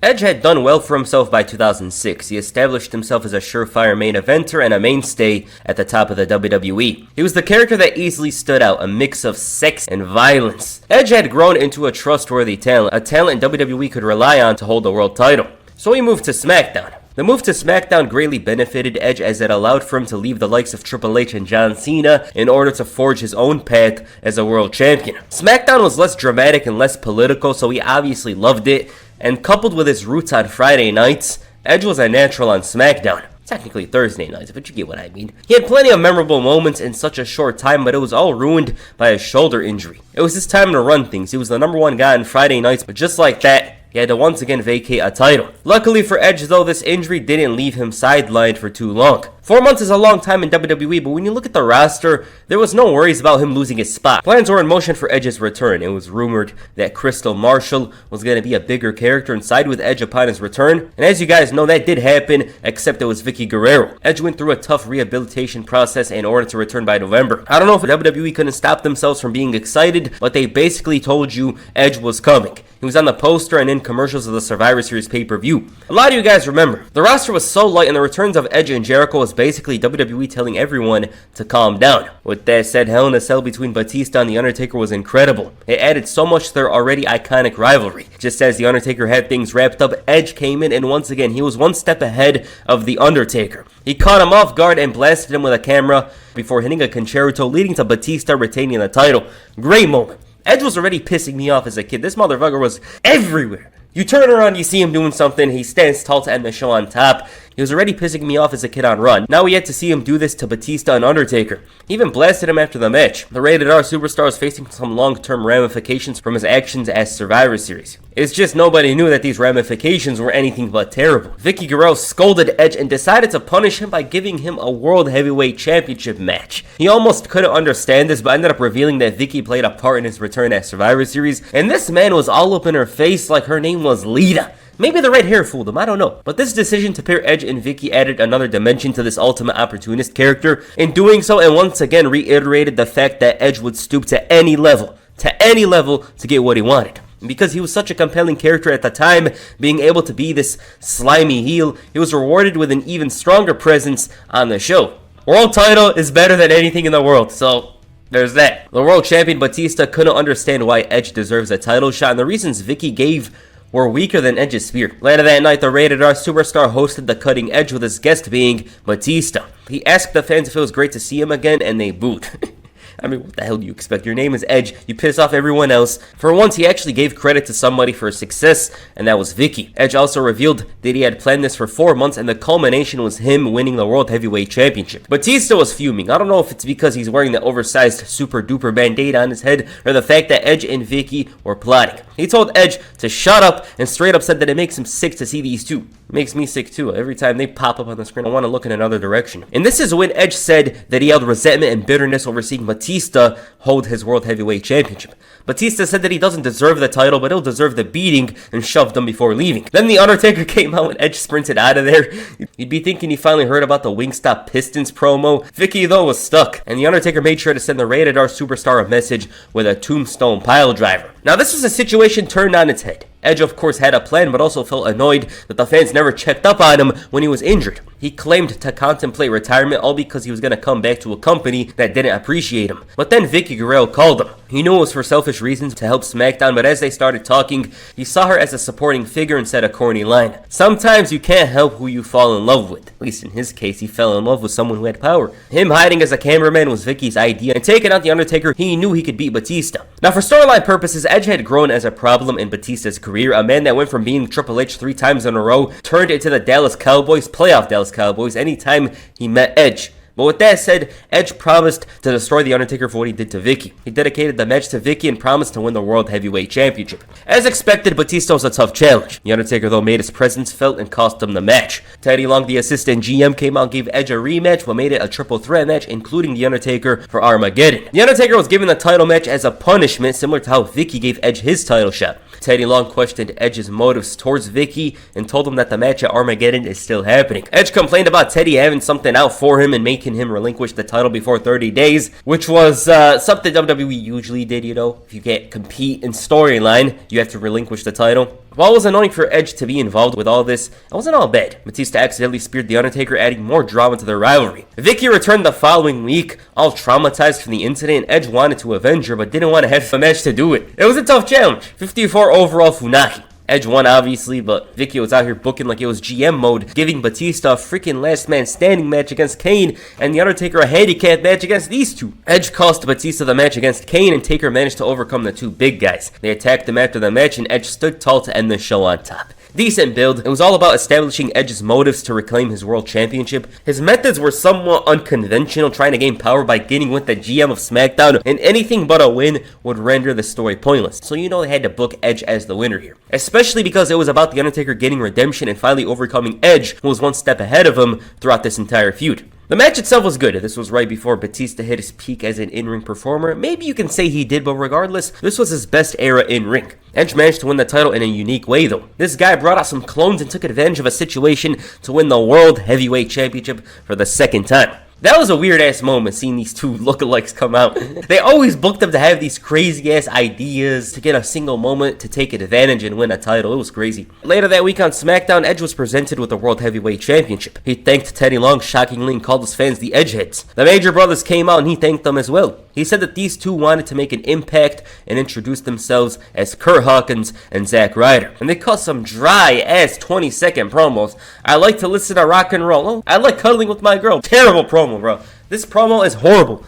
Edge had done well for himself by 2006. He established himself as a surefire main eventer and a mainstay at the top of the WWE. He was the character that easily stood out, a mix of sex and violence. Edge had grown into a trustworthy talent, a talent WWE could rely on to hold the world title. So he moved to SmackDown. The move to SmackDown greatly benefited Edge as it allowed for him to leave the likes of Triple H and John Cena in order to forge his own path as a world champion. SmackDown was less dramatic and less political, so he obviously loved it, and coupled with his roots on Friday nights, Edge was a natural on SmackDown. Technically Thursday nights, but you get what I mean. He had plenty of memorable moments in such a short time, but it was all ruined by a shoulder injury. It was his time to run things. He was the number one guy on Friday nights, but just like that, he had to once again vacate a title. Luckily for Edge though, this injury didn't leave him sidelined for too long. 4 months is a long time in WWE, but when you look at the roster, there was no worries about him losing his spot. Plans were in motion for Edge's return. It was rumored that Crystal Marshall was going to be a bigger character and side with Edge upon his return. And as you guys know, that did happen, except it was Vicky Guerrero. Edge went through a tough rehabilitation process in order to return by November. I don't know if WWE couldn't stop themselves from being excited, but they basically told you Edge was coming. He was on the poster and in commercials of the Survivor Series pay-per-view. A lot of you guys remember, the roster was so light and the returns of Edge and Jericho was basically WWE telling everyone to calm down. With that said, Hell in a Cell between Batista and The Undertaker was incredible. It added so much to their already iconic rivalry. Just as The Undertaker had things wrapped up, Edge came in and once again he was one step ahead of The Undertaker. He caught him off guard and blasted him with a camera before hitting a concerto, leading to Batista retaining the title. Great moment. Edge was already pissing me off as a kid. This motherfucker was everywhere. You turn around, you see him doing something, he stands tall to end the show on top. He was already pissing me off as a kid on Run. Now we had to see him do this to Batista and Undertaker. He even blasted him after the match. The Rated R superstar was facing some long-term ramifications from his actions at Survivor Series. It's just nobody knew that these ramifications were anything but terrible. Vicky Guerrero scolded Edge and decided to punish him by giving him a World Heavyweight Championship match. He almost couldn't understand this, but ended up revealing that Vicky played a part in his return at Survivor Series, and this man was all up in her face like her name was Lita. Maybe the red hair fooled him, I don't know. But this decision to pair Edge and Vicky added another dimension to this ultimate opportunist character. In doing so, and once again reiterated the fact that Edge would stoop to any level to get what he wanted. And because he was such a compelling character at the time, being able to be this slimy heel, he was rewarded with an even stronger presence on the show. World title is better than anything in the world, so there's that. The world champion Batista couldn't understand why Edge deserves a title shot, and the reasons Vicky gave were weaker than Edge's spear. Later that night, the Rated R superstar hosted the Cutting Edge with his guest being Batista. He asked the fans if it was great to see him again, and they booed. I mean, what the hell do you expect? Your name is Edge. You piss off everyone else. For once, he actually gave credit to somebody for his success, and that was Vicky. Edge also revealed that he had planned this for 4 months, and the culmination was him winning the World Heavyweight Championship. Batista was fuming. I don't know if it's because he's wearing the oversized super duper band-aid on his head, or the fact that Edge and Vicky were plotting. He told Edge to shut up, and straight up said that it makes him sick to see these two. It makes me sick too. Every time they pop up on the screen, I want to look in another direction. And this is when Edge said that he held resentment and bitterness over seeing Batista hold his World Heavyweight Championship. Batista said that he doesn't deserve the title, but he'll deserve the beating, and shoved him before leaving. Then The Undertaker came out and Edge sprinted out of there. You'd be thinking he finally heard about the Wingstop Pistons promo. Vicky, though, was stuck, and The Undertaker made sure to send the Rated R superstar a message with a tombstone pile driver. Now, this was a situation turned on its head. Edge, of course, had a plan, but also felt annoyed that the fans never checked up on him when he was injured. He claimed to contemplate retirement, all because he was going to come back to a company that didn't appreciate him. But then Vicky Guerrero called him. He knew it was for selfish reasons to help SmackDown, but as they started talking, he saw her as a supporting figure and said a corny line. Sometimes you can't help who you fall in love with. At least in his case, he fell in love with someone who had power. Him hiding as a cameraman was Vicky's idea, and taking out The Undertaker, he knew he could beat Batista. Now, for storyline purposes, Edge had grown as a problem in Batista's career, a man that went from being Triple H 3 times in a row, turned into the Dallas Cowboys, playoff Dallas Cowboys, anytime he met Edge. But with that said, Edge promised to destroy The Undertaker for what he did to Vicky. He dedicated the match to Vicky and promised to win the World Heavyweight Championship. As expected, Batista was a tough challenge. The Undertaker, though, made his presence felt and cost him the match. Teddy Long, the assistant GM, came out and gave Edge a rematch, but made it a triple threat match, including The Undertaker for Armageddon. The Undertaker was given the title match as a punishment, similar to how Vicky gave Edge his title shot. Teddy Long questioned Edge's motives towards Vicky and told him that the match at Armageddon is still happening. Edge complained about Teddy having something out for him and making making him relinquish the title before 30 days, which was something WWE usually did, you know. If you can't compete in storyline, you have to relinquish the title. While it was annoying for Edge to be involved with all this, it wasn't all bad. Batista accidentally speared The Undertaker, adding more drama to their rivalry. Vicky returned the following week, all traumatized from the incident. Edge wanted to avenge her, but didn't want to have a match to do it. It was a tough challenge. 54 overall Funaki. Edge won, obviously, but Vicky was out here booking like it was GM mode, giving Batista a freaking last man standing match against Kane, and The Undertaker a handicap match against these two. Edge cost Batista the match against Kane, and Taker managed to overcome the two big guys. They attacked him after the match, and Edge stood tall to end the show on top. Decent build. It was all about establishing Edge's motives to reclaim his world championship. His methods were somewhat unconventional, trying to gain power by getting with the GM of SmackDown, and anything but a win would render the story pointless. So you know they had to book Edge as the winner here. Especially because it was about The Undertaker getting redemption and finally overcoming Edge, who was one step ahead of him throughout this entire feud. The match itself was good. This was right before Batista hit his peak as an in-ring performer. Maybe you can say he did, but regardless, this was his best era in-ring. Edge managed to win the title in a unique way, though. This guy brought out some clones and took advantage of a situation to win the World Heavyweight Championship for the second time. That was a weird-ass moment, seeing these two lookalikes come out. They always booked them to have these crazy-ass ideas, to get a single moment to take advantage and win a title. It was crazy. Later that week on SmackDown, Edge was presented with the World Heavyweight Championship. He thanked Teddy Long shockingly and called his fans the Edgeheads. The Major Brothers came out and he thanked them as well. He said that these two wanted to make an impact and introduce themselves as Kurt Hawkins and Zack Ryder. And they cut some dry-ass 20-second promos. I like to listen to rock and roll. Oh, I like cuddling with my girl. Terrible promo, bro. This promo is horrible.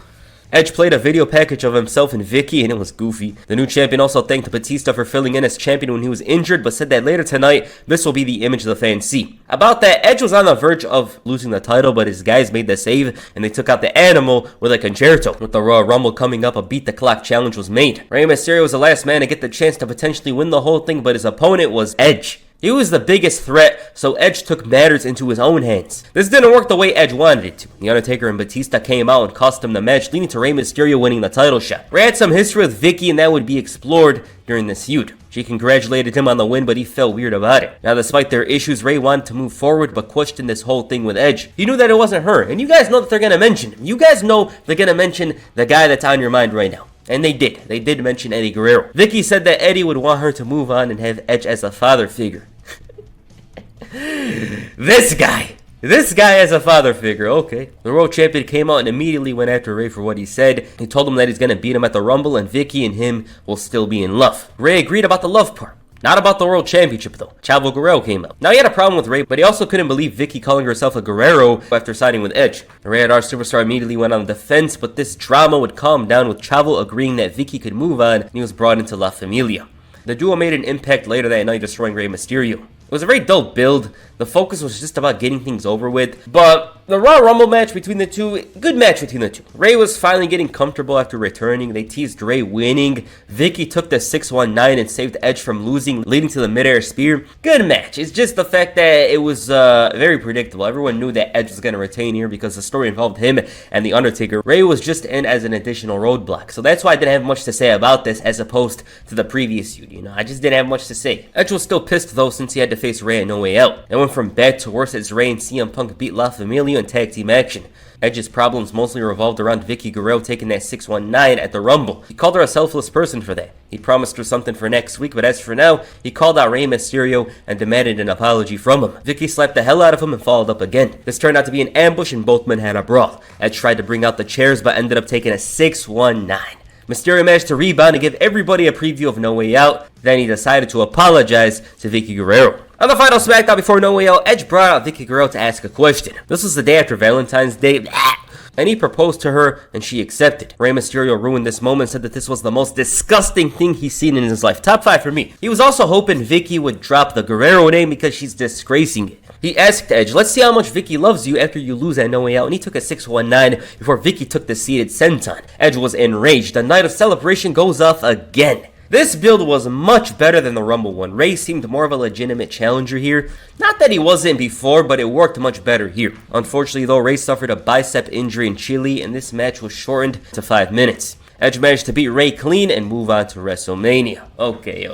Edge played a video package of himself and Vicky, and it was goofy. The new champion also thanked Batista for filling in as champion when he was injured, but said that later tonight, this will be the image the fans see. About that, Edge was on the verge of losing the title, but his guys made the save, and they took out the animal with a concerto. With the Royal Rumble coming up, a beat the clock challenge was made. Rey Mysterio was the last man to get the chance to potentially win the whole thing, but his opponent was Edge. He was the biggest threat, so Edge took matters into his own hands. This didn't work the way Edge wanted it to. The Undertaker and Batista came out and cost him the match, leading to Rey Mysterio winning the title shot. Rey had some history with Vicky, and that would be explored during this feud. She congratulated him on the win, but he felt weird about it. Now, despite their issues, Rey wanted to move forward, but questioned this whole thing with Edge. He knew that it wasn't her, and you guys know that they're gonna mention him. You guys know they're gonna mention the guy that's on your mind right now. And they did. They did mention Eddie Guerrero. Vicky said that Eddie would want her to move on and have Edge as a father figure. This guy as a father figure, okay. The world champion came out and immediately went after Rey for what he said. He told him that he's gonna beat him at the Rumble, and Vicky and him will still be in love. Rey agreed about the love part. Not about the world championship, though. Chavo Guerrero came out. Now, he had a problem with Rey, but he also couldn't believe Vicky calling herself a Guerrero after signing with Edge. The Rated R superstar immediately went on the defense, but this drama would calm down with Chavo agreeing that Vicky could move on, and he was brought into La Familia. The duo made an impact later that night, destroying Rey Mysterio. It was a very dull build. The focus was just about getting things over with. But the Royal Rumble match between the two, good match between the two. Rey was finally getting comfortable after returning. They teased Rey winning. Vicky took the 619 and saved Edge from losing, leading to the midair spear. Good match. It's just the fact that it was very predictable. Everyone knew that Edge was going to retain here because the story involved him and The Undertaker. Rey was just in as an additional roadblock. So that's why I didn't have much to say about this as opposed to the previous feud. You know, I just didn't have much to say. Edge was still pissed though, since he had to face Rey at No Way Out. It went from bad to worse as Rey and CM Punk beat La Familia in tag team action. Edge's problems mostly revolved around Vicky Guerrero taking that 619 at the Rumble. He called her a selfless person for that. He promised her something for next week, but as for now, he called out Rey Mysterio and demanded an apology from him. Vicky slapped the hell out of him and followed up again. This turned out to be an ambush and both men had a brawl. Edge tried to bring out the chairs but ended up taking a 619. Mysterio managed to rebound and give everybody a preview of No Way Out. Then he decided to apologize to Vicky Guerrero. On the final SmackDown before No Way Out, Edge brought out Vicky Guerrero to ask a question. This was the day after Valentine's Day, and he proposed to her, and she accepted. Rey Mysterio ruined this moment and said that this was the most disgusting thing he's seen in his life. Top 5 for me. He was also hoping Vicky would drop the Guerrero name because she's disgracing it. He asked Edge, let's see how much Vicky loves you after you lose at No Way Out, and he took a 619 before Vicky took the seated senton. Edge was enraged. The night of celebration goes off again. This build was much better than the Rumble one. Rey seemed more of a legitimate challenger here. Not that he wasn't before, but it worked much better here. Unfortunately though, Rey suffered a bicep injury in Chile, and this match was shortened to 5 minutes. Edge managed to beat Rey clean and move on to WrestleMania. Okay.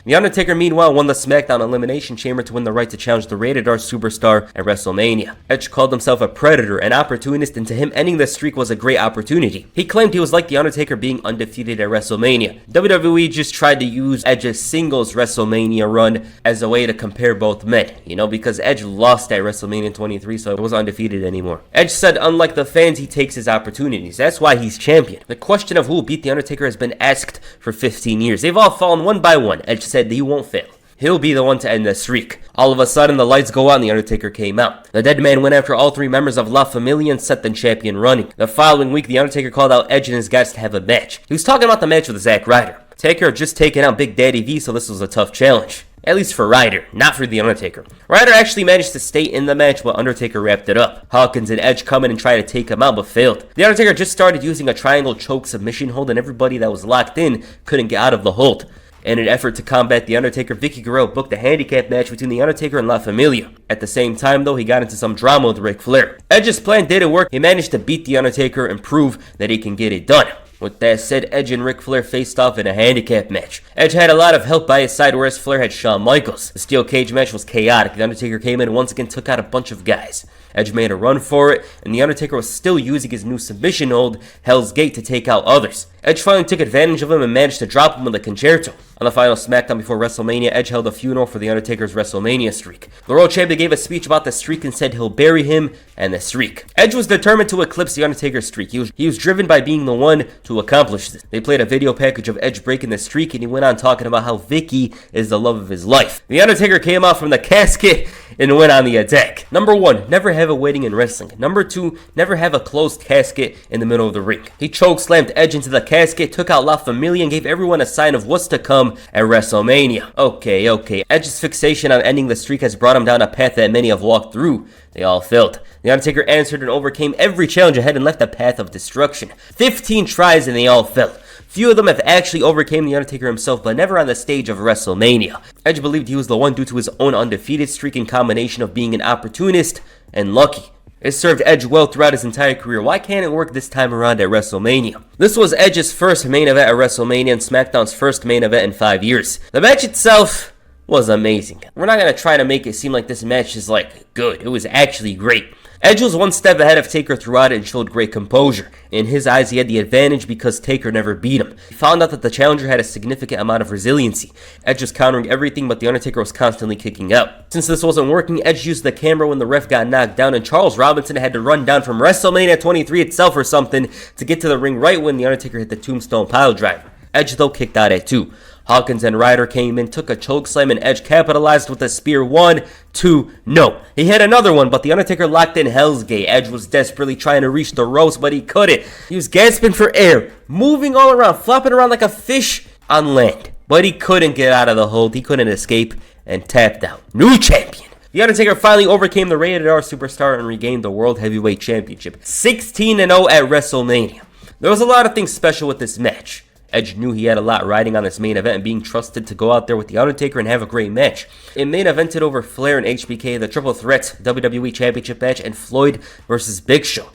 The Undertaker, meanwhile, won the SmackDown Elimination Chamber to win the right to challenge the Rated R Superstar at WrestleMania. Edge called himself a predator, an opportunist, and to him, ending the streak was a great opportunity. He claimed he was like The Undertaker being undefeated at WrestleMania. WWE just tried to use Edge's singles WrestleMania run as a way to compare both men, because Edge lost at WrestleMania 23, so he wasn't undefeated anymore. Edge said, unlike the fans, he takes his opportunities. That's why he's champion. The question of who will beat The Undertaker has been asked for 15 years. They've all fallen one by one. Edge said that he won't fail. He'll be the one to end the streak. All of a sudden, the lights go out and The Undertaker came out. The dead man went after all three members of La Familia and set the champion running. The following week, The Undertaker called out Edge and his guys to have a match. He was talking about the match with Zack Ryder. Taker had just taken out Big Daddy V, so this was a tough challenge. At least for Ryder, not for The Undertaker. Ryder actually managed to stay in the match, but Undertaker wrapped it up. Hawkins and Edge come in and try to take him out, but failed. The Undertaker just started using a triangle choke submission hold, and everybody that was locked in couldn't get out of the hold. In an effort to combat The Undertaker, Vicky Guerrero booked a handicap match between The Undertaker and La Familia. At the same time, though, he got into some drama with Ric Flair. Edge's plan didn't work. He managed to beat The Undertaker and prove that he can get it done. With that said, Edge and Ric Flair faced off in a handicap match. Edge had a lot of help by his side, whereas Flair had Shawn Michaels. The steel cage match was chaotic. The Undertaker came in and once again took out a bunch of guys. Edge made a run for it, and The Undertaker was still using his new submission hold, Hell's Gate, to take out others. Edge finally took advantage of him and managed to drop him with a concerto. On the final SmackDown before WrestleMania, Edge held a funeral for The Undertaker's WrestleMania streak. The World Champion gave a speech about the streak and said he'll bury him and the streak. Edge was determined to eclipse The Undertaker's streak. He was driven by being the one to accomplish this. They played a video package of Edge breaking the streak, and he went on talking about how Vicky is the love of his life. The Undertaker came out from the casket and went on the attack. Number 1, never have a wedding in wrestling. Number 2, never have a closed casket in the middle of the ring. He chokeslammed Edge into the casket, took out La Familia, and gave everyone a sign of what's to come at WrestleMania. Okay. Edge's fixation on ending the streak has brought him down a path that many have walked through. They all failed. The Undertaker answered and overcame every challenge ahead and left a path of destruction. 15 tries and they all failed. Few of them have actually overcame The Undertaker himself, but never on the stage of WrestleMania. Edge believed he was the one due to his own undefeated streak in combination of being an opportunist and lucky. It served Edge well throughout his entire career. Why can't it work this time around at WrestleMania? This was Edge's first main event at WrestleMania and SmackDown's first main event in 5 years. The match itself was amazing. We're not going to try to make it seem like this match is good. It was actually great. Edge was one step ahead of Taker throughout it and showed great composure. In his eyes, he had the advantage because Taker never beat him. He found out that the challenger had a significant amount of resiliency. Edge was countering everything, but The Undertaker was constantly kicking out. Since this wasn't working, Edge used the camera when the ref got knocked down, and Charles Robinson had to run down from WrestleMania 23 itself or something to get to the ring right when The Undertaker hit the Tombstone Piledriver. Edge, though, kicked out at 2. Hawkins and Ryder came in, took a chokeslam, and Edge capitalized with a spear. 1, 2, no. He hit another one, but The Undertaker locked in Hell's Gate. Edge was desperately trying to reach the ropes, but he couldn't. He was gasping for air, moving all around, flopping around like a fish on land. But he couldn't get out of the hold, he couldn't escape, and tapped out. New champion! The Undertaker finally overcame the Rated R Superstar and regained the World Heavyweight Championship. 16-0 at WrestleMania. There was a lot of things special with this match. Edge knew he had a lot riding on this main event and being trusted to go out there with The Undertaker and have a great match. It main evented over Flair and HBK, the Triple Threat WWE Championship match, and Floyd versus Big Show.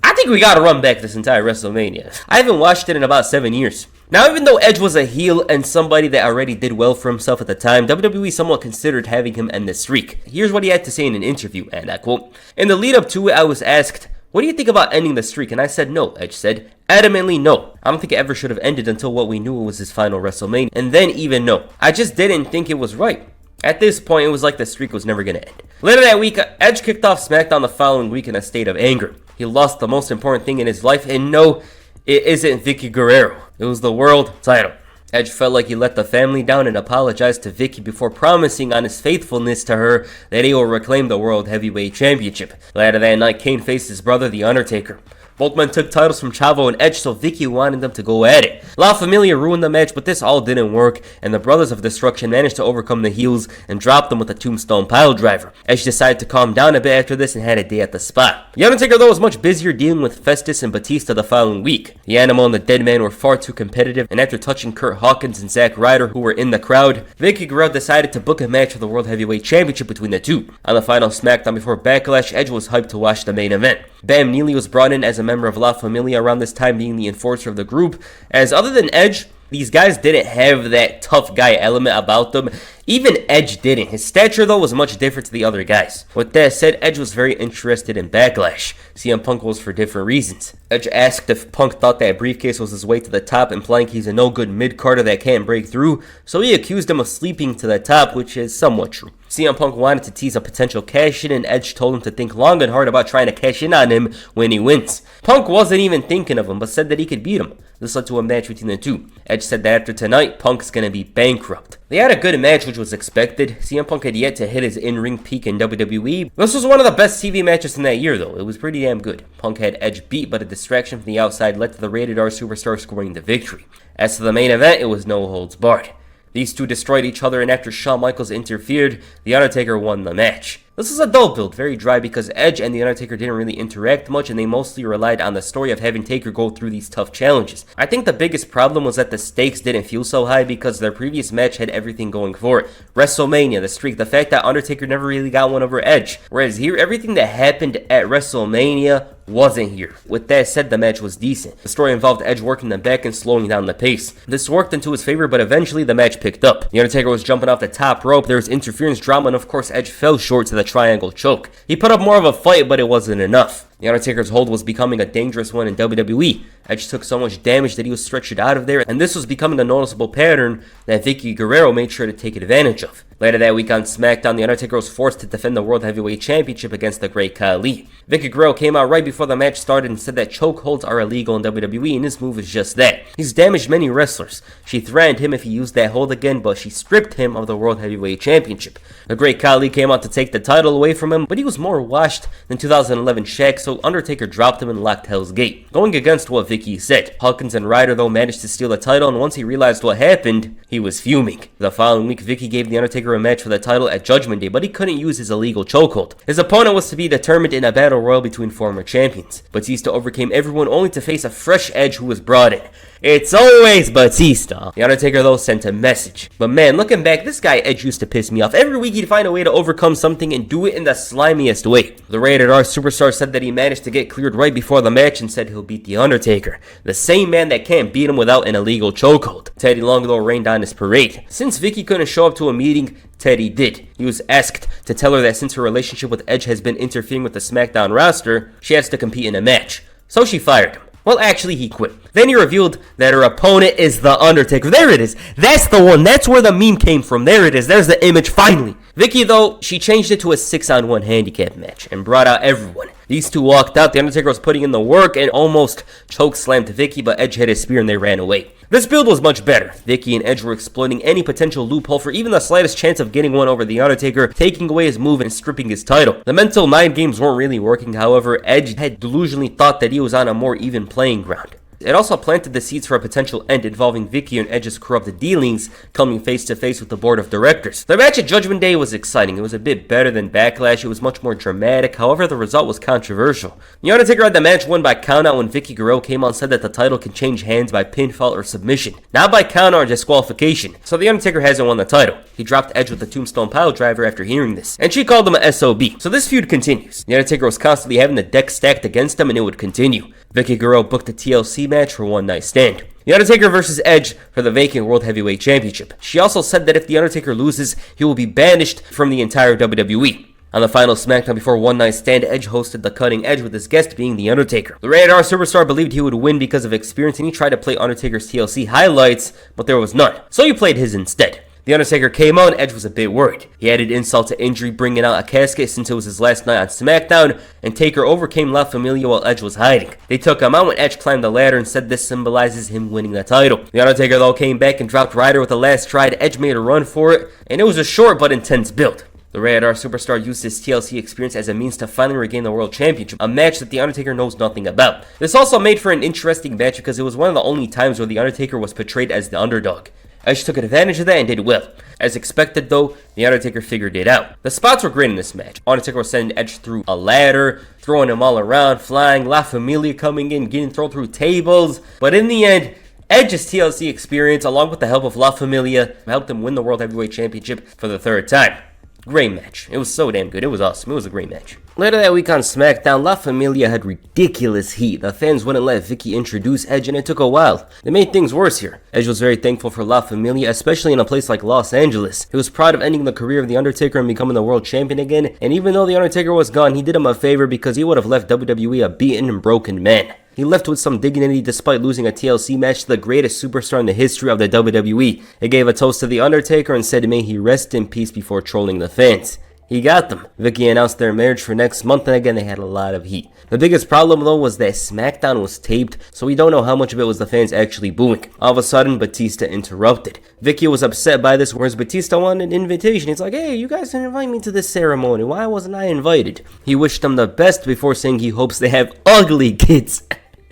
I think we gotta run back this entire WrestleMania. I haven't watched it in about 7 years. Now, even though Edge was a heel and somebody that already did well for himself at the time, WWE somewhat considered having him end the streak. Here's what he had to say in an interview, and I quote, "In the lead up to it, I was asked, what do you think about ending the streak? And I said no," Edge said. "Adamantly no. I don't think it ever should have ended until what we knew it was his final WrestleMania. And then even no. I just didn't think it was right. At this point, it was like the streak was never going to end." Later that week, Edge kicked off SmackDown the following week in a state of anger. He lost the most important thing in his life, and no, it isn't Vicky Guerrero. It was the world title. Edge felt like he let the family down and apologized to Vicky before promising on his faithfulness to her that he will reclaim the World Heavyweight Championship. Later that night, Kane faced his brother, The Undertaker. Both men took titles from Chavo and Edge, so Vicky wanted them to go at it. La Familia ruined the match, but this all didn't work, and the Brothers of Destruction managed to overcome the heels and drop them with a Tombstone Piledriver. Edge decided to calm down a bit after this and had a day at the spot. The Undertaker, though, was much busier dealing with Festus and Batista the following week. The Animal and the Dead Man were far too competitive, and after touching Kurt Hawkins and Zack Ryder, who were in the crowd, Vicky Guerrero decided to book a match for the World Heavyweight Championship between the two. On the final SmackDown before Backlash, Edge was hyped to watch the main event. Bam Neely was brought in as a member of La Familia around this time, being the enforcer of the group, as other than Edge, These guys didn't have that tough guy element about them. Even Edge didn't. His stature, though, was much different to the other guys. With that said, Edge was very interested in Backlash. CM Punk was for different reasons. Edge asked if Punk thought that briefcase was his way to the top, implying he's a no-good mid-carder that can't break through, so he accused him of sleeping to the top, which is somewhat true. CM Punk wanted to tease a potential cash-in, and Edge told him to think long and hard about trying to cash in on him when he wins. Punk wasn't even thinking of him, but said that he could beat him. This led to a match between the two. Edge said that after tonight, Punk's gonna be bankrupt. They had a good match, which was expected. CM Punk had yet to hit his in-ring peak in WWE. This was one of the best TV matches in that year, though. It was pretty damn good. Punk had Edge beat, but a distraction from the outside led to the Rated R Superstar scoring the victory. As to the main event, it was no holds barred. These two destroyed each other, and after Shawn Michaels interfered, The Undertaker won the match. This was a dull build, very dry, because Edge and The Undertaker didn't really interact much, and they mostly relied on the story of having Taker go through these tough challenges. I think the biggest problem was that the stakes didn't feel so high because their previous match had everything going for it. WrestleMania, the streak, the fact that Undertaker never really got one over Edge. Whereas here, everything that happened at WrestleMania wasn't here. With that said, the match was decent. The story involved Edge working them back and slowing down the pace. This worked into his favor, but eventually the match picked up. The Undertaker was jumping off the top rope, there was interference, drama, and of course Edge fell short to the triangle choke. He put up more of a fight, but it wasn't enough. The Undertaker's hold was becoming a dangerous one in WWE. Edge took so much damage that he was stretched out of there, and this was becoming a noticeable pattern that Vicky Guerrero made sure to take advantage of. Later that week on SmackDown, The Undertaker was forced to defend the World Heavyweight Championship against the Great Khali. Vicky Guerrero came out right before the match started and said that chokeholds are illegal in WWE, and this move is just that. He's damaged many wrestlers. She threatened him if he used that hold again, but she stripped him of the World Heavyweight Championship. The Great Khali came out to take the title away from him, but he was more washed than 2011 Shaq, so Undertaker dropped him and locked Hell's Gate. Going against what Vicky said, Hawkins and Ryder though managed to steal the title, and once he realized what happened, he was fuming. The following week, Vicky gave The Undertaker a match for the title at Judgment Day, but he couldn't use his illegal chokehold. His opponent was to be determined in a battle royal between former champions. Batista overcame everyone only to face a fresh Edge who was brought in. It's always Batista. The Undertaker though sent a message. But man, looking back, this guy Edge used to piss me off. Every week he'd find a way to overcome something and do it in the slimiest way. The Rated R Superstar said that he managed to get cleared right before the match and said he'll beat The Undertaker. The same man that can't beat him without an illegal chokehold. Teddy Long though rained on his parade. Since Vicky couldn't show up to a meeting, Teddy did. He was asked to tell her that since her relationship with Edge has been interfering with the SmackDown roster, she has to compete in a match. So she fired him. Well, actually, he quit. Then he revealed that her opponent is The Undertaker. There it is. That's the one. That's where the meme came from. There it is. There's the image, finally. Vicky, though, she changed it to a 6-on-1 handicap match and brought out everyone. These two walked out. The Undertaker was putting in the work and almost choke-slammed Vicky, but Edge hit his spear and they ran away. This build was much better. Vicky and Edge were exploiting any potential loophole for even the slightest chance of getting one over The Undertaker, taking away his move and stripping his title. The mental mind games weren't really working, however. Edge had delusionally thought that he was on a more even playing ground. It also planted the seeds for a potential end involving Vicky and Edge's corrupt dealings coming face to face with the board of directors. The match at Judgment Day was exciting. It was a bit better than Backlash. It was much more dramatic. However, the result was controversial. The Undertaker had the match won by countout when Vicky Guerrero came out and said that the title can change hands by pinfall or submission, not by countout or disqualification. So The Undertaker hasn't won the title. He dropped Edge with a tombstone pile driver after hearing this, and she called him a SOB. So this feud continues. The Undertaker was constantly having the deck stacked against him, and it would continue. Vicky Guerrero booked a TLC match for One Night Stand. The Undertaker versus Edge for the vacant World Heavyweight Championship. She also said that if The Undertaker loses, he will be banished from the entire WWE. On the final SmackDown before One Night Stand, Edge hosted the Cutting Edge with his guest being The Undertaker. The Rated R Superstar believed he would win because of experience, and he tried to play Undertaker's TLC highlights, but there was none. So he played his instead. The Undertaker came out and Edge was a bit worried. He added insult to injury, bringing out a casket since it was his last night on SmackDown, and Taker overcame La Familia while Edge was hiding. They took him out when Edge climbed the ladder and said this symbolizes him winning the title. The Undertaker though came back and dropped Ryder with the last stride. Edge made a run for it, and it was a short but intense build. The Rated R Superstar used his TLC experience as a means to finally regain the World Championship, a match that The Undertaker knows nothing about. This also made for an interesting match because it was one of the only times where The Undertaker was portrayed as the underdog. Edge took advantage of that and did well. As expected though, The Undertaker figured it out. The spots were great in this match. Undertaker was sending Edge through a ladder, throwing him all around, flying, La Familia coming in, getting thrown through tables. But in the end, Edge's TLC experience, along with the help of La Familia, helped him win the World Heavyweight Championship for the third time. Great match. It was so damn good. It was awesome. It was a great match. Later that week on SmackDown, La Familia had ridiculous heat. The fans wouldn't let Vicky introduce Edge, and it took a while. They made things worse here. Edge was very thankful for La Familia, especially in a place like Los Angeles. He was proud of ending the career of The Undertaker and becoming the world champion again, and even though The Undertaker was gone, he did him a favor because he would have left WWE a beaten and broken man. He left with some dignity despite losing a TLC match to the greatest superstar in the history of the WWE. He gave a toast to The Undertaker and said may he rest in peace before trolling the fans. He got them. Vicky announced their marriage for next month, and again they had a lot of heat. The biggest problem though was that SmackDown was taped, so we don't know how much of it was the fans actually booing. All of a sudden, Batista interrupted. Vicky was upset by this, whereas Batista wanted an invitation. He's like, hey, you guys didn't invite me to this ceremony. Why wasn't I invited? He wished them the best before saying he hopes they have ugly kids.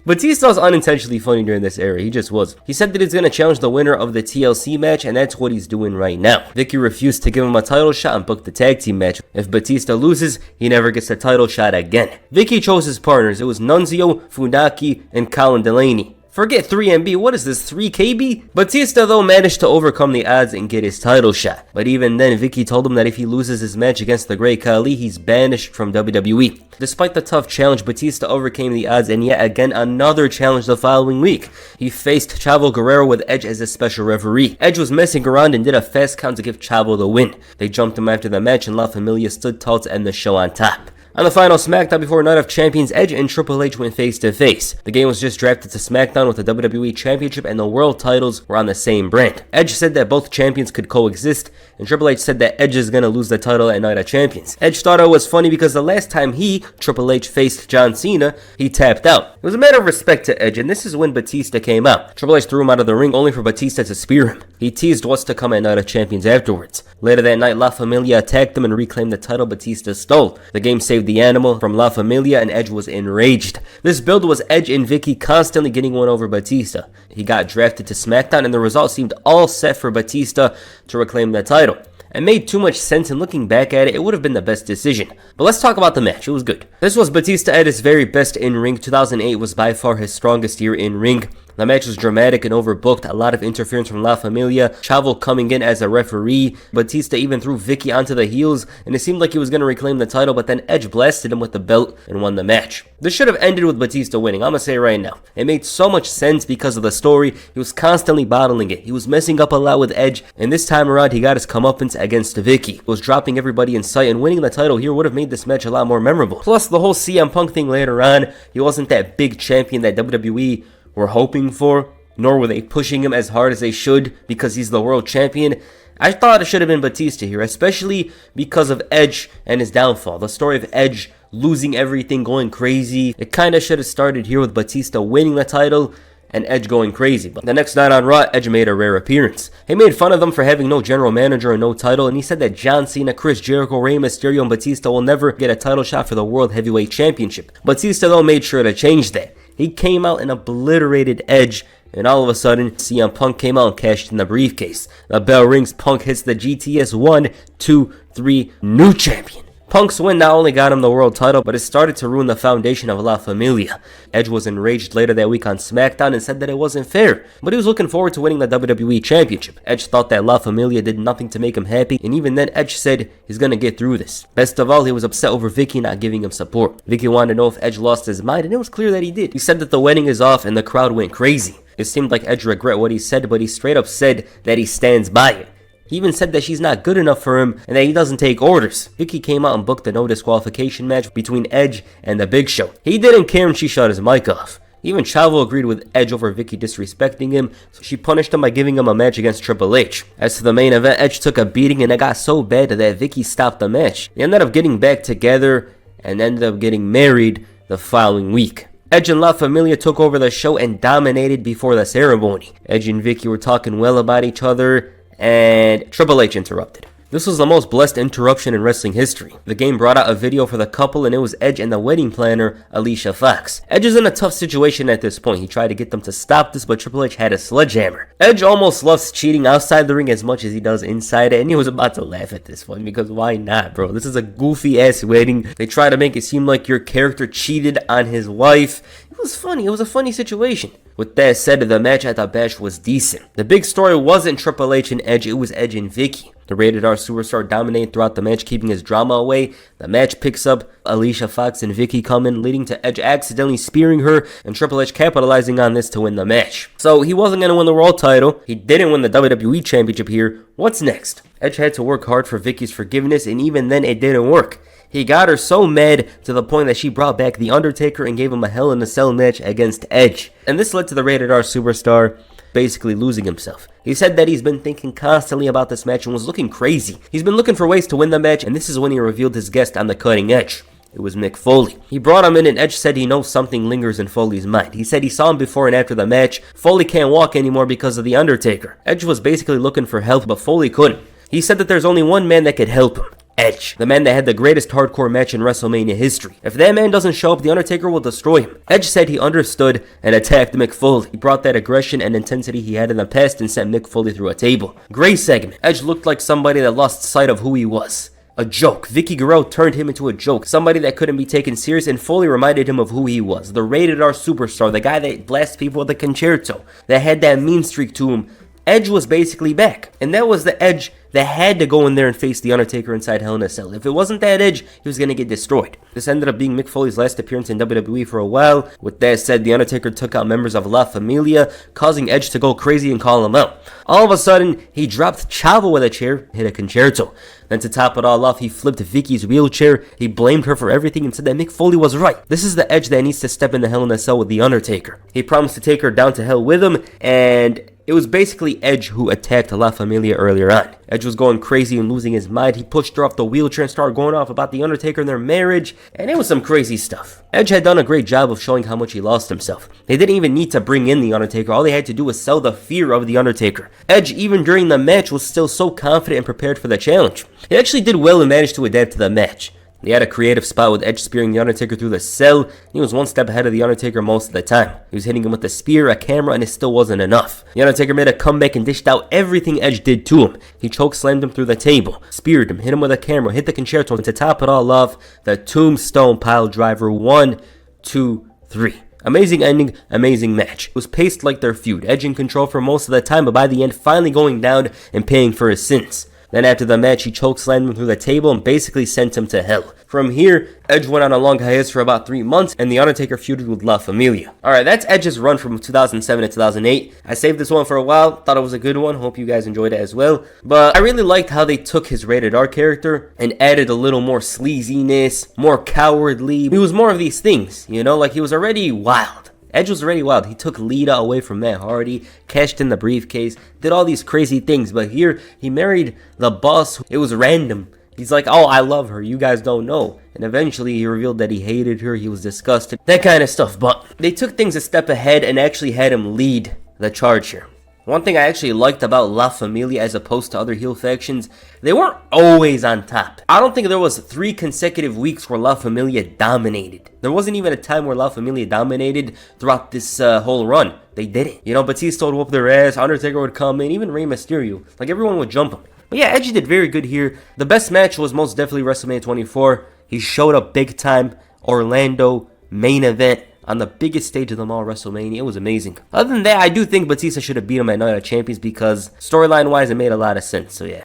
Batista was unintentionally funny during this era, he just was. He said that he's going to challenge the winner of the TLC match, and that's what he's doing right now. Vicky refused to give him a title shot and booked the tag team match. If Batista loses, he never gets a title shot again. Vicky chose his partners. It was Nunzio, Funaki, and Colin Delaney. Forget 3MB, what is this, 3KB? Batista though managed to overcome the odds and get his title shot. But even then, Vicky told him that if he loses his match against the Great Khali, he's banished from WWE. Despite the tough challenge, Batista overcame the odds and yet again another challenge the following week. He faced Chavo Guerrero with Edge as a special referee. Edge was messing around and did a fast count to give Chavo the win. They jumped him after the match and La Familia stood tall to end the show on top. On the final SmackDown before Night of Champions, Edge and Triple H went face to face. The game was just drafted to SmackDown with the WWE Championship and the World titles were on the same brand. Edge said that both champions could coexist, and Triple H said that Edge is gonna lose the title at Night of Champions. Edge thought it was funny because the last time Triple H, faced John Cena, he tapped out. It was a matter of respect to Edge, and this is when Batista came out. Triple H threw him out of the ring only for Batista to spear him. He teased what's to come at Night of Champions afterwards. Later that night, La Familia attacked them and reclaimed the title Batista stole. The game saved the animal from La Familia and Edge was enraged. This build was Edge and Vicky constantly getting one over Batista. He got drafted to SmackDown and the result seemed all set for Batista to reclaim the title. It made too much sense, and looking back at it, it would have been the best decision. But let's talk about the match. It was good. This was Batista at his very best in ring. 2008 was by far his strongest year in ring. The match was dramatic and overbooked, a lot of interference from La Familia, Chavo coming in as a referee, Batista even threw Vicky onto the heels, and it seemed like he was going to reclaim the title, but then Edge blasted him with the belt and won the match. This should have ended with Batista winning, I'm going to say right now. It made so much sense because of the story. He was constantly bottling it. He was messing up a lot with Edge, and this time around he got his comeuppance against Vicky. He was dropping everybody in sight, and winning the title here would have made this match a lot more memorable. Plus, the whole CM Punk thing later on, he wasn't that big champion that WWE were hoping for, nor were they pushing him as hard as they should because he's the world champion. I thought it should have been Batista here, especially because of Edge and his downfall. The story of Edge losing everything, going crazy. It kind of should have started here with Batista winning the title and Edge going crazy. But the next night on Raw, Edge made a rare appearance. He made fun of them for having no general manager and no title, and he said that John Cena, Chris Jericho, Rey Mysterio, and Batista will never get a title shot for the World Heavyweight Championship. Batista though made sure to change that. He came out and obliterated Edge, and all of a sudden, CM Punk came out and cashed in the briefcase. The bell rings, Punk hits the GTS 1, 2, 3, new champion. Punk's win not only got him the world title, but it started to ruin the foundation of La Familia. Edge was enraged later that week on SmackDown and said that it wasn't fair, but he was looking forward to winning the WWE Championship. Edge thought that La Familia did nothing to make him happy, and even then Edge said he's gonna get through this. Best of all, he was upset over Vicky not giving him support. Vicky wanted to know if Edge lost his mind, and it was clear that he did. He said that the wedding is off, and the crowd went crazy. It seemed like Edge regret what he said, but he straight up said that he stands by it. He even said that she's not good enough for him and that he doesn't take orders. Vicky came out and booked a no disqualification match between Edge and The Big Show. He didn't care and she shut his mic off. Even Chavo agreed with Edge over Vicky disrespecting him, so she punished him by giving him a match against Triple H. As to the main event, Edge took a beating and it got so bad that Vicky stopped the match. They ended up getting back together and ended up getting married the following week. Edge and La Familia took over the show and dominated before the ceremony. Edge and Vicky were talking well about each other, and Triple H interrupted. This was the most blessed interruption in wrestling history. The game brought out a video for the couple, and it was Edge and the wedding planner, Alicia Fox. Edge is in a tough situation at this point. He tried to get them to stop this, but Triple H had a sledgehammer. Edge almost loves cheating outside the ring as much as he does inside it, and he was about to laugh at this point, because why not, bro? This is a goofy-ass wedding. They try to make it seem like your character cheated on his wife. It was funny. It was a funny situation. With that said, the match at the Bash was decent. The big story wasn't Triple H and Edge, it was Edge and Vicky. The Rated R Superstar dominated throughout the match, keeping his drama away. The match picks up, Alicia Fox and Vicky come in, leading to Edge accidentally spearing her, and Triple H capitalizing on this to win the match. So he wasn't going to win the world title, he didn't win the WWE Championship here. What's next? Edge had to work hard for Vicky's forgiveness, and even then it didn't work. He got her so mad to the point that she brought back The Undertaker and gave him a Hell in a Cell match against Edge. And this led to the Rated R Superstar basically losing himself. He said that he's been thinking constantly about this match and was looking crazy. He's been looking for ways to win the match, and this is when he revealed his guest on the cutting edge. It was Mick Foley. He brought him in, and Edge said he knows something lingers in Foley's mind. He said he saw him before and after the match. Foley can't walk anymore because of The Undertaker. Edge was basically looking for help, but Foley couldn't. He said that there's only one man that could help him. Edge, the man that had the greatest hardcore match in WrestleMania history. If that man doesn't show up, The Undertaker will destroy him. Edge said he understood and attacked Mick Foley. He brought that aggression and intensity he had in the past and sent Mick Foley through a table. Great segment. Edge looked like somebody that lost sight of who he was. A joke. Vicky Guerrero turned him into a joke. Somebody that couldn't be taken serious, and Foley reminded him of who he was. The Rated R Superstar, the guy that blasts people with a concerto, that had that mean streak to him. Edge was basically back. And that was the Edge that had to go in there and face The Undertaker inside Hell in a Cell. If it wasn't that Edge, he was going to get destroyed. This ended up being Mick Foley's last appearance in WWE for a while. With that said, The Undertaker took out members of La Familia, causing Edge to go crazy and call him out. All of a sudden, he dropped Chavo with a chair, hit a concerto. Then to top it all off, he flipped Vicky's wheelchair. He blamed her for everything and said that Mick Foley was right. This is the Edge that needs to step into Hell in a Cell with The Undertaker. He promised to take her down to hell with him, and it was basically Edge who attacked La Familia earlier on. Edge was going crazy and losing his mind. He pushed her off the wheelchair and started going off about The Undertaker and their marriage, and it was some crazy stuff. Edge had done a great job of showing how much he lost himself. They didn't even need to bring in The Undertaker. All they had to do was sell the fear of The Undertaker. Edge, even during the match, was still so confident and prepared for the challenge. He actually did well and managed to adapt to the match. He had a creative spot with Edge spearing The Undertaker through the cell. He was one step ahead of The Undertaker most of the time. He was hitting him with a spear, a camera, and it still wasn't enough. The Undertaker made a comeback and dished out everything Edge did to him. He chokeslammed him through the table, speared him, hit him with a camera, hit the concerto, and to top it all off, the Tombstone Pile Driver. 1, 2, 3. Amazing ending, amazing match. It was paced like their feud. Edge in control for most of the time, but by the end, finally going down and paying for his sins. Then after the match, he chokeslammed him through the table and basically sent him to hell. From here, Edge went on a long hiatus for about 3 months, and The Undertaker feuded with La Familia. Alright, that's Edge's run from 2007 to 2008. I saved this one for a while, thought it was a good one, hope you guys enjoyed it as well. But I really liked how they took his Rated R character and added a little more sleaziness, more cowardly. He was more of these things, you know, like he was already wild. Edge was already wild. He took Lita away from Matt Hardy, cashed in the briefcase, did all these crazy things. But here, he married the boss. It was random. He's like, oh, I love her. You guys don't know. And eventually, he revealed that he hated her. He was disgusted. That kind of stuff. But they took things a step ahead and actually had him lead the charge here. One thing I actually liked about La Familia as opposed to other heel factions, they weren't always on top. I don't think there was 3 consecutive weeks where La Familia dominated. There wasn't even a time where La Familia dominated throughout this whole run. They didn't. You know, Batista would whoop their ass, Undertaker would come in, even Rey Mysterio. Like, everyone would jump him. But yeah, Edge did very good here. The best match was most definitely WrestleMania 24. He showed up big time. Orlando, main event. On the biggest stage of them all, WrestleMania. It was amazing. Other than that, I do think Batista should have beat him at Night of Champions because storyline-wise, it made a lot of sense. So yeah.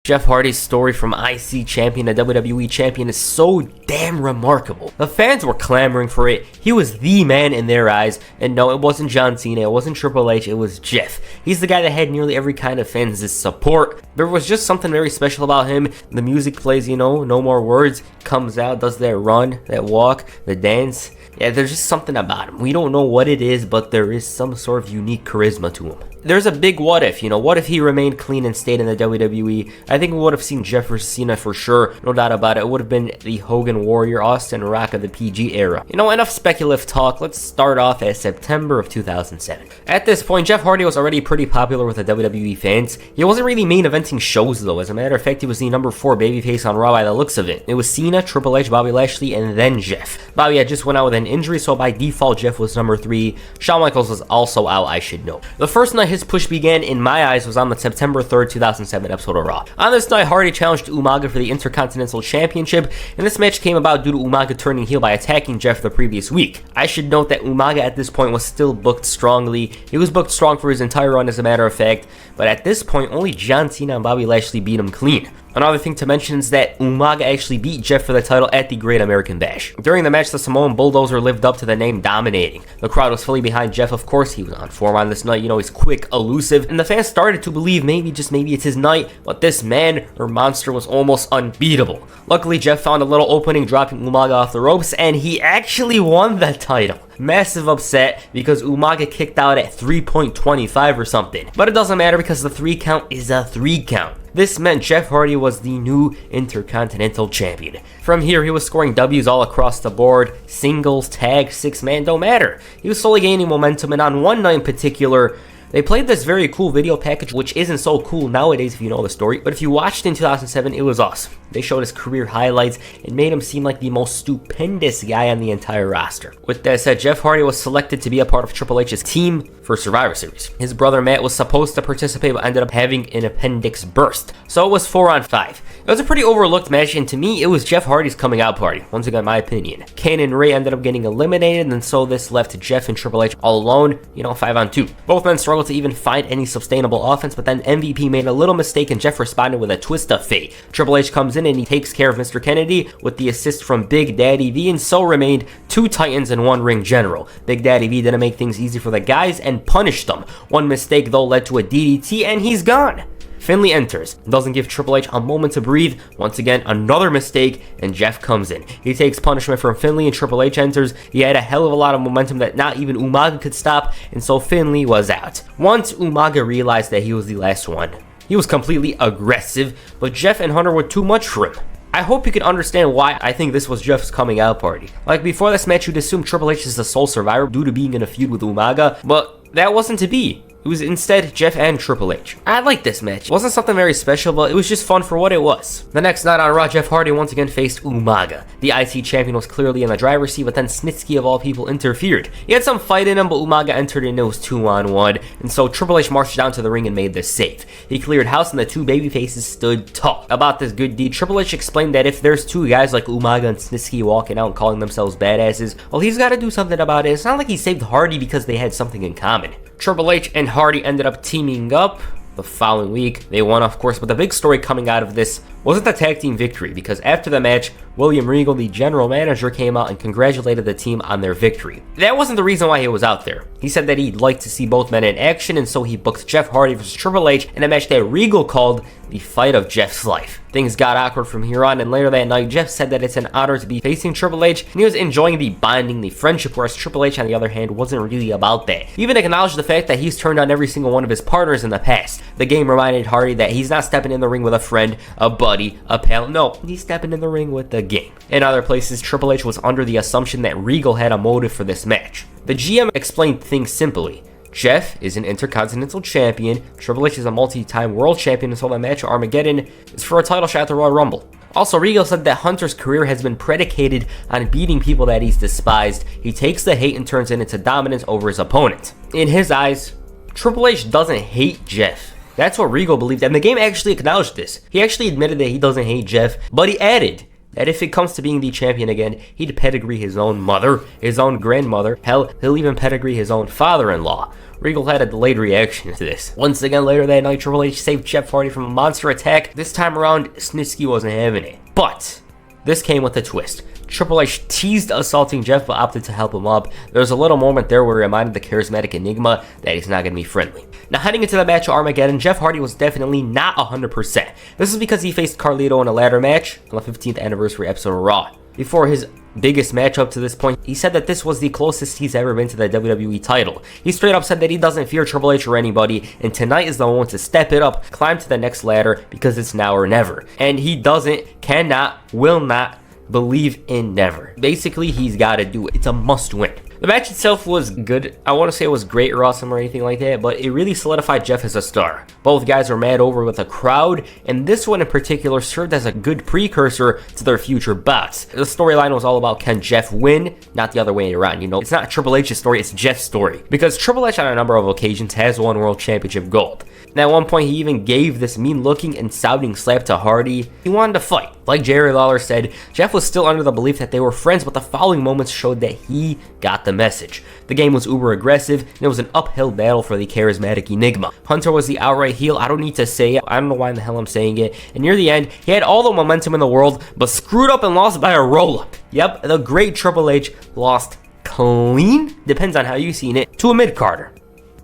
Jeff Hardy's story from IC champion to WWE champion is so damn remarkable. The fans were clamoring for it. He was the man in their eyes. And no, it wasn't John Cena, it wasn't Triple H, it was Jeff. He's the guy that had nearly every kind of fans' support. There was just something very special about him. The music plays, you know, No More Words, comes out, does that run, that walk, the dance. Yeah, there's just something about him. We don't know what it is, but there is some sort of unique charisma to him. There's a big what if, you know, what if he remained clean and stayed in the WWE? I think we would have seen Jeff versus Cena for sure, no doubt about it. It would have been the Hogan Warrior, Austin Rock of the PG era. You know, enough speculative talk. Let's start off at September of 2007. At this point, Jeff Hardy was already pretty popular with the WWE fans. He wasn't really main eventing shows though. As a matter of fact, he was the number 4 babyface on Raw by the looks of it. It was Cena, Triple H, Bobby Lashley, and then Jeff. Bobby had just went out with an injury, so by default, Jeff was number 3. Shawn Michaels was also out, I should know. The first night his push began, in my eyes, was on the September 3rd, 2007 episode of Raw. On this night, Hardy challenged Umaga for the Intercontinental Championship, and this match came about due to Umaga turning heel by attacking Jeff the previous week. I should note that Umaga at this point was still booked strongly. He was booked strong for his entire run, as a matter of fact, but at this point, only John Cena and Bobby Lashley beat him clean. Another thing to mention is that Umaga actually beat Jeff for the title at the Great American Bash. During the match, the Samoan Bulldozer lived up to the name, dominating. The crowd was fully behind Jeff, of course. He was on form on this night. You know, he's quick, elusive, and the fans started to believe maybe, just maybe, it's his night, but this man or monster was almost unbeatable. Luckily, Jeff found a little opening, dropping Umaga off the ropes, and he actually won the title. Massive upset because Umaga kicked out at 3.25 or something. But it doesn't matter because the 3 count is a 3 count. This meant Jeff Hardy was the new Intercontinental Champion. From here, he was scoring W's all across the board. Singles, tag, 6-man, don't matter. He was slowly gaining momentum, and on one night in particular, they played this very cool video package, which isn't so cool nowadays if you know the story, but if you watched in 2007, it was awesome. They showed his career highlights and made him seem like the most stupendous guy on the entire roster. With that said, Jeff Hardy was selected to be a part of Triple H's team for Survivor Series. His brother Matt was supposed to participate but ended up having an appendix burst, so it was 4-on-5. It was a pretty overlooked match, and to me, it was Jeff Hardy's coming out party, once again my opinion. Kane and Ray ended up getting eliminated, and so this left Jeff and Triple H all alone, 5-on-2. Both men struggled to even find any sustainable offense, but then MVP made a little mistake and Jeff responded with a twist of fate. Triple H comes in and he takes care of Mr. Kennedy with the assist from Big Daddy V, and so remained 2 Titans and 1 Ring General. Big Daddy V didn't make things easy for the guys and punished them. One mistake though led to a DDT and he's gone. Finlay enters, doesn't give Triple H a moment to breathe. Once again, another mistake, and Jeff comes in. He takes punishment from Finlay, and Triple H enters. He had a hell of a lot of momentum that not even Umaga could stop, and so Finlay was out. Once Umaga realized that he was the last one, he was completely aggressive, but Jeff and Hunter were too much for him. I hope you can understand why I think this was Jeff's coming out party. Like, before this match, you'd assume Triple H is the sole survivor due to being in a feud with Umaga, but that wasn't to be. It was instead Jeff and Triple H. I liked this match. It wasn't something very special, but it was just fun for what it was. The next night on Raw, Jeff Hardy once again faced Umaga. The IC champion was clearly in the driver's seat, but then Snitsky of all people interfered. He had some fight in him, but Umaga entered and it was 2-on-1, and so Triple H marched down to the ring and made this save. He cleared house and the 2 babyfaces stood tall. About this good deed, Triple H explained that if there's 2 guys like Umaga and Snitsky walking out and calling themselves badasses, well, he's got to do something about it. It's not like he saved Hardy because they had something in common. Triple H and Hardy ended up teaming up the following week. They won, of course, but the big story coming out of this wasn't the tag team victory, because after the match, William Regal, the general manager, came out and congratulated the team on their victory. That wasn't the reason why he was out there. He said that he'd like to see both men in action, and so he booked Jeff Hardy versus Triple H in a match that Regal called the fight of Jeff's life. Things got awkward from here on, and later that night, Jeff said that it's an honor to be facing Triple H, and he was enjoying the bonding, the friendship, whereas Triple H, on the other hand, wasn't really about that. He even acknowledged the fact that he's turned on every single one of his partners in the past. The game reminded Hardy that he's not stepping in the ring with a friend, a buddy, a pal. No, he's stepping in the ring with the game. In other places, Triple H was under the assumption that Regal had a motive for this match. The GM explained things simply. Jeff is an Intercontinental Champion, Triple H is a multi-time World Champion, and so the match at Armageddon is for a title shot at the Royal Rumble. Also, Regal said that Hunter's career has been predicated on beating people that he's despised. He takes the hate and turns it into dominance over his opponent. In his eyes, Triple H doesn't hate Jeff. That's what Regal believed, and the game actually acknowledged this. He actually admitted that he doesn't hate Jeff, but he added that if it comes to being the champion again, he'd pedigree his own mother, his own grandmother, hell, he'll even pedigree his own father-in-law. Regal had a delayed reaction to this. Once again, later that night, Triple H saved Jeff Hardy from a monster attack. This time around, Snitsky wasn't having it. But this came with a twist. Triple H teased assaulting Jeff but opted to help him up. There was a little moment there where he reminded the charismatic Enigma that he's not going to be friendly. Now, heading into the match at Armageddon, Jeff Hardy was definitely not 100%. This is because he faced Carlito in a ladder match on the 15th anniversary episode of Raw. Before his biggest match up to this point, he said that this was the closest he's ever been to the WWE title. He straight up said that he doesn't fear Triple H or anybody, and tonight is the moment to step it up, climb to the next ladder, because it's now or never. And he doesn't, cannot, will not believe in never. Basically, he's got to do it. It's a must win. The match itself was good. I want to say it was great or awesome or anything like that, but it really solidified Jeff as a star. Both guys were mad over with the crowd, and this one in particular served as a good precursor to their future bouts. The storyline was all about, can Jeff win? Not the other way around, you know? It's not Triple H's story, it's Jeff's story. Because Triple H on a number of occasions has won World Championship gold. And at one point, he even gave this mean-looking and sounding slap to Hardy. He wanted to fight. Like Jerry Lawler said, Jeff was still under the belief that they were friends, but the following moments showed that he got the message. The game was uber aggressive, and it was an uphill battle for the charismatic Enigma. Hunter was the outright heel. I don't need to say it. I don't know why in the hell I'm saying it. And near the end, he had all the momentum in the world, but screwed up and lost by a roll-up. Yep, the great Triple H lost clean, depends on how you've seen it, to a mid-carder.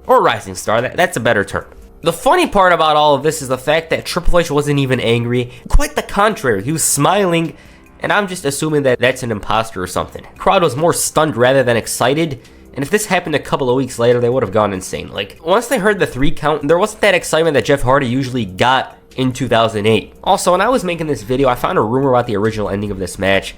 Or a rising star, that's a better term. The funny part about all of this is the fact that Triple H wasn't even angry. Quite the contrary, he was smiling, and I'm just assuming that that's an imposter or something. The crowd was more stunned rather than excited, and if this happened a couple of weeks later, they would have gone insane. Like, once they heard the 3 count, there wasn't that excitement that Jeff Hardy usually got in 2008. Also, when I was making this video, I found a rumor about the original ending of this match.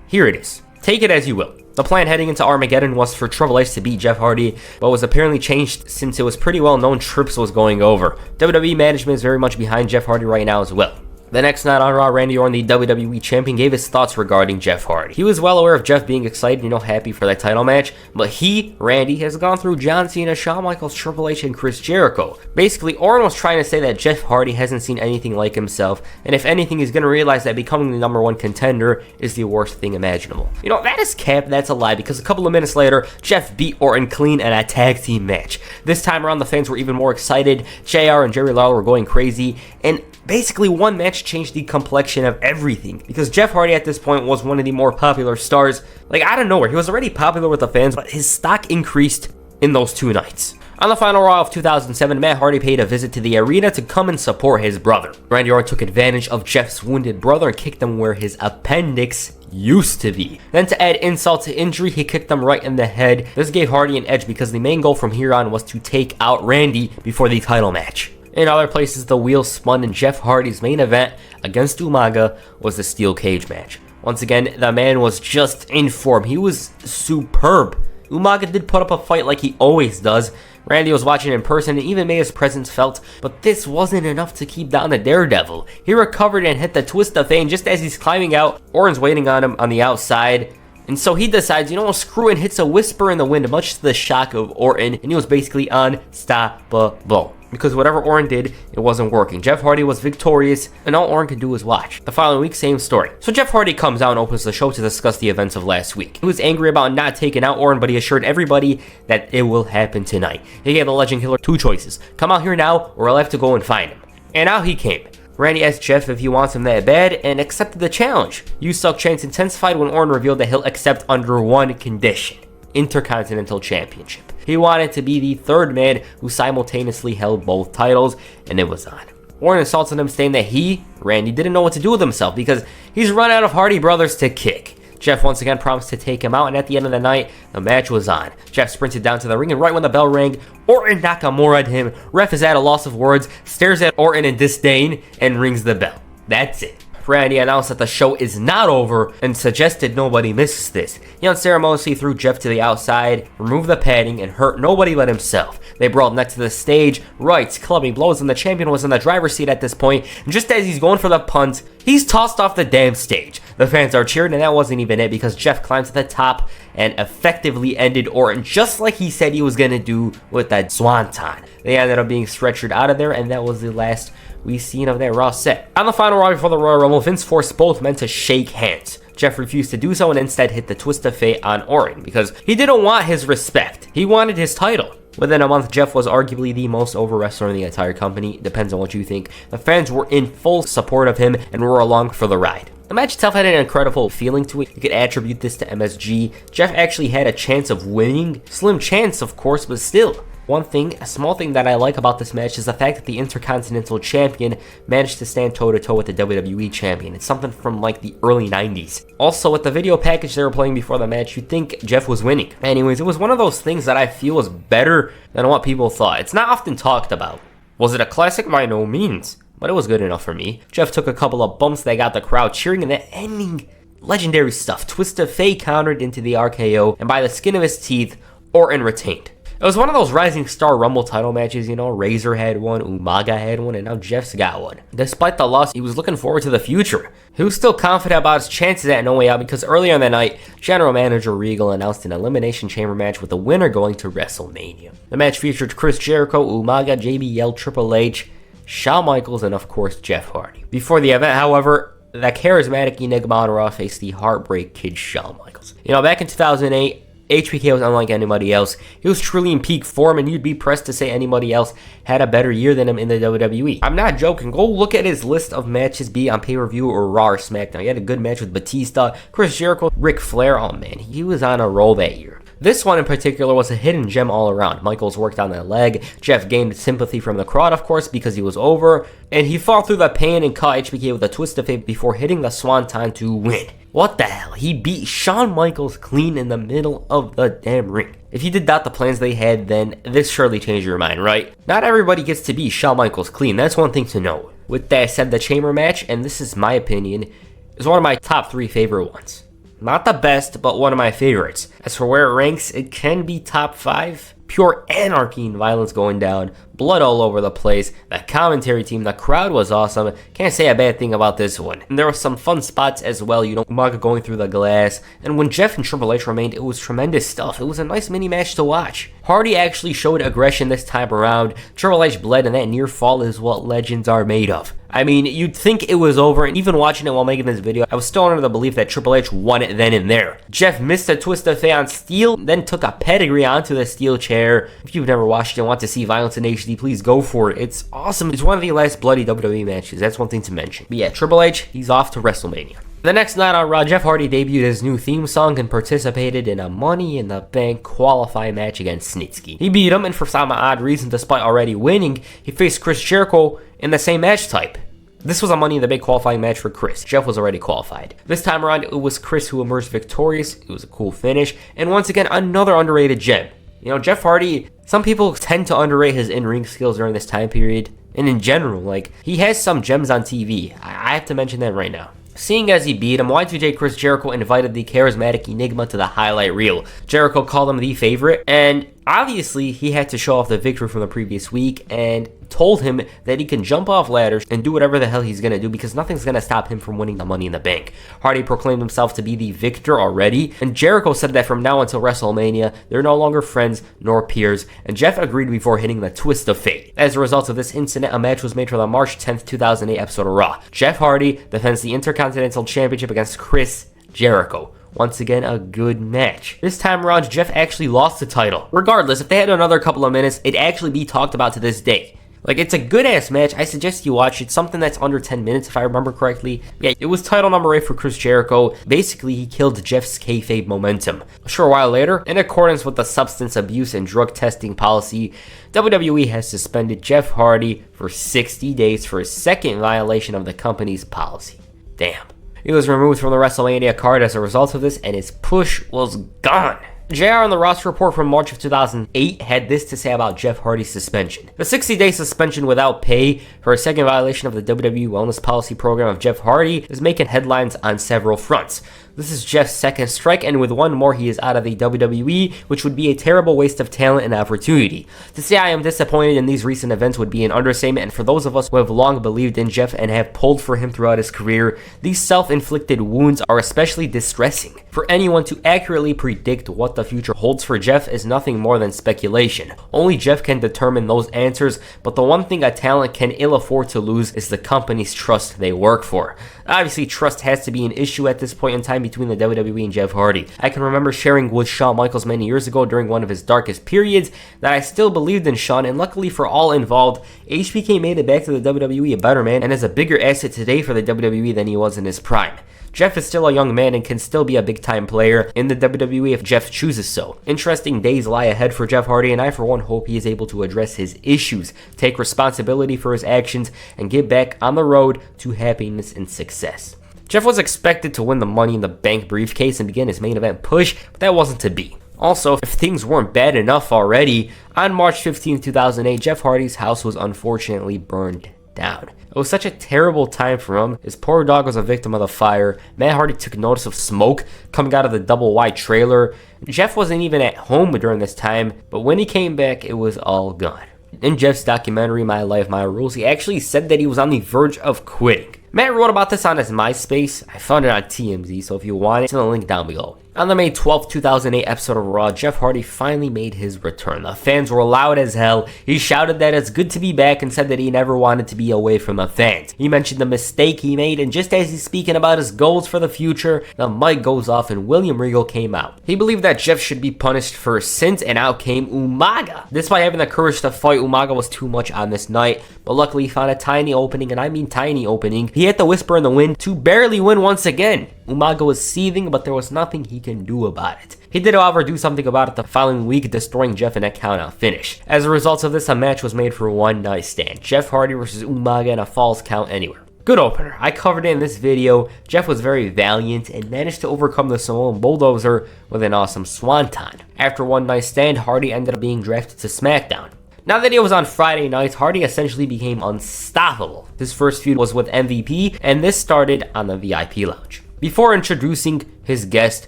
Here it is. Take it as you will. The plan heading into Armageddon was for Triple H to beat Jeff Hardy, but was apparently changed since it was pretty well known Trips was going over. WWE management is very much behind Jeff Hardy right now as well. The next night on Raw, Randy Orton, the WWE champion, gave his thoughts regarding Jeff Hardy. He was well aware of Jeff being excited, happy for that title match, but he, Randy, has gone through John Cena, Shawn Michaels, Triple H, and Chris Jericho. Basically, Orton was trying to say that Jeff Hardy hasn't seen anything like himself, and if anything, he's going to realize that becoming the #1 contender is the worst thing imaginable. That is cap, that's a lie, because a couple of minutes later, Jeff beat Orton clean in a tag team match. This time around, the fans were even more excited. JR and Jerry Lawler were going crazy, and basically one match changed the complexion of everything, because Jeff Hardy at this point was one of the more popular stars. Like, out of nowhere, he was already popular with the fans, but his stock increased in those 2 nights. On the final Raw of 2007, Matt Hardy paid a visit to the arena to come and support his brother. Randy Orton took advantage of Jeff's wounded brother and kicked him where his appendix used to be. Then to add insult to injury, he kicked him right in the head. This gave Hardy an edge because the main goal from here on was to take out Randy before the title match. In other places, the wheels spun and Jeff Hardy's main event against Umaga was the steel cage match. Once again, the man was just in form. He was superb. Umaga did put up a fight like he always does. Randy was watching in person and even made his presence felt, but this wasn't enough to keep down the Daredevil. He recovered and hit the twist of fate, and just as he's climbing out, Orton's waiting on him on the outside. And so he decides, screw it, and hits a whisper in the wind, much to the shock of Orton, and he was basically unstoppable. Because whatever Orton did, it wasn't working. Jeff Hardy was victorious, and all Orton could do was watch. The following week, same story. So Jeff Hardy comes out and opens the show to discuss the events of last week. He was angry about not taking out Orton, but he assured everybody that it will happen tonight. He gave the Legend Killer 2 choices. Come out here now, or I'll have to go and find him. And out he came. Randy asked Jeff if he wants him that bad, and accepted the challenge. You Suck chants intensified when Orton revealed that he'll accept under one condition: Intercontinental Championship. He wanted to be the 3rd man who simultaneously held both titles, and it was on. Orton insulted him, saying that he, Randy, didn't know what to do with himself because he's run out of Hardy brothers to kick. Jeff once again promised to take him out, and at the end of the night, the match was on. Jeff sprinted down to the ring, and right when the bell rang, Orton Nakamura'd him. Ref is at a loss of words, stares at Orton in disdain, and rings the bell. That's it. Randy announced that the show is not over and suggested nobody misses this. He unceremoniously threw Jeff to the outside, removed the padding, and hurt nobody but himself. They brawled next to the stage, rights, clubbing blows, and the champion was in the driver's seat at this point, and just as he's going for the punt, he's tossed off the damn stage. The fans are cheering, and that wasn't even it because Jeff climbed to the top and effectively ended Orton just like he said he was going to do with that swanton. They ended up being stretchered out of there, and that was the last we've seen of that Raw set. On the final Raw before the Royal Rumble, Vince forced both men to shake hands. Jeff refused to do so and instead hit the twist of fate on Orton because he didn't want his respect. He wanted his title. Within a month, Jeff was arguably the most over wrestler in the entire company. Depends on what you think. The fans were in full support of him and were along for the ride. The match itself had an incredible feeling to it. You could attribute this to MSG. Jeff actually had a chance of winning. Slim chance, of course, but still. One thing, a small thing that I like about this match is the fact that the Intercontinental Champion managed to stand toe-to-toe with the WWE Champion. It's something from like the early 90s. Also, with the video package they were playing before the match, you'd think Jeff was winning. Anyways, it was one of those things that I feel was better than what people thought. It's not often talked about. Was it a classic? By no means. But it was good enough for me. Jeff took a couple of bumps that got the crowd cheering, and the ending Legendary stuff. Twist of Fate countered into the RKO, and by the skin of his teeth, Orton retained. It was one of those Rising Star Rumble title matches, you know, Razor had one, Umaga had one, and now Jeff's got one. Despite the loss, he was looking forward to the future. He was still confident about his chances at No Way Out because earlier in the night, General Manager Regal announced an Elimination Chamber match with the winner going to WrestleMania. The match featured Chris Jericho, Umaga, JBL, Triple H, Shawn Michaels, and of course, Jeff Hardy. Before the event, however, the charismatic Enigma on Raw faced the Heartbreak Kid Shawn Michaels. You know, back in 2008, HBK was unlike anybody else. He was truly in peak form, and you'd be pressed to say anybody else had a better year than him in the WWE. I'm not joking. Go look at his list of matches, be it on pay-per-view or Raw or SmackDown. He had a good match with Batista, Chris Jericho, Ric Flair. Oh man, he was on a roll that year. This one in particular was a hidden gem all around. Michaels worked on that leg. Jeff gained sympathy from the crowd, of course, because he was over. And he fought through the pain and caught HBK with a twist of fate before hitting the swanton to win. What the hell? He beat Shawn Michaels clean in the middle of the damn ring. If you did doubt the plans they had, then this surely changed your mind, right? Not everybody gets to beat Shawn Michaels clean. That's one thing to know. With that said, the Chamber match, and this is my opinion, is one of my top 3 favorite ones. Not the best, but one of my favorites. As for where it ranks, it can be top 5. Pure anarchy and violence going down, blood all over the place, the commentary team, the crowd was awesome. Can't say a bad thing about this one. And there were some fun spots as well, you know, Umaga going through the glass. And when Jeff and Triple H remained, it was tremendous stuff. It was a nice mini match to watch. Hardy actually showed aggression this time around. Triple H bled, and that near fall is what legends are made of. I mean, you'd think it was over, and even watching it while making this video, I was still under the belief that Triple H won it then and there. Jeff missed a twist of fate on steel, then took a pedigree onto the steel chair. If you've never watched it and want to see violence in HD, please go for it. It's awesome. It's one of the last bloody WWE matches. That's one thing to mention. But yeah, Triple H, he's off to WrestleMania. The next night on Raw, Jeff Hardy debuted his new theme song and participated in a Money in the Bank qualifying match against Snitsky. He beat him, and for some odd reason, despite already winning, he faced Chris Jericho in the same match type. This was a Money in the Bank qualifying match for Chris. Jeff was already qualified. This time around, it was Chris who emerged victorious. It was a cool finish, and once again, another underrated gem. You know, Jeff Hardy, some people tend to underrate his in-ring skills during this time period, and in general, like, he has some gems on TV. I have to mention that right now. Seeing as he beat him, Y2J Chris Jericho invited the charismatic Enigma to the highlight reel. Jericho called him the favorite, and obviously he had to show off the victory from the previous week and told him that he can jump off ladders and do whatever the hell he's going to do because nothing's going to stop him from winning the Money in the Bank. Hardy proclaimed himself to be the victor already, and Jericho said that from now until WrestleMania, they're no longer friends nor peers, and Jeff agreed before hitting the twist of fate. As a result of this incident, a match was made for the March 10th, 2008 episode of Raw. Jeff Hardy defends the Intercontinental Championship against Chris Jericho. Once again, a good match. This time around, Jeff actually lost the title. Regardless, if they had another couple of minutes, it'd actually be talked about to this day. Like, it's a good-ass match. I suggest you watch it. Something that's under 10 minutes, if I remember correctly. Yeah, it was title number 8 for Chris Jericho. Basically, he killed Jeff's kayfabe momentum. A short while later, in accordance with the substance abuse and drug testing policy, WWE has suspended Jeff Hardy for 60 days for a second violation of the company's policy. Damn. He was removed from the WrestleMania card as a result of this, and his push was gone. JR on the roster report from March of 2008 had this to say about Jeff Hardy's suspension. The 60-day suspension without pay for a second violation of the WWE Wellness Policy program of Jeff Hardy is making headlines on several fronts. This is Jeff's second strike, and with one more, he is out of the WWE, which would be a terrible waste of talent and opportunity. To say I am disappointed in these recent events would be an understatement, and for those of us who have long believed in Jeff and have pulled for him throughout his career, these self-inflicted wounds are especially distressing. For anyone to accurately predict what the future holds for Jeff is nothing more than speculation. Only Jeff can determine those answers, but the one thing a talent can ill afford to lose is the company's trust they work for. Obviously, trust has to be an issue at this point in time between the WWE and Jeff Hardy. I can remember sharing with Shawn Michaels many years ago during one of his darkest periods that I still believed in Shawn, and luckily for all involved, HBK made it back to the WWE a better man and is a bigger asset today for the WWE than he was in his prime. Jeff is still a young man and can still be a big-time player in the WWE if Jeff chooses so. Interesting days lie ahead for Jeff Hardy, and I for one hope he is able to address his issues, take responsibility for his actions, and get back on the road to happiness and success. Jeff was expected to win the Money in the Bank briefcase and begin his main event push, but that wasn't to be. Also, if things weren't bad enough already, on March 15, 2008, Jeff Hardy's house was unfortunately burned down. It was such a terrible time for him. His poor dog was a victim of the fire. Matt Hardy took notice of smoke coming out of the double wide trailer. Jeff wasn't even at home during this time, but when he came back, it was all gone. In Jeff's documentary, My Life, My Rules, he actually said that he was on the verge of quitting. Matt wrote about this on his MySpace. I found it on TMZ, so if you want it, it's in the link down below. On the May 12, 2008 episode of Raw, Jeff Hardy finally made his return. The fans were loud as hell. He shouted that it's good to be back and said that he never wanted to be away from the fans. He mentioned the mistake he made, and just as he's speaking about his goals for the future, the mic goes off and William Regal came out. He believed that Jeff should be punished for sins, and out came Umaga. Despite having the courage to fight, Umaga was too much on this night, but luckily he found a tiny opening, and I mean tiny opening. He hit the whisper in the wind to barely win once again. Umaga was seething, but there was nothing he can do about it. He did, however, do something about it the following week, destroying Jeff in a count-out finish. As a result of this, a match was made for one night stand. Jeff Hardy versus Umaga in a Falls Count Anywhere. Good opener. I covered it in this video. Jeff was very valiant and managed to overcome the Samoan Bulldozer with an awesome swanton. After one night stand, Hardy ended up being drafted to SmackDown. Now that it was on Friday nights, Hardy essentially became unstoppable. His first feud was with MVP, and this started on the VIP lounge. Before introducing his guest,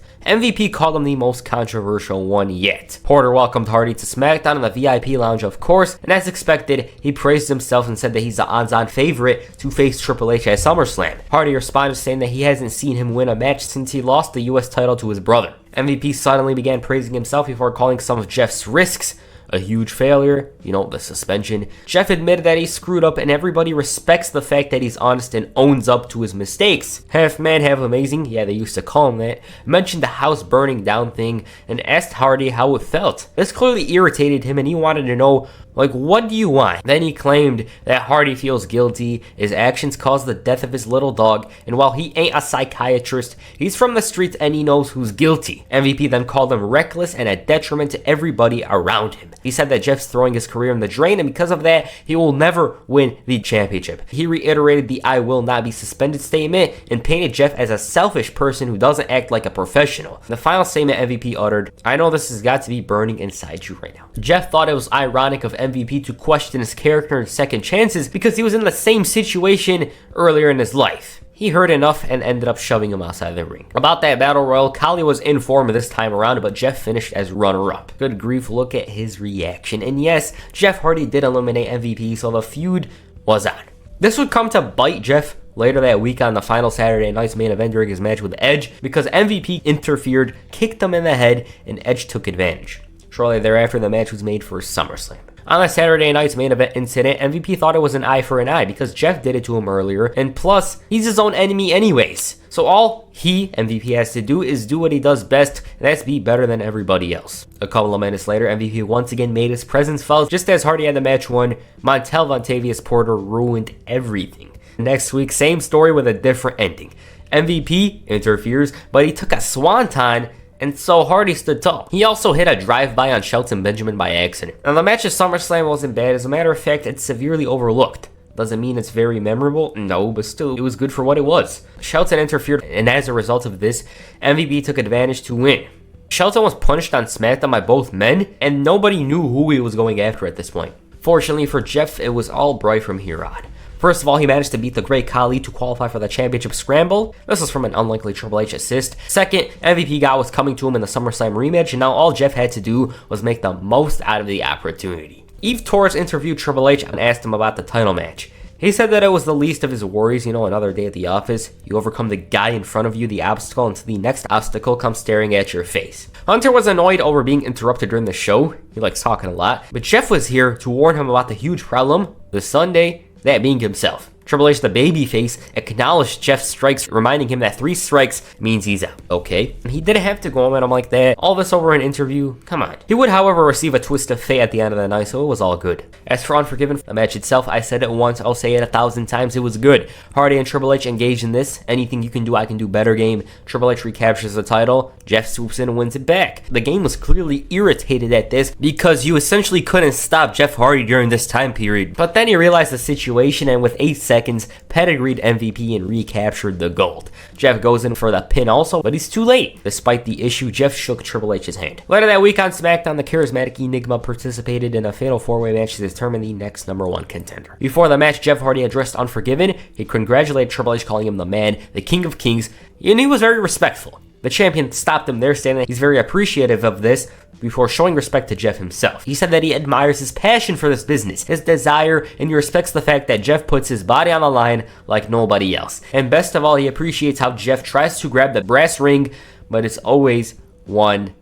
MVP called him the most controversial one yet. Porter welcomed Hardy to SmackDown in the VIP lounge, of course, and as expected, he praised himself and said that he's the odds-on favorite to face Triple H at SummerSlam. Hardy responded saying that he hasn't seen him win a match since he lost the US title to his brother. MVP suddenly began praising himself before calling some of Jeff's risks a huge failure, the suspension. Jeff admitted that he screwed up, and everybody respects the fact that he's honest and owns up to his mistakes. Half man, half amazing, yeah, they used to call him that, mentioned the house burning down thing, and asked Hardy how it felt. This clearly irritated him, and he wanted to know, what do you want? Then he claimed that Hardy feels guilty, his actions caused the death of his little dog, and while he ain't a psychiatrist, he's from the streets and he knows who's guilty. MVP then called him reckless and a detriment to everybody around him. He said that Jeff's throwing his career in the drain, and because of that, he will never win the championship. He reiterated the "I will not be suspended" statement and painted Jeff as a selfish person who doesn't act like a professional. The final statement MVP uttered, "I know this has got to be burning inside you right now." Jeff thought it was ironic of MVP to question his character in second chances because he was in the same situation earlier in his life. He heard enough and ended up shoving him outside the ring. About that battle royal, Kali was in form this time around, but Jeff finished as runner-up. Good grief, look at his reaction. And yes, Jeff Hardy did eliminate MVP, so the feud was on. This would come to bite Jeff later that week on the final Saturday night's main event during his match with Edge because MVP interfered, kicked him in the head, and Edge took advantage. Shortly thereafter, the match was made for SummerSlam. On the Saturday night's main event incident, MVP thought it was an eye for an eye because Jeff did it to him earlier, and plus, he's his own enemy anyways. So all MVP has to do is do what he does best, and that's be better than everybody else. A couple of minutes later, MVP once again made his presence felt. Just as Hardy had the match won, Montel Vontavious Porter ruined everything. Next week, same story with a different ending. MVP interferes, but he took a swanton, and so Hardy stood tall. He also hit a drive-by on Shelton Benjamin by accident. Now the match at SummerSlam wasn't bad. As a matter of fact, it's severely overlooked. Doesn't mean it's very memorable, no, but still, it was good for what it was. Shelton interfered, and as a result of this, MVP took advantage to win. Shelton was punished on SmackDown by both men, and nobody knew who he was going after at this point. Fortunately for Jeff, it was all bright from here on. First of all, he managed to beat the Great Khali to qualify for the championship scramble. This was from an unlikely Triple H assist. Second, MVP got what's coming to him in the SummerSlam rematch, and now all Jeff had to do was make the most out of the opportunity. Eve Torres interviewed Triple H and asked him about the title match. He said that it was the least of his worries, another day at the office. You overcome the guy in front of you, the obstacle, until the next obstacle comes staring at your face. Hunter was annoyed over being interrupted during the show. He likes talking a lot. But Jeff was here to warn him about the huge problem, the Sunday, that being himself. Triple H, the babyface, acknowledged Jeff's strikes, reminding him that 3 strikes means he's out. Okay, he didn't have to go at him like that. All this over an interview? Come on. He would, however, receive a twist of fate at the end of the night, so it was all good. As for Unforgiven, the match itself, I said it once, I'll say it 1,000 times, it was good. Hardy and Triple H engaged in this. Anything you can do, I can do better game. Triple H recaptures the title. Jeff swoops in and wins it back. The game was clearly irritated at this because you essentially couldn't stop Jeff Hardy during this time period. But then he realized the situation, and with 8 seconds seconds, pedigreed MVP, and recaptured the gold. Jeff goes in for the pin also, but he's too late. Despite the issue, Jeff shook Triple H's hand. Later that week on SmackDown, the charismatic Enigma participated in a fatal 4-way match to determine the next #1 contender. Before the match, Jeff Hardy addressed Unforgiven. He congratulated Triple H, calling him the man, the king of kings, and he was very respectful. The champion stopped him there, saying that he's very appreciative of this before showing respect to Jeff himself. He said that he admires his passion for this business, his desire, and he respects the fact that Jeff puts his body on the line like nobody else. And best of all, he appreciates how Jeff tries to grab the brass ring, but it's always 1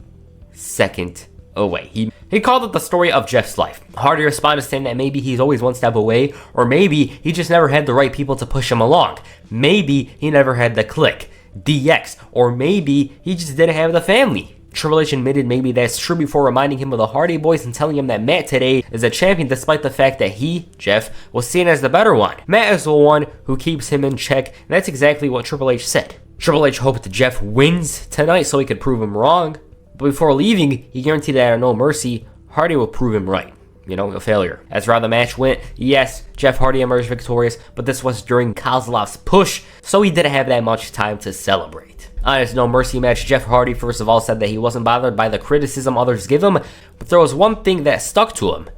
second away. He called it the story of Jeff's life. Hardy responded saying that maybe he's always 1 step away, or maybe he just never had the right people to push him along. Maybe he never had the click, DX, or maybe he just didn't have the family. Triple H admitted maybe that's true before reminding him of the Hardy Boys and telling him that Matt today is a champion despite the fact that he, Jeff, was seen as the better one. Matt is the one who keeps him in check, and that's exactly what Triple H said. Triple H hoped Jeff wins tonight so he could prove him wrong, but before leaving, he guaranteed that at No Mercy, Hardy will prove him right. A failure. As far as the match went, yes, Jeff Hardy emerged victorious, but this was during Kozlov's push, so he didn't have that much time to celebrate. On his No Mercy match, Jeff Hardy first of all said that he wasn't bothered by the criticism others give him, but there was one thing that stuck to him: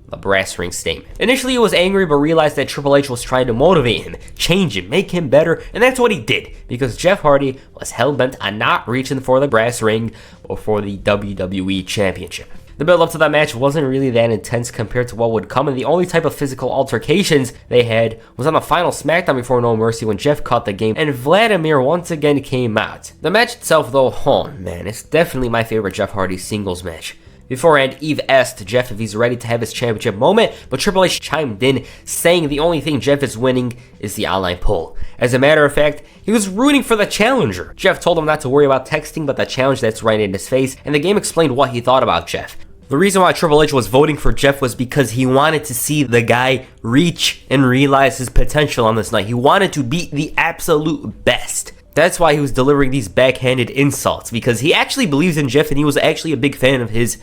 the brass ring statement. Initially he was angry, but realized that Triple H was trying to motivate him, change him, make him better, and that's what he did, because Jeff Hardy was hell-bent on not reaching for the brass ring or for the WWE Championship. The build-up to that match wasn't really that intense compared to what would come, and the only type of physical altercations they had was on the final SmackDown before No Mercy when Jeff caught the game and Vladimir once again came out. The match itself though, oh man, it's definitely my favorite Jeff Hardy singles match. Beforehand, Eve asked Jeff if he's ready to have his championship moment, but Triple H chimed in, saying the only thing Jeff is winning is the online poll. As a matter of fact, he was rooting for the challenger. Jeff told him not to worry about texting, but the challenge that's right in his face, and the game explained what he thought about Jeff. The reason why Triple H was voting for Jeff was because he wanted to see the guy reach and realize his potential on this night. He wanted to be the absolute best. That's why he was delivering these backhanded insults, because he actually believes in Jeff and he was actually a big fan of his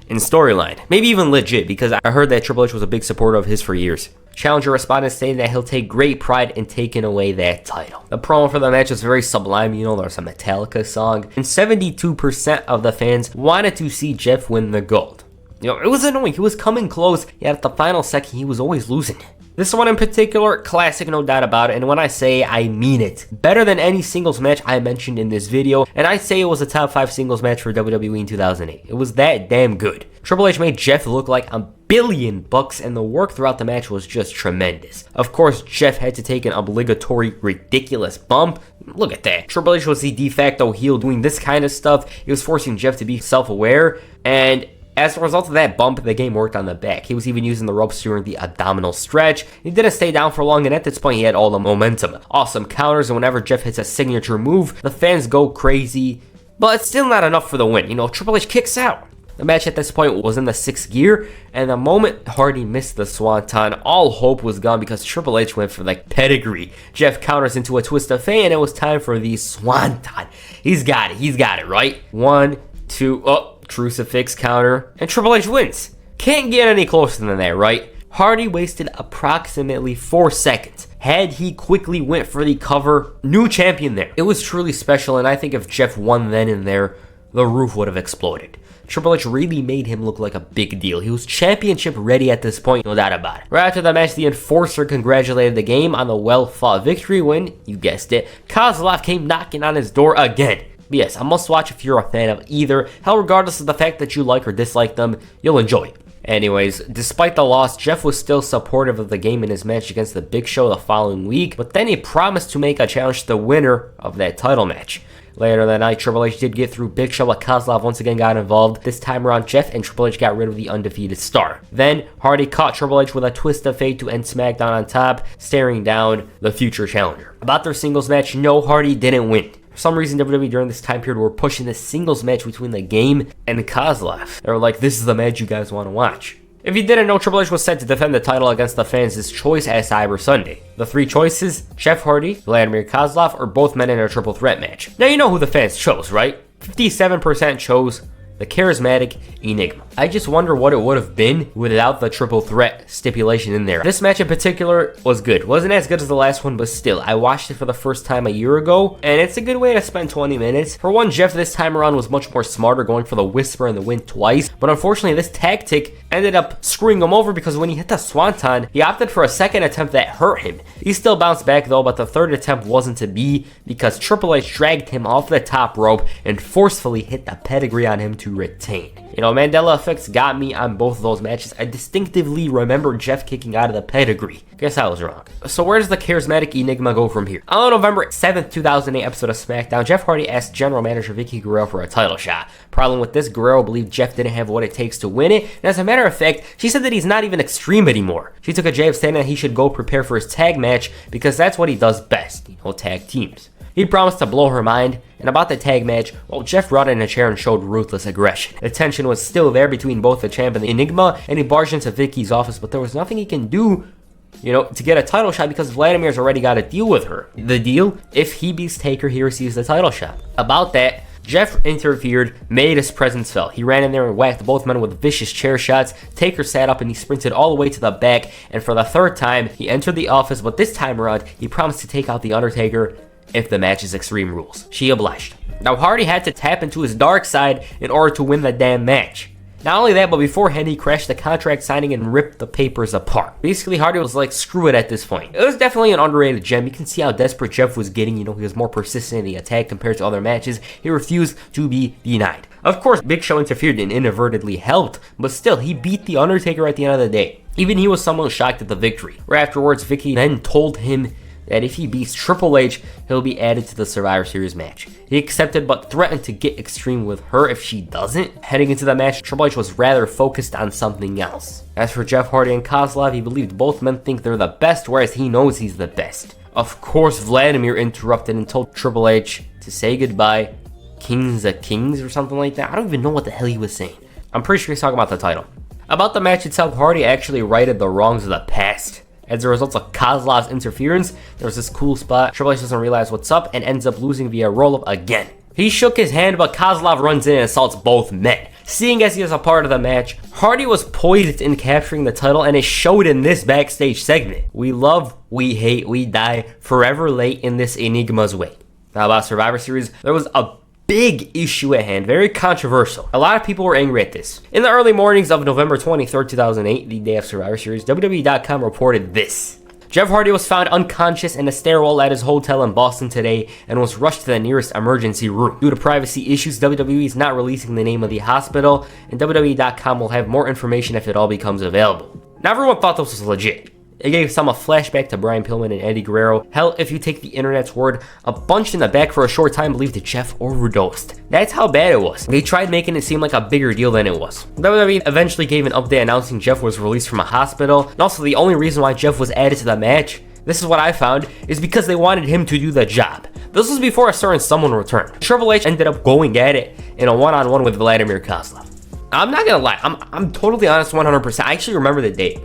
in storyline. Maybe even legit, because I heard that Triple H was a big supporter of his for years. Challenger responded saying that he'll take great pride in taking away that title. The promo for the match was very sublime, there's a Metallica song, and 72% of the fans wanted to see Jeff win the gold. It was annoying, he was coming close, yet at the final second he was always losing. This one in particular, classic, no doubt about it, and when I say, I mean it. Better than any singles match I mentioned in this video, and I say it was a top 5 singles match for WWE in 2008. It was that damn good. Triple H made Jeff look like $1 billion, and the work throughout the match was just tremendous. Of course, Jeff had to take an obligatory, ridiculous bump. Look at that. Triple H was the de facto heel doing this kind of stuff. He was forcing Jeff to be self-aware, and as a result of that bump, the game worked on the back. He was even using the ropes during the abdominal stretch. He didn't stay down for long, and at this point, he had all the momentum. Awesome counters, and whenever Jeff hits a signature move, the fans go crazy. But it's still not enough for the win. Triple H kicks out. The match at this point was in the 6th gear, and the moment Hardy missed the swanton, all hope was gone because Triple H went for the pedigree. Jeff counters into a twist of fate, and it was time for the swanton. He's got it, right? 1, 2, crucifix counter, and Triple H wins. Can't get any closer than that, right? Hardy wasted approximately 4 seconds. Had he quickly went for the cover, new champion there. It was truly special, and I think if Jeff won then and there, the roof would have exploded. Triple H really made him look like a big deal. He was championship ready at this point, no doubt about it. Right after the match, the Enforcer congratulated the game on the well-fought victory when, you guessed it, Kozlov came knocking on his door again. But yes, a must-watch if you're a fan of either. Hell, regardless of the fact that you like or dislike them, you'll enjoy it. Anyways, despite the loss, Jeff was still supportive of the game in his match against the Big Show the following week, but then he promised to make a challenge to the winner of that title match. Later that night, Triple H did get through Big Show, but Kozlov once again got involved. This time around, Jeff and Triple H got rid of the undefeated star. Then, Hardy caught Triple H with a twist of fate to end SmackDown on top, staring down the future challenger. About their singles match, no, Hardy didn't win. For some reason, WWE during this time period were pushing this singles match between the game and Kozlov. They were like, this is the match you guys want to watch. If you didn't know, Triple H was set to defend the title against the fans' choice at Cyber Sunday. The 3 choices, Jeff Hardy, Vladimir Kozlov, or both men in a triple threat match. Now you know who the fans chose, right? 57% chose the charismatic Enigma. I just wonder what it would have been without the triple threat stipulation in there. This match in particular was good. Wasn't as good as the last one, but still, I watched it for the first time a year ago, and it's a good way to spend 20 minutes. For one, Jeff this time around was much more smarter, going for the whisper and the win twice, but unfortunately this tactic ended up screwing him over because when he hit the swanton, he opted for a second attempt that hurt him. He still bounced back though, but the third attempt wasn't to be because Triple H dragged him off the top rope and forcefully hit the pedigree on him to retain. You know, Mandela effects got me on both of those matches. I distinctively remember Jeff kicking out of the pedigree. Guess I was wrong. So where does the charismatic Enigma go from here? On November 7th, 2008 episode of SmackDown, Jeff Hardy asked General Manager Vicky Guerrero for a title shot. Problem with this, Guerrero believed Jeff didn't have what it takes to win it, and as a matter of fact, she said that he's not even extreme anymore. She took a jab saying that he should go prepare for his tag match because that's what he does best, you know, tag teams. He promised to blow her mind, and about the tag match, well, Jeff brought in a chair and showed ruthless aggression. The tension was still there between both the champ and the Enigma, and he barged into Vicky's office, but there was nothing he can do, you know, to get a title shot because Vladimir's already got a deal with her. The deal? If he beats Taker, he receives the title shot. About that, Jeff interfered, made his presence felt. He ran in there and whacked both men with vicious chair shots. Taker sat up and he sprinted all the way to the back, and for the third time, he entered the office, but this time around, he promised to take out The Undertaker if the match is Extreme Rules. She obliged. Now Hardy had to tap into his dark side in order to win the damn match. Not only that, but beforehand he crashed the contract signing and ripped the papers apart. Basically, Hardy was like, screw it at this point. It was definitely an underrated gem. You can see how desperate Jeff was getting. You know, he was more persistent in the attack compared to other matches. He refused to be denied. Of course, Big Show interfered and inadvertently helped, but still, he beat The Undertaker at the end of the day. Even he was somewhat shocked at the victory. Right afterwards, Vicky then told him that if he beats Triple H, he'll be added to the Survivor Series match. He accepted but threatened to get extreme with her if she doesn't. Heading into the match, Triple H was rather focused on something else. As for Jeff Hardy and Kozlov, he believed both men think they're the best, whereas he knows he's the best. Of course, Vladimir interrupted and told Triple H to say goodbye. Kings of Kings or something like that. I don't even know what the hell he was saying. I'm pretty sure he's talking about the title. About the match itself, Hardy actually righted the wrongs of the past. As a result of Kozlov's interference, there was this cool spot. Triple H doesn't realize what's up and ends up losing via roll-up again. He shook his hand, but Kozlov runs in and assaults both men. Seeing as he is a part of the match, Hardy was poised in capturing the title, and it showed in this backstage segment. We love, we hate, we die, forever late in this Enigma's way. Now about Survivor Series, there was a big issue at hand, very controversial. A lot of people were angry at this. In the early mornings of November 23rd, 2008, the day of Survivor Series, WWE.com reported this. Jeff Hardy was found unconscious in a stairwell at his hotel in Boston today and was rushed to the nearest emergency room. Due to privacy issues, WWE is not releasing the name of the hospital, and WWE.com will have more information if it all becomes available. Now everyone thought this was legit. It gave some a flashback to Brian Pillman and Eddie Guerrero. Hell, if you take the internet's word, a bunch in the back for a short time believed that Jeff overdosed. That's how bad it was. They tried making it seem like a bigger deal than it was. WWE eventually gave an update announcing Jeff was released from a hospital, and also the only reason why Jeff was added to the match, this is what I found, is because they wanted him to do the job. This was before a certain someone returned. Triple H ended up going at it in a one-on-one with Vladimir Kozlov. I'm not gonna lie, I'm totally honest 100%. I actually remember the date.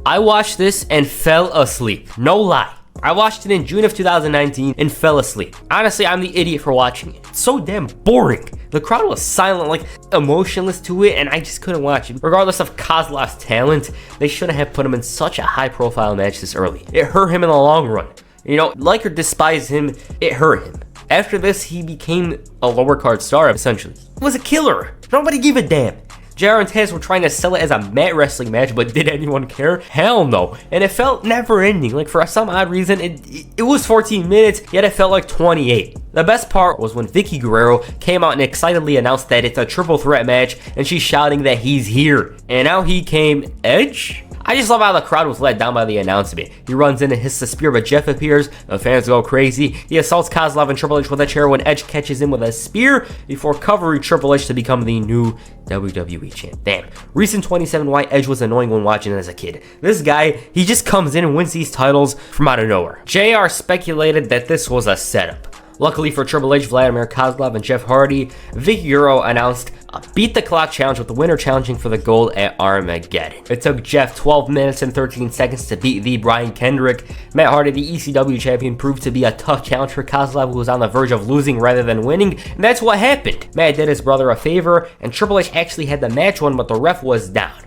I watched this and fell asleep. No lie. I watched it in June of 2019 and fell asleep. Honestly, I'm the idiot for watching it. It's so damn boring. The crowd was silent, like emotionless to it, and I just couldn't watch it. Regardless of Kozlov's talent, they shouldn't have put him in such a high-profile match this early. It hurt him in the long run. You know, like or despise him, it hurt him. After this, he became a lower card star, essentially. He was a killer. Nobody gave a damn. JR and Taz were trying to sell it as a mat wrestling match, but did anyone care? Hell no. And it felt never ending. Like for some odd reason, it was 14 minutes, yet it felt like 28. The best part was when Vicky Guerrero came out and excitedly announced that it's a triple threat match, and she's shouting that he's here. And out he came, Edge? I just love how the crowd was let down by the announcement. He runs in and hits the spear, but Jeff appears. The fans go crazy. He assaults Kozlov and Triple H with a chair when Edge catches him with a spear before covering Triple H to become the new WWE champ. Damn. Recent 27 why Edge was annoying when watching it as a kid. This guy, he just comes in and wins these titles from out of nowhere. JR speculated that this was a setup. Luckily for Triple H, Vladimir Kozlov, and Jeff Hardy, Vicky Guerrero announced a Beat the Clock challenge with the winner challenging for the gold at Armageddon. It took Jeff 12 minutes and 13 seconds to beat the Brian Kendrick. Matt Hardy, the ECW champion, proved to be a tough challenge for Kozlov, who was on the verge of losing rather than winning, and that's what happened. Matt did his brother a favor, and Triple H actually had the match won, but the ref was down.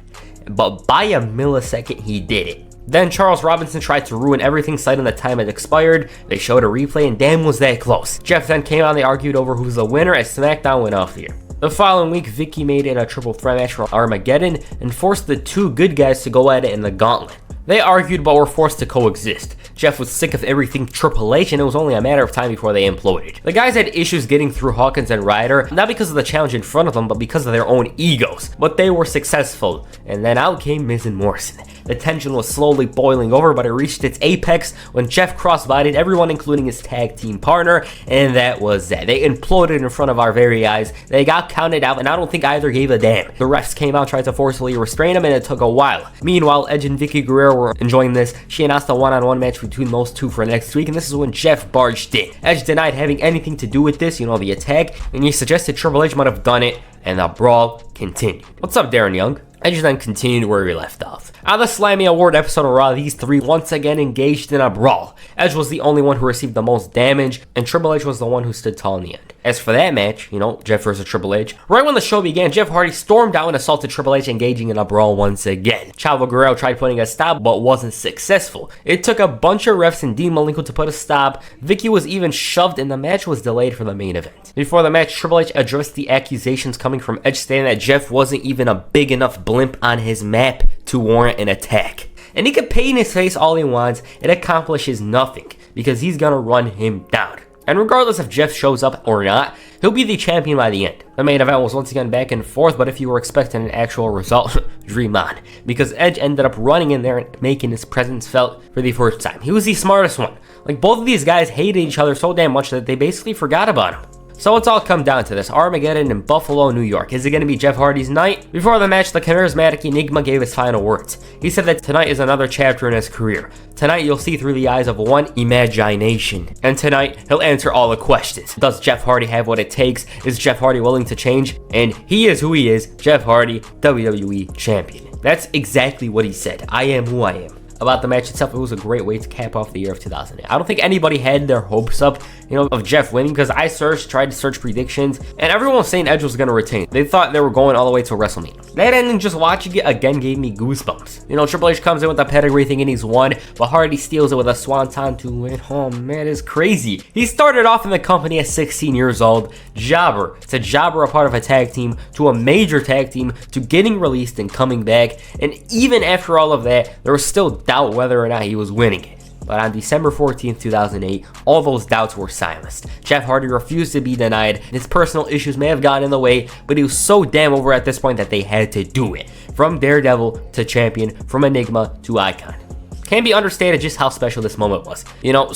But by a millisecond, he did it. Then Charles Robinson tried to ruin everything, citing the time had expired. They showed a replay, and damn was that close. Jeff then came on, they argued over who's the winner as SmackDown went off the air. The following week, Vicky made it a triple threat match for Armageddon and forced the two good guys to go at it in the gauntlet. They argued but were forced to coexist. Jeff was sick of everything Triple H, and it was only a matter of time before they imploded. The guys had issues getting through Hawkins and Ryder, not because of the challenge in front of them, but because of their own egos. But they were successful, and then out came Miz and Morrison. The tension was slowly boiling over, but it reached its apex when Jeff crossbodied everyone, including his tag team partner, and that was that. They imploded in front of our very eyes. They got counted out, and I don't think either gave a damn. The refs came out, tried to forcefully restrain them, and it took a while. Meanwhile, Edge and Vicky Guerrero were enjoying this. She announced a one-on-one match between those two for next week, and this is when Jeff barged in. Edge denied having anything to do with this, the attack, and he suggested Triple H might have done it, and the brawl continued. What's up, Darren Young? Edge then continued where we left off. On the Slammy Award episode of Raw, these three once again engaged in a brawl. Edge was the only one who received the most damage, and Triple H was the one who stood tall in the end. As for that match, Jeff versus Triple H, right when the show began, Jeff Hardy stormed out and assaulted Triple H, engaging in a brawl once again. Chavo Guerrero tried putting a stop, but wasn't successful. It took a bunch of refs and Dean Malenko to put a stop. Vicky was even shoved, and the match was delayed for the main event. Before the match, Triple H addressed the accusations coming from Edge, stating that Jeff wasn't even a big enough blimp on his map to warrant an attack. And he could paint his face all he wants, it accomplishes nothing, because he's gonna run him down. And regardless if Jeff shows up or not, he'll be the champion by the end. The main event was once again back and forth, but if you were expecting an actual result, dream on. Because Edge ended up running in there and making his presence felt for the first time. He was the smartest one. Both of these guys hated each other so damn much that they basically forgot about him. So it's all come down to this. Armageddon in Buffalo, New York. Is it going to be Jeff Hardy's night? Before the match, the charismatic Enigma gave his final words. He said that tonight is another chapter in his career. Tonight you'll see through the eyes of one imagination. And tonight, he'll answer all the questions. Does Jeff Hardy have what it takes? Is Jeff Hardy willing to change? And he is who he is, Jeff Hardy, WWE Champion. That's exactly what he said. I am who I am. About the match itself, it was a great way to cap off the year of 2008. I don't think anybody had their hopes up, of Jeff winning, because I tried to search predictions, and everyone was saying Edge was going to retain. They thought they were going all the way to WrestleMania. That ending, just watching it again, gave me goosebumps. Triple H comes in with a pedigree thinking he's won, but Hardy steals it with a swanton to win. Oh man, it's crazy. He started off in the company at 16 years old, jobber, to jobber a part of a tag team, to a major tag team, to getting released and coming back, and even after all of that, there was still doubt whether or not he was winning it. But on December 14th, 2008, all those doubts were silenced. Jeff Hardy refused to be denied. His personal issues may have gotten in the way, but he was so damn over at this point that they had to do it. From Daredevil to champion, from Enigma to icon. Can't be understated just how special this moment was.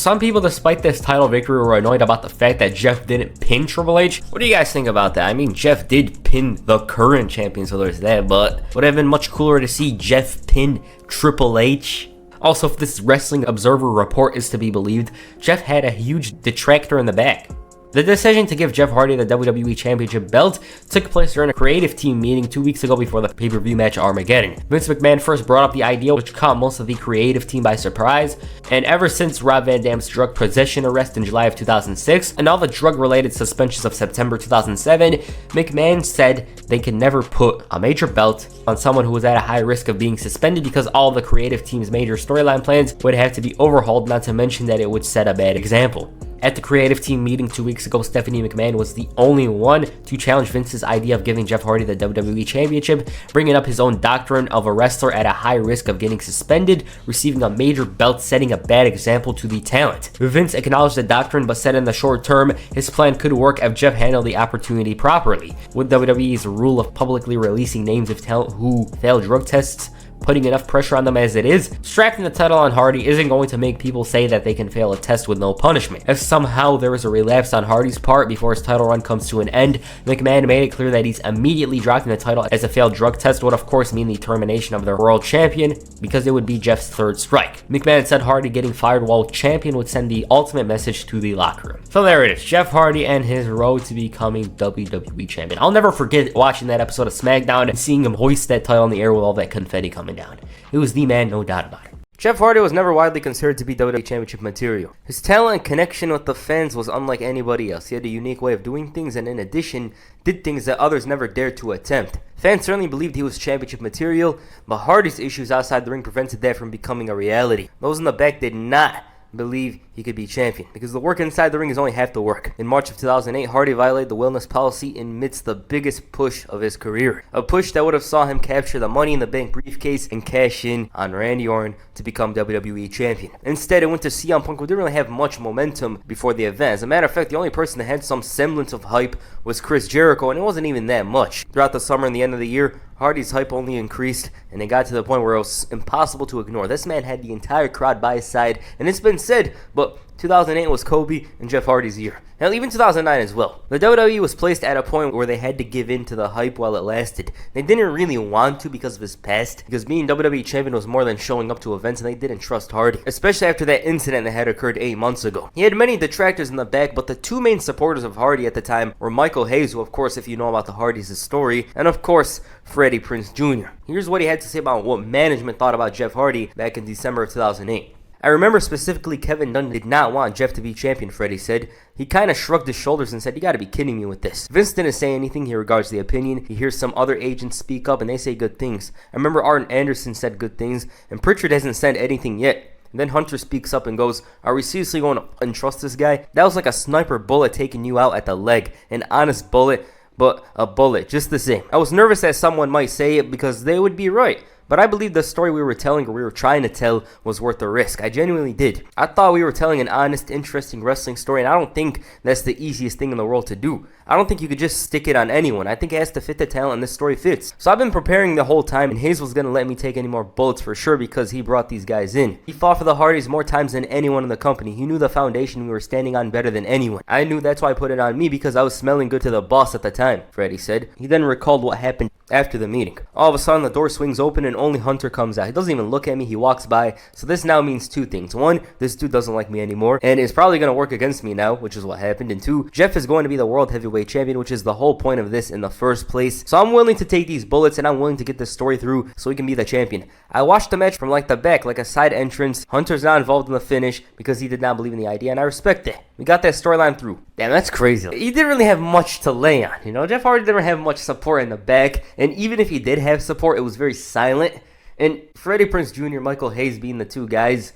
Some people, despite this title victory, were annoyed about the fact that Jeff didn't pin Triple H. What do you guys think about that? I mean, Jeff did pin the current champion, so there's that, but would it have been much cooler to see Jeff pin Triple H? Also, if this Wrestling Observer report is to be believed, Jeff had a huge detractor in the back. The decision to give Jeff Hardy the WWE Championship belt took place during a creative team meeting 2 weeks ago before the pay-per-view match Armageddon. Vince McMahon first brought up the idea, which caught most of the creative team by surprise, and ever since Rob Van Dam's drug possession arrest in July of 2006 and all the drug-related suspensions of September 2007, McMahon said they could never put a major belt on someone who was at a high risk of being suspended because all the creative team's major storyline plans would have to be overhauled, not to mention that it would set a bad example. At the creative team meeting 2 weeks ago, Stephanie McMahon was the only one to challenge Vince's idea of giving Jeff Hardy the WWE Championship, bringing up his own doctrine of a wrestler at a high risk of getting suspended, receiving a major belt, setting a bad example to the talent. Vince acknowledged the doctrine, but said in the short term, his plan could work if Jeff handled the opportunity properly. With WWE's rule of publicly releasing names of talent who failed drug tests, putting enough pressure on them as it is. Strapping the title on Hardy isn't going to make people say that they can fail a test with no punishment. If somehow there is a relapse on Hardy's part before his title run comes to an end, McMahon made it clear that he's immediately dropping the title, as a failed drug test would of course mean the termination of the world champion, because it would be Jeff's third strike. McMahon said Hardy getting fired while champion would send the ultimate message to the locker room. So there it is, Jeff Hardy and his road to becoming WWE champion. I'll never forget watching that episode of SmackDown and seeing him hoist that title in the air with all that confetti coming down. It was the man, no doubt about it. Jeff Hardy was never widely considered to be WWE Championship material. His talent and connection with the fans was unlike anybody else. He had a unique way of doing things, and in addition, did things that others never dared to attempt. Fans certainly believed he was championship material, but Hardy's issues outside the ring prevented that from becoming a reality. Those in the back did not believe he could be champion, because the work inside the ring is only half the work. In March of 2008, Hardy violated the wellness policy amidst the biggest push of his career. A push that would have saw him capture the Money in the Bank briefcase and cash in on Randy Orton to become WWE champion. Instead, it went to CM Punk, who didn't really have much momentum before the event. As a matter of fact, the only person that had some semblance of hype was Chris Jericho, and it wasn't even that much. Throughout the summer and the end of the year, Hardy's hype only increased, and it got to the point where it was impossible to ignore. This man had the entire crowd by his side, and it's been said, but 2008 was Kobe and Jeff Hardy's year. Hell, even 2009 as well. The WWE was placed at a point where they had to give in to the hype while it lasted. They didn't really want to because of his past, because being WWE champion was more than showing up to events, and they didn't trust Hardy, especially after that incident that had occurred 8 months ago. He had many detractors in the back, but the two main supporters of Hardy at the time were Michael Hayes, who of course, if you know about the Hardys' story, and of course, Freddie Prinze Jr. Here's what he had to say about what management thought about Jeff Hardy back in December of 2008. I remember specifically Kevin Dunn did not want Jeff to be champion, Freddie said. He kind of shrugged his shoulders and said, "You gotta be kidding me with this." Vince didn't say anything. He regards the opinion. He hears some other agents speak up and they say good things. I remember Arn Anderson said good things, and Pritchard hasn't said anything yet. And then Hunter speaks up and goes, "Are we seriously going to untrust this guy? That was like a sniper bullet taking you out at the leg. An honest bullet, but a bullet, just the same." I was nervous that someone might say it because they would be right. But I believe the story we were telling, or we were trying to tell, was worth the risk. I genuinely did. I thought we were telling an honest, interesting wrestling story, and I don't think that's the easiest thing in the world to do. I don't think you could just stick it on anyone. I think it has to fit the talent, and this story fits. So I've been preparing the whole time, and Hayes was going to let me take any more bullets for sure because he brought these guys in. He fought for the Hardys more times than anyone in the company. He knew the foundation we were standing on better than anyone. I knew that's why I put it on me, because I was smelling good to the boss at the time, Freddie said. He then recalled what happened after the meeting. All of a sudden, the door swings open and only Hunter comes out. He doesn't even look at me. He walks by. So this now means two things. One, this dude doesn't like me anymore and is probably going to work against me now, which is what happened. And two, Jeff is going to be the World Heavyweight Champion, which is the whole point of this in the first place. So I'm willing to take these bullets and I'm willing to get this story through so he can be the champion. I watched the match from like the back, like a side entrance. Hunter's not involved in the finish because he did not believe in the idea, and I respect that. We got that storyline through. Damn, that's crazy. He didn't really have much to lay on, you know? Jeff Hardy didn't have much support in the back, and even if he did have support, it was very silent. And Freddie Prinze Jr., Michael Hayes being the two guys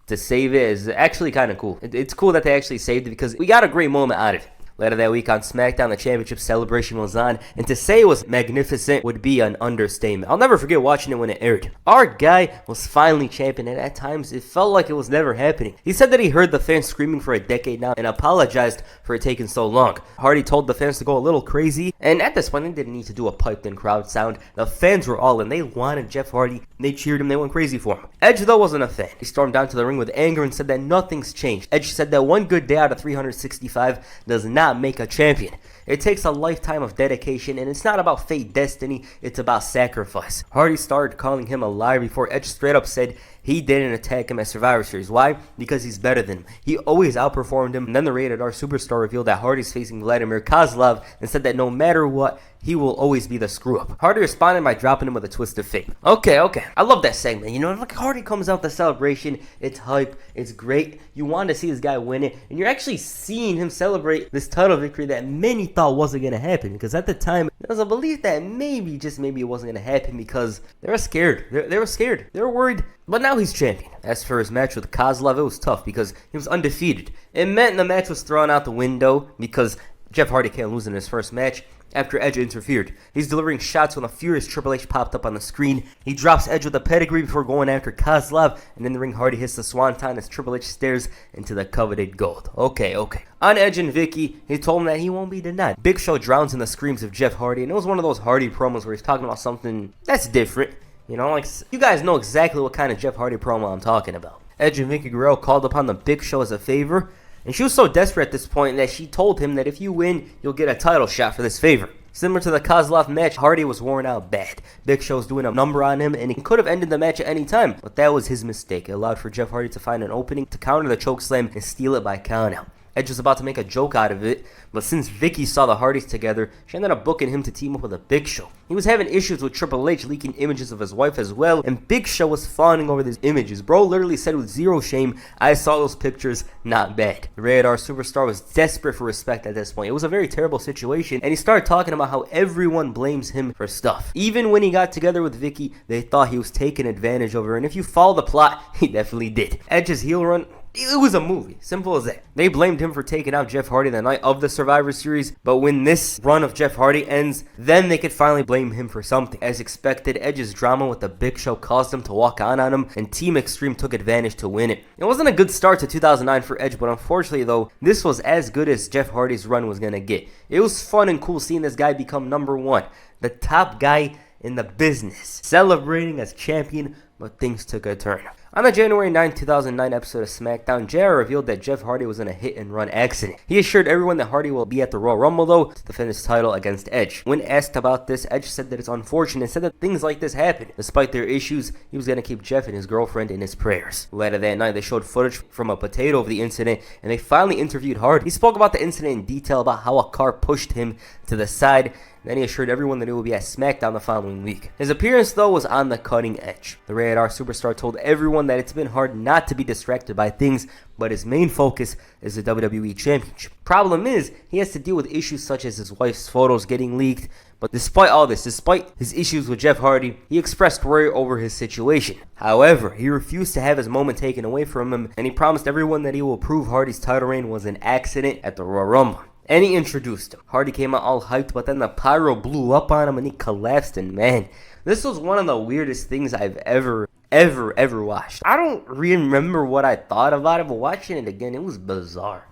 to save it is actually kind of cool. It's cool that they actually saved it because we got a great moment out of it. Later that week on SmackDown, the championship celebration was on, and to say it was magnificent would be an understatement. I'll never forget watching it when it aired. Our guy was finally champion, and at times it felt like it was never happening. He said that he heard the fans screaming for a decade now and apologized for it taking so long. Hardy told the fans to go a little crazy, and at this point they didn't need to do a piped-in crowd sound. The fans were all in. They wanted Jeff Hardy. They cheered him. They went crazy for him. Edge, though, wasn't a fan. He stormed down to the ring with anger and said that nothing's changed. Edge said that one good day out of 365 does not make a champion. It takes a lifetime of dedication, and it's not about fate, destiny, it's about sacrifice. Hardy started calling him a liar before Edge straight up said he didn't attack him at Survivor Series. Why? Because he's better than him. He always outperformed him. And then the Rated R Superstar revealed that Hardy's facing Vladimir Kozlov and said that no matter what, he will always be the screw-up. Hardy responded by dropping him with a twist of fate. Okay. I love that segment. You know, like Hardy comes out the celebration. It's hype. It's great. You want to see this guy win it. And you're actually seeing him celebrate this title victory that many thought wasn't going to happen. Because at the time, there was a belief that maybe, just maybe, it wasn't going to happen because they were scared. They were scared. They were worried. But now he's champion. As for his match with Kozlov, it was tough because he was undefeated. It meant the match was thrown out the window because Jeff Hardy can't lose in his first match after Edge interfered. He's delivering shots when a furious Triple H popped up on the screen. He drops Edge with a pedigree before going after Kozlov, and in the ring Hardy hits the swanton as Triple H stares into the coveted gold. Okay. On Edge and Vicky, he told him that he won't be denied. Big Show drowns in the screams of Jeff Hardy, and it was one of those Hardy promos where he's talking about something that's different. You know, like, you guys know exactly what kind of Jeff Hardy promo I'm talking about. Edge and Vicky Guerrero called upon the Big Show as a favor, and she was so desperate at this point that she told him that if you win, you'll get a title shot for this favor. Similar to the Kozlov match, Hardy was worn out bad. Big Show's doing a number on him, and he could have ended the match at any time, but that was his mistake. It allowed for Jeff Hardy to find an opening to counter the chokeslam and steal it by countout. Edge was about to make a joke out of it, but since Vicky saw the Hardys together, she ended up booking him to team up with a Big Show. He was having issues with Triple H leaking images of his wife as well, and Big Show was fawning over these images. Bro literally said with zero shame, "I saw those pictures, not bad." The Rated R Superstar was desperate for respect at this point. It was a very terrible situation, and he started talking about how everyone blames him for stuff. Even when he got together with Vicky, they thought he was taking advantage of her, and if you follow the plot, he definitely did. Edge's heel run, it was a movie. Simple as that. They blamed him for taking out Jeff Hardy the night of the Survivor Series, but when this run of Jeff Hardy ends, then they could finally blame him for something. As expected, Edge's drama with the Big Show caused him to walk on him, and Team Extreme took advantage to win it. It wasn't a good start to 2009 for Edge, but unfortunately though, this was as good as Jeff Hardy's run was gonna get. It was fun and cool seeing this guy become number one, the top guy in the business, celebrating as champion, but things took a turn. On the January 9, 2009 episode of SmackDown, JR revealed that Jeff Hardy was in a hit-and-run accident. He assured everyone that Hardy will be at the Royal Rumble, though, to defend his title against Edge. When asked about this, Edge said that it's unfortunate and said that things like this happen. Despite their issues, he was going to keep Jeff and his girlfriend in his prayers. Later that night, they showed footage from a potato of the incident, and they finally interviewed Hardy. He spoke about the incident in detail about how a car pushed him to the side. Then he assured everyone that he will be at SmackDown the following week. His appearance, though, was on the cutting edge. The Rated R Superstar told everyone that it's been hard not to be distracted by things, but his main focus is the WWE Championship. Problem is, he has to deal with issues such as his wife's photos getting leaked. But despite all this, despite his issues with Jeff Hardy, he expressed worry over his situation. However, he refused to have his moment taken away from him, and he promised everyone that he will prove Hardy's title reign was an accident at the Royal Rumble. And he introduced him. Hardy came out all hyped, but then the pyro blew up on him and he collapsed, and man, this was one of the weirdest things I've ever watched. I don't remember what I thought about it, but watching it again, it was bizarre.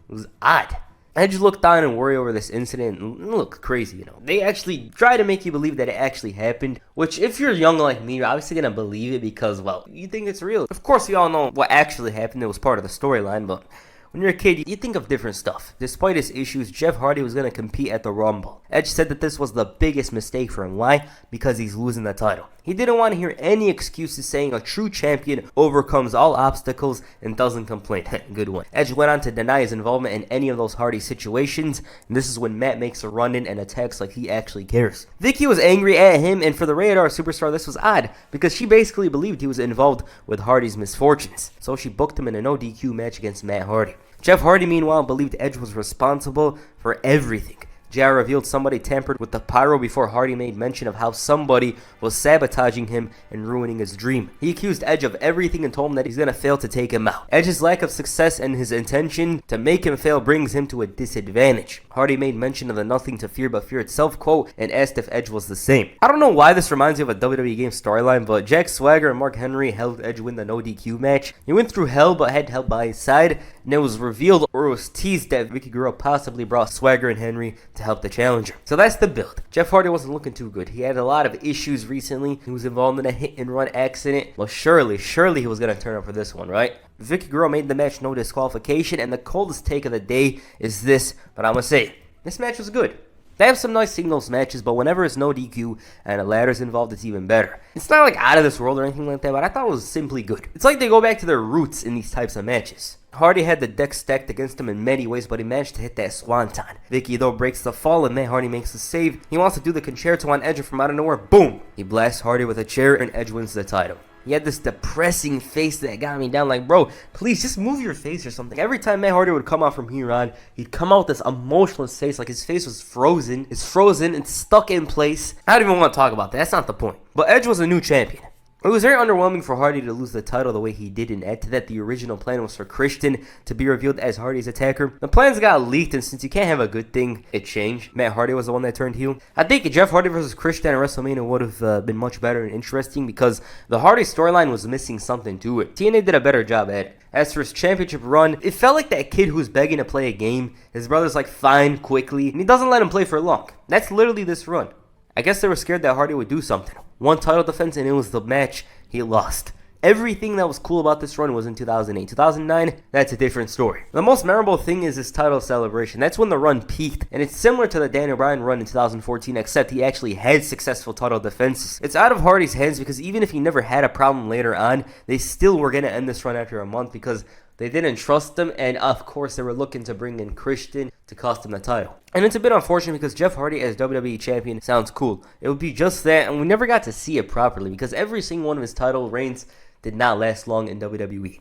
It was odd. I just looked on and worry over this incident, and it looked crazy, you know. They actually try to make you believe that it actually happened, which if you're young like me, you're obviously going to believe it because, well, you think it's real. Of course, we all know what actually happened. It was part of the storyline, but when you're a kid, you think of different stuff. Despite his issues, Jeff Hardy was going to compete at the Rumble. Edge said that this was the biggest mistake for him. Why? Because he's losing the title. He didn't want to hear any excuses, saying a true champion overcomes all obstacles and doesn't complain. Good one. Edge went on to deny his involvement in any of those Hardy situations, and this is when Matt makes a run-in and attacks like he actually cares. Vicky was angry at him, and for the Rated R Superstar, this was odd, because she basically believed he was involved with Hardy's misfortunes. So she booked him in a no DQ match against Matt Hardy. Jeff Hardy, meanwhile, believed Edge was responsible for everything. JR revealed somebody tampered with the pyro before Hardy made mention of how somebody was sabotaging him and ruining his dream. He accused Edge of everything and told him that he's going to fail to take him out. Edge's lack of success and his intention to make him fail brings him to a disadvantage. Hardy made mention of the nothing to fear but fear itself quote and asked if Edge was the same. I don't know why this reminds me of a WWE game storyline, but Jack Swagger and Mark Henry helped Edge win the no DQ match. He went through hell but had help by his side, and it was revealed or it was teased that Vicky Guerrero possibly brought Swagger and Henry to help the challenger. So that's the build. Jeff Hardy wasn't looking too good. He had a lot of issues recently. He was involved in a hit-and-run accident. Well, surely he was going to turn up for this one, right? Vicky Guerrero made the match no disqualification, and the coldest take of the day is this, but I'm going to say, this match was good. They have some nice singles matches, but whenever it's no DQ and a ladder's involved, it's even better. It's not like out of this world or anything like that, but I thought it was simply good. It's like they go back to their roots in these types of matches. Hardy had the deck stacked against him in many ways, but he managed to hit that swanton. Vicky, though, breaks the fall, and Matt Hardy makes the save. He wants to do the concerto on Edge, and from out of nowhere, boom! He blasts Hardy with a chair, and Edge wins the title. He had this depressing face that got me down, like, bro, please just move your face or something. Every time Matt Hardy would come out from here on, he'd come out with this emotionless face, like his face was frozen. It's frozen, it's stuck in place. I don't even want to talk about that, that's not the point. But Edge was a new champion. It was very underwhelming for Hardy to lose the title the way he did, and add to that, the original plan was for Christian to be revealed as Hardy's attacker. The plans got leaked, and since you can't have a good thing, it changed. Matt Hardy was the one that turned heel. I think Jeff Hardy versus Christian at WrestleMania would have been much better and interesting because the Hardy storyline was missing something to it. TNA did a better job at it. As for his championship run, it felt like that kid who's begging to play a game. His brother's like, fine, quickly, and he doesn't let him play for long. That's literally this run. I guess they were scared that Hardy would do something. One title defense and it was the match he lost. Everything that was cool about this run was in 2008. 2009, that's a different story. The most memorable thing is this title celebration. That's when the run peaked, and it's similar to the Daniel Bryan run in 2014, except he actually had successful title defenses. It's out of Hardy's hands because even if he never had a problem later on, they still were going to end this run after a month because they didn't trust him, and of course they were looking to bring in Christian to cost him the title. And it's a bit unfortunate because Jeff Hardy as WWE Champion sounds cool. It would be just that, and we never got to see it properly because every single one of his title reigns did not last long in WWE.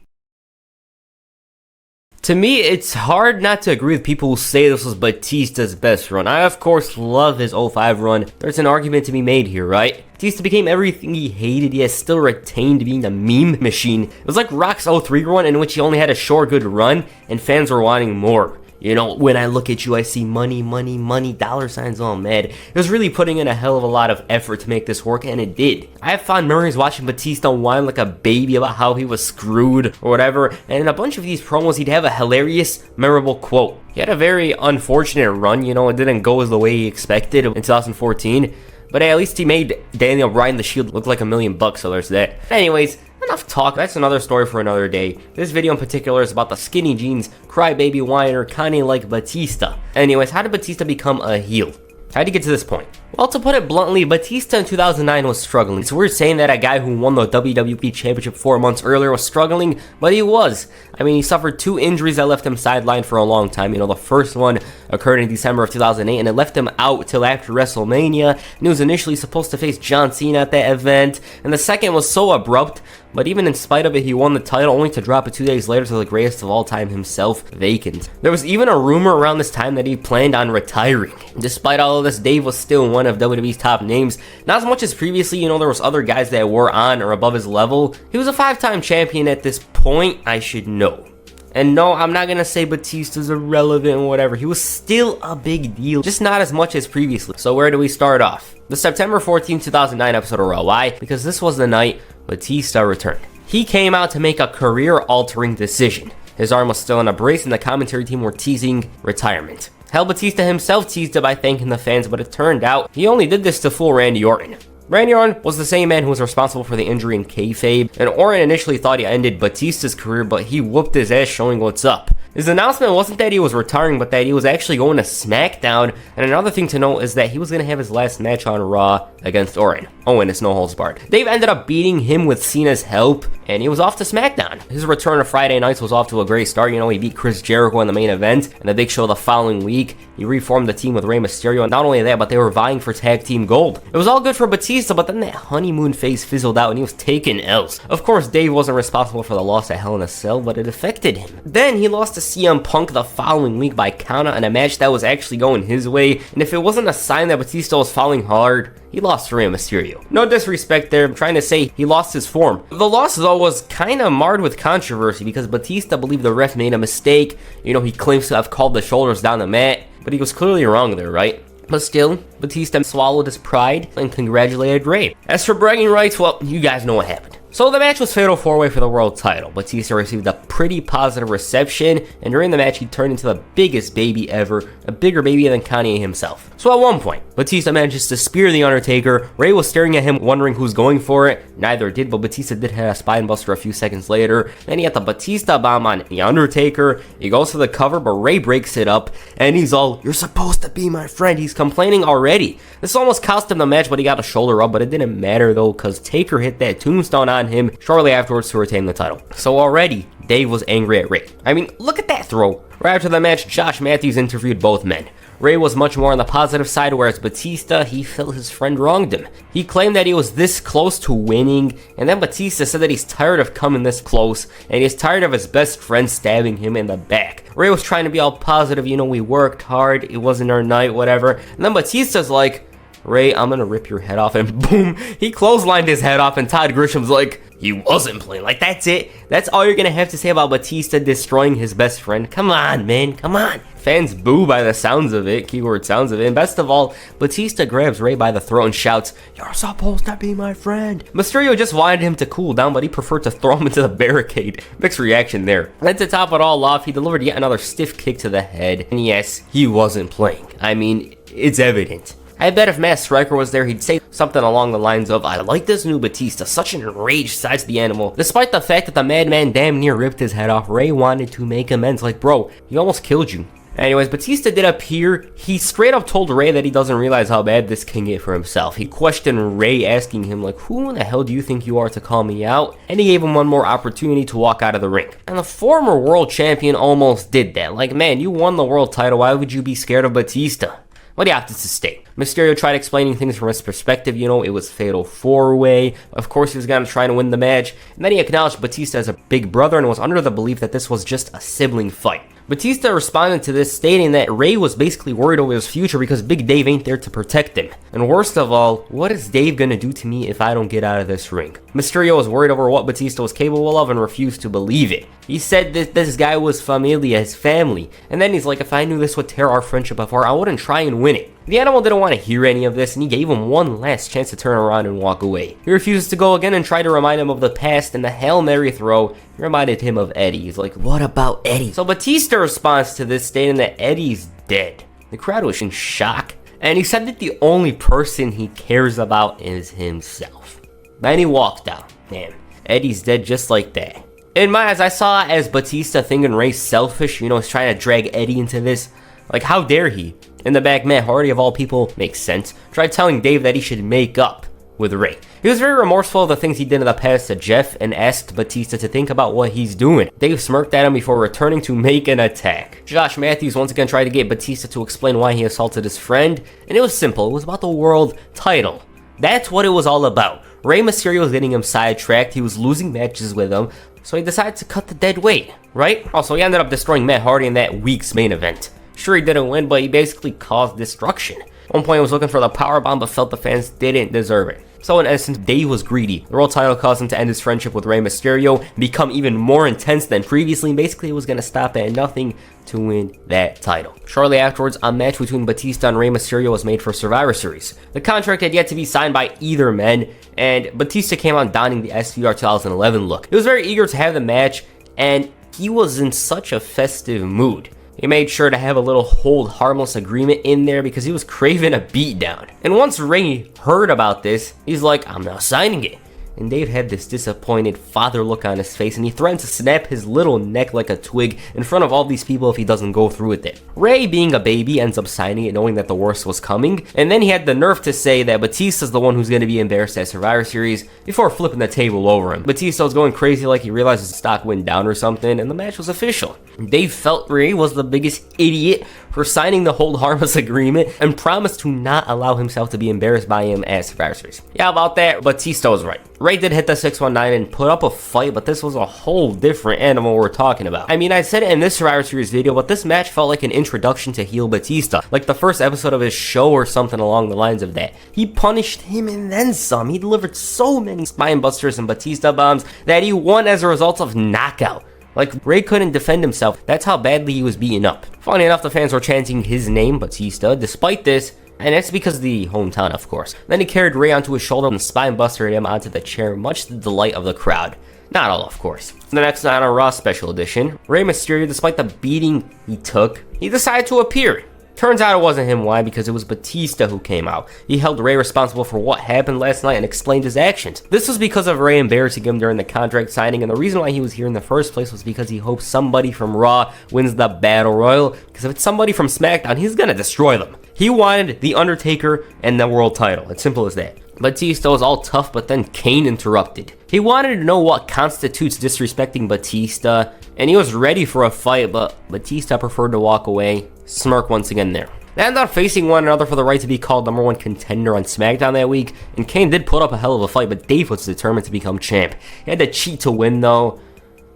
To me, it's hard not to agree with people who say this was Batista's best run. I, of course, love his 05 run. There's an argument to be made here, right? Batista became everything he hated, yet still retained being a meme machine. It was like Rock's 03 run in which he only had a short good run, and fans were wanting more. You know, when I look at you, I see money, money, money, dollar signs, all mad. It was really putting in a hell of a lot of effort to make this work, and it did. I have fond memories watching Batista whine like a baby about how he was screwed or whatever, and in a bunch of these promos, he'd have a hilarious, memorable quote. He had a very unfortunate run, you know, it didn't go as the way he expected in 2014, but at least he made Daniel Bryan the Shield look like $1 million, so there's that. Anyways, enough talk, that's another story for another day. This video in particular is about the skinny jeans, crybaby whiner, kinda like Batista. Anyways, how did Batista become a heel? How'd he get to this point? Well, to put it bluntly, Batista in 2009 was struggling. It's weird saying that a guy who won the WWE Championship 4 months earlier was struggling, but he was. I mean, he suffered 2 injuries that left him sidelined for a long time. You know, the first one occurred in December of 2008, and it left him out till after WrestleMania, and he was initially supposed to face John Cena at that event, and the second was so abrupt, but even in spite of it, he won the title only to drop it 2 days later to the greatest of all time himself, vacant. There was even a rumor around this time that he planned on retiring. Despite all of this, Dave was still one of WWE's top names. Not as much as previously, you know, there was other guys that were on or above his level. He was a 5-time champion at this point, I should know. And no, I'm not gonna say Batista's irrelevant or whatever. He was still a big deal, just not as much as previously. So where do we start off? The September 14, 2009 episode of Raw. Why? Because this was the night Batista returned. He came out to make a career-altering decision. His arm was still in a brace and the commentary team were teasing retirement. Hell, Batista himself teased it by thanking the fans, but it turned out he only did this to fool Randy Orton. Randy Orton was the same man who was responsible for the injury in kayfabe, and Orton initially thought he ended Batista's career, but he whooped his ass showing what's up. His announcement wasn't that he was retiring, but that he was actually going to SmackDown, and another thing to note is that he was going to have his last match on Raw against Orton. Owen is no holds barred. Dave ended up beating him with Cena's help, and he was off to SmackDown. His return to Friday nights was off to a great start. You know, he beat Chris Jericho in the main event, and the big show the following week, he reformed the team with Rey Mysterio, and not only that, but they were vying for tag team gold. It was all good for Batista, but then that honeymoon phase fizzled out, and he was taking L's. Of course, Dave wasn't responsible for the loss at Hell in a Cell, but it affected him. Then he lost to CM Punk the following week by countout in a match that was actually going his way, and if it wasn't a sign that Batista was falling hard, he lost to Rey Mysterio. No disrespect there, I'm trying to say he lost his form. The loss though was kinda marred with controversy because Batista believed the ref made a mistake. You know, he claims to have called the shoulders down the mat, but he was clearly wrong there, right? But still, Batista swallowed his pride and congratulated Rey. As for bragging rights, well, you guys know what happened. So the match was Fatal 4-Way for the world title. Batista received a pretty positive reception, and during the match he turned into the biggest baby ever, a bigger baby than Kanye himself. So at one point, Batista manages to spear The Undertaker. Rey was staring at him wondering who's going for it. Neither did, but Batista did have a spine buster a few seconds later. Then he had the Batista bomb on The Undertaker. He goes for the cover, but Rey breaks it up, and he's all, "You're supposed to be my friend." He's complaining already. This almost cost him the match, but he got a shoulder rub, but it didn't matter though, because Taker hit that tombstone on him shortly afterwards to retain the title. So already, Dave was angry at Rey. I mean, look at that throw. Right after the match, Josh Matthews interviewed both men. Rey was much more on the positive side, whereas Batista, he felt his friend wronged him. He claimed that he was this close to winning, and then Batista said that he's tired of coming this close, and he's tired of his best friend stabbing him in the back. Rey was trying to be all positive, you know, we worked hard, it wasn't our night, whatever. And then Batista's like, "Rey, I'm gonna rip your head off," and boom, he clotheslined his head off, and Todd Grisham's like, he wasn't playing. Like, that's it. That's all you're gonna have to say about Batista destroying his best friend. Come on, man, come on. Fans boo by the sounds of it, keyword sounds of it, and best of all, Batista grabs Rey by the throat and shouts, "You're supposed to be my friend." Mysterio just wanted him to cool down, but he preferred to throw him into the barricade. Mixed reaction there. Then to top it all off, he delivered yet another stiff kick to the head, and yes, he wasn't playing. I mean, it's evident. I bet if Matt Striker was there, he'd say something along the lines of, "I like this new Batista, such an enraged side to the animal." Despite the fact that the madman damn near ripped his head off, Ray wanted to make amends. Like, bro, he almost killed you. Anyways, Batista did appear. He straight up told Ray that he doesn't realize how bad this can get for himself. He questioned Ray, asking him, like, "Who in the hell do you think you are to call me out?" And he gave him one more opportunity to walk out of the ring. And the former world champion almost did that. Like, man, you won the world title. Why would you be scared of Batista? But he opted to stay. Mysterio tried explaining things from his perspective. You know, it was fatal 4-way. Of course, he was going to try and win the match. And then he acknowledged Batista as a big brother and was under the belief that this was just a sibling fight. Batista responded to this, stating that Ray was basically worried over his future because Big Dave ain't there to protect him. And worst of all, what is Dave gonna do to me if I don't get out of this ring? Mysterio was worried over what Batista was capable of and refused to believe it. He said that this guy was familia, his family. And then he's like, if I knew this would tear our friendship apart, I wouldn't try and win it. The animal didn't want to hear any of this, and he gave him one last chance to turn around and walk away. He refuses to go again and tried to remind him of the past, and the Hail Mary throw reminded him of Eddie. He's like, what about Eddie? So Batista responds to this, stating that Eddie's dead. The crowd was in shock, and he said that the only person he cares about is himself. Then he walked out. Damn, Eddie's dead just like that. In my eyes, I saw it as Batista thinking Ray's selfish, you know, he's trying to drag Eddie into this. Like, how dare he? In the back, Matt Hardy, of all people, makes sense, tried telling Dave that he should make up with Ray. He was very remorseful of the things he did in the past to Jeff and asked Batista to think about what he's doing. Dave smirked at him before returning to make an attack. Josh Matthews once again tried to get Batista to explain why he assaulted his friend, and it was simple. It was about the world title. That's what it was all about. Rey Mysterio was getting him sidetracked, he was losing matches with him, so he decided to cut the dead weight, right? Also, he ended up destroying Matt Hardy in that week's main event. Sure, he didn't win, but he basically caused destruction. At one point, he was looking for the powerbomb, but felt the fans didn't deserve it. So in essence, Dave was greedy. The world title caused him to end his friendship with Rey Mysterio, become even more intense than previously, and basically he was going to stop at nothing to win that title. Shortly afterwards, a match between Batista and Rey Mysterio was made for Survivor Series. The contract had yet to be signed by either men, and Batista came out donning the SVR 2011 look. He was very eager to have the match, and he was in such a festive mood. He made sure to have a little hold harmless agreement in there because he was craving a beatdown. And once Ray heard about this, he's like, I'm not signing it. And Dave had this disappointed father look on his face, and he threatened to snap his little neck like a twig in front of all these people if he doesn't go through with it. Ray, being a baby, ends up signing it knowing that the worst was coming, and then he had the nerve to say that Batista's the one who's going to be embarrassed at Survivor Series before flipping the table over him. Batista was going crazy like he realized his stock went down or something, and the match was official. Dave felt Ray was the biggest idiot for signing the hold harmless agreement and promised to not allow himself to be embarrassed by him at Survivor Series. Yeah, about that, Batista was right. Ray did hit the 619 and put up a fight, but this was a whole different animal we're talking about. I mean, I said it in this Survivor Series video, but this match felt like an introduction to heel Batista, like the first episode of his show or something along the lines of that. He punished him and then some. He delivered so many spine busters and Batista bombs that he won as a result of knockout. Like, Ray couldn't defend himself. That's how badly he was beaten up. Funny enough, the fans were chanting his name, Batista, despite this, and that's because of the hometown, of course. Then he carried Ray onto his shoulder and spine busted him onto the chair, much to the delight of the crowd. Not all, of course. The next night on Raw Special Edition, Rey Mysterio, despite the beating he took, he decided to appear. Turns out it wasn't him. Why? Because it was Batista who came out. He held Ray responsible for what happened last night and explained his actions. This was because of Ray embarrassing him during the contract signing, and the reason why he was here in the first place was because he hopes somebody from Raw wins the Battle Royal, because if it's somebody from SmackDown, he's gonna destroy them. He wanted The Undertaker and the world title. It's simple as that. Batista was all tough, but then Kane interrupted. He wanted to know what constitutes disrespecting Batista, and he was ready for a fight, but Batista preferred to walk away. Smirk once again there. They ended up facing one another for the right to be called #1 contender on SmackDown that week, and Kane did put up a hell of a fight, but Dave was determined to become champ. He had to cheat to win, though.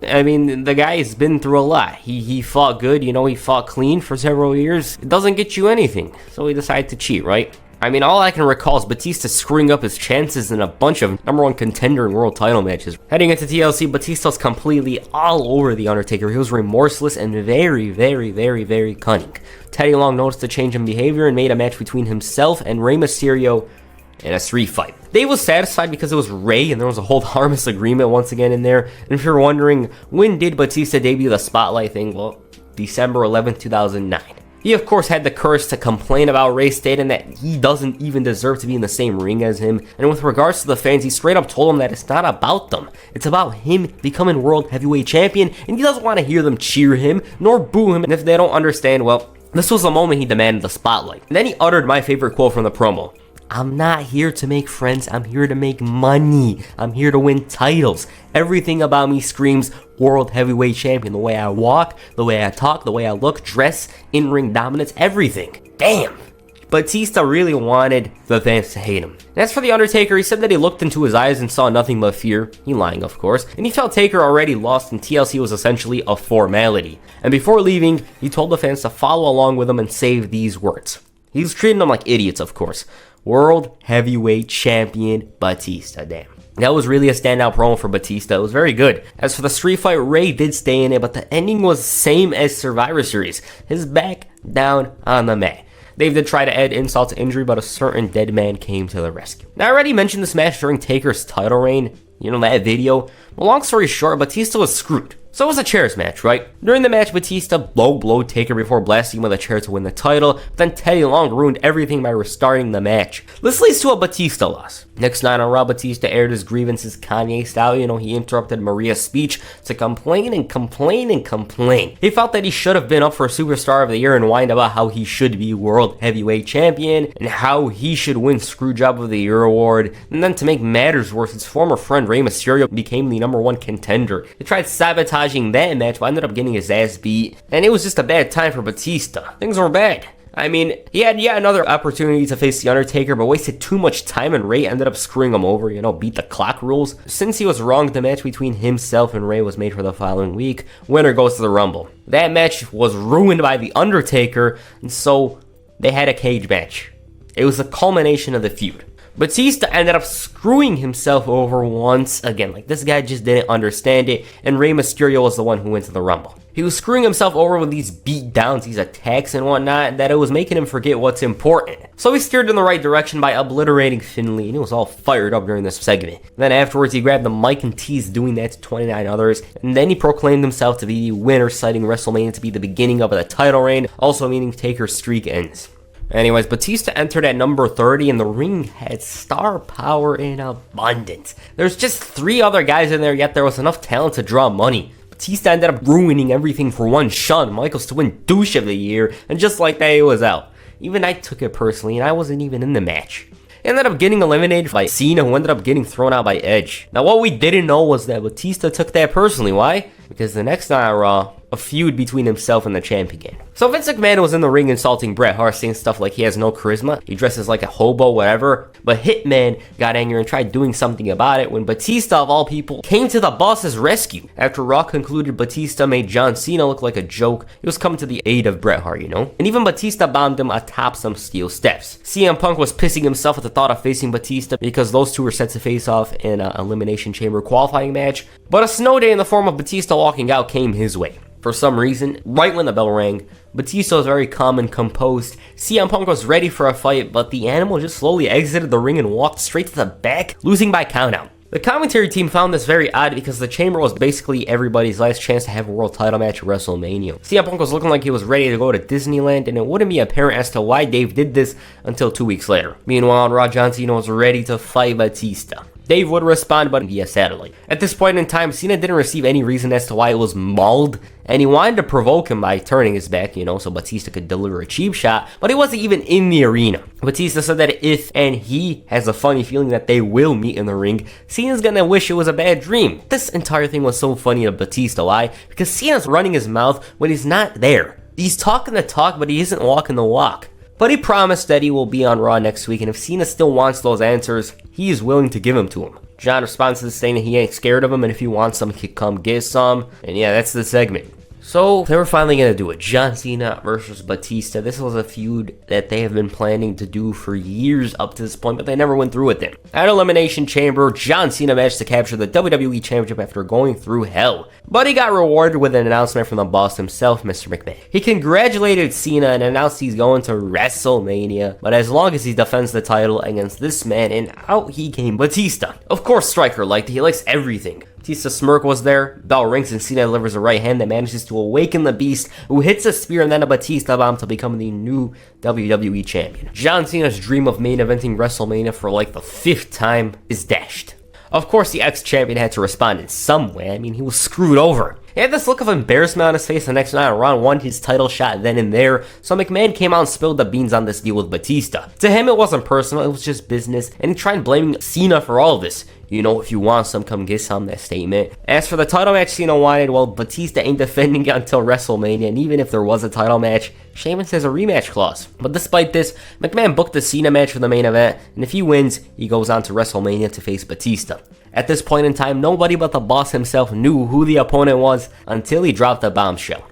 I mean, the guy's been through a lot. He fought good, you know, he fought clean for several years. It doesn't get you anything, so he decided to cheat, right? I mean, all I can recall is Batista screwing up his chances in a bunch of #1 contender and world title matches. Heading into TLC, Batista's completely all over The Undertaker. He was remorseless and very, very, very, very cunning. Teddy Long noticed a change in behavior and made a match between himself and Rey Mysterio in a street fight. Dave was satisfied because it was Ray and there was a hold harmless agreement once again in there. And if you're wondering, when did Batista debut the Spotlight thing? Well, December 11th, 2009. He of course had the courage to complain about Rey, stating that he doesn't even deserve to be in the same ring as him. And with regards to the fans, he straight up told them that it's not about them. It's about him becoming World Heavyweight Champion, and he doesn't want to hear them cheer him nor boo him. And if they don't understand, well, this was the moment he demanded the spotlight. And then he uttered my favorite quote from the promo. I'm not here to make friends, I'm here to make money. I'm here to win titles. Everything about me screams World Heavyweight Champion. The way I walk, the way I talk, the way I look, dress, in-ring dominance, everything. Damn. Batista really wanted the fans to hate him. And as for The Undertaker, he said that he looked into his eyes and saw nothing but fear. He lying, of course. And he felt Taker already lost and TLC was essentially a formality. And before leaving, he told the fans to follow along with him and say these words. He was treating them like idiots, of course. World Heavyweight Champion Batista, damn. That was really a standout promo for Batista. It was very good. As for the street fight, Rey did stay in it, but the ending was the same as Survivor Series. His back down on the mat. Dave did try to add insult to injury, but a certain dead man came to the rescue. Now, I already mentioned this match during Taker's title reign. You know, that video. Well, long story short, Batista was screwed. So it was a chairs match, right? During the match, Batista low-blowed Taker before blasting him with a chair to win the title, but then Teddy Long ruined everything by restarting the match. This leads to a Batista loss. Next night on Raw, Batista aired his grievances Kanye style. You know, he interrupted Maria's speech to complain and complain and complain. He felt that he should have been up for Superstar of the Year and whined about how he should be World Heavyweight Champion and how he should win Screwjob of the Year award. And then to make matters worse, his former friend Rey Mysterio became the #1 contender. He tried sabotaging that match, but ended up getting his ass beat, and it was just a bad time for Batista. Things were bad. I mean, he had yet another opportunity to face The Undertaker, but wasted too much time, and Rey ended up screwing him over, you know, beat the clock rules. Since he was wrong, the match between himself and Rey was made for the following week. Winner goes to the Rumble. That match was ruined by The Undertaker, and so they had a cage match. It was the culmination of the feud. Batista ended up screwing himself over once again. Like, this guy just didn't understand it, and Rey Mysterio was the one who went to the Rumble. He was screwing himself over with these beat downs, these attacks and whatnot, that it was making him forget what's important. So he steered in the right direction by obliterating Finlay, and he was all fired up during this segment. Then afterwards, he grabbed the mic and teased doing that to 29 others, and then he proclaimed himself to be the winner, citing WrestleMania to be the beginning of the title reign, also meaning Taker's streak ends. Anyways, Batista entered at number 30, and the ring had star power in abundance. There's just 3 other guys in there, yet there was enough talent to draw money. Batista ended up ruining everything for one Shawn Michaels to win Douche of the Year, and just like that, he was out. Even I took it personally, and I wasn't even in the match. He ended up getting eliminated by Cena, who ended up getting thrown out by Edge. Now, what we didn't know was that Batista took that personally. Why? Because the next night on Raw, a feud between himself and the champ began. So Vince McMahon was in the ring insulting Bret Hart, saying stuff like he has no charisma, he dresses like a hobo, whatever. But Hitman got angry and tried doing something about it when Batista, of all people, came to the boss's rescue. After Raw concluded, Batista made John Cena look like a joke. He was coming to the aid of Bret Hart, you know? And even Batista bombed him atop some steel steps. CM Punk was pissing himself at the thought of facing Batista because those two were set to face off in an Elimination Chamber qualifying match. But a snow day in the form of Batista walking out came his way. For some reason, right when the bell rang, Batista was very calm and composed. CM Punk was ready for a fight, but the animal just slowly exited the ring and walked straight to the back, losing by countout. The commentary team found this very odd because the Chamber was basically everybody's last chance to have a world title match at WrestleMania. CM Punk was looking like he was ready to go to Disneyland, and it wouldn't be apparent as to why Dave did this until 2 weeks later. Meanwhile, on Raw, John Cena was ready to fight Batista. Dave would respond, but via satellite. At this point in time, Cena didn't receive any reason as to why it was mauled, and he wanted to provoke him by turning his back, you know, so Batista could deliver a cheap shot, but he wasn't even in the arena. Batista said that if, and he has a funny feeling that they will meet in the ring, Cena's gonna wish it was a bad dream. This entire thing was so funny to Batista. Why? Because Cena's running his mouth when he's not there. He's talking the talk, but he isn't walking the walk. But he promised that he will be on Raw next week, and if Cena still wants those answers, he is willing to give them to him. John responds to this saying that he ain't scared of him, and if he wants some, he can come get some. And yeah, that's the segment. So, they were finally going to do it. John Cena versus Batista. This was a feud that they have been planning to do for years up to this point, but they never went through with it. At Elimination Chamber, John Cena managed to capture the WWE Championship after going through hell. But he got rewarded with an announcement from the boss himself, Mr. McMahon. He congratulated Cena and announced he's going to WrestleMania, but as long as he defends the title against this man, and out he came, Batista. Of course Stryker liked it. He likes everything. Batista's smirk was there. Bell rings and Cena delivers a right hand that manages to awaken the Beast, who hits a spear and then a Batista bomb to become the new WWE champion. John Cena's dream of main eventing WrestleMania for like the 5th time is dashed. Of course, the ex-champion had to respond in some way. I mean, he was screwed over. He had this look of embarrassment on his face the next night, and Ron won his title shot then and there, so McMahon came out and spilled the beans on this deal with Batista. To him, it wasn't personal, it was just business, and he tried blaming Cena for all of this. You know, if you want some, come get some, that statement. As for the title match Cena wanted, well, Batista ain't defending it until WrestleMania, and even if there was a title match, Sheamus has a rematch clause. But despite this, McMahon booked the Cena match for the main event, and if he wins, he goes on to WrestleMania to face Batista. At this point in time, nobody but the boss himself knew who the opponent was until he dropped the bombshell.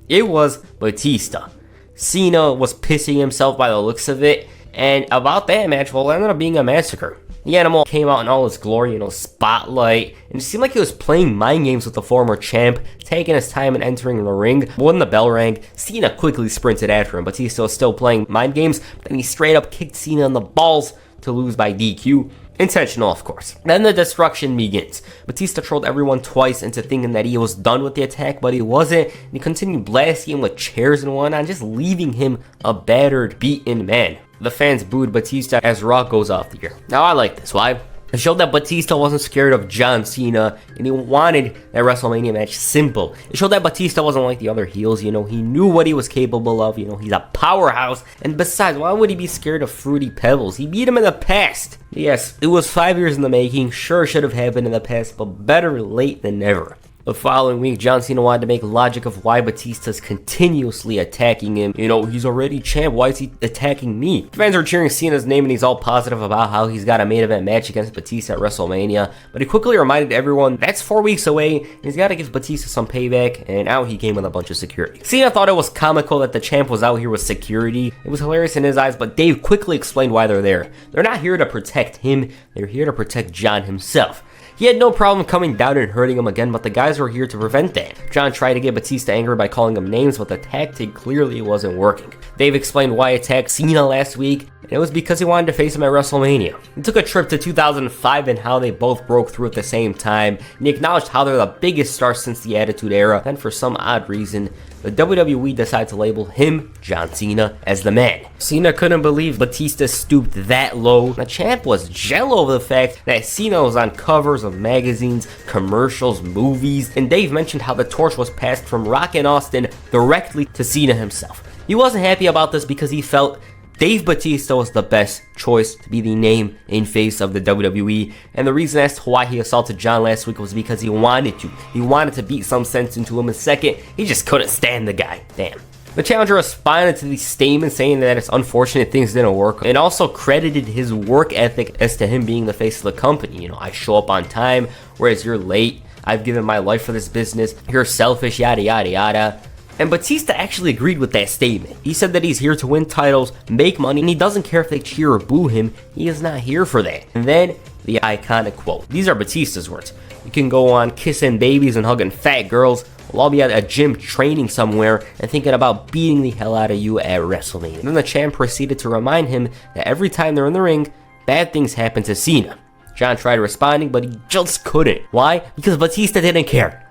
It was Batista. Cena was pissing himself by the looks of it, and about that match, well, it ended up being a massacre. The Animal came out in all his glory, spotlight, and it seemed like he was playing mind games with the former champ, taking his time and entering the ring. When the bell rang, Cena quickly sprinted after him, Batista was still playing mind games, but then he straight up kicked Cena in the balls to lose by DQ. Intentional, of course. Then the destruction begins. Batista trolled everyone twice into thinking that he was done with the attack, but he wasn't, and he continued blasting him with chairs and whatnot, just leaving him a battered, beaten man. The fans booed Batista as Raw goes off the air. Now I like this. Why? It showed that Batista wasn't scared of John Cena, and he wanted that WrestleMania match simple. It showed that Batista wasn't like the other heels, he knew what he was capable of, he's a powerhouse, and besides, why would he be scared of Fruity Pebbles? He beat him in the past. Yes, it was 5 years in the making, sure should have happened in the past, but better late than never. The following week, John Cena wanted to make logic of why Batista's continuously attacking him. He's already champ, why is he attacking me? Fans are cheering Cena's name and he's all positive about how he's got a main event match against Batista at WrestleMania, but he quickly reminded everyone that's 4 weeks away and he's got to give Batista some payback, and out he came with a bunch of security. Cena thought it was comical that the champ was out here with security. It was hilarious in his eyes, but Dave quickly explained why they're there. They're not here to protect him, they're here to protect John himself. He had no problem coming down and hurting him again, but the guys were here to prevent that. John tried to get Batista angry by calling him names, but the tactic clearly wasn't working. Dave explained why he attacked Cena last week, and it was because he wanted to face him at WrestleMania. He took a trip to 2005 and how they both broke through at the same time, and he acknowledged how they're the biggest stars since the Attitude Era. Then for some odd reason, the WWE decided to label him, John Cena, as the man. Cena couldn't believe Batista stooped that low. The champ was jello over the fact that Cena was on covers of magazines, commercials, movies, and Dave mentioned how the torch was passed from Rock and Austin directly to Cena himself. He wasn't happy about this because he felt Dave Batista was the best choice to be the name and face of the WWE, and the reason as to why he assaulted John last week was because he wanted to. He wanted to beat some sense into him, and second, he just couldn't stand the guy. Damn. The challenger responded to these statements saying that it's unfortunate things didn't work, and also credited his work ethic as to him being the face of the company. I show up on time, whereas you're late. I've given my life for this business. You're selfish, yada yada yada. And Batista actually agreed with that statement. He said that he's here to win titles, make money, and he doesn't care if they cheer or boo him. He is not here for that. And then, the iconic quote. These are Batista's words. You can go on kissing babies and hugging fat girls. We'll all be at a gym training somewhere and thinking about beating the hell out of you at WrestleMania. And then the champ proceeded to remind him that every time they're in the ring, bad things happen to Cena. John tried responding, but he just couldn't. Why? Because Batista didn't care.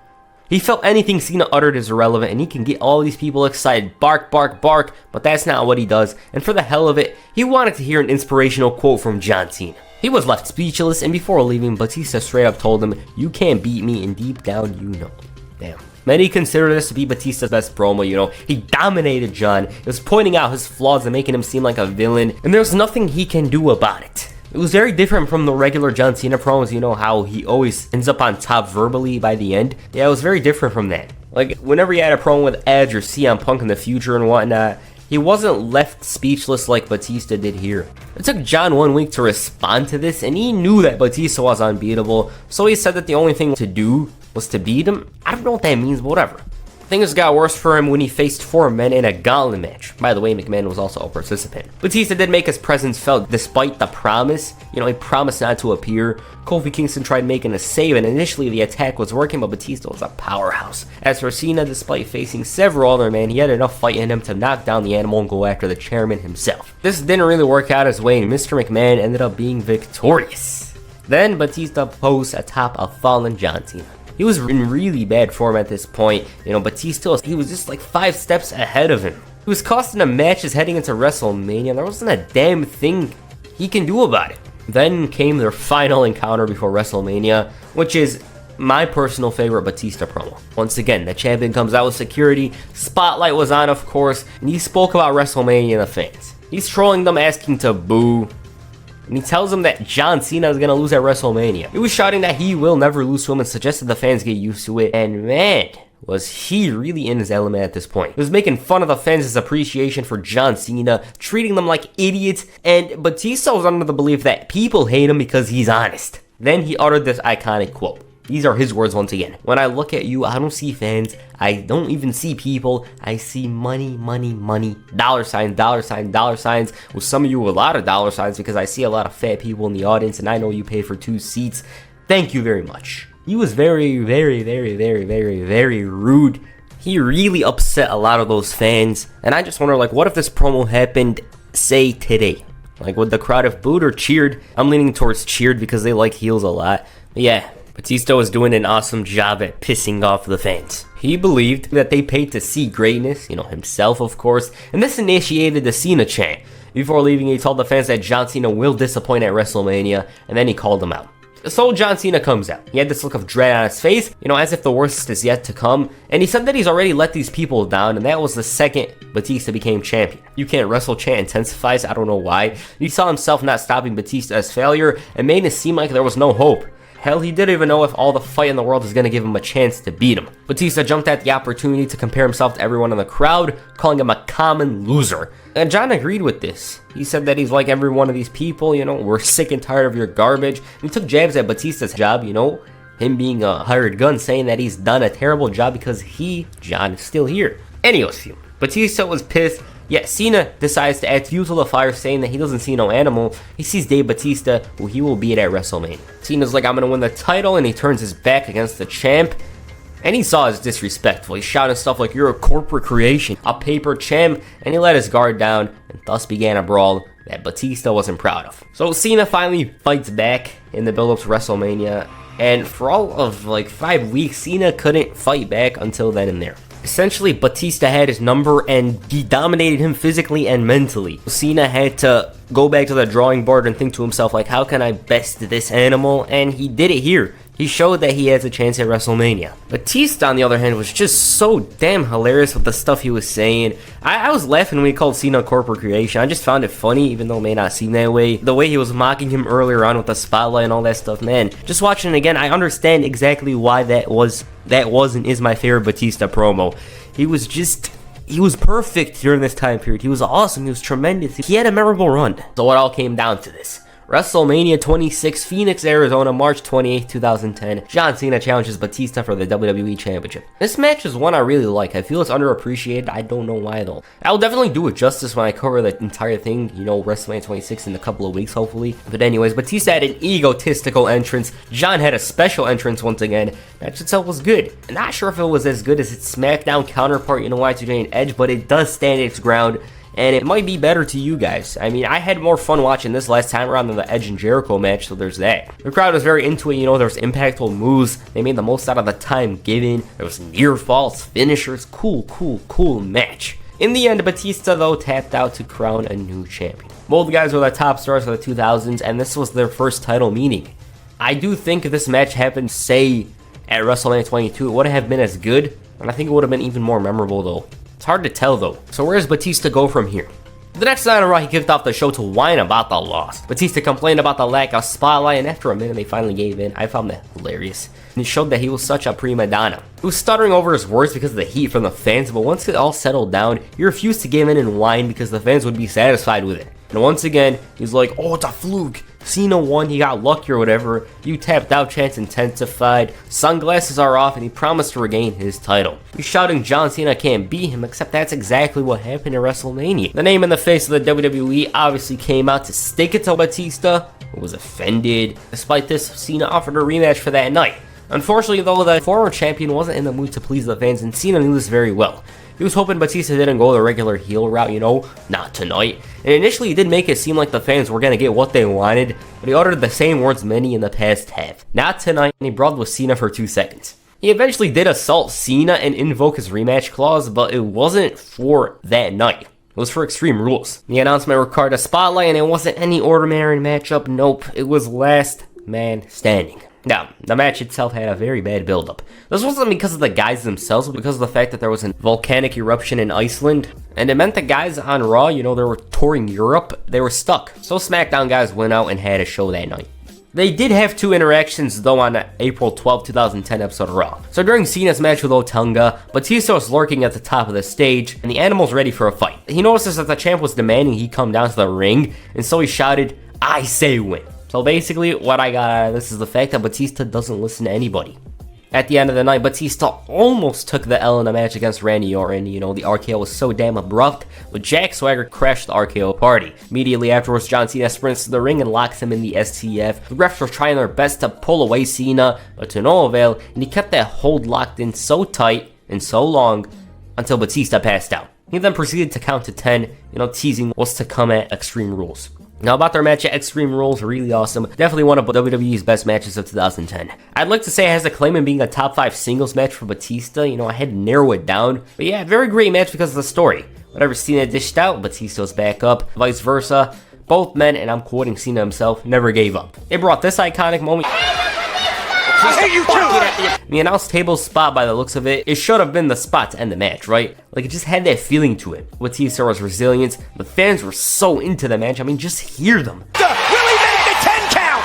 He felt anything Cena uttered is irrelevant, and he can get all these people excited, bark, bark, bark, but that's not what he does, and for the hell of it, he wanted to hear an inspirational quote from John Cena. He was left speechless, and before leaving, Batista straight up told him, "You can't beat me, and deep down you know." Damn. Many consider this to be Batista's best promo, he dominated John, he was pointing out his flaws and making him seem like a villain, and there's nothing he can do about it. It was very different from the regular John Cena promos, how he always ends up on top verbally by the end. Yeah, it was very different from that. Like, whenever he had a promo with Edge or CM Punk in the future and whatnot, he wasn't left speechless like Batista did here. It took John 1 week to respond to this, and he knew that Batista was unbeatable, so he said that the only thing to do was to beat him. I don't know what that means, but whatever. Things got worse for him when he faced 4 men in a gauntlet match. By the way, McMahon was also a participant. Batista did make his presence felt despite the promise. He promised not to appear. Kofi Kingston tried making a save, and initially the attack was working, but Batista was a powerhouse. As for Cena, despite facing several other men, he had enough fight in him to knock down the Animal and go after the chairman himself. This didn't really work out his way, and Mr. McMahon ended up being victorious. Then Batista posed atop a fallen John Cena. He was in really bad form at this point, you know, Batista, he was just like 5 steps ahead of him. He was costing him matches heading into WrestleMania. There wasn't a damn thing he can do about it. Then came their final encounter before WrestleMania, which is my personal favorite Batista promo. Once again, the champion comes out with security, spotlight was on, of course, and he spoke about WrestleMania and the fans. He's trolling them, asking to boo, and he tells them that John Cena is going to lose at WrestleMania. He was shouting that he will never lose to him and suggested the fans get used to it, and man, was he really in his element at this point. He was making fun of the fans' appreciation for John Cena, treating them like idiots, and Batista was under the belief that people hate him because he's honest. Then he uttered this iconic quote. These are his words once again. When I look at you, I don't see fans. I don't even see people. I see money, money, money. Dollar signs, dollar signs, dollar signs. With some of you, a lot of dollar signs because I see a lot of fat people in the audience and I know you pay for 2 seats. Thank you very much. He was very, very, very, very, very, very rude. He really upset a lot of those fans. And I just wonder, like, what if this promo happened, say, today? Like, would the crowd have booed or cheered? I'm leaning towards cheered because they like heels a lot. But yeah, Batista was doing an awesome job at pissing off the fans. He believed that they paid to see greatness, you know, himself, of course, and this initiated the Cena chant. Before leaving, he told the fans that John Cena will disappoint at WrestleMania, and then he called them out. So John Cena comes out. He had this look of dread on his face, you know, as if the worst is yet to come, and he said that he's already let these people down, and that was the second Batista became champion. You can't wrestle chant intensifies, I don't know why. He saw himself not stopping Batista as failure, and made it seem like there was no hope. Hell, he didn't even know if all the fight in the world was going to give him a chance to beat him. Batista jumped at the opportunity to compare himself to everyone in the crowd, calling him a common loser. And John agreed with this. He said that he's like every one of these people, you know, we're sick and tired of your garbage. And he took jabs at Batista's job, you know, him being a hired gun, saying that he's done a terrible job because John, is still here. Anyways, Batista was pissed. Yet Cena decides to add fuel to the fire, saying that he doesn't see no animal. He sees Dave Batista, who he will beat at WrestleMania. Cena's like, I'm going to win the title, and he turns his back against the champ. And he saw as disrespectful. He's shouting stuff like, you're a corporate creation, a paper champ, and he let his guard down, and thus began a brawl that Batista wasn't proud of. So Cena finally fights back in the build-up to WrestleMania, and for all of like 5 weeks, Cena couldn't fight back until then and there. Essentially, Batista had his number and he dominated him physically and mentally. Cena had to go back to the drawing board and think to himself, like, how can I best this animal? And he did it here. He showed that he has a chance at WrestleMania. Batista, on the other hand, was just so damn hilarious with the stuff he was saying. I was laughing when he called Cena corporate creation. I just found it funny, even though it may not seem that way. The way he was mocking him earlier on with the spotlight and all that stuff, man. Just watching it again, I understand exactly why that was and is my favorite Batista promo. He was perfect during this time period. He was awesome. He was tremendous. He had a memorable run. So it all came down to this. WrestleMania 26, Phoenix, Arizona, March 28, 2010. John Cena challenges Batista for the WWE Championship. This match is one I really like. I feel it's underappreciated. I don't know why though. I'll definitely do it justice when I cover the entire thing, you know, WrestleMania 26 in a couple of weeks, hopefully. But anyways, Batista had an egotistical entrance. John had a special entrance once again. Match itself was good. I'm not sure if it was as good as its SmackDown counterpart, you know, Y2J and Edge, but it does stand its ground. And it might be better to you guys. I mean, I had more fun watching this last time around than the Edge and Jericho match, so there's that. The crowd was very into it, you know, there was impactful moves. They made the most out of the time given. There was near falls, finishers. Cool match. In the end, Batista, though, tapped out to crown a new champion. Both guys were the top stars of the 2000s, and this was their first title meeting. I do think if this match happened, say, at WrestleMania 22, it wouldn't have been as good, and I think it would have been even more memorable, though. It's hard to tell though. So where does Batista go from here? The next night on Raw, he kicked off the show to whine about the loss. Batista complained about the lack of spotlight, and after a minute, they finally gave in. I found that hilarious. And it showed that he was such a prima donna. He was stuttering over his words because of the heat from the fans, but once it all settled down, he refused to give in and whine because the fans would be satisfied with it. And once again, he's like, oh, it's a fluke. Cena won, he got lucky or whatever. You tapped out, chants intensified. Sunglasses are off, and he promised to regain his title. He's shouting John Cena can't beat him, except that's exactly what happened at WrestleMania. The name and the face of the WWE obviously came out to stick it to Batista, who was offended. Despite this, Cena offered a rematch for that night. Unfortunately, though, the former champion wasn't in the mood to please the fans, and Cena knew this very well. He was hoping Batista didn't go the regular heel route, you know, not tonight. And initially he did make it seem like the fans were going to get what they wanted, but he uttered the same words many in the past have. Not tonight, and he brawled with Cena for 2 seconds. He eventually did assault Cena and invoke his rematch clause, but it wasn't for that night. It was for Extreme Rules. The announcement required a spotlight, and it wasn't any ordinary matchup. Nope, it was last man standing. Now, the match itself had a very bad build-up. This wasn't because of the guys themselves, but because of the fact that there was a volcanic eruption in Iceland. And it meant the guys on Raw, they were touring Europe, they were stuck. So SmackDown guys went out and had a show that night. They did have 2 interactions though on the April 12, 2010 episode of Raw. So during Cena's match with Otunga, Batista was lurking at the top of the stage, and the Animal's ready for a fight. He notices that the champ was demanding he come down to the ring, and so he shouted, "I say win." So basically, what I got out of this is the fact that Batista doesn't listen to anybody. At the end of the night, Batista almost took the L in the match against Randy Orton. The RKO was so damn abrupt, but Jack Swagger crashed the RKO party. Immediately afterwards, John Cena sprints to the ring and locks him in the STF. The refs were trying their best to pull away Cena, but to no avail, and he kept that hold locked in so tight and so long until Batista passed out. He then proceeded to count to 10, teasing what's to come at Extreme Rules. Now about their match at Extreme Rules, really awesome. Definitely one of WWE's best matches of 2010. I'd like to say it has a claim in being a top 5 singles match for Batista. I had to narrow it down. But yeah, very great match because of the story. Whatever Cena dished out, Batista's back up. Vice versa. Both men, and I'm quoting Cena himself, never gave up. They brought this iconic moment. I hate you too! The announce table spot, by the looks of it, it should have been the spot to end the match, right? Like, it just had that feeling to it. Batista was resilient. The fans were so into the match. Just hear them. Will he make the 10 count?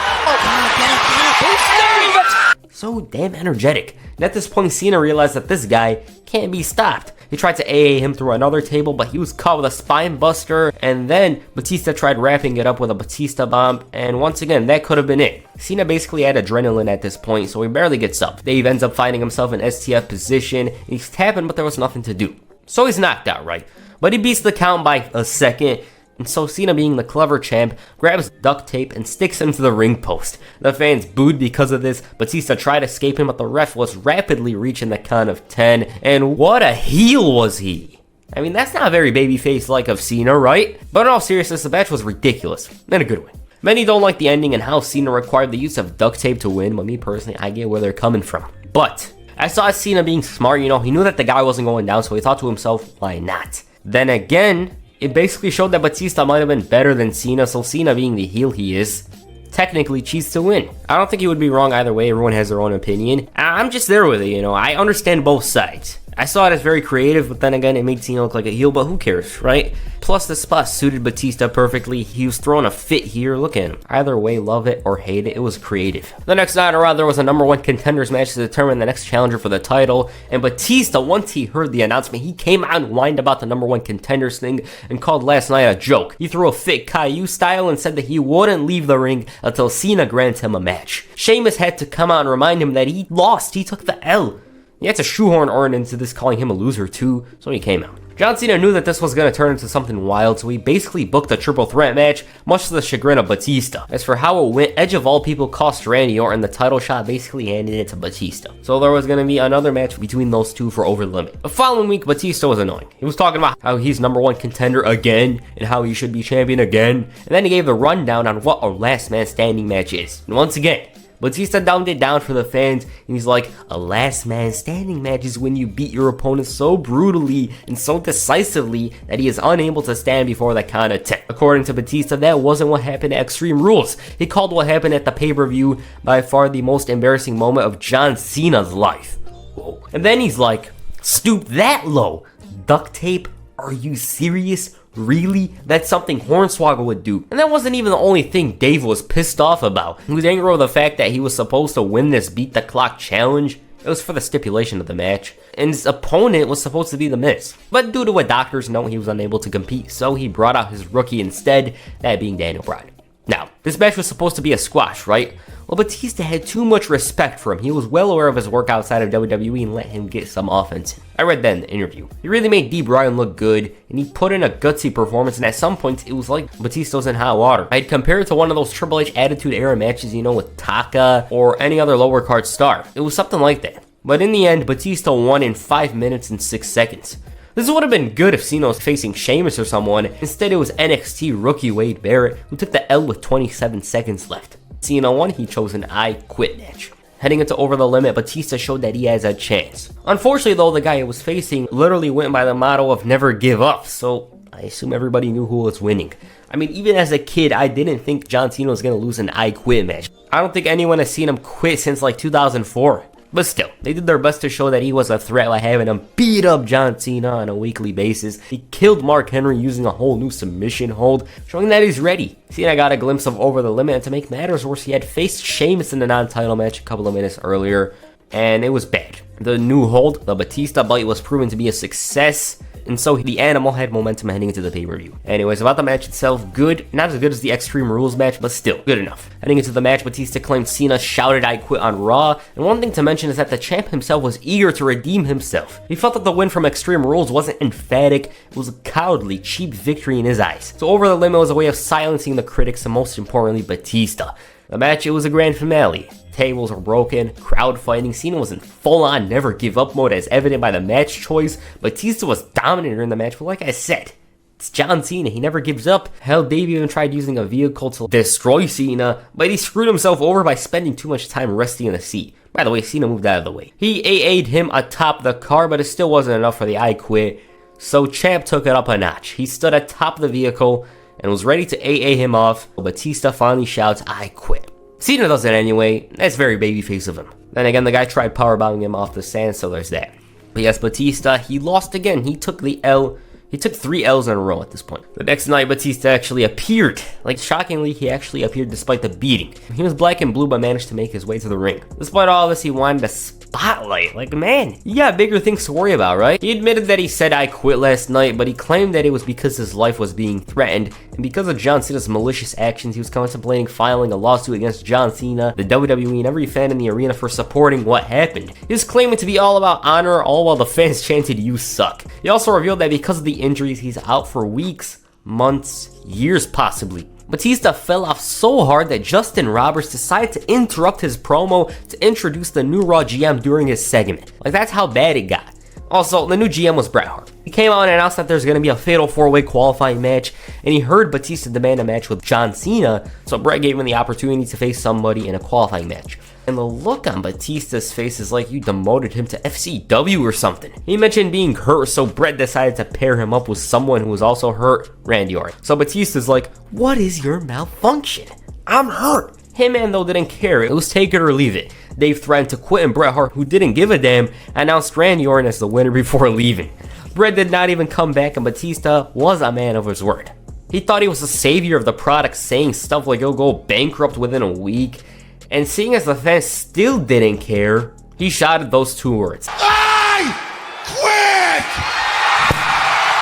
So damn energetic. And at this point, Cena realized that this guy can't be stopped. He tried to AA him through another table, but he was caught with a spine buster, and then Batista tried wrapping it up with a Batista bomb, and once again, that could have been it. Cena basically had adrenaline at this point, so he barely gets up. Dave ends up finding himself in STF position, and he's tapping, but there was nothing to do. So he's knocked out, right? But he beats the count by a second, and so Cena, being the clever champ, grabs duct tape and sticks him to the ring post. The fans booed because of this. Batista tried to escape him, but the ref was rapidly reaching the count of 10. And what a heel was he! That's not very babyface-like of Cena, right? But in all seriousness, the match was ridiculous, in a good way. Many don't like the ending and how Cena required the use of duct tape to win, but me personally, I get where they're coming from. But I saw Cena being smart, he knew that the guy wasn't going down, so he thought to himself, why not? Then again, it basically showed that Batista might have been better than Cena, so Cena, being the heel he is, technically cheats to win. I don't think he would be wrong either way. Everyone has their own opinion. I'm just there with it, I understand both sides. I saw it as very creative, but then again, it made Cena look like a heel, but who cares, right? Plus, the spot suited Batista perfectly. He was throwing a fit here. Look at him. Either way, love it or hate it, it was creative. The next night around, there was a #1 contenders match to determine the next challenger for the title, and Batista, once he heard the announcement, he came out and whined about the #1 contenders thing and called last night a joke. He threw a fit Caillou style and said that he wouldn't leave the ring until Cena grants him a match. Sheamus had to come out and remind him that he lost. He took the L. He had to shoehorn Orton into this, calling him a loser too, so he came out. John Cena knew that this was going to turn into something wild, so he basically booked a triple threat match, much to the chagrin of Batista. As for how it went, Edge of all people cost Randy Orton the title shot, basically handed it to Batista. So there was going to be another match between those two for Over the Limit. The following week, Batista was annoying. He was talking about how he's #1 contender again, and how he should be champion again, and then he gave the rundown on what a last man standing match is. And once again, Batista dumbed it down for the fans, and he's like, a last man standing match is when you beat your opponent so brutally and so decisively that he is unable to stand before the count of 10. According to Batista, that wasn't what happened at Extreme Rules. He called what happened at the pay-per-view by far the most embarrassing moment of John Cena's life. Whoa. And then he's like, stoop that low? Duct tape? Are you serious? Really? That's something Hornswoggle would do. And that wasn't even the only thing Dave was pissed off about. He was angry with the fact that he was supposed to win this beat the clock challenge. It was for the stipulation of the match, and his opponent was supposed to be The Miz. But due to a doctor's note, he was unable to compete, so he brought out his rookie instead, that being Daniel Bryan. Now, this match was supposed to be a squash, right? Well, Batista had too much respect for him. He was well aware of his work outside of WWE and let him get some offense. I read that in the interview. He really made D. Bryan look good, and he put in a gutsy performance, and at some points, it was like Batista was in hot water. I'd compare it to one of those Triple H Attitude Era matches, with Taka or any other lower card star. It was something like that. But in the end, Batista won in 5 minutes and 6 seconds. This would have been good if Cena was facing Sheamus or someone. Instead, it was NXT rookie Wade Barrett, who took the L with 27 seconds left. Cena won, he chose an I Quit match. Heading into Over the Limit, Batista showed that he has a chance. Unfortunately though, the guy he was facing literally went by the motto of never give up, so I assume everybody knew who was winning. I mean, even as a kid, I didn't think John Cena was going to lose an I Quit match. I don't think anyone has seen him quit since like 2004. But still, they did their best to show that he was a threat by having him beat up John Cena on a weekly basis. He killed Mark Henry using a whole new submission hold, showing that he's ready. Cena got a glimpse of Over the Limit, and to make matters worse, he had faced Sheamus in the non-title match a couple of minutes earlier, and it was bad. The new hold, the Batista bite, was proven to be a success, and so the Animal had momentum heading into the pay-per-view. Anyways, about the match itself, good. Not as good as the Extreme Rules match, but still, good enough. Heading into the match, Batista claimed Cena shouted I quit on Raw, and one thing to mention is that the champ himself was eager to redeem himself. He felt that the win from Extreme Rules wasn't emphatic, it was a cowardly, cheap victory in his eyes. So Over the Limit was a way of silencing the critics, and most importantly, Batista. The match, it was a grand finale. Tables were broken, crowd fighting, Cena was in full-on never give up mode as evident by the match choice. Batista was dominant during the match, but like I said, it's John Cena, he never gives up. Hell, Dave even tried using a vehicle to destroy Cena, but he screwed himself over by spending too much time resting in the seat. By the way, Cena moved out of the way. He AA'd him atop the car, but it still wasn't enough for the I Quit, so Champ took it up a notch. He stood atop the vehicle and was ready to AA him off. Batista finally shouts, I quit. Cena does it anyway. That's very babyface of him. Then again, the guy tried powerbombing him off the sand, so there's that. But yes, Batista, he lost again. He took the L. He took 3 L's in a row at this point. The next night, Batista actually appeared. Like, shockingly, he actually appeared despite the beating. He was black and blue, but managed to make his way to the ring. Despite all this, he wanted a spotlight. Like, man, you got bigger things to worry about, right? He admitted that he said I quit last night, but he claimed that it was because his life was being threatened, and because of John Cena's malicious actions, he was contemplating filing a lawsuit against John Cena, the WWE, and every fan in the arena for supporting what happened. He was claiming to be all about honor, all while the fans chanted, you suck. He also revealed that because of the injuries, he's out for weeks, months, years possibly. Batista fell off so hard that Justin Roberts decided to interrupt his promo to introduce the new Raw GM during his segment. Like, that's how bad it got. Also, the new GM was Bret Hart. He came out and announced that there's going to be a fatal 4-way qualifying match, and he heard Batista demand a match with John Cena, so Bret gave him the opportunity to face somebody in a qualifying match. And the look on Batista's face is like you demoted him to FCW or something. He mentioned being hurt, so Bret decided to pair him up with someone who was also hurt, Randy Orton. So Batista's like, what is your malfunction? I'm hurt. Hitman though didn't care, it was take it or leave it. Dave threatened to quit, and Bret Hart, who didn't give a damn, announced Randy Orton as the winner before leaving. Bret did not even come back, and Batista was a man of his word. He thought he was the savior of the product, saying stuff like he'll go bankrupt within a week. And seeing as the fans still didn't care, he shouted those 2 words. I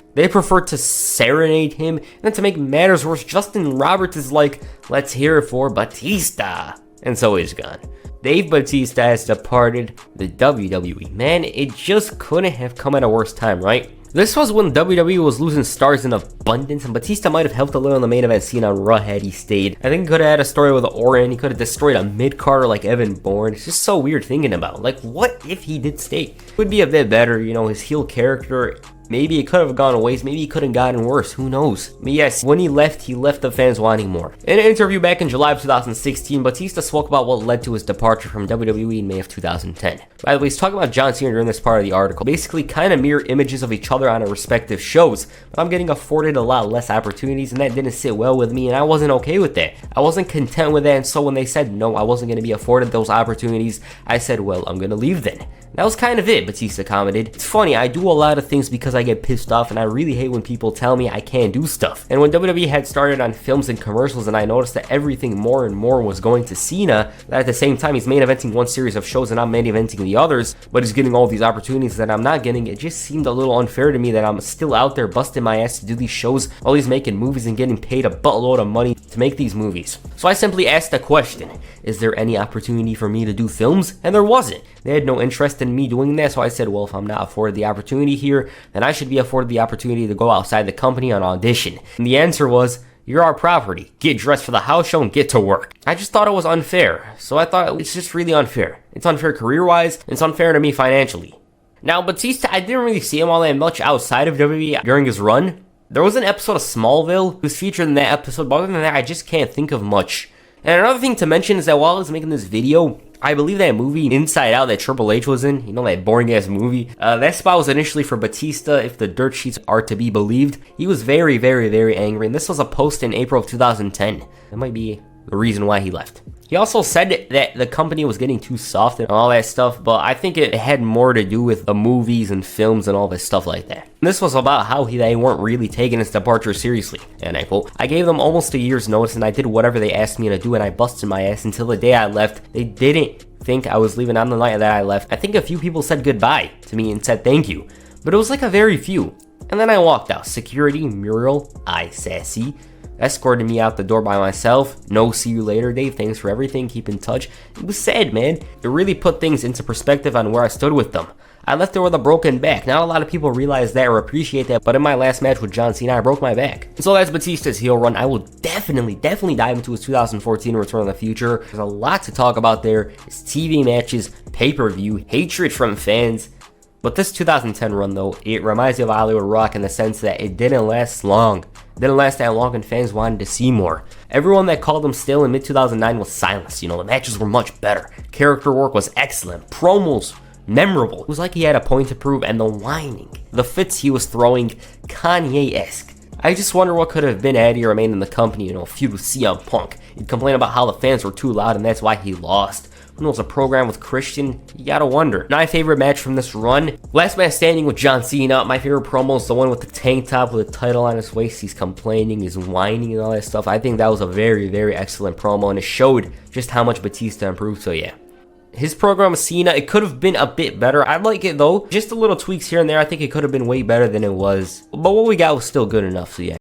quit! They preferred to serenade him, and then to make matters worse, Justin Roberts is like, let's hear it for Batista. And so he's gone. Dave Batista has departed the WWE. Man, it just couldn't have come at a worse time, right? This was when WWE was losing stars in abundance, and Batista might have helped a little in the main event scene on Raw had he stayed. I think he could have had a story with Orton, he could have destroyed a mid-carder like Evan Bourne. It's just so weird thinking about. Like, what if he did stay? It would be a bit better, you know, his heel character. Maybe it could have gone a ways, maybe it could have gotten worse, who knows? But yes, when he left the fans wanting more. In an interview back in July of 2016, Batista spoke about what led to his departure from WWE in May of 2010. By the way, he's talking about John Cena during this part of the article, basically kind of mirror images of each other on our respective shows, but I'm getting afforded a lot less opportunities, and that didn't sit well with me, and I wasn't okay with that. I wasn't content with that, and so when they said no, I wasn't going to be afforded those opportunities, I said, well, I'm going to leave then. That was kind of it, Batista commented. It's funny, I do a lot of things because I get pissed off, and I really hate when people tell me I can't do stuff. And when WWE had started on films and commercials, and I noticed that everything more and more was going to Cena, that at the same time he's main eventing one series of shows and I'm main eventing the others, but he's getting all these opportunities that I'm not getting, it just seemed a little unfair to me that I'm still out there busting my ass to do these shows while he's making movies and getting paid a buttload of money to make these movies. So I simply asked the question, is there any opportunity for me to do films? And there wasn't. They had no interest in me doing that, so I said, well, if I'm not afforded the opportunity here, then I should be afforded the opportunity to go outside the company on audition. And the answer was, you're our property. Get dressed for the house show and get to work. I just thought it was unfair. So I thought it's just really unfair. It's unfair career-wise, it's unfair to me financially. Now, Batista, I didn't really see him all that much outside of WWE during his run. There was an episode of Smallville. He was featured in that episode, but other than that, I just can't think of much. And another thing to mention is that while I was making this video, I believe that movie Inside Out that Triple H was in, you know, that boring ass movie, that spot was initially for Batista, if the dirt sheets are to be believed. He was very, very, very angry, and this was a post in April of 2010. That might be the reason why he left. He also said that the company was getting too soft and all that stuff, but I think it had more to do with the movies and films and all this stuff like that. And this was about how they weren't really taking his departure seriously. And I quote, "I gave them almost a year's notice and I did whatever they asked me to do, and I busted my ass until the day I left. They didn't think I was leaving on the night that I left. I think a few people said goodbye to me and said thank you, but it was like a very few. And then I walked out. Security, Muriel, I sassy, escorted me out the door by myself. No, see you later, Dave. Thanks for everything. Keep in touch." It was sad, man. It really put things into perspective on where I stood with them. I left there with a broken back. Not a lot of people realize that or appreciate that, but in my last match with John Cena, I broke my back. So that's Batista's heel run. I will definitely dive into his 2014 Return of the Future. There's a lot to talk about there. His TV matches, pay-per-view, hatred from fans. But this 2010 run, though, it reminds me of Hollywood Rock in the sense that it didn't last long. It didn't last that long, and fans wanted to see more. Everyone that called him stale in mid-2009 was silenced. You know, the matches were much better. Character work was excellent. Promos, memorable. It was like he had a point to prove, and the whining, the fits he was throwing, Kanye-esque. I just wonder what could have been had he remained in the company, you know, feud with CM Punk. He'd complain about how the fans were too loud, and that's why he lost. Who knows, a program with Christian? You gotta wonder. My favorite match from this run, Last Man Standing with John Cena. My favorite promo is the one with the tank top with the title on his waist. He's complaining, he's whining and all that stuff. I think that was a very, very excellent promo, and it showed just how much Batista improved, so yeah. His program with Cena, it could have been a bit better. I like it though. Just a little tweaks here and there. I think it could have been way better than it was. But what we got was still good enough, so yeah.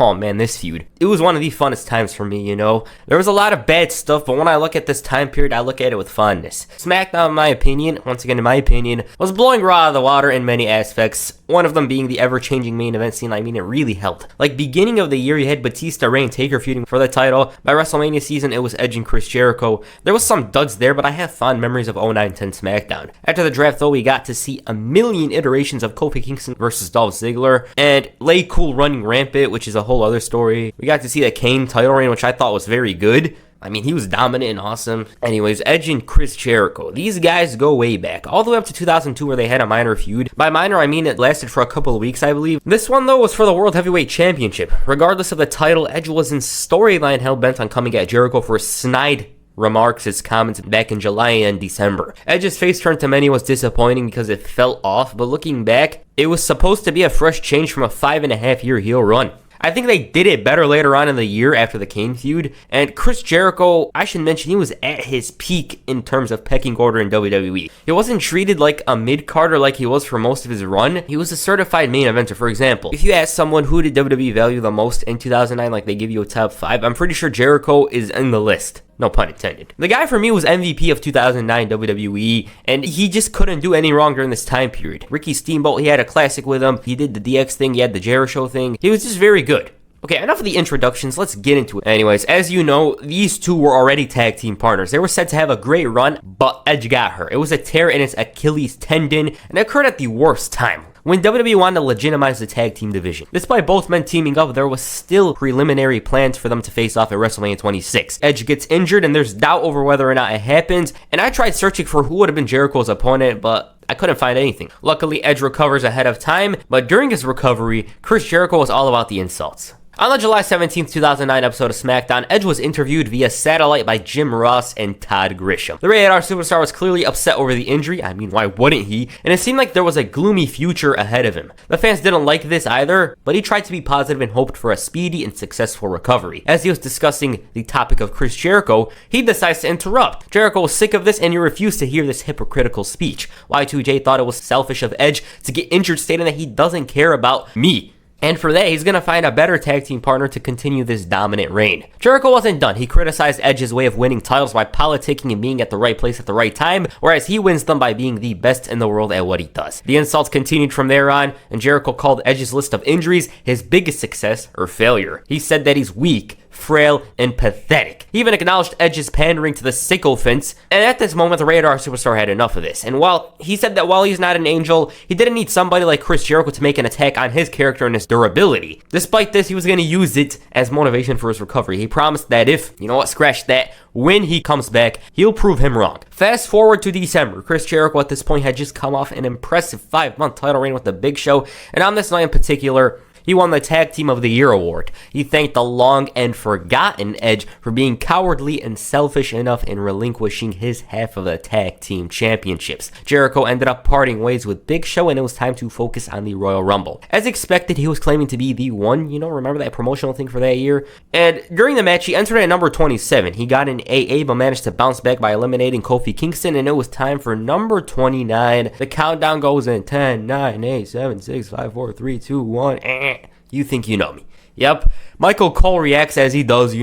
Oh man, this feud. It was one of the funnest times for me, you know. There was a lot of bad stuff, but when I look at this time period, I look at it with fondness. SmackDown, in my opinion, once again in my opinion, was blowing Raw out of the water in many aspects. One of them being the ever-changing main event scene. I mean, it really helped. Like, beginning of the year, you had Batista, Rey, and Taker feuding for the title. By WrestleMania season, it was Edge and Chris Jericho. There was some duds there, but I have fond memories of 09-10 SmackDown. After the draft, though, we got to see a million iterations of Kofi Kingston versus Dolph Ziggler, and Lay Cool running rampant, which is a whole other story. We got to see the Kane title reign, which I thought was very good. I mean, he was dominant and awesome. Anyways, Edge and Chris Jericho. These guys go way back, all the way up to 2002 where they had a minor feud. By minor, I mean it lasted for a couple of weeks, I believe. This one, though, was for the World Heavyweight Championship. Regardless of the title, Edge was in storyline hell-bent on coming at Jericho for his snide remarks, his comments back in July and December. Edge's face turn to many was disappointing because it felt off, but looking back, it was supposed to be a fresh change from a 5.5-year heel run. I think they did it better later on in the year after the Kane feud. And Chris Jericho, I should mention, he was at his peak in terms of pecking order in WWE. He wasn't treated like a mid-carder like he was for most of his run. He was a certified main eventer. For example, if you ask someone who did WWE value the most in 2009, like they give you a top 5, I'm pretty sure Jericho is in the list. No pun intended. The guy for me was MVP of 2009 WWE, and he just couldn't do any wrong during this time period. Ricky Steamboat, he had a classic with him. He did the DX thing, he had the Jericho thing. He was just very good. Okay, enough of the introductions, let's get into it. Anyways, as you know, these two were already tag team partners. They were said to have a great run, but Edge got hurt. It was a tear in his Achilles tendon, and it occurred at the worst time, when WWE wanted to legitimize the tag team division. Despite both men teaming up, there was still preliminary plans for them to face off at WrestleMania 26. Edge gets injured, and there's doubt over whether or not it happens, and I tried searching for who would have been Jericho's opponent, but I couldn't find anything. Luckily, Edge recovers ahead of time, but during his recovery, Chris Jericho was all about the insults. On the July 17, 2009 episode of SmackDown, Edge was interviewed via satellite by Jim Ross and Todd Grisham. The Rated R superstar was clearly upset over the injury. I mean, why wouldn't he? And it seemed like there was a gloomy future ahead of him. The fans didn't like this either, but he tried to be positive and hoped for a speedy and successful recovery. As he was discussing the topic of Chris Jericho, he decides to interrupt. Jericho was sick of this and he refused to hear this hypocritical speech. Y2J thought it was selfish of Edge to get injured, stating that he doesn't care about me. And for that, he's going to find a better tag team partner to continue this dominant reign. Jericho wasn't done. He criticized Edge's way of winning titles by politicking and being at the right place at the right time, whereas he wins them by being the best in the world at what he does. The insults continued from there on, and Jericho called Edge's list of injuries his biggest success or failure. He said that he's weak, frail, and pathetic. He even acknowledged Edge's pandering to the sycophants, and at this moment, the Rated R Superstar had enough of this. And while he said that while he's not an angel, he didn't need somebody like Chris Jericho to make an attack on his character and his durability. Despite this, he was going to use it as motivation for his recovery. He promised that if, scratch that, when he comes back, he'll prove him wrong. Fast forward to December. Chris Jericho at this point had just come off an impressive 5-month title reign with the Big Show, and on this night in particular, he won the Tag Team of the Year award. He thanked the long and forgotten Edge for being cowardly and selfish enough in relinquishing his half of the Tag Team Championships. Jericho ended up parting ways with Big Show, and it was time to focus on the Royal Rumble. As expected, he was claiming to be the one, remember that promotional thing for that year? And during the match, he entered at number 27. He got an AA, but managed to bounce back by eliminating Kofi Kingston, and it was time for number 29. The countdown goes in 10, 9, 8, 7, 6, 5, 4, 3, 2, 1, You think you know me. Yep. Michael Cole reacts as he does,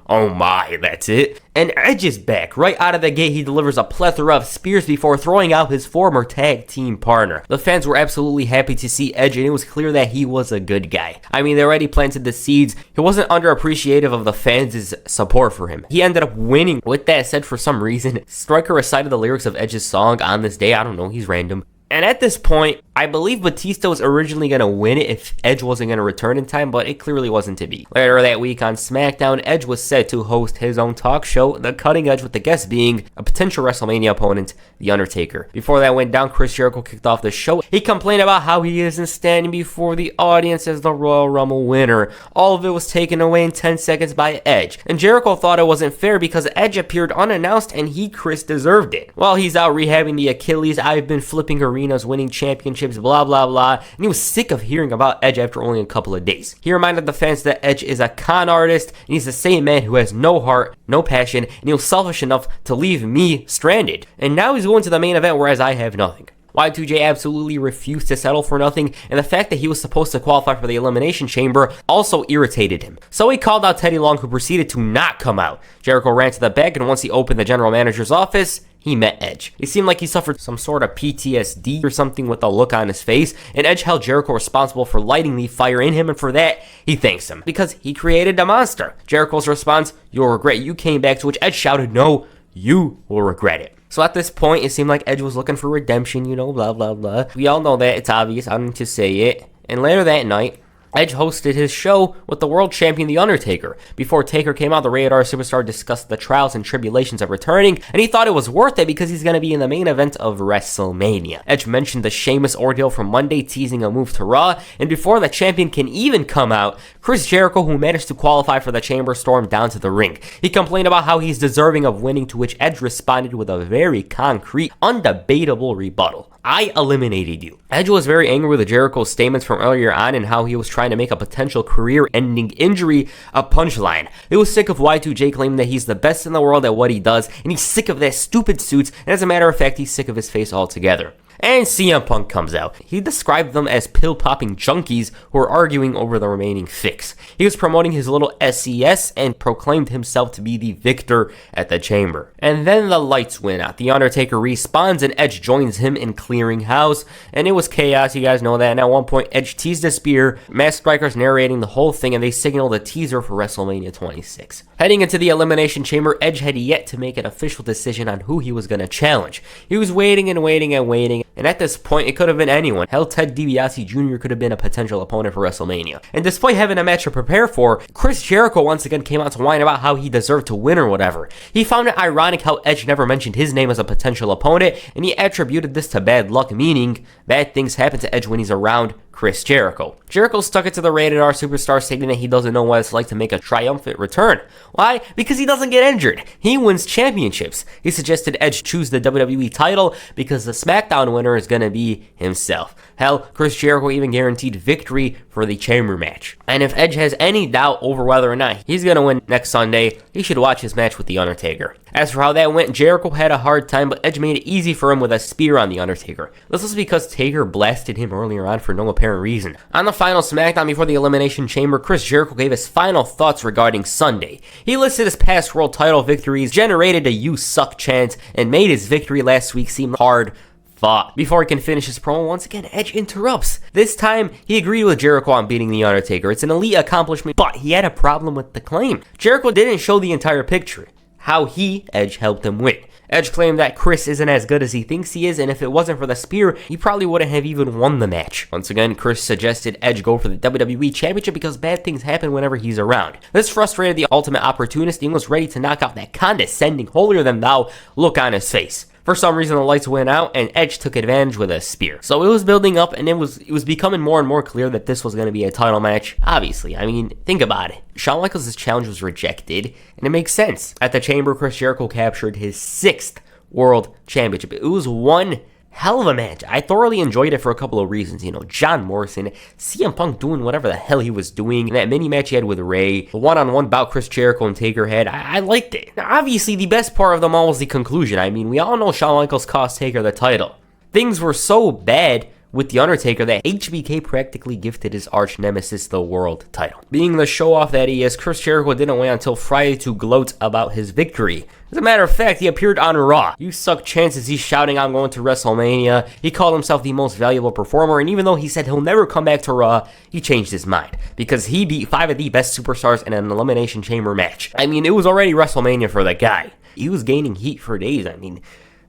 oh my, that's it. And Edge is back. Right out of the gate, he delivers a plethora of spears before throwing out his former tag team partner. The fans were absolutely happy to see Edge, and it was clear that he was a good guy. I mean, they already planted the seeds. He wasn't underappreciative of the fans' support for him. He ended up winning. With that said, for some reason, Stryker recited the lyrics of Edge's song on this day. I don't know, he's random. And at this point, I believe Batista was originally going to win it if Edge wasn't going to return in time, but it clearly wasn't to be. Later that week on SmackDown, Edge was set to host his own talk show, The Cutting Edge, with the guest being a potential WrestleMania opponent, The Undertaker. Before that went down, Chris Jericho kicked off the show. He complained about how he isn't standing before the audience as the Royal Rumble winner. All of it was taken away in 10 seconds by Edge. And Jericho thought it wasn't fair because Edge appeared unannounced and Chris deserved it. While he's out rehabbing the Achilles, I've been flipping arenas, winning championships, blah blah blah, and he was sick of hearing about Edge after only a couple of days. He reminded the fans that Edge is a con artist, and he's the same man who has no heart, no passion, and he was selfish enough to leave me stranded. And now he's going to the main event, whereas I have nothing. Y2J absolutely refused to settle for nothing, and the fact that he was supposed to qualify for the Elimination Chamber also irritated him. So he called out Teddy Long, who proceeded to not come out. Jericho ran to the back, and once he opened the general manager's office, he met Edge. It seemed like he suffered some sort of PTSD or something with the look on his face, and Edge held Jericho responsible for lighting the fire in him, and for that, he thanks him, because he created the monster. Jericho's response, "You'll regret you came back," to which Edge shouted, "No, you will regret it." So at this point, it seemed like Edge was looking for redemption, blah, blah, blah. We all know that, it's obvious, I don't need to say it. And later that night, Edge hosted his show with the world champion, The Undertaker. Before Taker came out, the Rated R Superstar discussed the trials and tribulations of returning, and he thought it was worth it because he's going to be in the main event of WrestleMania. Edge mentioned the Sheamus ordeal from Monday, teasing a move to Raw, and before the champion can even come out, Chris Jericho, who managed to qualify for the Chamber, stormed down to the ring. He complained about how he's deserving of winning, to which Edge responded with a very concrete, undebatable rebuttal. "I eliminated you." Edge was very angry with Jericho's statements from earlier on and how he was trying to make a potential career-ending injury a punchline. He was sick of Y2J claiming that he's the best in the world at what he does, and he's sick of their stupid suits, and as a matter of fact, he's sick of his face altogether. And CM Punk comes out. He described them as pill-popping junkies who are arguing over the remaining fix. He was promoting his little SES and proclaimed himself to be the victor at the Chamber. And then the lights went out. The Undertaker respawns and Edge joins him in clearing house. And it was chaos, you guys know that. And at one point, Edge teased a spear. Matt Striker's narrating the whole thing, and they signaled a teaser for WrestleMania 26. Heading into the Elimination Chamber, Edge had yet to make an official decision on who he was going to challenge. He was waiting and waiting and waiting. And at this point, it could have been anyone. Hell, Ted DiBiase Jr. could have been a potential opponent for WrestleMania. And despite having a match to prepare for, Chris Jericho once again came out to whine about how he deserved to win or whatever. He found it ironic how Edge never mentioned his name as a potential opponent, and he attributed this to bad luck, meaning bad things happen to Edge when he's around Chris Jericho. Jericho stuck it to the Rated R Superstar, stating that he doesn't know what it's like to make a triumphant return. Why? Because he doesn't get injured. He wins championships. He suggested Edge choose the WWE title because the SmackDown winner is going to be himself. Hell, Chris Jericho even guaranteed victory for the Chamber match. And if Edge has any doubt over whether or not he's going to win next Sunday, he should watch his match with The Undertaker. As for how that went, Jericho had a hard time, but Edge made it easy for him with a spear on The Undertaker. This was because Taker blasted him earlier on for no apparent reason. On the final SmackDown before the Elimination Chamber, Chris Jericho gave his final thoughts regarding Sunday. He listed his past world title victories, generated a "you suck" chant, and made his victory last week seem hard fought. Before he can finish his promo, once again, Edge interrupts. This time, he agreed with Jericho on beating The Undertaker. It's an elite accomplishment, but he had a problem with the claim. Jericho didn't show the entire picture. How he, Edge, helped him win. Edge claimed that Chris isn't as good as he thinks he is, and if it wasn't for the spear, he probably wouldn't have even won the match. Once again, Chris suggested Edge go for the WWE Championship because bad things happen whenever he's around. This frustrated the Ultimate Opportunist, and he was ready to knock out that condescending, holier-than-thou look on his face. For some reason, the lights went out, and Edge took advantage with a spear. So it was building up, and it was becoming more and more clear that this was going to be a title match. Obviously, I mean, think about it. Shawn Michaels' challenge was rejected, and it makes sense. At the Chamber, Chris Jericho captured his 6th World Championship. It was one hell of a match. I thoroughly enjoyed it for a couple of reasons. You know, John Morrison, CM Punk doing whatever the hell he was doing, and that mini match he had with Ray, the one-on-one bout Chris Jericho and Taker had, I liked it. Now, obviously, the best part of them all was the conclusion. I mean, we all know Shawn Michaels cost Taker the title. Things were so bad with The Undertaker that HBK practically gifted his arch nemesis the world title. Being the show-off that he is, Chris Jericho didn't wait until Friday to gloat about his victory. As a matter of fact, he appeared on Raw. You suck chances, he's shouting, I'm going to WrestleMania. He called himself the most valuable performer, and even though he said he'll never come back to Raw, he changed his mind. Because he beat 5 of the best superstars in an Elimination Chamber match. I mean, it was already WrestleMania for that guy. He was gaining heat for days. I mean,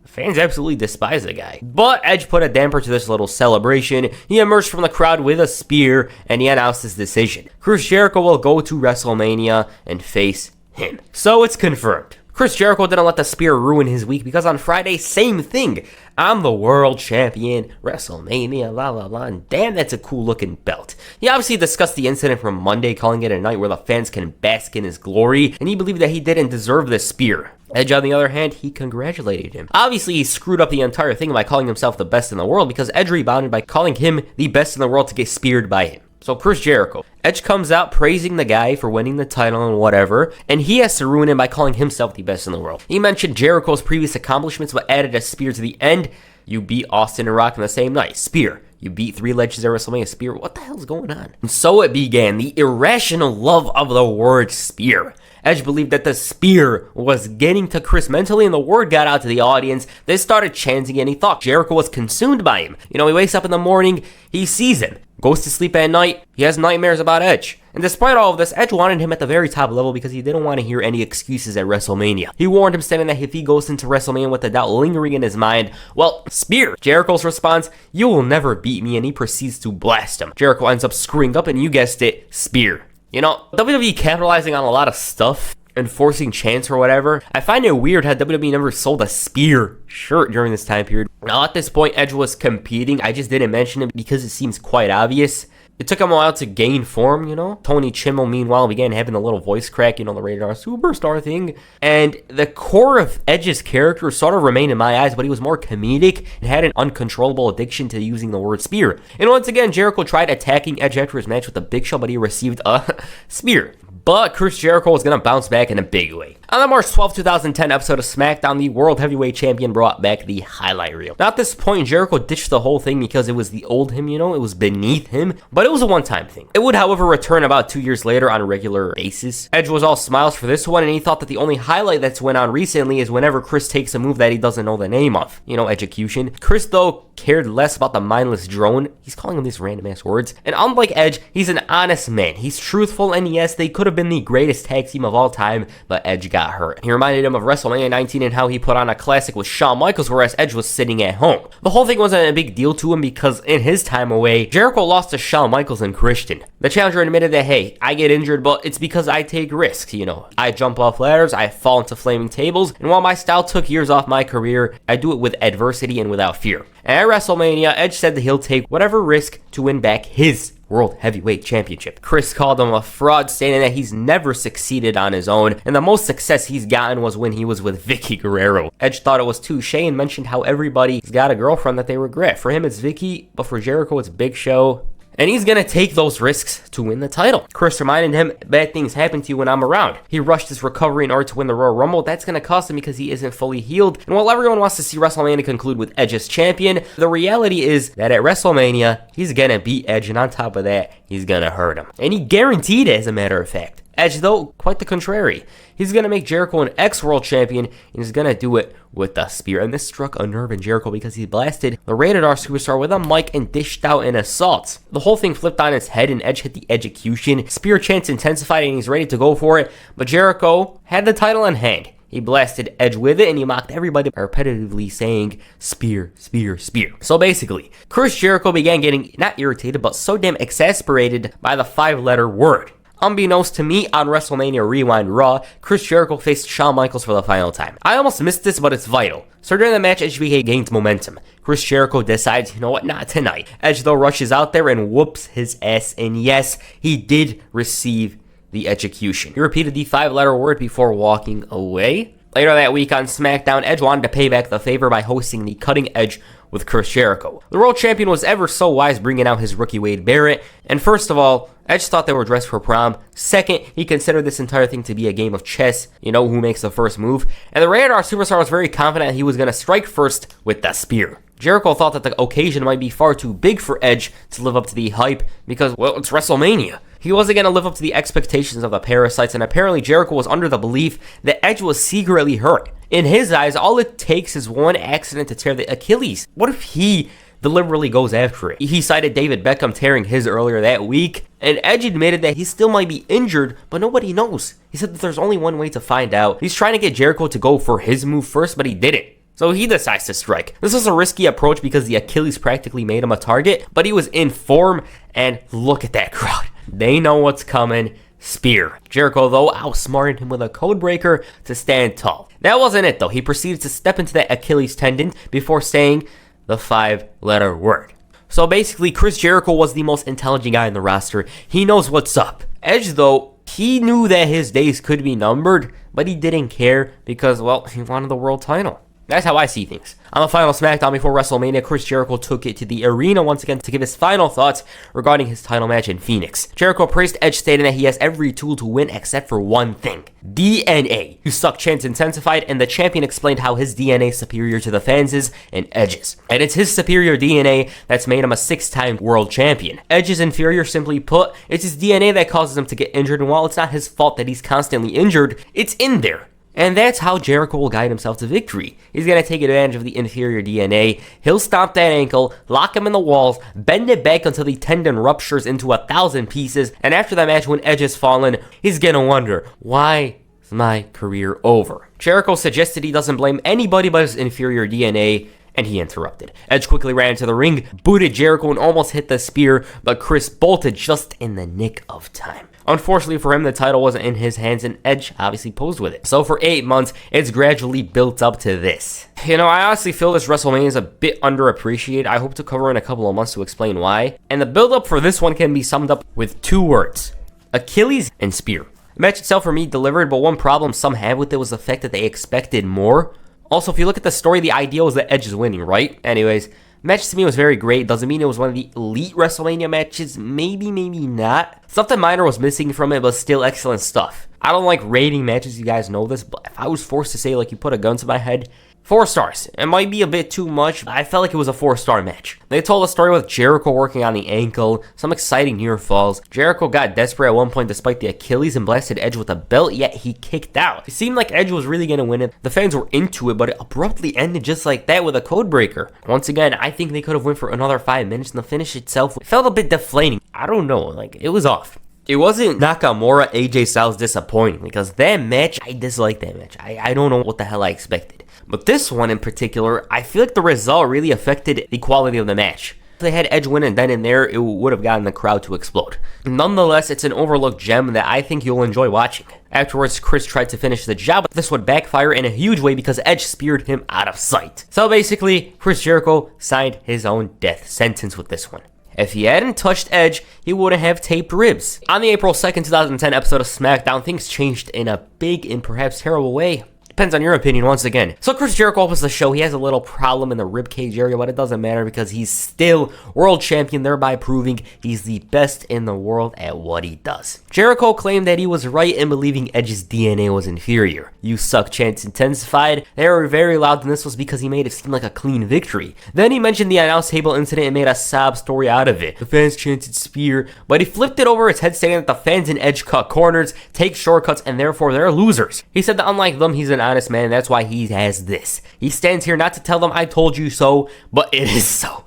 fans absolutely despise the guy. But Edge put a damper to this little celebration. He emerged from the crowd with a spear, and he announced his decision. Chris Jericho will go to WrestleMania and face him. So it's confirmed. Chris Jericho didn't let the spear ruin his week because on Friday, same thing. I'm the world champion, WrestleMania, blah, blah, blah, and damn, that's a cool looking belt. He obviously discussed the incident from Monday, calling it a night where the fans can bask in his glory, and he believed that he didn't deserve the spear. Edge, on the other hand, he congratulated him. Obviously, he screwed up the entire thing by calling himself the best in the world because Edge rebounded by calling him the best in the world to get speared by him. So Chris Jericho. Edge comes out praising the guy for winning the title and whatever, and he has to ruin him by calling himself the best in the world. He mentioned Jericho's previous accomplishments but added a spear to the end. You beat Austin and Rock in the same night. Spear. You beat 3 legends at WrestleMania. Spear. What the hell's going on? And so it began. The irrational love of the word spear. Edge believed that the spear was getting to Chris mentally, and the word got out to the audience. They started chanting, and he thought Jericho was consumed by him. You know, he wakes up in the morning, he sees him. Goes to sleep at night, he has nightmares about Edge. And despite all of this, Edge wanted him at the very top level because he didn't want to hear any excuses at WrestleMania. He warned him, stating that if he goes into WrestleMania with the doubt lingering in his mind, well, spear. Jericho's response, you will never beat me, and he proceeds to blast him. Jericho ends up screwing up, and you guessed it, spear. You know, WWE capitalizing on a lot of stuff and forcing chants or whatever. I find it weird how WWE never sold a spear shirt during this time period. Now at this point, Edge was competing. I just didn't mention it because it seems quite obvious. It took him a while to gain form, you know. Tony Chimmel, meanwhile, began having a little voice crack, you know, the Rated R Superstar thing. And the core of Edge's character sort of remained in my eyes, but he was more comedic and had an uncontrollable addiction to using the word spear. And once again, Jericho tried attacking Edge after his match with the Big Show, but he received a spear. But Chris Jericho was going to bounce back in a big way. On the March 12, 2010 episode of SmackDown, the World Heavyweight Champion brought back the highlight reel. Now at this point, Jericho ditched the whole thing because it was the old him, you know, it was beneath him, but it was a one-time thing. It would, however, return about 2 years later on a regular basis. Edge was all smiles for this one, and he thought that the only highlight that's went on recently is whenever Chris takes a move that he doesn't know the name of. You know, Execution. Chris, though, cared less about the mindless drone. He's calling him these random-ass words. And unlike Edge, he's an honest man. He's truthful, and yes, they could have been the greatest tag team of all time, but Edge got hurt. He reminded him of WrestleMania 19 and how he put on a classic with Shawn Michaels, whereas Edge was sitting at home. The whole thing wasn't a big deal to him because in his time away, Jericho lost to Shawn Michaels and Christian. The challenger admitted that, hey, I get injured, but it's because I take risks, you know. I jump off ladders, I fall into flaming tables, and while my style took years off my career, I do it with adversity and without fear. And at WrestleMania, Edge said that he'll take whatever risk to win back his World Heavyweight Championship. Chris called him a fraud, stating that he's never succeeded on his own, and the most success he's gotten was when he was with Vicky Guerrero. Edge thought it was touche and mentioned how everybody's got a girlfriend that they regret. For him, it's Vicky, but for Jericho, it's Big Show. And he's going to take those risks to win the title. Chris reminded him, bad things happen to you when I'm around. He rushed his recovery in order to win the Royal Rumble. That's going to cost him because he isn't fully healed. And while everyone wants to see WrestleMania conclude with Edge as champion, the reality is that at WrestleMania, he's going to beat Edge. And on top of that, he's going to hurt him. And he guaranteed it, as a matter of fact. Edge, though, quite the contrary. He's going to make Jericho an ex-world champion, and he's going to do it with the spear. And this struck a nerve in Jericho because he blasted the Rated R superstar with a mic and dished out an assault. The whole thing flipped on its head, and Edge hit the execution. Spear chants intensified, and he's ready to go for it. But Jericho had the title in hand. He blasted Edge with it, and he mocked everybody by repetitively saying, spear, spear, spear. So basically, Chris Jericho began getting not irritated, but so damn exasperated by the 5-letter word. Unbeknownst to me, on WrestleMania Rewind Raw, Chris Jericho faced Shawn Michaels for the final time. I almost missed this, but it's vital. So during the match, HBK gains momentum. Chris Jericho decides, you know what, not tonight. Edge, though, rushes out there and whoops his ass, and yes, he did receive the execution. He repeated the 5-letter word before walking away. Later that week on SmackDown, Edge wanted to pay back the favor by hosting the Cutting Edge with Chris Jericho. The world champion was ever so wise, bringing out his rookie Wade Barrett. And first of all, Edge thought they were dressed for prom. Second, he considered this entire thing to be a game of chess. You know who makes the first move. And the Rated R superstar was very confident he was going to strike first with the spear. Jericho thought that the occasion might be far too big for Edge to live up to the hype because, well, it's WrestleMania. He wasn't going to live up to the expectations of the parasites, and apparently Jericho was under the belief that Edge was secretly hurt. In his eyes, all it takes is one accident to tear the Achilles. What if he deliberately goes after it? He cited David Beckham tearing his earlier that week, and Edge admitted that he still might be injured, but nobody knows. He said that there's only one way to find out. He's trying to get Jericho to go for his move first, but he didn't. So he decides to strike. This was a risky approach because the Achilles practically made him a target, but he was in form, and look at that crowd. They know what's coming. Spear. Jericho, though, outsmarted him with a code breaker to stand tall. That wasn't it, though. He proceeded to step into that Achilles tendon before saying the 5-letter word. So basically, Chris Jericho was the most intelligent guy in the roster. He knows what's up. Edge, though, he knew that his days could be numbered, but he didn't care because, well, he wanted the world title. That's how I see things. On the final SmackDown before WrestleMania, Chris Jericho took it to the arena once again to give his final thoughts regarding his title match in Phoenix. Jericho praised Edge, stating that he has every tool to win except for one thing: DNA. His suck chants intensified, and the champion explained how his DNA is superior to the fans' and Edge's. And it's his superior DNA that's made him a 6-time world champion. Edge's inferior, simply put, it's his DNA that causes him to get injured, and while it's not his fault that he's constantly injured, it's in there. And that's how Jericho will guide himself to victory. He's going to take advantage of the inferior DNA. He'll stomp that ankle, lock him in the walls, bend it back until the tendon ruptures into 1,000 pieces. And after that match, when Edge has fallen, he's going to wonder, why is my career over? Jericho suggested he doesn't blame anybody but his inferior DNA, and he interrupted. Edge quickly ran into the ring, booted Jericho, and almost hit the spear, but Chris bolted just in the nick of time. Unfortunately for him, the title wasn't in his hands, and Edge obviously posed with it. So for 8 months, it's gradually built up to this. You know, I honestly feel this WrestleMania is a bit underappreciated. I hope to cover in a couple of months to explain why. And the build-up for this one can be summed up with 2 words: Achilles and spear. The match itself for me delivered, but one problem some had with it was the fact that they expected more. Also, if you look at the story, the idea was that Edge is winning, right? Anyways, match to me was very great. Doesn't mean it was one of the elite WrestleMania matches. Maybe not. Something minor was missing from it, but still excellent stuff. I don't like rating matches, you guys know this, but if I was forced to say, like, you put a gun to my head, 4 stars. It might be a bit too much, but I felt like it was a 4-star match. They told a story with Jericho working on the ankle, some exciting near falls. Jericho got desperate at one point despite the Achilles and blasted Edge with a belt, yet he kicked out. It seemed like Edge was really going to win it. The fans were into it, but it abruptly ended just like that with a code breaker. Once again, I think they could have went for another 5 minutes, and the finish itself felt a bit deflating. I don't know, like, it was off. It wasn't Nakamura AJ Styles disappointing, because that match, I disliked that match. I don't know what the hell I expected. But this one in particular, I feel like the result really affected the quality of the match. If they had Edge win and then and there, it would have gotten the crowd to explode. Nonetheless, it's an overlooked gem that I think you'll enjoy watching. Afterwards, Chris tried to finish the job, but this would backfire in a huge way because Edge speared him out of sight. So basically, Chris Jericho signed his own death sentence with this one. If he hadn't touched Edge, he wouldn't have taped ribs. On the April 2nd, 2010 episode of SmackDown, things changed in a big and perhaps terrible way. Depends on your opinion once again. So Chris Jericho opens the show. He has a little problem in the ribcage area, but it doesn't matter because he's still world champion, thereby proving he's the best in the world at what he does. Jericho claimed that he was right in believing Edge's DNA was inferior. "You suck" chants intensified. They were very loud, and this was because he made it seem like a clean victory. Then he mentioned the announce table incident and made a sob story out of it. The fans chanted spear, but he flipped it over his head saying that the fans in Edge cut corners, take shortcuts, and therefore they're losers. He said that unlike them, he's an honest man, and that's why he has this. He stands here not to tell them I told you so, but it is so.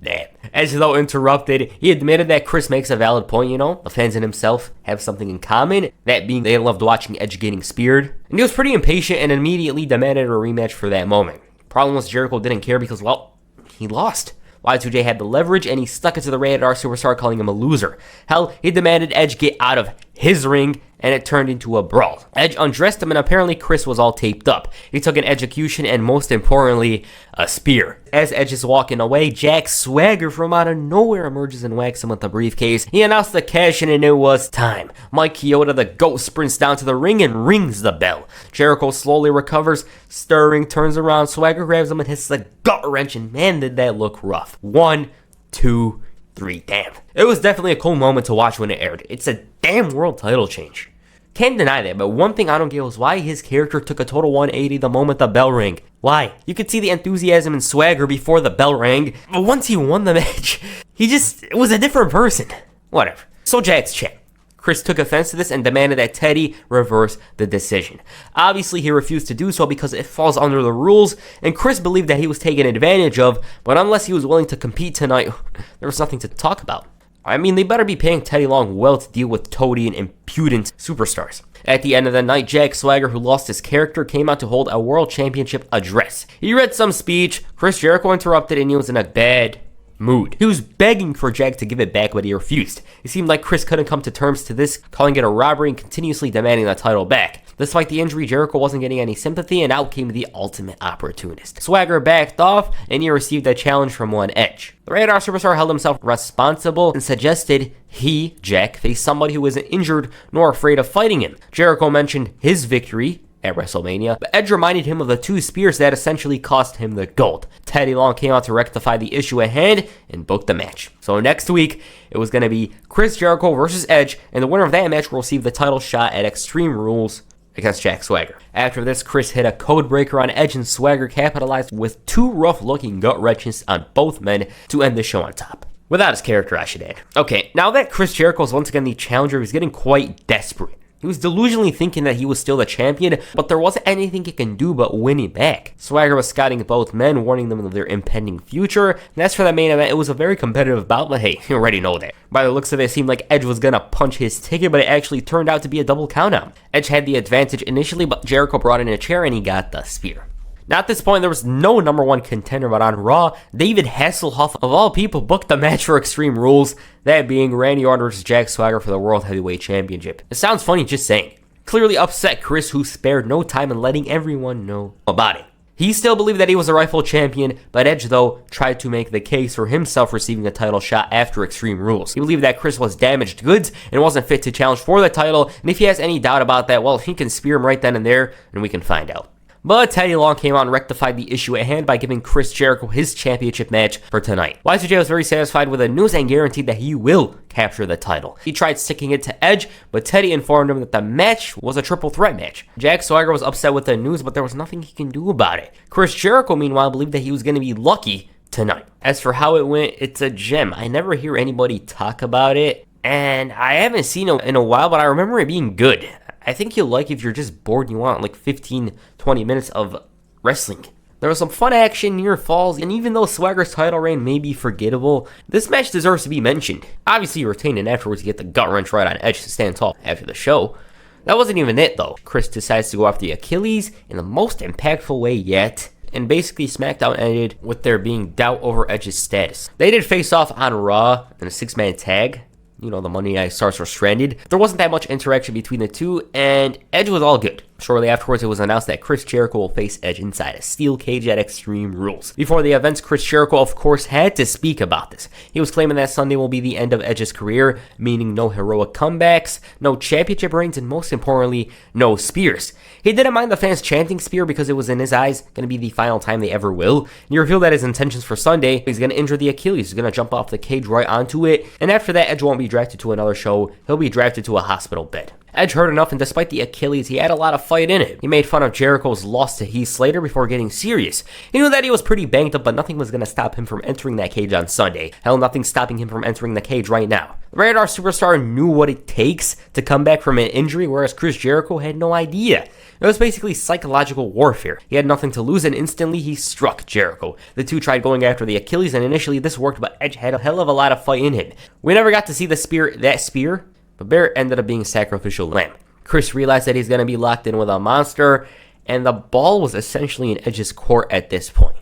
Damn. Edge, though, interrupted. He admitted that Chris makes a valid point, the fans and himself have something in common, that being they loved watching Edge getting speared. And he was pretty impatient and immediately demanded a rematch for that moment. Problem was Jericho didn't care because, well, he lost. Y2J had the leverage, and he stuck it to the Rated R Superstar, calling him a loser. Hell, he demanded Edge get out of his ring, and it turned into a brawl. Edge undressed him, and apparently Chris was all taped up. He took an execution, and most importantly, a spear. As Edge is walking away, Jack Swagger from out of nowhere emerges and whacks him with the briefcase. He announced the cash-in, and it was time. Mike Chioda, the GOAT, sprints down to the ring and rings the bell. Jericho slowly recovers, stirring, turns around, Swagger grabs him and hits the gut wrench, and man, did that look rough. 1, 2, 3, damn. It was definitely a cool moment to watch when it aired. It's a damn world title change. Can't deny that, but one thing I don't get was why his character took a total 180 the moment the bell rang. Why? You could see the enthusiasm and swagger before the bell rang, but once he won the match, it was a different person. Whatever. So Jack's chat. Chris took offense to this and demanded that Teddy reverse the decision. Obviously, he refused to do so because it falls under the rules, and Chris believed that he was taken advantage of, but unless he was willing to compete tonight, there was nothing to talk about. I mean, they better be paying Teddy Long well to deal with toady and impudent superstars. At the end of the night, Jack Swagger, who lost his character, came out to hold a world championship address. He read some speech, Chris Jericho interrupted, and he was in a bad mood. He was begging for Jack to give it back, but he refused. It seemed like Chris couldn't come to terms to this, calling it a robbery and continuously demanding the title back. Despite the injury, Jericho wasn't getting any sympathy, and out came the ultimate opportunist. Swagger backed off, and he received a challenge from one Edge. The Rated R Superstar held himself responsible and suggested he, Jack, face somebody who isn't injured nor afraid of fighting him. Jericho mentioned his victory at WrestleMania, but Edge reminded him of the 2 spears that essentially cost him the gold. Teddy Long came out to rectify the issue at hand and booked the match. So next week, it was going to be Chris Jericho versus Edge, and the winner of that match will receive the title shot at Extreme Rules against Jack Swagger. After this, Chris hit a code breaker on Edge, and Swagger capitalized with 2 rough-looking gut wrenches on both men to end the show on top. Without his character, I should add. Okay, now that Chris Jericho is once again the challenger, he's getting quite desperate. He was delusionally thinking that he was still the champion, but there wasn't anything he can do but win it back. Swagger was scouting both men, warning them of their impending future, and as for the main event, it was a very competitive bout, but hey, you already know that. By the looks of it, it seemed like Edge was gonna punch his ticket, but it actually turned out to be a double countout. Edge had the advantage initially, but Jericho brought in a chair and he got the spear. Now at this point, there was no #1 contender, but on Raw, David Hasselhoff, of all people, booked the match for Extreme Rules, that being Randy Orton versus Jack Swagger for the World Heavyweight Championship. It sounds funny just saying. Clearly upset Chris, who spared no time in letting everyone know about it. He still believed that he was a rightful champion, but Edge, though, tried to make the case for himself receiving the title shot after Extreme Rules. He believed that Chris was damaged goods and wasn't fit to challenge for the title, and if he has any doubt about that, well, he can spear him right then and there, and we can find out. But Teddy Long came out and rectified the issue at hand by giving Chris Jericho his championship match for tonight. Y2J was very satisfied with the news and guaranteed that he will capture the title. He tried sticking it to Edge, but Teddy informed him that the match was a triple threat match. Jack Swagger was upset with the news, but there was nothing he can do about it. Chris Jericho, meanwhile, believed that he was going to be lucky tonight. As for how it went, it's a gem. I never hear anybody talk about it, and I haven't seen it in a while, but I remember it being good. I think you'll like if you're just bored and you want like 15-20 minutes of wrestling. There was some fun action near falls, and even though Swagger's title reign may be forgettable, this match deserves to be mentioned. Obviously, you retain it afterwards to get the gut wrench right on Edge to stand tall after the show. That wasn't even it, though. Chris decides to go after the Achilles in the most impactful way yet, and basically SmackDown ended with there being doubt over Edge's status. They did face off on Raw in a 6-man tag. The Monday Night Stars were stranded. There wasn't that much interaction between the two, and Edge was all good. Shortly afterwards, it was announced that Chris Jericho will face Edge inside a steel cage at Extreme Rules. Before the events, Chris Jericho, of course, had to speak about this. He was claiming that Sunday will be the end of Edge's career, meaning no heroic comebacks, no championship reigns, and most importantly, no spears. He didn't mind the fans chanting spear because it was, in his eyes, going to be the final time they ever will. He revealed that his intentions for Sunday, he's going to injure the Achilles, he's going to jump off the cage right onto it, and after that, Edge won't be drafted to another show, he'll be drafted to a hospital bed. Edge hurt enough, and despite the Achilles, he had a lot of fight in it. He made fun of Jericho's loss to Heath Slater before getting serious. He knew that he was pretty banged up, but nothing was going to stop him from entering that cage on Sunday. Hell, nothing's stopping him from entering the cage right now. The Radar superstar knew what it takes to come back from an injury, whereas Chris Jericho had no idea. It was basically psychological warfare. He had nothing to lose, and instantly he struck Jericho. The two tried going after the Achilles, and initially this worked, but Edge had a hell of a lot of fight in him. We never got to see that spear, but Barrett ended up being sacrificial lamb. Chris realized that he's going to be locked in with a monster, and the ball was essentially in Edge's court at this point.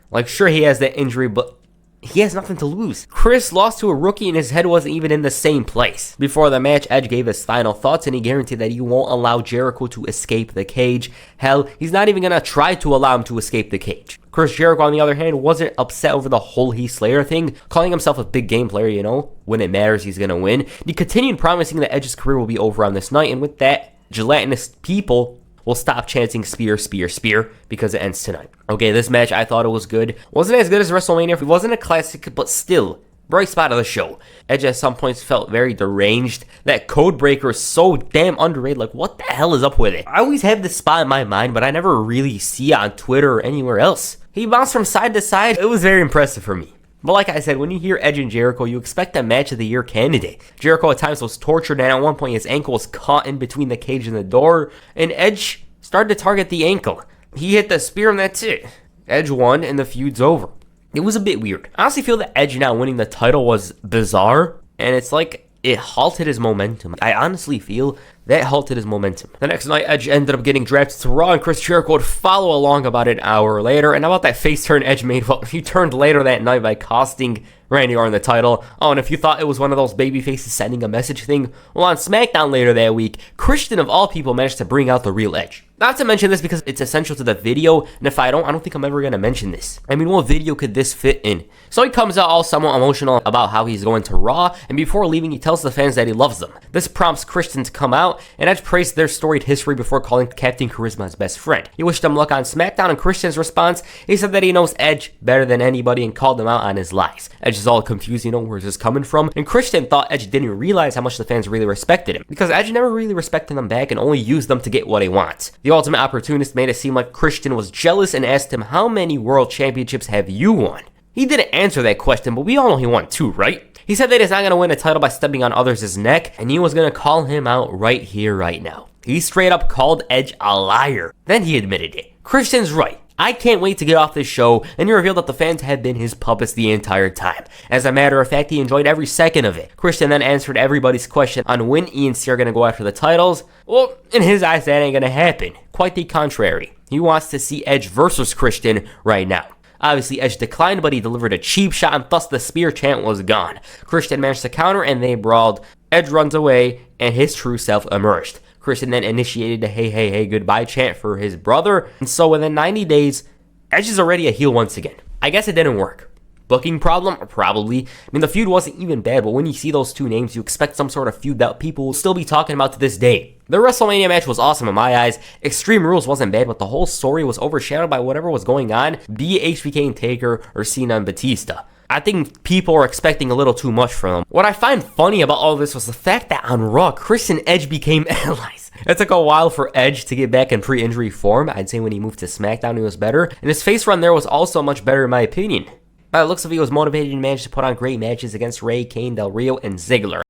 Like, sure, he has that injury, but he has nothing to lose. Chris lost to a rookie, and his head wasn't even in the same place. Before the match, Edge gave his final thoughts, and he guaranteed that he won't allow Jericho to escape the cage. Hell, he's not even going to try to allow him to escape the cage. Chris Jericho, on the other hand, wasn't upset over the whole Heath Slater thing, calling himself a big game player, when it matters, he's going to win. He continued promising that Edge's career will be over on this night, and with that, gelatinous people will stop chanting spear, spear, spear, because it ends tonight. Okay, this match, I thought it was good. Wasn't as good as WrestleMania. It wasn't a classic, but still, bright spot of the show. Edge at some points felt very deranged. That code breaker is so damn underrated. Like, what the hell is up with it? I always have this spot in my mind, but I never really see it on Twitter or anywhere else. He bounced from side to side. It was very impressive for me. But like I said, when you hear Edge and Jericho, you expect a match of the year candidate. Jericho at times was tortured, and at one point his ankle was caught in between the cage and the door, and Edge started to target the ankle. He hit the spear, and that's it. Edge won, and the feud's over. It was a bit weird. I honestly feel that Edge not winning the title was bizarre, and it's like it halted his momentum. I honestly feel that halted his momentum. The next night, Edge ended up getting drafted to Raw, and Chris Jericho would follow along about an hour later. And about that face turn Edge made, well, he turned later that night by costing Randy Orton the title. Oh, and if you thought it was one of those baby faces sending a message thing, well, on SmackDown later that week, Christian of all people managed to bring out the real Edge. Not to mention this because it's essential to the video, and if I don't think I'm ever going to mention this. I mean, what video could this fit in? So he comes out all somewhat emotional about how he's going to Raw, and before leaving, he tells the fans that he loves them. This prompts Christian to come out, and Edge praised their storied history before calling Captain Charisma his best friend. He wished him luck on SmackDown, and Christian's response, he said that he knows Edge better than anybody and called him out on his lies. Edge is all confused, where's this coming from? And Christian thought Edge didn't realize how much the fans really respected him, because Edge never really respected them back and only used them to get what he wants. The Ultimate Opportunist made it seem like Christian was jealous and asked him, how many world championships have you won? He didn't answer that question, but we all know he won 2, right? He said that he's not going to win a title by stepping on others' neck, and he was going to call him out right here, right now. He straight up called Edge a liar. Then he admitted it. Christian's right. I can't wait to get off this show, and he revealed that the fans had been his puppets the entire time. As a matter of fact, he enjoyed every second of it. Christian then answered everybody's question on when Ian and C are going to go after the titles. Well, in his eyes, that ain't going to happen. Quite the contrary. He wants to see Edge versus Christian right now. Obviously, Edge declined, but he delivered a cheap shot, and thus the spear chant was gone. Christian managed to counter, and they brawled. Edge runs away, and his true self emerged. Christian then initiated the hey, hey, hey, goodbye chant for his brother, and so within 90 days, Edge is already a heel once again. I guess it didn't work. Booking problem? Probably. I mean, the feud wasn't even bad, but when you see those two names, you expect some sort of feud that people will still be talking about to this day. The WrestleMania match was awesome in my eyes. Extreme Rules wasn't bad, but the whole story was overshadowed by whatever was going on, be it HBK and Taker or Cena and Batista. I think people are expecting a little too much from them. What I find funny about all of this was the fact that on Raw, Chris and Edge became allies. It took a while for Edge to get back in pre-injury form. I'd say when he moved to SmackDown, he was better. And his face run there was also much better in my opinion. By the looks of it, he was motivated and managed to put on great matches against Ray, Kane, Del Rio, and Ziggler.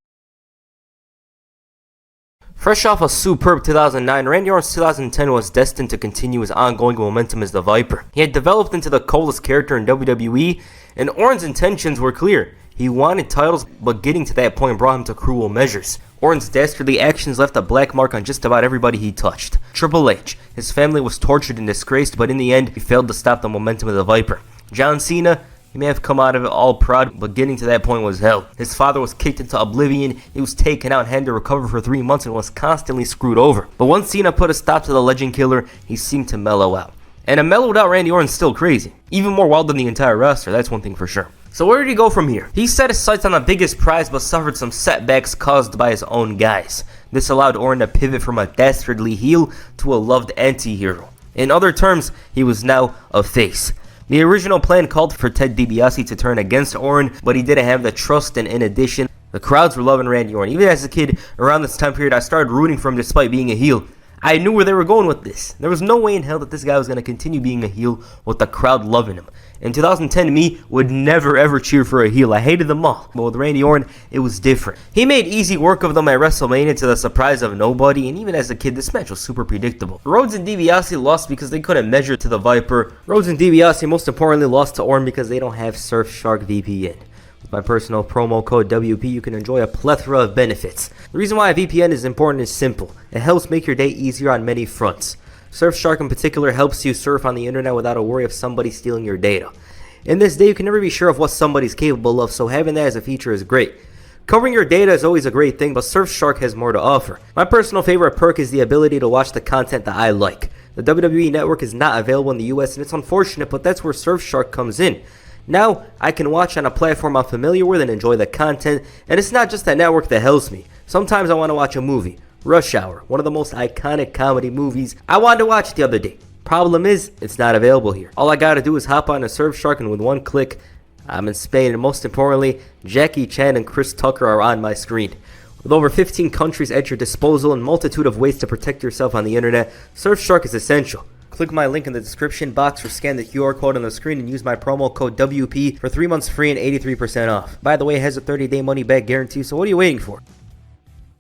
Fresh off a superb 2009, Randy Orton's 2010 was destined to continue his ongoing momentum as the Viper. He had developed into the coldest character in WWE, and Orton's intentions were clear. He wanted titles, but getting to that point brought him to cruel measures. Orton's dastardly actions left a black mark on just about everybody he touched. Triple H, his family was tortured and disgraced, but in the end, he failed to stop the momentum of the Viper. John Cena, He may have come out of it all proud, but getting to that point was hell. His father was kicked into oblivion, he was taken out and had to recover for 3 months and was constantly screwed over. But once Cena put a stop to the legend killer, he seemed to mellow out. And a mellowed out Randy Orton's still crazy. Even more wild than the entire roster, that's one thing for sure. So where did he go from here? He set his sights on the biggest prize but suffered some setbacks caused by his own guys. This allowed Orton to pivot from a dastardly heel to a loved anti-hero. In other terms, he was now a face. The original plan called for Ted DiBiase to turn against Orton, but he didn't have the trust, and in addition, the crowds were loving Randy Orton. Even as a kid, around this time period, I started rooting for him despite being a heel. I knew where they were going with this. There was no way in hell that this guy was going to continue being a heel with the crowd loving him. In 2010, me would never ever cheer for a heel. I hated them all. But with Randy Orton, it was different. He made easy work of them at WrestleMania to the surprise of nobody, and even as a kid, this match was super predictable. Rhodes and DiBiase lost because they couldn't measure to the Viper. Rhodes and DiBiase most importantly lost to Orton because they don't have Surfshark VPN. With my personal promo code WP, you can enjoy a plethora of benefits. The reason why a VPN is important is simple. It helps make your day easier on many fronts. Surfshark in particular helps you surf on the internet without a worry of somebody stealing your data. In this day, you can never be sure of what somebody's capable of, so having that as a feature is great. Covering your data is always a great thing, but Surfshark has more to offer. My personal favorite perk is the ability to watch the content that I like. The WWE Network is not available in the US, and it's unfortunate, but that's where Surfshark comes in. Now, I can watch on a platform I'm familiar with and enjoy the content, and it's not just that network that helps me. Sometimes I want to watch a movie. Rush Hour, one of the most iconic comedy movies. I wanted to watch it the other day. Problem is, it's not available here. All I gotta do is hop on a Surfshark, and with one click, I'm in Spain, and most importantly, Jackie Chan and Chris Tucker are on my screen. With over 15 countries at your disposal and multitude of ways to protect yourself on the internet, Surfshark is essential. Click my link in the description box or scan the QR code on the screen and use my promo code WP for 3 months free and 83% off. By the way, it has a 30-day money-back guarantee, so what are you waiting for?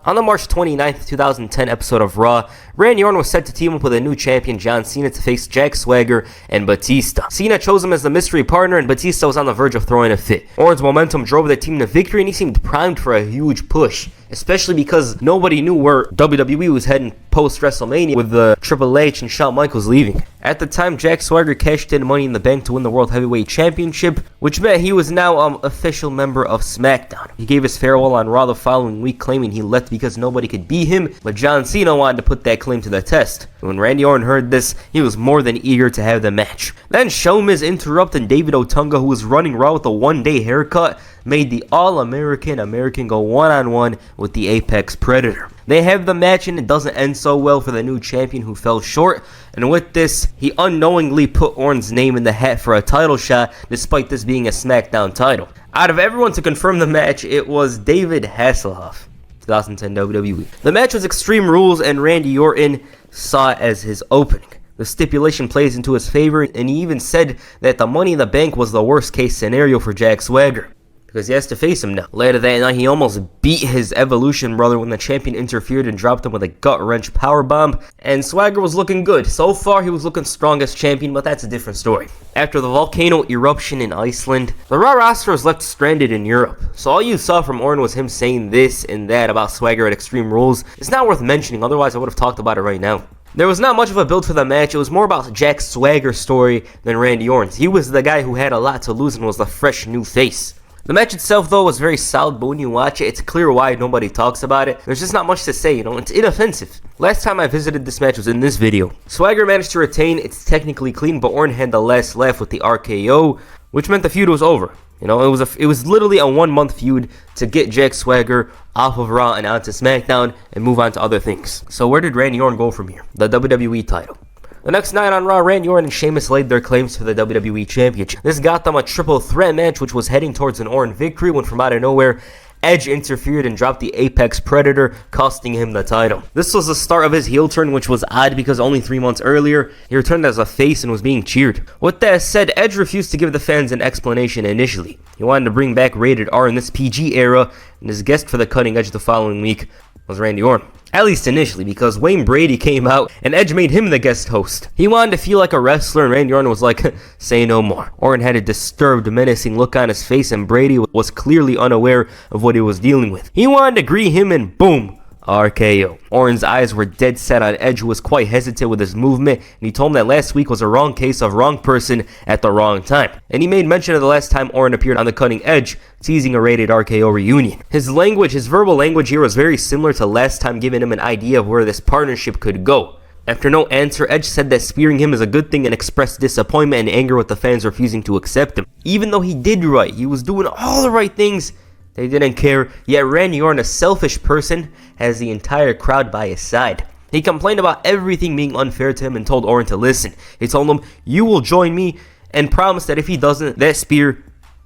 On the March 29th, 2010 episode of Raw, Randy Orton was set to team up with a new champion, John Cena, to face Jack Swagger and Batista. Cena chose him as the mystery partner, and Batista was on the verge of throwing a fit. Orton's momentum drove the team to victory, and he seemed primed for a huge push, especially because nobody knew where WWE was heading post-WrestleMania with the Triple H and Shawn Michaels leaving. At the time, Jack Swagger cashed in Money in the Bank to win the World Heavyweight Championship, which meant he was now an official member of SmackDown. He gave his farewell on Raw the following week, claiming he left because nobody could beat him, but John Cena wanted to put that claim to the test. When Randy Orton heard this, he was more than eager to have the match. Then Show Miz Interrupt and David Otunga, who was running Raw with a one-day haircut, made the All-American American go one-on-one with the Apex Predator. They have the match, and it doesn't end so well for the new champion, who fell short, and with this, he unknowingly put Orton's name in the hat for a title shot, despite this being a SmackDown title. Out of everyone to confirm the match, it was David Hasselhoff, 2010 WWE. The match was Extreme Rules, and Randy Orton saw it as his opening. The stipulation plays into his favor, and he even said that the Money in the Bank was the worst case scenario for Jack Swagger, because he has to face him now. Later that night, he almost beat his Evolution brother when the champion interfered and dropped him with a gut-wrench powerbomb, and Swagger was looking good. So far, he was looking strong as champion, but that's a different story. After the volcano eruption in Iceland, the Raw roster was left stranded in Europe. So all you saw from Orton was him saying this and that about Swagger at Extreme Rules. It's not worth mentioning, otherwise I would have talked about it right now. There was not much of a build for the match. It was more about Jack Swagger's story than Randy Orton's. He was the guy who had a lot to lose and was the fresh new face. The match itself, though, was very solid, but when you watch it, it's clear why nobody talks about it. There's just not much to say, it's inoffensive. Last time I visited this match was in this video. Swagger managed to retain, it's technically clean, but Orton had the last laugh with the RKO, which meant the feud was over. It was literally a 1 month feud to get Jack Swagger off of Raw and onto SmackDown and move on to other things. So where did Randy Orton go from here? The WWE title. The next night on Raw, Randy Orton and Sheamus laid their claims to the WWE Championship. This got them a triple threat match, which was heading towards an Orton victory when from out of nowhere, Edge interfered and dropped the Apex Predator, costing him the title. This was the start of his heel turn, which was odd because only 3 months earlier, he returned as a face and was being cheered. With that said, Edge refused to give the fans an explanation initially. He wanted to bring back Rated R in this PG era, and his guest for the Cutting Edge the following week was Randy Orton. At least initially, because Wayne Brady came out and Edge made him the guest host. He wanted to feel like a wrestler, and Randy Orton was like, say no more. Orton had a disturbed, menacing look on his face, and Brady was clearly unaware of what he was dealing with. He wanted to greet him, and boom, RKO. Orton's eyes were dead set on Edge, who was quite hesitant with his movement, and he told him that last week was a wrong case of wrong person at the wrong time. And he made mention of the last time Orton appeared on the cutting edge, teasing a rated RKO reunion. His verbal language here was very similar to last time, giving him an idea of where this partnership could go. After no answer, Edge said that spearing him is a good thing and expressed disappointment and anger with the fans refusing to accept him. Even though he did right, he was doing all the right things, they didn't care, yet Randy Orton, a selfish person, has the entire crowd by his side. He complained about everything being unfair to him and told Orton to listen. He told him, "You will join me," and promised that if he doesn't, that spear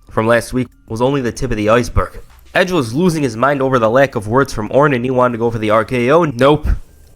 from last week was only the tip of the iceberg. Edge was losing his mind over the lack of words from Orton, and he wanted to go for the RKO. Nope.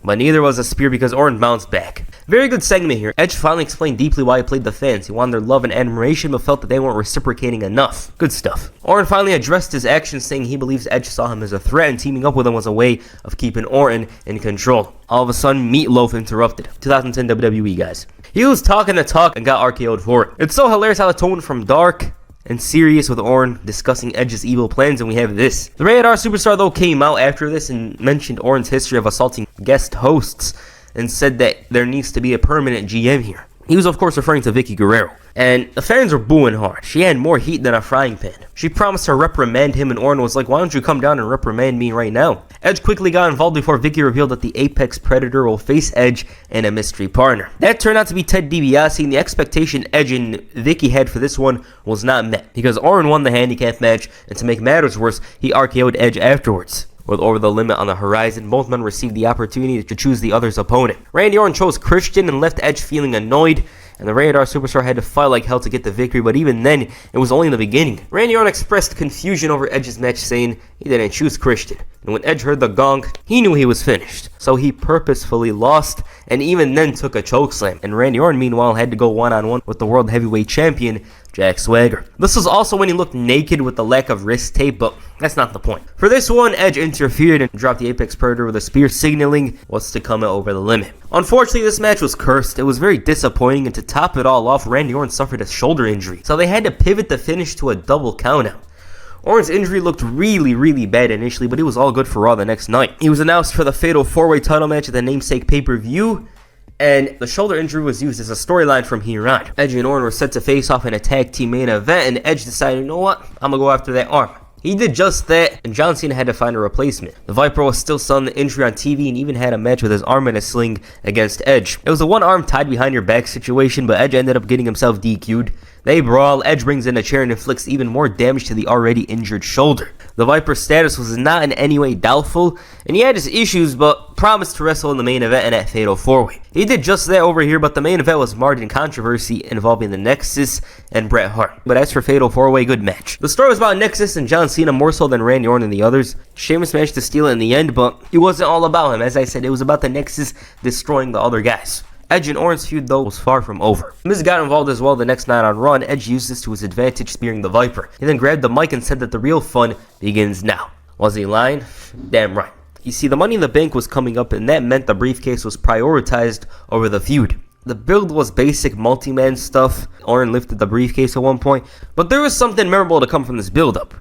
But neither was a spear because Orton bounced back. Very good segment here. Edge finally explained deeply why he played the fans. He wanted their love and admiration, but felt that they weren't reciprocating enough. Good stuff. Orton finally addressed his actions, saying he believes Edge saw him as a threat, and teaming up with him was a way of keeping Orton in control. All of a sudden, Meatloaf interrupted. 2010 WWE, guys. He was talking the talk and got RKO'd for it. It's so hilarious how the tone from dark and serious with Orton discussing Edge's evil plans, and we have this. The Rated R Superstar, though, came out after this and mentioned Orton's history of assaulting guest hosts and said that there needs to be a permanent GM here. He was, of course, referring to Vicky Guerrero. And the fans were booing hard. She had more heat than a frying pan. She promised to reprimand him, and Orton was like, "Why don't you come down and reprimand me right now?" Edge quickly got involved before Vicky revealed that the Apex Predator will face Edge and a mystery partner. That turned out to be Ted DiBiase, and the expectation Edge and Vicky had for this one was not met, because Orton won the handicap match, and to make matters worse, he RKO'd Edge afterwards. With Over the Limit on the horizon, both men received the opportunity to choose the other's opponent. Randy Orton chose Christian and left Edge feeling annoyed, and the Rated R Superstar had to fight like hell to get the victory, but even then, it was only in the beginning. Randy Orton expressed confusion over Edge's match, saying he didn't choose Christian, and when Edge heard the gong, he knew he was finished. So he purposefully lost, and even then took a chokeslam, and Randy Orton, meanwhile, had to go one-on-one with the World Heavyweight Champion, Jack Swagger. This was also when he looked naked with the lack of wrist tape, but that's not the point. For this one, Edge interfered and dropped the Apex Predator with a spear, signaling what's to come over the limit. Unfortunately, this match was cursed. It was very disappointing, and to top it all off, Randy Orton suffered a shoulder injury, so they had to pivot the finish to a double countout. Orton's injury looked really bad initially, but it was all good for Raw the next night. He was announced for the Fatal 4-Way title match at the namesake pay-per-view, and the shoulder injury was used as a storyline from here on. Edge and Orton were set to face off in a tag team main event, and Edge decided, you know what, I'm gonna go after that arm. He did just that, and John Cena had to find a replacement. The Viper was still selling the injury on TV and even had a match with his arm in a sling against Edge. It was a one arm tied behind your back situation, but Edge ended up getting himself DQ'd. They brawl, Edge brings in a chair and inflicts even more damage to the already injured shoulder. The Viper's status was not in any way doubtful, and he had his issues, but promised to wrestle in the main event in that Fatal 4-Way. He did just that over here, but the main event was marred in controversy involving the Nexus and Bret Hart. But as for Fatal 4-Way, good match. The story was about Nexus and John Cena more so than Randy Orton and the others. Sheamus managed to steal it in the end, but it wasn't all about him. As I said, it was about the Nexus destroying the other guys. Edge and Orton's feud, though, was far from over. Miz got involved as well the next night on Raw, and Edge used this to his advantage, spearing the Viper. He then grabbed the mic and said that the real fun begins now. Was he lying? Damn right. You see, the Money in the Bank was coming up, and that meant the briefcase was prioritized over the feud. The build was basic multi-man stuff. Orton lifted the briefcase at one point, but there was something memorable to come from this build-up.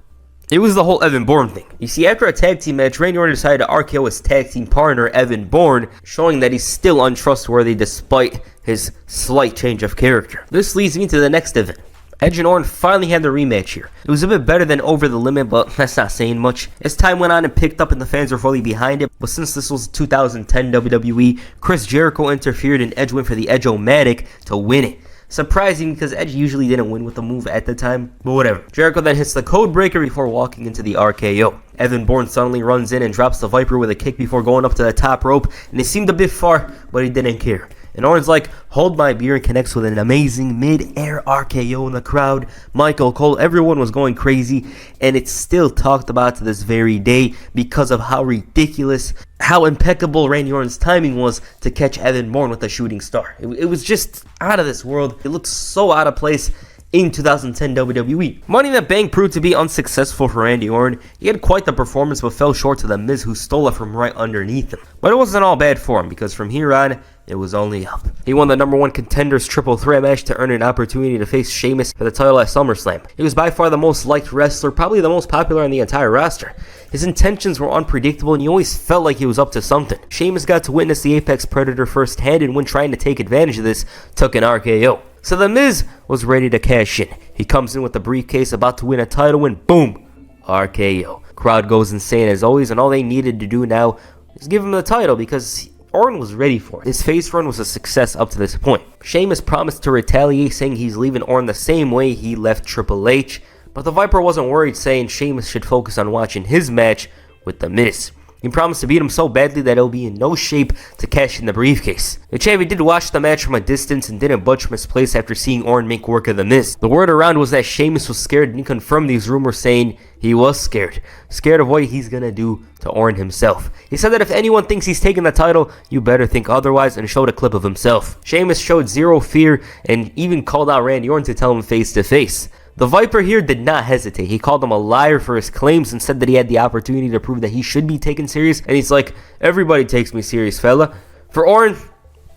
It was the whole Evan Bourne thing. You see, after a tag team match, Randy Orton decided to RKO his tag team partner, Evan Bourne, showing that he's still untrustworthy despite his slight change of character. This leads me to the next event. Edge and Orton finally had the rematch here. It was a bit better than Over the Limit, but that's not saying much. As time went on and picked up and the fans were fully behind it, but since this was 2010 WWE, Chris Jericho interfered and Edge went for the Edge-O-Matic to win it. Surprising because Edge usually didn't win with the move at the time, but whatever. Jericho then hits the code breaker before walking into the RKO. Evan Bourne suddenly runs in and drops the Viper with a kick before going up to the top rope, and it seemed a bit far, but he didn't care. And Orton's like, hold my beer, and connects with an amazing mid-air RKO in the crowd. Michael Cole, everyone was going crazy, and it's still talked about to this very day because of how ridiculous, how impeccable Randy Orton's timing was to catch Evan Bourne with a shooting star. It was just out of this world. It looked so out of place in 2010 WWE. Money in the Bank proved to be unsuccessful for Randy Orton. He had quite the performance but fell short to The Miz, who stole it from right underneath him. But it wasn't all bad for him, because from here on, it was only up. He won the #1 Contenders Triple Threat match to earn an opportunity to face Sheamus for the title at SummerSlam. He was by far the most liked wrestler, probably the most popular on the entire roster. His intentions were unpredictable and he always felt like he was up to something. Sheamus got to witness the Apex Predator firsthand, and when trying to take advantage of this, took an RKO. So The Miz was ready to cash in. He comes in with the briefcase, about to win a title win, boom, RKO. Crowd goes insane as always, and all they needed to do now is give him the title because Orton was ready for it. His face run was a success up to this point. Sheamus promised to retaliate, saying he's leaving Orton the same way he left Triple H, but the Viper wasn't worried, saying Sheamus should focus on watching his match with The Miz. He promised to beat him so badly that he'll be in no shape to cash in the briefcase. The champion did watch the match from a distance and didn't budge from his place after seeing Orton make work of The Miz. The word around was that Sheamus was scared, and he confirmed these rumors, saying he was scared of what he's gonna do to Orton himself. He said that if anyone thinks he's taking the title, you better think otherwise, and showed a clip of himself. Sheamus showed zero fear and even called out Randy Orton to tell him face to face. The Viper here did not hesitate. He called him a liar for his claims and said that he had the opportunity to prove that he should be taken serious. And he's like, everybody takes me serious, fella. For Orton,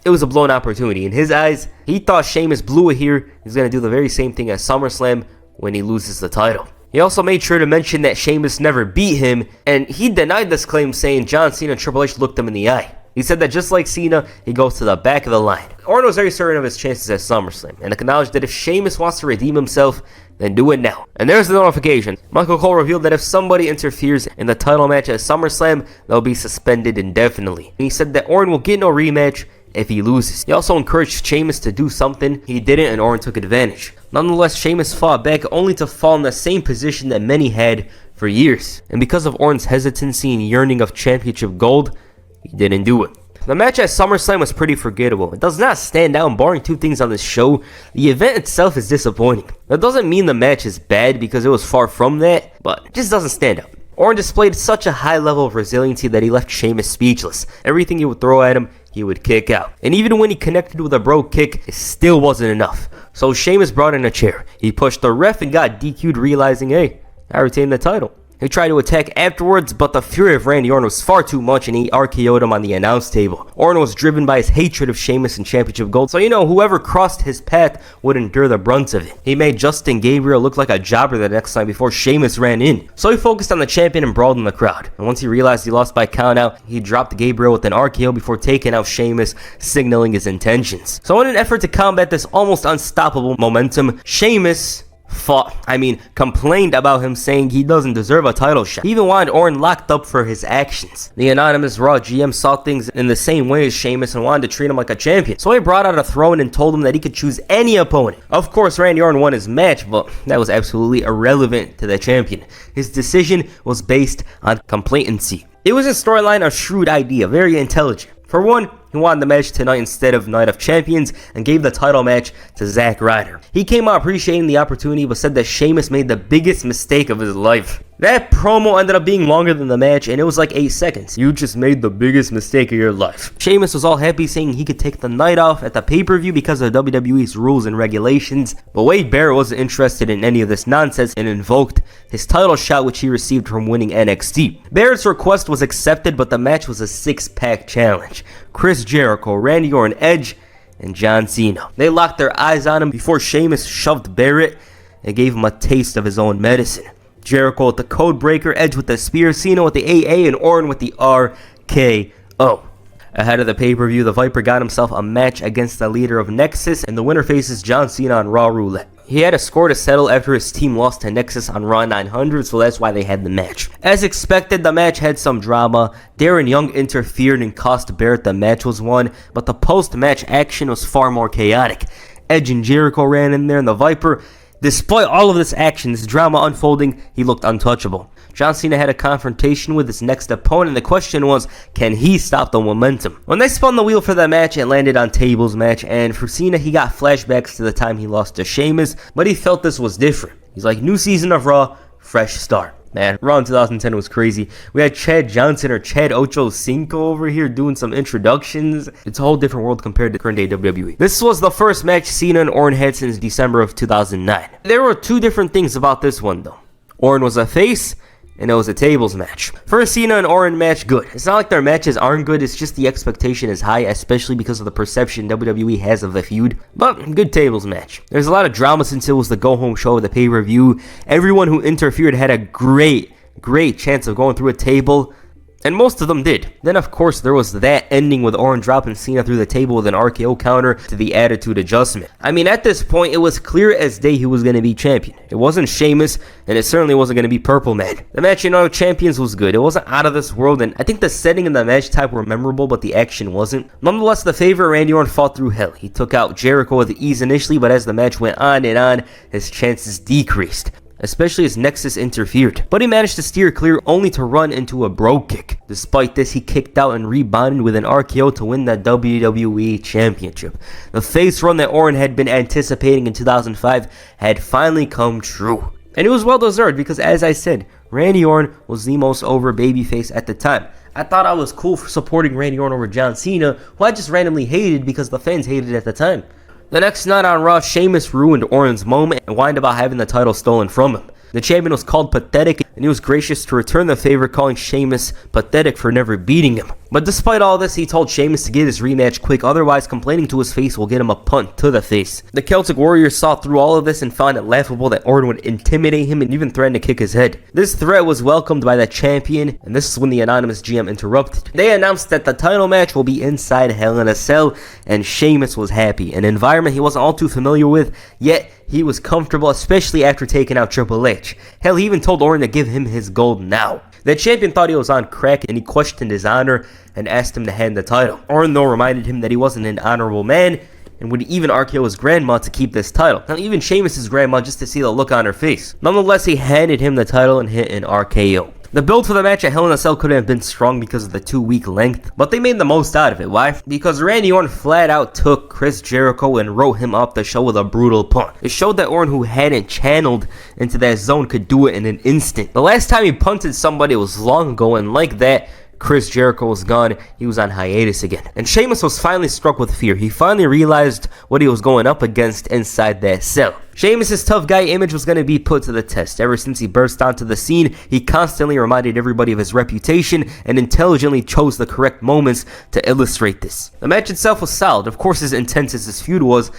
it was a blown opportunity. In his eyes, he thought Sheamus blew it here. He's going to do the very same thing at SummerSlam when he loses the title. He also made sure to mention that Sheamus never beat him, and he denied this claim, saying John Cena and Triple H looked him in the eye. He said that just like Cena, he goes to the back of the line. Orton was very certain of his chances at SummerSlam, and acknowledged that if Sheamus wants to redeem himself, then do it now. And there's the notification. Michael Cole revealed that if somebody interferes in the title match at SummerSlam, they'll be suspended indefinitely. And he said that Orton will get no rematch if he loses. He also encouraged Sheamus to do something. He didn't, and Orton took advantage. Nonetheless, Sheamus fought back, only to fall in the same position that many had for years. And because of Orton's hesitancy and yearning of championship gold, he didn't do it. The match at SummerSlam was pretty forgettable. It does not stand out, and barring two things on this show, the event itself is disappointing. That doesn't mean the match is bad, because it was far from that, but it just doesn't stand out. Orton displayed such a high level of resiliency that he left Sheamus speechless. Everything he would throw at him, he would kick out. And even when he connected with a brogue kick, it still wasn't enough. So Sheamus brought in a chair. He pushed the ref and got DQ'd, realizing, hey, I retained the title. He tried to attack afterwards, but the fury of Randy Orton was far too much, and he RKO'd him on the announce table. Orton was driven by his hatred of Sheamus and championship gold, so whoever crossed his path would endure the brunt of it. He made Justin Gabriel look like a jobber the next time before Sheamus ran in. So he focused on the champion and brawled in the crowd. And once he realized he lost by countout, he dropped Gabriel with an RKO before taking out Sheamus, signaling his intentions. So in an effort to combat this almost unstoppable momentum, Sheamus complained about him, saying he doesn't deserve a title shot. He even wanted Orton locked up for his actions. The anonymous Raw GM saw things in the same way as Sheamus and wanted to treat him like a champion. So he brought out a throne and told him that he could choose any opponent. Of course, Randy Orton won his match, but that was absolutely irrelevant to the champion. His decision was based on complacency. It was a storyline, a shrewd idea, very intelligent. For one, he wanted the match tonight instead of Night of Champions and gave the title match to Zack Ryder. He came out appreciating the opportunity but said that Sheamus made the biggest mistake of his life. That promo ended up being longer than the match, and it was like 8 seconds. You just made the biggest mistake of your life. Sheamus was all happy, saying he could take the night off at the pay-per-view because of WWE's rules and regulations, but Wade Barrett wasn't interested in any of this nonsense and invoked his title shot, which he received from winning NXT. Barrett's request was accepted, but the match was a 6-pack challenge. Chris Jericho, Randy Orton, Edge, and John Cena. They locked their eyes on him before Sheamus shoved Barrett and gave him a taste of his own medicine. Jericho with the code breaker, Edge with the spear, Cena with the AA, and Orton with the RKO. Ahead of the pay-per-view, the Viper got himself a match against the leader of Nexus, and the winner faces John Cena on Raw Roulette. He had a score to settle after his team lost to Nexus on Raw 900, so that's why they had the match. As expected, the match had some drama. Darren Young interfered and cost Barrett the match was won, but the post-match action was far more chaotic. Edge and Jericho ran in there, and the Viper, despite all of this action, this drama unfolding, he looked untouchable. John Cena had a confrontation with his next opponent. The question was, can he stop the momentum? When they spun the wheel for the match, it landed on Table's match, and for Cena, he got flashbacks to the time he lost to Sheamus, but he felt this was different. He's like, new season of Raw, fresh start. Man, Raw in 2010 was crazy. We had Chad Johnson or Chad Ocho Cinco over here doing some introductions. It's a whole different world compared to current day WWE. This was the first match Cena and Orton had since December of 2009. There were two different things about this one though. Orton was a face, and it was a tables match. First Cena and Orton match, good. It's not like their matches aren't good, it's just the expectation is high, especially because of the perception WWE has of the feud. But good tables match. There's a lot of drama since it was the go-home show of the pay-per-view. Everyone who interfered had a great chance of going through a table, and most of them did. Then of course there was that ending with Orton dropping Cena through the table with an RKO counter to the Attitude Adjustment. I mean, at this point it was clear as day he was going to be champion. It wasn't Sheamus, and it certainly wasn't going to be Purple Man. The match in All Champions was good. It wasn't out of this world, and I think the setting and the match type were memorable, but the action wasn't. Nonetheless, the favorite Randy Orton fought through hell. He took out Jericho with ease initially, but as the match went on and on, his chances decreased, especially as Nexus interfered. But he managed to steer clear, only to run into a bro kick. Despite this, he kicked out and rebounded with an RKO to win the WWE Championship. The face run that Orton had been anticipating in 2005 had finally come true. And it was well deserved because, as I said, Randy Orton was the most over babyface at the time. I thought I was cool for supporting Randy Orton over John Cena, who I just randomly hated because the fans hated at the time. The next night on Raw, Sheamus ruined Orton's moment and whined about having the title stolen from him. The champion was called pathetic, and he was gracious to return the favor, calling Sheamus pathetic for never beating him. But despite all this, he told Sheamus to get his rematch quick, otherwise complaining to his face will get him a punt to the face. The Celtic Warrior saw through all of this and found it laughable that Orton would intimidate him and even threaten to kick his head. This threat was welcomed by the champion, and this is when the anonymous GM interrupted. They announced that the title match will be inside Hell in a Cell, and Sheamus was happy, an environment he wasn't all too familiar with, yet he was comfortable, especially after taking out Triple H. Hell, he even told Orton to give him his gold now. The champion thought he was on crack, and he questioned his honor and asked him to hand the title. Orton, though, reminded him that he wasn't an honorable man and would even RKO his grandma to keep this title. Now, even Sheamus' grandma, just to see the look on her face. Nonetheless, he handed him the title and hit an RKO. The build for the match at Hell in a Cell couldn't have been strong because of the 2-week length, but they made the most out of it. Why? Because Randy Orton flat out took Chris Jericho and wrote him off the show with a brutal punt. It showed that Orton, who hadn't channeled into that zone, could do it in an instant. The last time he punted somebody was long ago, and like that, Chris Jericho was gone. He was on hiatus again. And Sheamus was finally struck with fear. He finally realized what he was going up against inside that cell. Sheamus' tough guy image was going to be put to the test. Ever since he burst onto the scene, he constantly reminded everybody of his reputation and intelligently chose the correct moments to illustrate this. The match itself was solid. Of course, as intense as this feud was,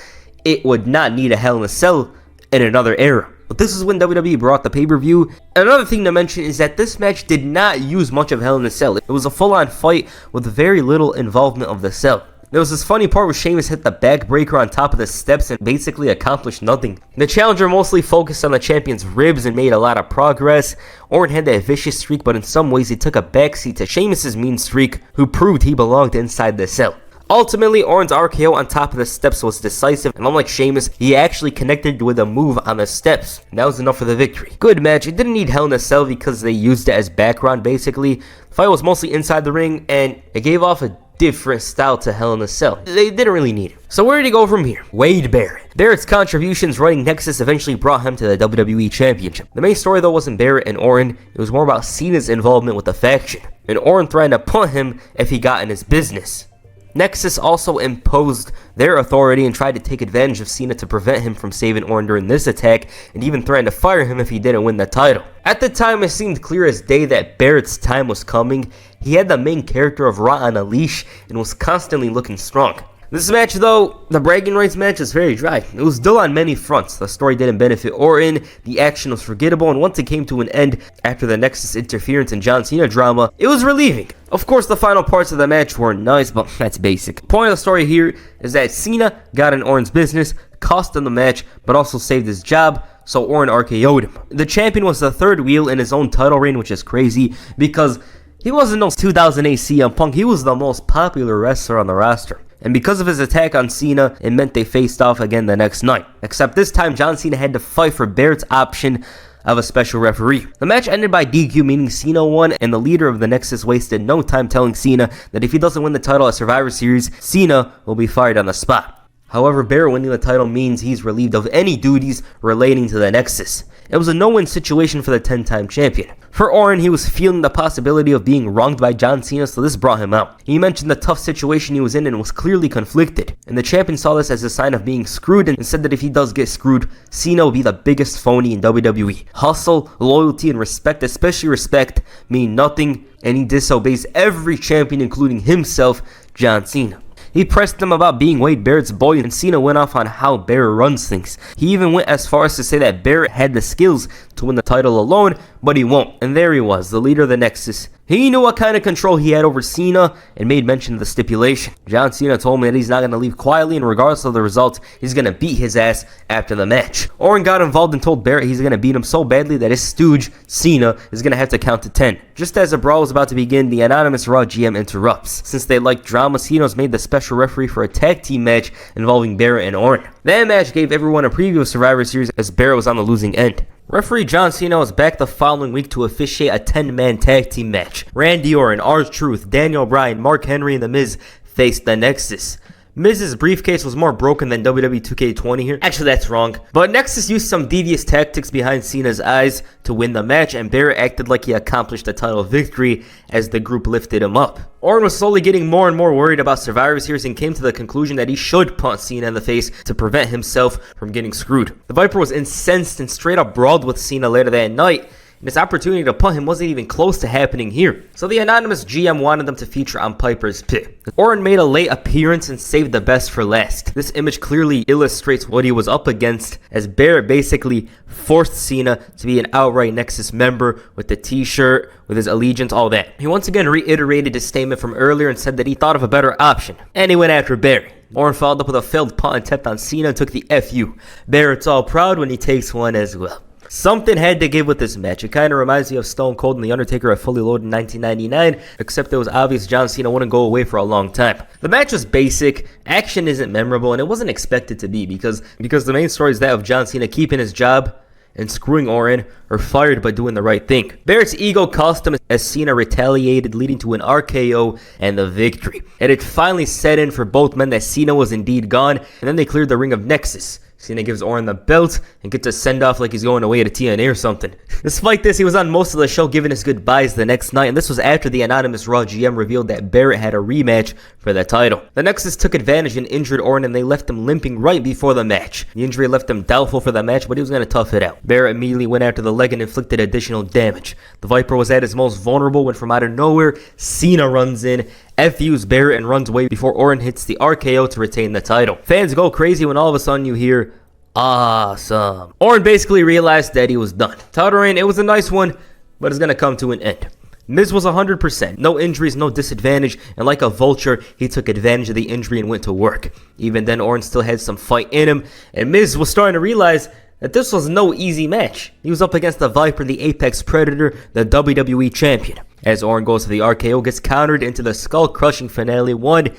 it would not need a Hell in a Cell in another era. But this is when WWE brought the pay-per-view. Another thing to mention is that this match did not use much of Hell in a Cell. It was a full-on fight with very little involvement of the cell. There was this funny part where Sheamus hit the backbreaker on top of the steps and basically accomplished nothing. The challenger mostly focused on the champion's ribs and made a lot of progress. Orton had that vicious streak, but in some ways he took a backseat to Sheamus' mean streak, who proved he belonged inside the cell. Ultimately, Orton's RKO on top of the steps was decisive, and unlike Sheamus, he actually connected with a move on the steps. And that was enough for the victory. Good match. It didn't need Hell in a Cell because they used it as background, basically. The fight was mostly inside the ring, and it gave off a different style to Hell in a Cell. They didn't really need it. So where did he go from here? Wade Barrett. Barrett's contributions running Nexus eventually brought him to the WWE Championship. The main story, though, wasn't Barrett and Orton. It was more about Cena's involvement with the faction, and Orton threatened to punt him if he got in his business. Nexus also imposed their authority and tried to take advantage of Cena to prevent him from saving Orton during this attack, and even threatened to fire him if he didn't win the title. At the time, it seemed clear as day that Barrett's time was coming. He had the main character of Raw on a leash and was constantly looking strong. This match, though, the bragging rights match, is very dry. It was dull on many fronts. The story didn't benefit Orton, the action was forgettable, and once it came to an end after the Nexus interference and John Cena drama, it was relieving. Of course, the final parts of the match weren't nice, but that's basic. The point of the story here is that Cena got in Orton's business, cost him the match, but also saved his job, so Orton RKO'd him. The champion was the third wheel in his own title reign, which is crazy, because he wasn't no 2008 CM Punk, he was the most popular wrestler on the roster. And because of his attack on Cena, it meant they faced off again the next night. Except this time, John Cena had to fight for Barrett's option of a special referee. The match ended by DQ, meaning Cena won, and the leader of the Nexus wasted no time telling Cena that if he doesn't win the title at Survivor Series, Cena will be fired on the spot. However, Barrett winning the title means he's relieved of any duties relating to the Nexus. It was a no-win situation for the 10-time champion. For Orton, he was feeling the possibility of being wronged by John Cena, so this brought him out. He mentioned the tough situation he was in and was clearly conflicted. And the champion saw this as a sign of being screwed and said that if he does get screwed, Cena will be the biggest phony in WWE. Hustle, loyalty, and respect, especially respect, mean nothing, and he disobeys every champion, including himself, John Cena. He pressed him about being Wade Barrett's boy, and Cena went off on how Barrett runs things. He even went as far as to say that Barrett had the skills to win the title alone, but he won't. And there he was, the leader of the Nexus. He knew what kind of control he had over Cena and made mention of the stipulation. John Cena told me that he's not going to leave quietly, and regardless of the results, he's going to beat his ass after the match. Orton got involved and told Barrett he's going to beat him so badly that his stooge, Cena, is going to have to count to 10. Just as the brawl was about to begin, the anonymous Raw GM interrupts. Since they like drama, Cena's made the special referee for a tag team match involving Barrett and Orton. That match gave everyone a preview of Survivor Series as Barrett was on the losing end. Referee John Cena was back the following week to officiate a 10-man tag team match. Randy Orton, R-Truth, Daniel Bryan, Mark Henry, and The Miz faced the Nexus. Miz's briefcase was more broken than WWE 2K20 here. Actually, that's wrong. But Nexus used some devious tactics behind Cena's eyes to win the match, and Barrett acted like he accomplished a title victory as the group lifted him up. Orton was slowly getting more and more worried about Survivor Series and came to the conclusion that he should punch Cena in the face to prevent himself from getting screwed. The Viper was incensed and straight up brawled with Cena later that night, and this opportunity to punt him wasn't even close to happening here. So the anonymous GM wanted them to feature on Piper's Pit. Orton made a late appearance and saved the best for last. This image clearly illustrates what he was up against, as Barrett basically forced Cena to be an outright Nexus member with the t-shirt, with his allegiance, all that. He once again reiterated his statement from earlier and said that he thought of a better option, and he went after Barrett. Orton followed up with a failed punt and tapped on Cena and took the FU. Barrett's all proud when he takes one as well. Something had to give with this match. It kind of reminds me of Stone Cold and The Undertaker at Fully Loaded in 1999, except it was obvious John Cena wouldn't go away for a long time. The match was basic, action isn't memorable, and it wasn't expected to be because the main story is that of John Cena keeping his job and screwing Orton, or fired by doing the right thing. Barrett's ego cost him as Cena retaliated, leading to an RKO and the victory. And it finally set in for both men that Cena was indeed gone, and then they cleared the ring of Nexus. Cena gives Orton the belt and gets a send-off like he's going away to TNA or something. Despite this, he was on most of the show giving his goodbyes the next night, and this was after the anonymous Raw GM revealed that Barrett had a rematch for the title. The Nexus took advantage and injured Orton, and they left him limping right before the match. The injury left him doubtful for the match, but he was going to tough it out. Barrett immediately went after the leg and inflicted additional damage. The Viper was at his most vulnerable when from out of nowhere, Cena runs in, FU's Barrett, and runs away before Orton hits the RKO to retain the title. Fans go crazy when all of a sudden you hear, "Awesome." Orton basically realized that he was done. Title reign, it was a nice one, but it's going to come to an end. Miz was 100%, no injuries, no disadvantage, and like a vulture, he took advantage of the injury and went to work. Even then, Orton still had some fight in him, and Miz was starting to realize that this was no easy match. He was up against the Viper, the Apex Predator, the WWE Champion. As Orton goes to the RKO, gets countered into the skull-crushing finale. 1,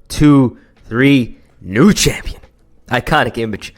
2, 3, new champion. Iconic image.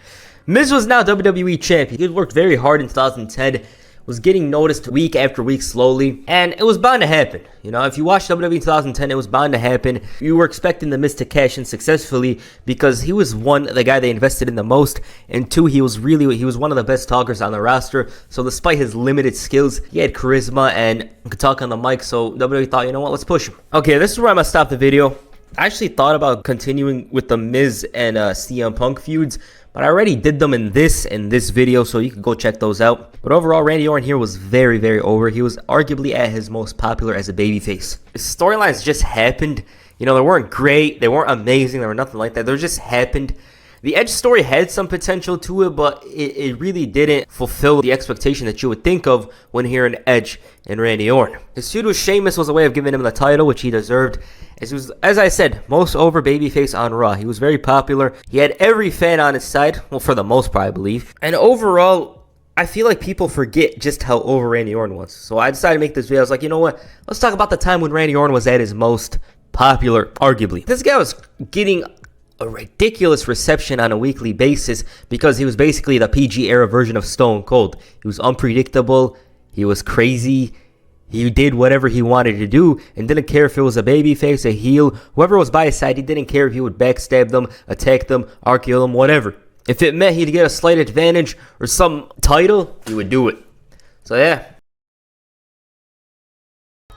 Miz was now WWE Champion. He had worked very hard in 2010, was getting noticed week after week slowly, and it was bound to happen. You know, if you watched WWE 2010, it was bound to happen. You were expecting the Miz to cash in successfully because he was, one, the guy they invested in the most, and two, he was one of the best talkers on the roster. So despite his limited skills, he had charisma and could talk on the mic, so WWE thought, you know what, let's push him. Okay, this is where I'm going to stop the video. I actually thought about continuing with the Miz and CM Punk feuds, but I already did them in this video, so you can go check those out. But overall, Randy Orton here was very, very over. He was arguably at his most popular as a babyface. His storylines just happened. You know, they weren't great, they weren't amazing, they were nothing like that. They just happened. The Edge story had some potential to it, but it really didn't fulfill the expectation that you would think of when hearing Edge and Randy Orton. His feud with Sheamus was a way of giving him the title, which he deserved. As I said, most over babyface on Raw. He was very popular. He had every fan on his side. Well, for the most part, I believe. And overall, I feel like people forget just how over Randy Orton was. So I decided to make this video. I was like, you know what? Let's talk about the time when Randy Orton was at his most popular, arguably. This guy was getting a ridiculous reception on a weekly basis because he was basically the PG era version of Stone Cold. He was unpredictable. He was crazy. He did whatever he wanted to do and didn't care if it was a babyface, a heel, whoever was by his side. He didn't care if he would backstab them, attack them, RKO them, whatever. If it meant he'd get a slight advantage or some title, he would do it. So yeah.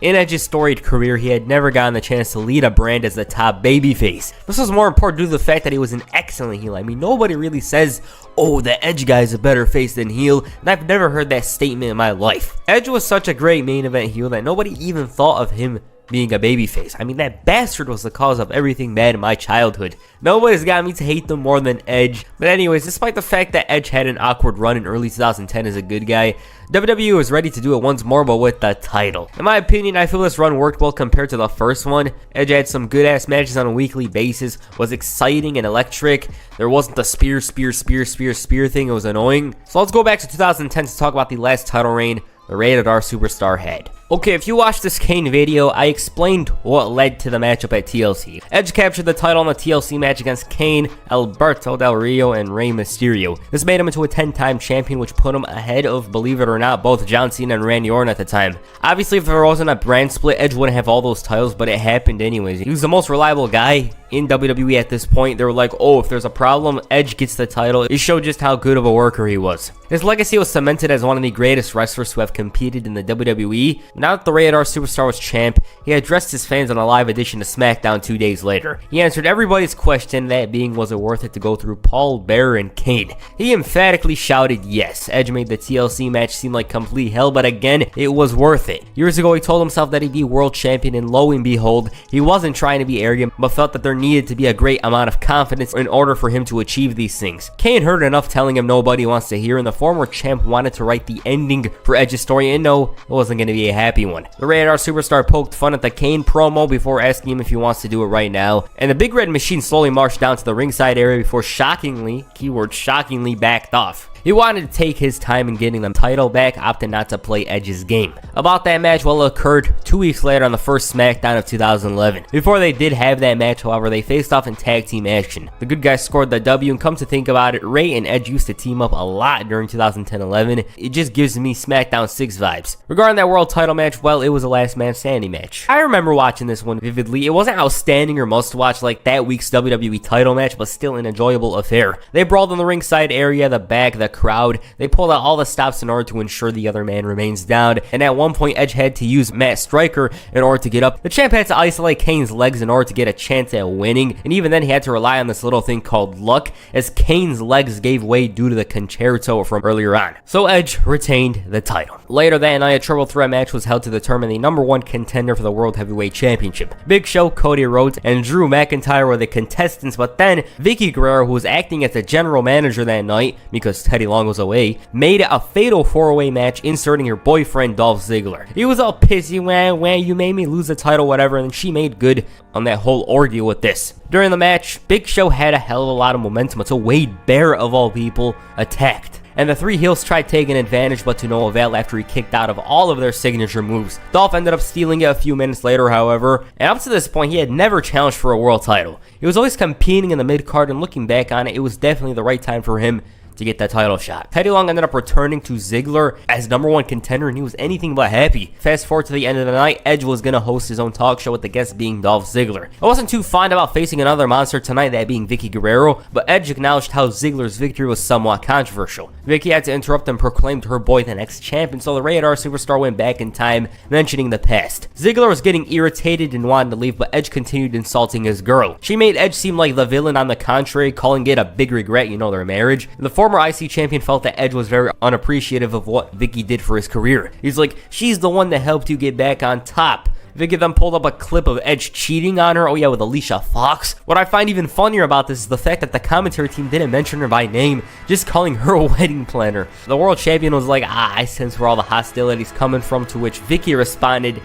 In Edge's storied career, he had never gotten the chance to lead a brand as the top babyface. This was more important due to the fact that he was an excellent heel. I mean, nobody really says, oh, the Edge guy's a better face than heel, and I've never heard that statement in my life. Edge was such a great main event heel that nobody even thought of him being a babyface. I mean, that bastard was the cause of everything bad in my childhood. Nobody's got me to hate them more than Edge. But anyways, despite the fact that Edge had an awkward run in early 2010 as a good guy, WWE was ready to do it once more, but with the title. In my opinion, I feel this run worked well compared to the first one. Edge had some good-ass matches on a weekly basis, was exciting and electric. There wasn't the spear thing, it was annoying. So let's go back to 2010 to talk about the last title reign the Rated R Superstar had. Okay, if you watched this Kane video, I explained what led to the matchup at TLC. Edge captured the title in the TLC match against Kane, Alberto Del Rio, and Rey Mysterio. This made him into a 10-time champion, which put him ahead of, believe it or not, both John Cena and Randy Orton at the time. Obviously, if there wasn't a brand split, Edge wouldn't have all those titles, but it happened anyways. He was the most reliable guy in WWE at this point. They were like, oh, if there's a problem, Edge gets the title. It showed just how good of a worker he was. His legacy was cemented as one of the greatest wrestlers to have competed in the WWE. Now that the Rated R Superstar was champ, he addressed his fans on a live edition of SmackDown 2 days later. He answered everybody's question, that being, was it worth it to go through Paul Bearer and Kane? He emphatically shouted yes. Edge made the TLC match seem like complete hell, but again, it was worth it. Years ago, he told himself that he'd be world champion, and lo and behold, he wasn't trying to be arrogant, but felt that there needed to be a great amount of confidence in order for him to achieve these things. Kane heard enough telling him nobody wants to hear, and the former champ wanted to write the ending for Edge's story, and no, it wasn't going to be a happy one. The Rated R Superstar poked fun at the Kane promo before asking him if he wants to do it right now, and the Big Red Machine slowly marched down to the ringside area before shockingly, keyword shockingly, backed off. He wanted to take his time in getting the title back, opting not to play Edge's game. About that match, well, it occurred 2 weeks later on the first SmackDown of 2011. Before they did have that match, however, they faced off in tag team action. The good guys scored the W, and come to think about it, Ray and Edge used to team up a lot during 2010-11. It just gives me SmackDown 6 vibes. Regarding that world title match, well, it was a last man standing match. I remember watching this one vividly. It wasn't outstanding or must watch like that week's WWE title match, but still an enjoyable affair. They brawled in the ringside area, the back, the crowd. They pulled out all the stops in order to ensure the other man remains down, and at one point Edge had to use Matt Striker in order to get up. The champ had to isolate Kane's legs in order to get a chance at winning, and even then he had to rely on this little thing called luck, as Kane's legs gave way due to the concerto from earlier on. So Edge retained the title. Later that night, a triple threat match was held to determine the #1 contender for the World Heavyweight Championship. Big Show, Cody Rhodes, and Drew McIntyre were the contestants, but then Vicky Guerrero, who was acting as the general manager that night because Teddy Long was away, made it a fatal 4-way match, inserting her boyfriend Dolph Ziggler. He was all pissy, wah, you made me lose the title, whatever, and she made good on that whole ordeal with this. During the match, Big Show had a hell of a lot of momentum until Wade Barrett, of all people, attacked. And the three heels tried taking advantage, but to no avail after he kicked out of all of their signature moves. Dolph ended up stealing it a few minutes later, however, and up to this point, he had never challenged for a world title. He was always competing in the mid-card, and looking back on it, it was definitely the right time for him to get that title shot. Teddy Long ended up returning to Ziggler as #1 contender, and he was anything but happy. Fast forward to the end of the night, Edge was going to host his own talk show with the guest being Dolph Ziggler. I wasn't too fond about facing another monster tonight, that being Vicky Guerrero, but Edge acknowledged how Ziggler's victory was somewhat controversial. Vicky had to interrupt and proclaimed her boy the next champ, and so the Rated R Superstar went back in time, mentioning the past. Ziggler was getting irritated and wanted to leave, but Edge continued insulting his girl. She made Edge seem like the villain on the contrary, calling it a big regret, their marriage. The former IC champion felt that Edge was very unappreciative of what Vicky did for his career. He's like, she's the one that helped you get back on top. Vicky then pulled up a clip of Edge cheating on her, with Alicia Fox. What I find even funnier about this is the fact that the commentary team didn't mention her by name, just calling her a wedding planner. The world champion was like, I sense where all the hostility's coming from, to which Vicky responded,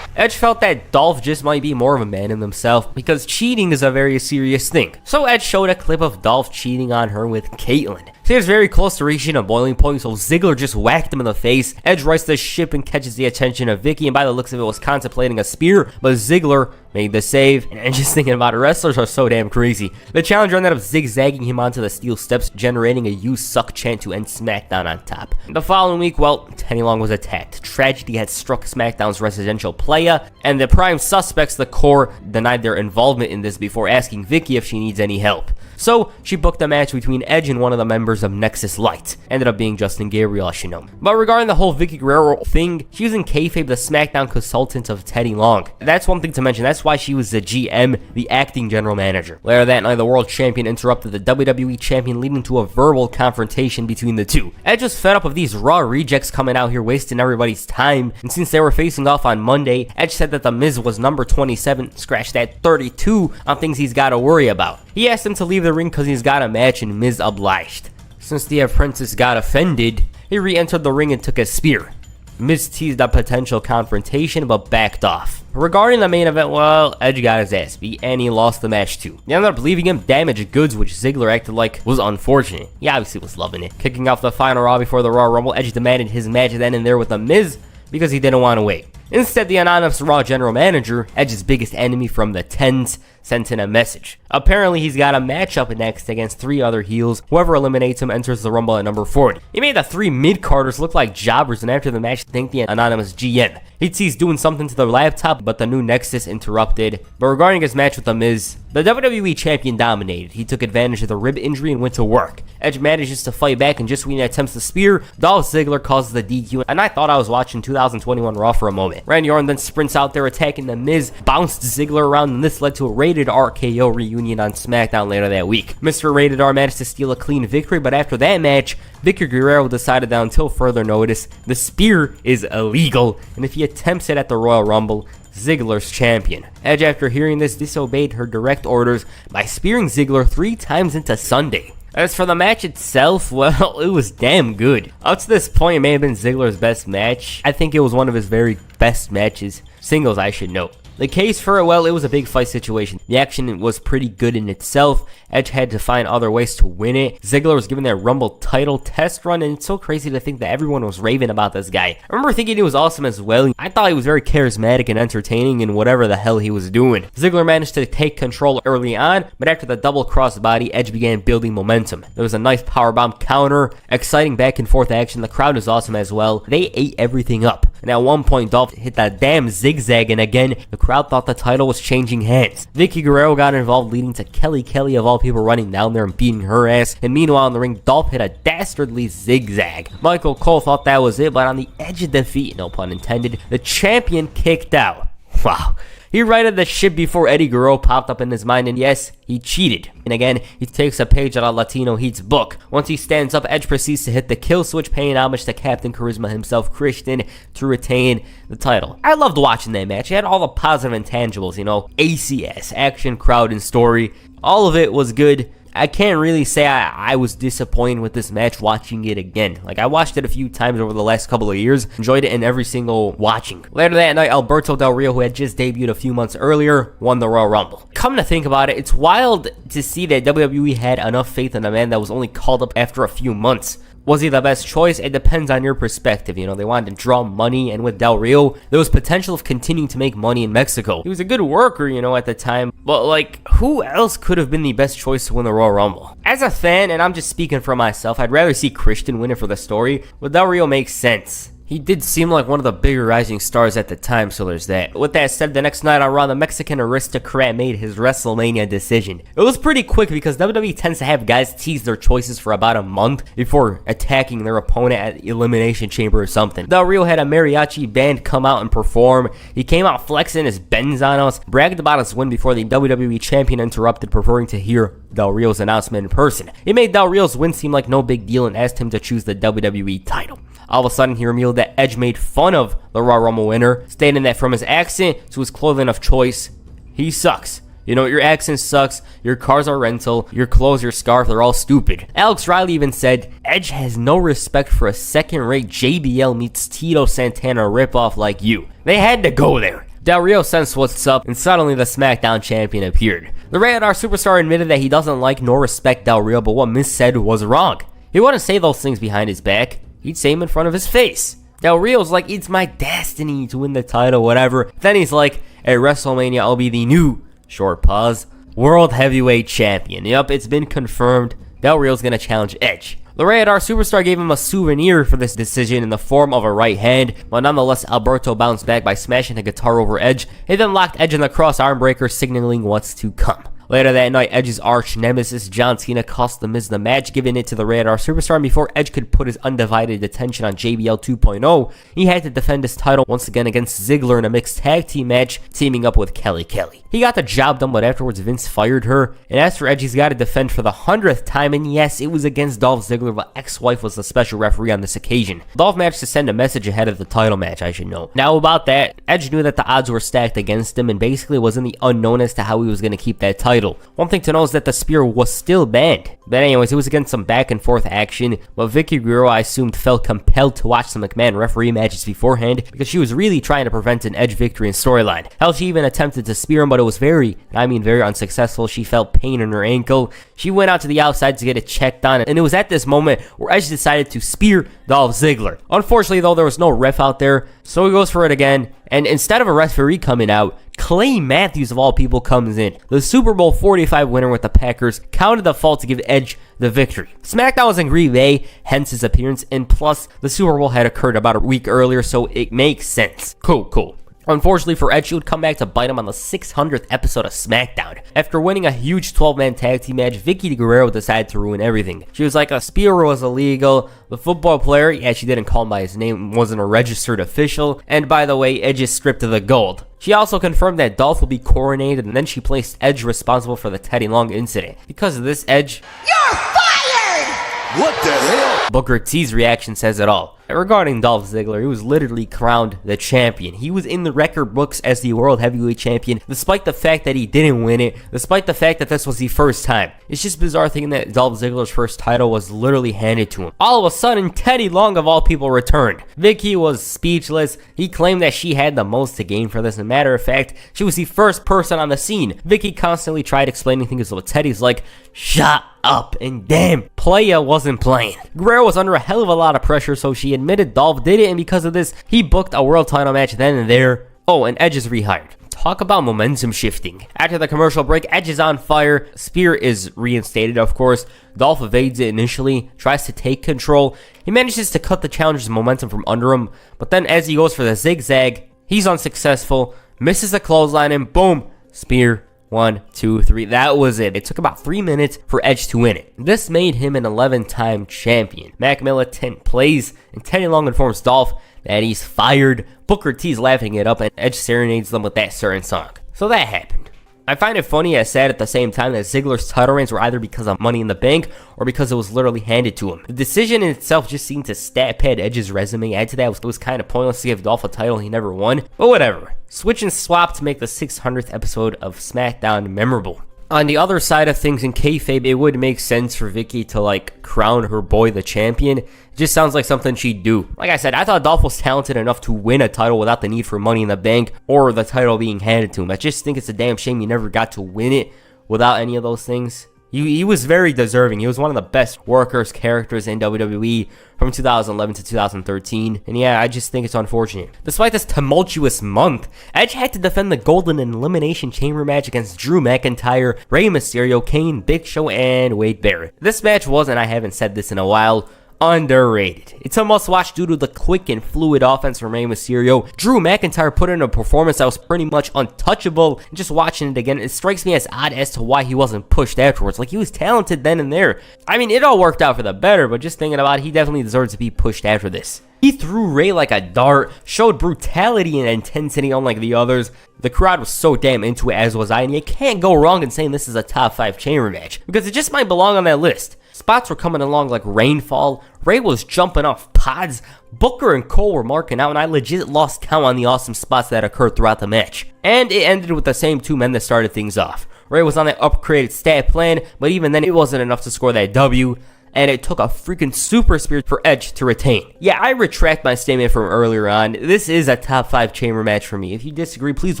Edge felt that Dolph just might be more of a man in himself, because cheating is a very serious thing. So Edge showed a clip of Dolph cheating on her with Caitlyn. He was very close to reaching a boiling point, so Ziggler just whacked him in the face. Edge rights the ship and catches the attention of Vicky, and by the looks of it was contemplating a spear, but Ziggler made the save. And just thinking about it, wrestlers are so damn crazy. The challenger ended up zigzagging him onto the steel steps, generating a "you suck" chant to end SmackDown on top. The following week, well, Teddy Long was attacked. Tragedy had struck SmackDown's residential playa, and the prime suspects, the Core, denied their involvement in this before asking Vicky if she needs any help. So she booked a match between Edge and one of the members of Nexus Light. Ended up being Justin Gabriel, as you know. But regarding the whole Vicky Guerrero thing, she was in kayfabe the SmackDown consultant of Teddy Long. That's one thing to mention. That's why she was the GM, the acting general manager. Later that night, the world champion interrupted the WWE champion, leading to a verbal confrontation between the two. Edge was fed up of these Raw rejects coming out here wasting everybody's time, and since they were facing off on Monday, Edge said that The Miz was number 27, scratch that 32, on things he's got to worry about. He asked him to leave the ring because he's got a match, and Miz obliged. Since the apprentice got offended, he re-entered the ring and took a spear. Miz teased a potential confrontation, but backed off. Regarding the main event, well, Edge got his ass beat, and he lost the match too. They ended up leaving him damaged goods, which Ziggler acted like was unfortunate. He obviously was loving it. Kicking off the final Raw before the Royal Rumble, Edge demanded his match then and there with The Miz because he didn't want to wait. Instead, the anonymous Raw general manager, Edge's biggest enemy from the 10s, sent in a message. Apparently, he's got a matchup next against 3 other heels. Whoever eliminates him enters the Rumble at number 40. He made the 3 mid-carders look like jobbers, and after the match, thanked the anonymous GM. He teased doing something to the laptop, but the new Nexus interrupted. But regarding his match with The Miz, the WWE champion dominated. He took advantage of the rib injury and went to work. Edge manages to fight back, and just when he attempts to spear, Dolph Ziggler causes the DQ, and I thought I was watching 2021 Raw for a moment. Randy Orton then sprints out there attacking The Miz, bounced Ziggler around, and this led to a Rated R KO reunion on SmackDown later that week. Mr. Rated R managed to steal a clean victory, but after that match, Vicky Guerrero decided that until further notice, the spear is illegal, and if he attempts it at the Royal Rumble, Ziggler's champion. Edge, after hearing this, disobeyed her direct orders by spearing Ziggler 3 times into Sunday. As for the match itself, well, it was damn good. Up to this point, it may have been Ziggler's best match. I think it was one of his very best matches. Singles, I should note. The case for it, well, it was a big fight situation. The action was pretty good in itself. Edge had to find other ways to win it. Ziggler was given that Rumble title test run, and it's so crazy to think that everyone was raving about this guy. I remember thinking he was awesome as well. I thought he was very charismatic and entertaining in whatever the hell he was doing. Ziggler managed to take control early on, but after the double crossbody, Edge began building momentum. There was a nice powerbomb counter, exciting back and forth action. The crowd was awesome as well. They ate everything up. And at one point, Dolph hit that damn zigzag, and again, the crowd thought the title was changing hands. Vicky Guerrero got involved, leading to Kelly of all people running down there and beating her ass. And meanwhile in the ring, Dolph hit a dastardly zigzag. Michael Cole thought that was it, but on the edge of defeat, no pun intended, the champion kicked out. Wow. He righted the ship before Eddie Guerrero popped up in his mind, and yes, he cheated. And again, he takes a page out of Latino Heat's book. Once he stands up, Edge proceeds to hit the kill switch, paying homage to Captain Charisma himself, Christian, to retain the title. I loved watching that match. It had all the positive intangibles, you know, ACS, action, crowd, and story. All of it was good. I can't really say I was disappointed with this match watching it again. Like, I watched it a few times over the last couple of years, enjoyed it in every single watching. Later that night, Alberto Del Rio, who had just debuted a few months earlier, won the Royal Rumble. Come to think about it, it's wild to see that WWE had enough faith in a man that was only called up after a few months. Was he the best choice? It depends on your perspective. You know, they wanted to draw money, and with Del Rio, there was potential of continuing to make money in Mexico. He was a good worker, you know, at the time. But, like, who else could have been the best choice to win the Royal Rumble? As a fan, and I'm just speaking for myself, I'd rather see Christian win it for the story, but Del Rio makes sense. He did seem like one of the bigger rising stars at the time, so there's that. With that said, the next night on Raw, the Mexican aristocrat made his WrestleMania decision. It was pretty quick because WWE tends to have guys tease their choices for about a month before attacking their opponent at Elimination Chamber or something. Del Rio had a mariachi band come out and perform. He came out flexing his Benz on us, bragged about his win before the WWE champion interrupted, preferring to hear Del Rio's announcement in person. It made Del Rio's win seem like no big deal and asked him to choose the WWE title. All of a sudden, he revealed that Edge made fun of the Royal Rumble winner, stating that from his accent to his clothing of choice, he sucks. You know, your accent sucks, your cars are rental, your clothes, your scarf, they're all stupid. Alex Riley even said, Edge has no respect for a second-rate JBL meets Tito Santana ripoff like you. They had to go there. Del Rio sensed what's up, and suddenly the SmackDown champion appeared. The Rated R superstar admitted that he doesn't like nor respect Del Rio, but what Miz said was wrong. He wouldn't say those things behind his back. He'd say him in front of his face. Del Rio's like, it's my destiny to win the title, whatever. Then he's like, at WrestleMania, I'll be the new, short pause, World Heavyweight Champion. Yup, it's been confirmed. Del Rio's gonna challenge Edge. The Rated R superstar gave him a souvenir for this decision in the form of a right hand, but nonetheless, Alberto bounced back by smashing a guitar over Edge. He then locked Edge in the cross arm breaker, signaling what's to come. Later that night, Edge's arch nemesis John Cena cost The Miz the match, giving it to the Radar Superstar. And before Edge could put his undivided attention on JBL 2.0, he had to defend his title once again against Ziggler in a mixed tag team match, teaming up with Kelly Kelly. He got the job done, but afterwards Vince fired her. And as for Edge, he's got to defend for the 100th time, and yes, it was against Dolph Ziggler, but ex-wife was the special referee on this occasion. Dolph managed to send a message ahead of the title match, I should know. Now about that, Edge knew that the odds were stacked against him and basically was in the unknown as to how he was going to keep that title. One thing to know is that the spear was still banned. But anyways, it was against some back and forth action, but Vicky Guerrero, I assumed, felt compelled to watch some McMahon referee matches beforehand because she was really trying to prevent an Edge victory in storyline. Hell, she even attempted to spear him, but it was very unsuccessful. She felt pain in her ankle. She went out to the outside to get it checked on, and it was at this moment where Edge decided to spear Dolph Ziggler. Unfortunately, though, there was no ref out there, so he goes for it again, and instead of a referee coming out, Clay Matthews, of all people, comes in. The Super Bowl 45 winner with the Packers counted the fault to give Edge the victory. SmackDown was in Green Bay, hence his appearance, and plus, the Super Bowl had occurred about a week earlier, so it makes sense. Cool. Unfortunately for Edge, she would come back to bite him on the 600th episode of SmackDown. After winning a huge 12-man tag team match, Vicky Guerrero decided to ruin everything. She was like, a spear was illegal, the football player, yeah, she didn't call him by his name, wasn't a registered official, and by the way, Edge is stripped of the gold. She also confirmed that Dolph will be coronated, and then she placed Edge responsible for the Teddy Long incident. Because of this, Edge, "You're fired!" What the hell? Booker T's reaction says it all. Regarding Dolph Ziggler, he was literally crowned the champion. He was in the record books as the World Heavyweight Champion, despite the fact that he didn't win it, despite the fact that this was the first time. It's just bizarre thinking that Dolph Ziggler's first title was literally handed to him. All of a sudden, Teddy Long, of all people, returned. Vicky was speechless. He claimed that she had the most to gain for this. As a matter of fact, she was the first person on the scene. Vicky constantly tried explaining things, so Teddy's like, "Shut up," and damn, playa wasn't playing. Guerrero was under a hell of a lot of pressure, so she admitted Dolph did it, and because of this, he booked a world title match then and there. Oh, and Edge is rehired. Talk about momentum shifting. After the commercial break, Edge is on fire. Spear is reinstated, of course. Dolph evades it initially, tries to take control. He manages to cut the challenger's momentum from under him, but then as he goes for the zigzag, he's unsuccessful, misses the clothesline, and boom, spear. 1, 2, 3. That was it. It took about 3 minutes for Edge to win it. This made him an 11-time champion. Mac Militant plays, and Teddy Long informs Dolph that he's fired. Booker T's laughing it up, and Edge serenades them with that certain song. So that happened. I find it funny and sad at the same time that Ziggler's title reigns were either because of Money in the Bank or because it was literally handed to him. The decision in itself just seemed to stat pad Edge's resume. Add to that, it was kind of pointless to give Dolph a title he never won, but whatever. Switch and swap to make the 600th episode of SmackDown memorable. On the other side of things, in kayfabe, it would make sense for Vicky to, crown her boy the champion. It just sounds like something she'd do. Like I said, I thought Dolph was talented enough to win a title without the need for Money in the Bank or the title being handed to him. I just think it's a damn shame he never got to win it without any of those things. He was very deserving. He was one of the best workers, characters in WWE from 2011 to 2013. And yeah, I just think it's unfortunate. Despite this tumultuous month, Edge had to defend the Golden Elimination Chamber match against Drew McIntyre, Rey Mysterio, Kane, Big Show, and Wade Barrett. This match was, and I haven't said this in a while, underrated. It's a must-watch due to the quick and fluid offense from Rey Mysterio. Drew McIntyre put in a performance that was pretty much untouchable, and just watching it again, it strikes me as odd as to why he wasn't pushed afterwards. He was talented then and there. I mean, it all worked out for the better, but just thinking about it, he definitely deserves to be pushed after this. He threw Rey like a dart, showed brutality and intensity unlike the others. The crowd was so damn into it, as was I, and you can't go wrong in saying this is a top 5 chamber match, because it just might belong on that list. Spots were coming along like rainfall, Rey was jumping off pods, Booker and Cole were marking out, and I legit lost count on the awesome spots that occurred throughout the match. And it ended with the same 2 men that started things off. Rey was on that upgraded stat plan, but even then it wasn't enough to score that W. And it took a freaking super spear for Edge to retain. Yeah, I retract my statement from earlier on. This is a top 5 chamber match for me. If you disagree, please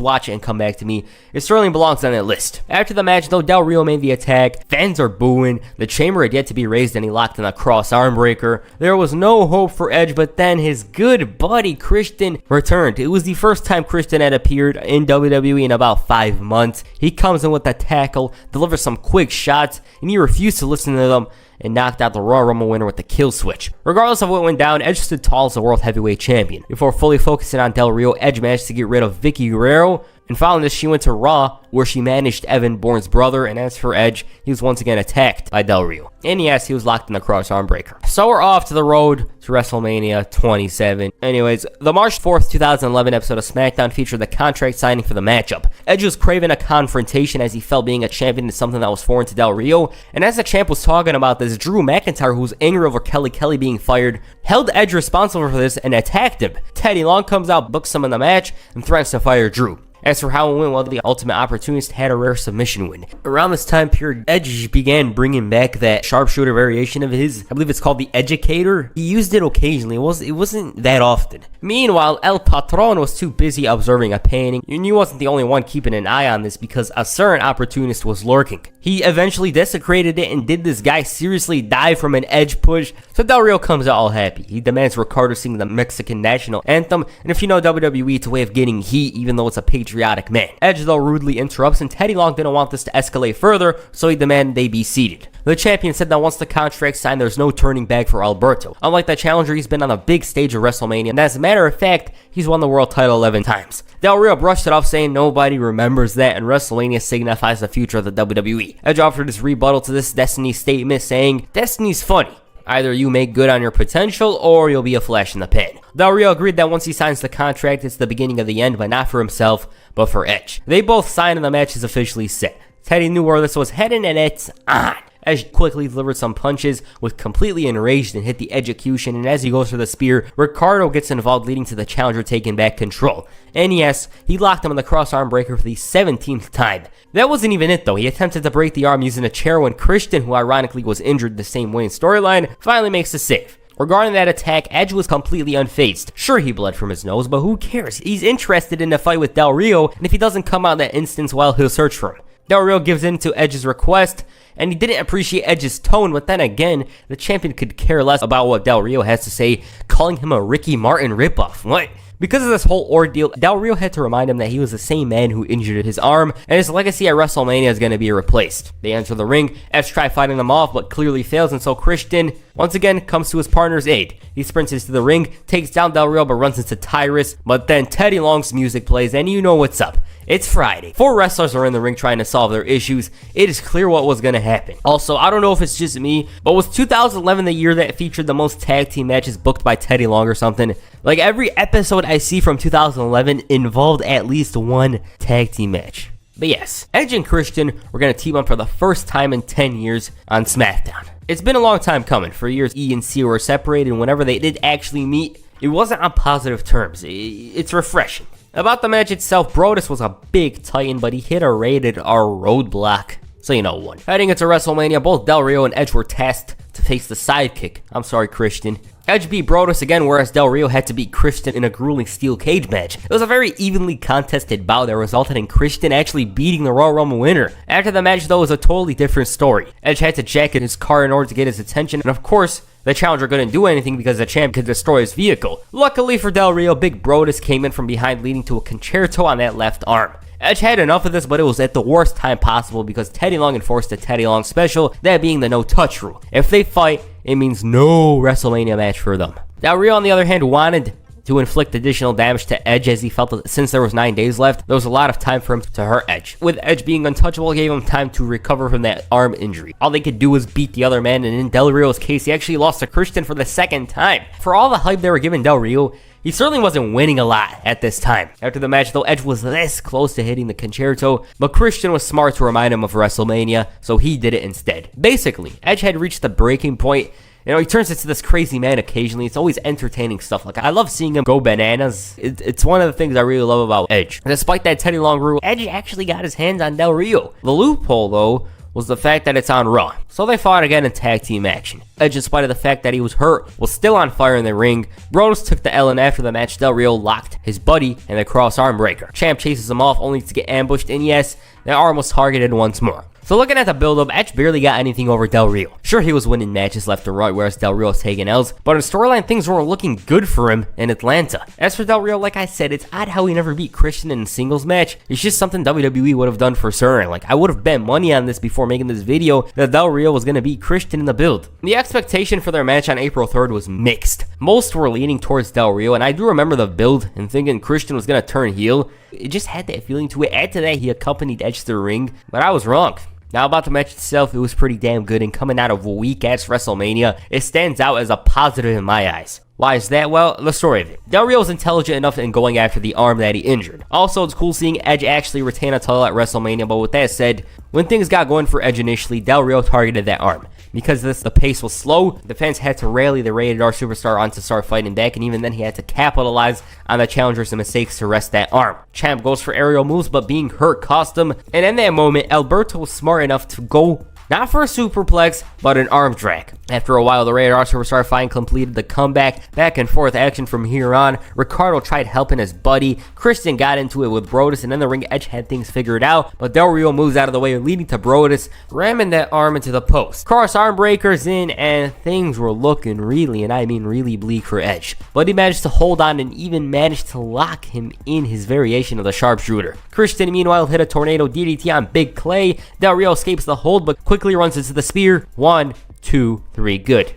watch it and come back to me. It certainly belongs on that list. After the match, though, Del Rio made the attack. Fans are booing. The chamber had yet to be raised and he locked in a cross arm breaker. There was no hope for Edge, but then his good buddy Christian returned. It was the first time Christian had appeared in WWE in about 5 months. He comes in with a tackle, delivers some quick shots, and he refused to listen to them, and knocked out the Royal Rumble winner with the kill switch. Regardless of what went down, Edge stood tall as the World Heavyweight Champion. Before fully focusing on Del Rio, Edge managed to get rid of Vicky Guerrero, And following this, she went to Raw, where she managed Evan Bourne's brother, and as for Edge, he was once again attacked by Del Rio. And yes, he was locked in the cross arm breaker. So we're off to the road to WrestleMania 27. Anyways, the March 4th, 2011 episode of SmackDown featured the contract signing for the matchup. Edge was craving a confrontation as he felt being a champion is something that was foreign to Del Rio. And as the champ was talking about this, Drew McIntyre, who was angry over Kelly being fired, held Edge responsible for this and attacked him. Teddy Long comes out, books him in the match, and threatens to fire Drew. As for how it went, well, the Ultimate Opportunist had a rare submission win. Around this time period, Edge began bringing back that sharpshooter variation of his. I believe it's called the Educator. He used it occasionally. It wasn't that often. Meanwhile, El Patron was too busy observing a painting, and he wasn't the only one keeping an eye on this because a certain opportunist was lurking. He eventually desecrated it and did this guy seriously die from an Edge push, so Del Rio comes out all happy. He demands Ricardo sing the Mexican national anthem, and if you know WWE, it's a way of getting heat even though it's a patriotic man. Edge though rudely interrupts, and Teddy Long didn't want this to escalate further, so he demanded they be seated. The champion said that once the contract's signed, there's no turning back for Alberto. Unlike the challenger, he's been on the big stage of WrestleMania, and as a matter of fact, he's won the world title 11 times. Del Rio brushed it off, saying nobody remembers that, and WrestleMania signifies the future of the WWE. Edge offered his rebuttal to this Destiny statement, saying, "Destiny's funny. Either you make good on your potential, or you'll be a flash in the pan." Del Rio agreed that once he signs the contract, it's the beginning of the end, but not for himself, but for Edge. They both signed and the match is officially set. Teddy knew where this was heading, and it's on. Edge quickly delivered some punches, was completely enraged and hit the Execution, and as he goes for the spear, Ricardo gets involved, leading to the challenger taking back control. And yes, he locked him in the cross arm breaker for the 17th time. That wasn't even it though. He attempted to break the arm using a chair when Christian, who ironically was injured the same way in storyline, finally makes the save. Regarding that attack, Edge was completely unfazed. Sure, he bled from his nose, but who cares? He's interested in a fight with Del Rio, and if he doesn't come out in that instance, well, he'll search for him. Del Rio gives in to Edge's request, and he didn't appreciate Edge's tone, but then again, the champion could care less about what Del Rio has to say, calling him a Ricky Martin ripoff. What? Because of this whole ordeal, Del Rio had to remind him that he was the same man who injured his arm, and his legacy at WrestleMania is going to be replaced. They enter the ring, Edge tries fighting them off, but clearly fails, and so Christian, once again, comes to his partner's aid. He sprints into the ring, takes down Del Rio, but runs into Tyrus, but then Teddy Long's music plays, and you know what's up. It's Friday. 4 wrestlers are in the ring trying to solve their issues. It is clear what was going to happen. Also, I don't know if it's just me, but was 2011 the year that featured the most tag team matches booked by Teddy Long or something? Like, every episode I see from 2011 involved at least one tag team match. But yes, Edge and Christian were going to team up for the first time in 10 years on SmackDown. It's been a long time coming. For years, E and C were separated, and whenever they did actually meet, it wasn't on positive terms. It's refreshing. About the match itself, Brodus was a big titan, but he hit a rated R roadblock, so you know one. Heading into WrestleMania, both Del Rio and Edge were tasked to face the sidekick. I'm sorry, Christian. Edge beat Brodus again, whereas Del Rio had to beat Christian in a grueling steel cage match. It was a very evenly contested bout that resulted in Christian actually beating the Royal Rumble winner. After the match, though, it was a totally different story. Edge had to jack in his car in order to get his attention, and of course, the challenger couldn't do anything because the champ could destroy his vehicle. Luckily for Del Rio, Big Brodus came in from behind, leading to a concerto on that left arm. Edge had enough of this, but it was at the worst time possible because Teddy Long enforced the Teddy Long special, that being the no-touch rule. If they fight, it means no WrestleMania match for them. Del Rio, on the other hand, wanted to inflict additional damage to Edge, as he felt that since there was 9 days left, there was a lot of time for him to hurt Edge. With Edge being untouchable, it gave him time to recover from that arm injury. All they could do was beat the other man, and in Del Rio's case, he actually lost to Christian for the second time. For all the hype they were giving Del Rio, he certainly wasn't winning a lot at this time. After the match, though, Edge was this close to hitting the concerto, but Christian was smart to remind him of WrestleMania, so he did it instead. Basically, Edge had reached the breaking point. You know, he turns into this crazy man occasionally. It's always entertaining stuff. Like, I love seeing him go bananas. It's one of the things I really love about Edge. Despite that Teddy Long rule, Edge actually got his hands on Del Rio. The loophole, though, was the fact that it's on Raw. So they fought again in tag team action. Edge, in spite of the fact that he was hurt, was still on fire in the ring. Brodus took the L, and after the match, Del Rio locked his buddy in the cross arm breaker. Champ chases him off only to get ambushed, and yes, the arm was targeted once more. So looking at the build-up, Edge barely got anything over Del Rio. Sure, he was winning matches left and right, whereas Del Rio was taking L's, but in storyline, things weren't looking good for him in Atlanta. As for Del Rio, like I said, it's odd how he never beat Christian in a singles match. It's just something WWE would have done for certain. Like, I would have bet money on this before making this video that Del Rio Rio was going to beat Christian in the build. The expectation for their match on April 3rd was mixed. Most were leaning towards Del Rio, and I do remember the build and thinking Christian was going to turn heel. It just had that feeling to it. Add to that, he accompanied Edge to the ring, but I was wrong. Now about the match itself, it was pretty damn good, and coming out of a weak-ass WrestleMania, it stands out as a positive in my eyes. Why is that? Well, the story of it. Del Rio was intelligent enough in going after the arm that he injured. Also, it's cool seeing Edge actually retain a title at WrestleMania, but with that said, when things got going for Edge initially, Del Rio targeted that arm. Because the pace was slow, the fans had to rally the Rated R Superstar on to start fighting back, and even then he had to capitalize on the challengers and mistakes to rest that arm. Champ goes for aerial moves, but being hurt cost him, and in that moment, Alberto was smart enough to go not for a superplex, but an arm drag. After a while, the Rated R Superstar finally completed the comeback. Back and forth action from here on. Ricardo tried helping his buddy. Christian got into it with Brodus, and then the ring Edge had things figured out, but Del Rio moves out of the way, leading to Brodus ramming that arm into the post. Cross arm breakers in, and things were looking really, and I mean really bleak for Edge. But he managed to hold on and even managed to lock him in his variation of the sharpshooter. Christian, meanwhile, hit a tornado DDT on Big Clay. Del Rio escapes the hold, but quickly runs into the spear. 1, 2, 3. Good.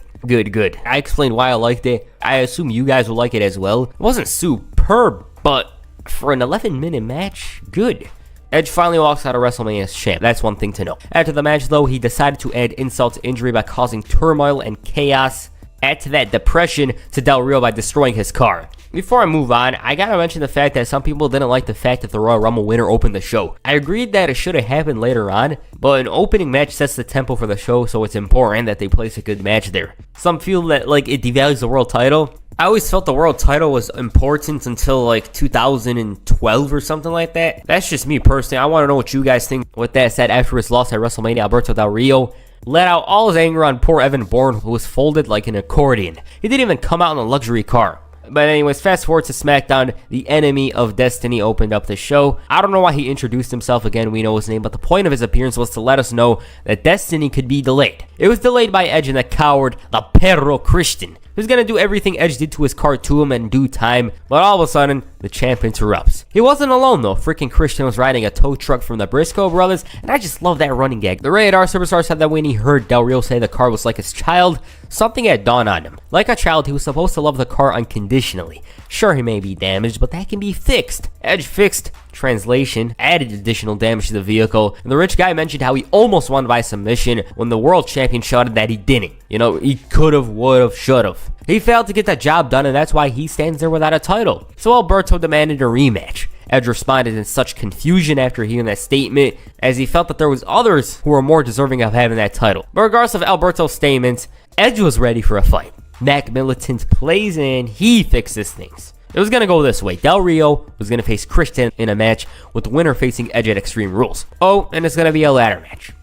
I explained why I liked it. I assume you guys will like it as well. It wasn't superb, but for an 11-minute match, good. Edge finally walks out of WrestleMania as champ. That's one thing to know. After the match, though, he decided to add insult to injury by causing turmoil and chaos. Add to that depression to Del Rio by destroying his car. Before I move on, I gotta mention the fact that some people didn't like the fact that the Royal Rumble winner opened the show. I agreed that it should have happened later on, but an opening match sets the tempo for the show, so it's important that they place a good match there. Some feel that it devalues the world title. I always felt the world title was important until 2012 or something like that. That's just me personally. I want to know what you guys think. With that said, after his loss at WrestleMania, Alberto Del Rio let out all his anger on poor Evan Bourne, who was folded like an accordion. He didn't even come out in a luxury car. But anyways, fast forward to SmackDown, the Enemy of Destiny opened up the show. I don't know why he introduced himself again, we know his name, but the point of his appearance was to let us know that Destiny could be delayed. It was delayed by Edge and the coward, the perro Christian, who's gonna do everything Edge did to his car to him in due time, but all of a sudden, the champ interrupts. He wasn't alone though. Freaking Christian was riding a tow truck from the Briscoe brothers, and I just love that running gag. The Rated R Superstar said that when he heard Del Rio say the car was like his child, something had dawned on him. Like a child, he was supposed to love the car unconditionally. Sure, he may be damaged, but that can be fixed. Edge fixed, translation, added additional damage to the vehicle, and the rich guy mentioned how he almost won by submission when the world champion shouted that he didn't. He could've, would've, should've. He failed to get that job done, and that's why he stands there without a title. So Alberto demanded a rematch. Edge responded in such confusion after hearing that statement, as he felt that there was others who were more deserving of having that title. But regardless of Alberto's statement, Edge was ready for a fight. Mac Militant plays in, he fixes things. It was going to go this way. Del Rio was going to face Christian in a match, with the winner facing Edge at Extreme Rules. Oh, and it's going to be a ladder match.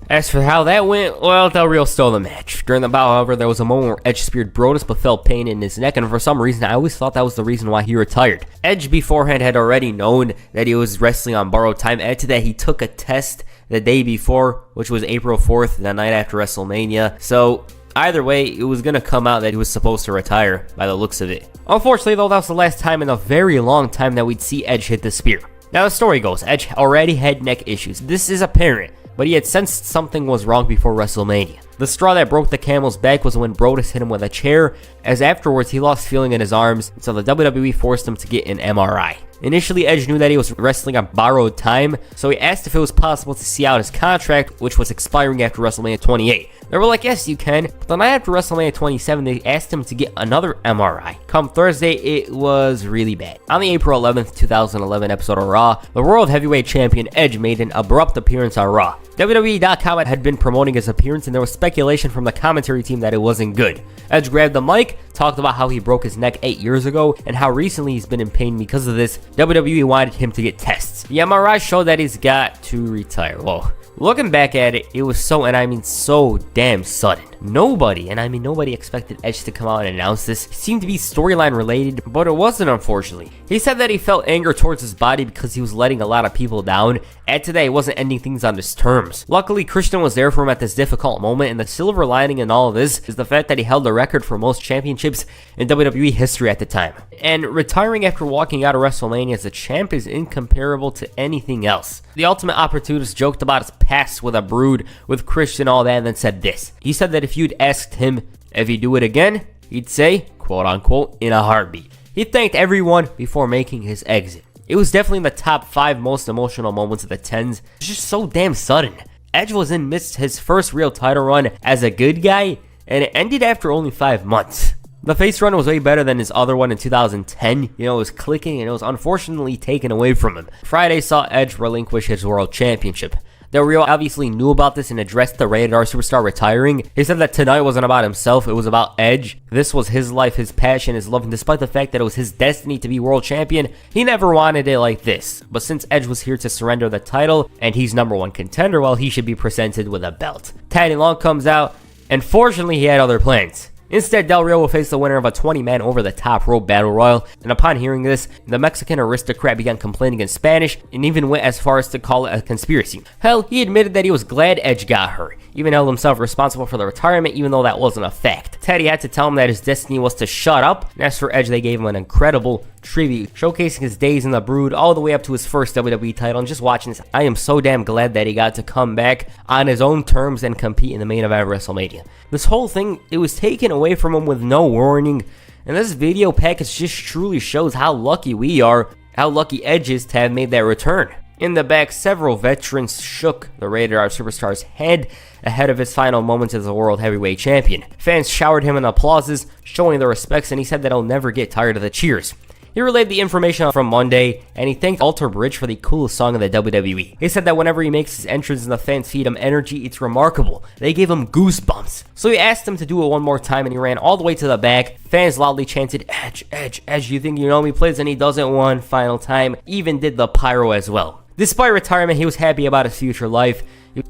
As for how that went, well, Del Rio stole the match. During the bout, however, there was a moment where Edge speared Brodus but felt pain in his neck, and for some reason, I always thought that was the reason why he retired. Edge beforehand had already known that he was wrestling on borrowed time. Add to that, he took a test the day before, which was April 4th, the night after WrestleMania. So either way, it was going to come out that he was supposed to retire by the looks of it. Unfortunately, though, that was the last time in a very long time that we'd see Edge hit the spear. Now, the story goes, Edge already had neck issues. This is apparent, but he had sensed something was wrong before WrestleMania. The straw that broke the camel's back was when Brodus hit him with a chair, as afterwards he lost feeling in his arms, so the WWE forced him to get an MRI. Initially, Edge knew that he was wrestling on borrowed time, so he asked if it was possible to see out his contract, which was expiring after WrestleMania 28. They were like, yes, you can, but the night after WrestleMania 27, they asked him to get another MRI. Come Thursday, it was really bad. On the April 11th, 2011 episode of Raw, the World Heavyweight Champion Edge made an abrupt appearance on Raw. WWE.com had been promoting his appearance, and there was speculation from the commentary team that it wasn't good. Edge grabbed the mic, talked about how he broke his neck 8 years ago, and how recently he's been in pain because of this. WWE wanted him to get tests. The MRI showed that he's got to retire. Whoa. Looking back at it, it was so, and I mean so damn sudden. Nobody, and I mean nobody expected Edge to come out and announce this. It seemed to be storyline related, but it wasn't, unfortunately. He said that he felt anger towards his body because he was letting a lot of people down. Add to that, he wasn't ending things on his terms. Luckily, Christian was there for him at this difficult moment, and the silver lining in all of this is the fact that he held the record for most championships in WWE history at the time. And retiring after walking out of WrestleMania as a champ is incomparable to anything else. The ultimate opportunist joked about his past with a brood, with Christian, all that, and then said this. He said that if you'd asked him if he'd do it again, he'd say, quote unquote, in a heartbeat. He thanked everyone before making his exit. It was definitely in the top 5 most emotional moments of the 10s. It's just so damn sudden. Edge was in midst his first real title run as a good guy, and it ended after only 5 months. The face run was way better than his other one in 2010. It was clicking, and it was unfortunately taken away from him. Friday saw Edge relinquish his world championship. Del Rio obviously knew about this and addressed the Rated R superstar retiring. He said that tonight wasn't about himself, it was about Edge. This was his life, his passion, his love, and despite the fact that it was his destiny to be world champion, he never wanted it like this. But since Edge was here to surrender the title, and he's #1 contender, well, he should be presented with a belt. Teddy Long comes out, and fortunately he had other plans. Instead, Del Rio will face the winner of a 20-man over-the-top rope battle royal, and upon hearing this, the Mexican aristocrat began complaining in Spanish, and even went as far as to call it a conspiracy. Hell, he admitted that he was glad Edge got hurt, even held himself responsible for the retirement, even though that wasn't a fact. Teddy had to tell him that his destiny was to shut up, and as for Edge, they gave him an incredible tribute, showcasing his days in the Brood all the way up to his first WWE title. And just watching this, I am so damn glad that he got to come back on his own terms and compete in the main event of WrestleMania. This whole thing, it was taken away from him with no warning, and this video package just truly shows how lucky we are, how lucky Edge is to have made that return. In the back, several veterans shook the Rated R superstar's hand ahead of his final moments as a World Heavyweight Champion. Fans showered him in applauses, showing their respects, and he said that he'll never get tired of the cheers. He relayed the information from Monday, and he thanked Alter Bridge for the coolest song in the WWE. He said that whenever he makes his entrance and the fans feed him energy, it's remarkable. They gave him goosebumps. So he asked him to do it one more time, and he ran all the way to the back. Fans loudly chanted, "Edge, Edge, Edge, you think you know me, please?" And he does it one final time, even did the pyro as well. Despite retirement, he was happy about his future life.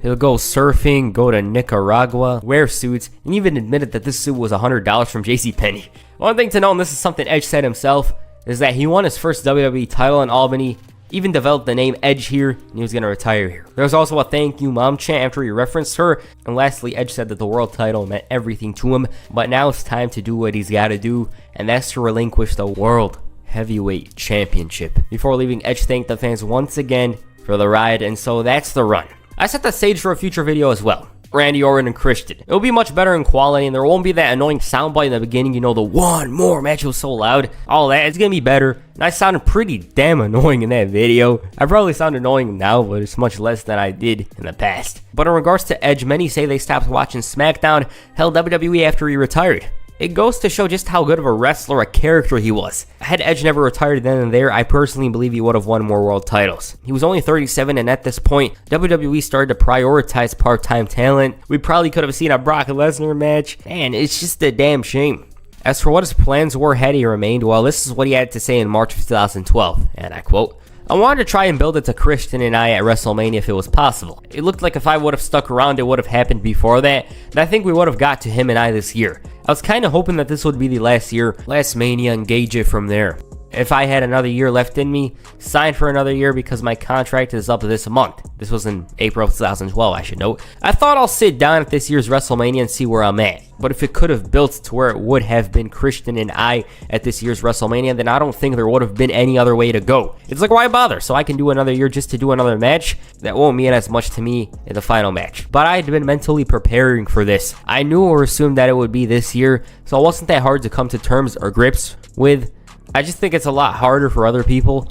He'll go surfing, go to Nicaragua, wear suits, and even admitted that this suit was $100 from JCPenney. One thing to know, and this is something Edge said himself, is that he won his first WWE title in Albany, even developed the name Edge here, and he was going to retire here. There was also a thank you mom chant after he referenced her, and lastly, Edge said that the world title meant everything to him, but now it's time to do what he's got to do, and that's to relinquish the World Heavyweight Championship. Before leaving, Edge thanked the fans once again for the ride, and so that's the run. I set the stage for a future video as well. Randy Orton and Christian. It'll be much better in quality, and there won't be that annoying soundbite in the beginning, the one more match was so loud. All that, it's gonna be better. And I sounded pretty damn annoying in that video. I probably sound annoying now, but it's much less than I did in the past. But in regards to Edge, many say they stopped watching SmackDown, hell WWE after he retired. It goes to show just how good of a wrestler, a character he was. Had Edge never retired then and there, I personally believe he would have won more world titles. He was only 37, and at this point, WWE started to prioritize part-time talent. We probably could have seen a Brock Lesnar match, and it's just a damn shame. As for what his plans were had he remained, well, this is what he had to say in March of 2012, and I quote, "I wanted to try and build it to Christian and I at WrestleMania if it was possible. It looked like if I would have stuck around, it would have happened before that, and I think we would have got to him and I this year. I was kind of hoping that this would be the last year, last Mania, and gauge it from there. If I had another year left in me, sign for another year because my contract is up this month." This was in April of 2012, I should note. "I thought I'll sit down at this year's WrestleMania and see where I'm at. But if it could have built to where it would have been Christian and I at this year's WrestleMania, then I don't think there would have been any other way to go. It's like, why bother? So I can do another year just to do another match? That won't mean as much to me in the final match. But I had been mentally preparing for this. I knew or assumed that it would be this year, so it wasn't that hard to come to terms or grips with. I just think it's a lot harder for other people.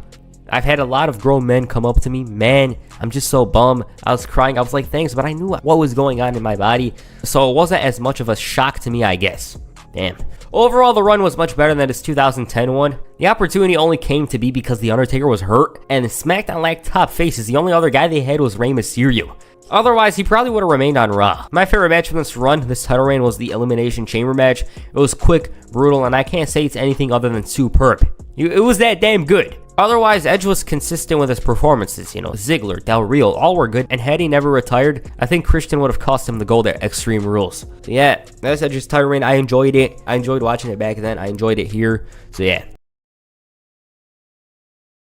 I've had a lot of grown men come up to me, man, I'm just so bummed. I was crying, I was like, thanks, but I knew what was going on in my body, so it wasn't as much of a shock to me, I guess. Damn. Overall, the run was much better than his 2010 one. The opportunity only came to be because The Undertaker was hurt, and SmackDown lacked top faces. The only other guy they had was Rey Mysterio. Otherwise, he probably would have remained on Raw. My favorite match from this run, this title reign, was the Elimination Chamber match. It was quick, brutal, and I can't say it's anything other than superb. It was that damn good. Otherwise, Edge was consistent with his performances. Ziggler, Del Rio, all were good, and had he never retired, I think Christian would have cost him the gold at Extreme Rules. So yeah, that's Edge's title reign. I enjoyed it. I enjoyed watching it back then. I enjoyed it here. So yeah.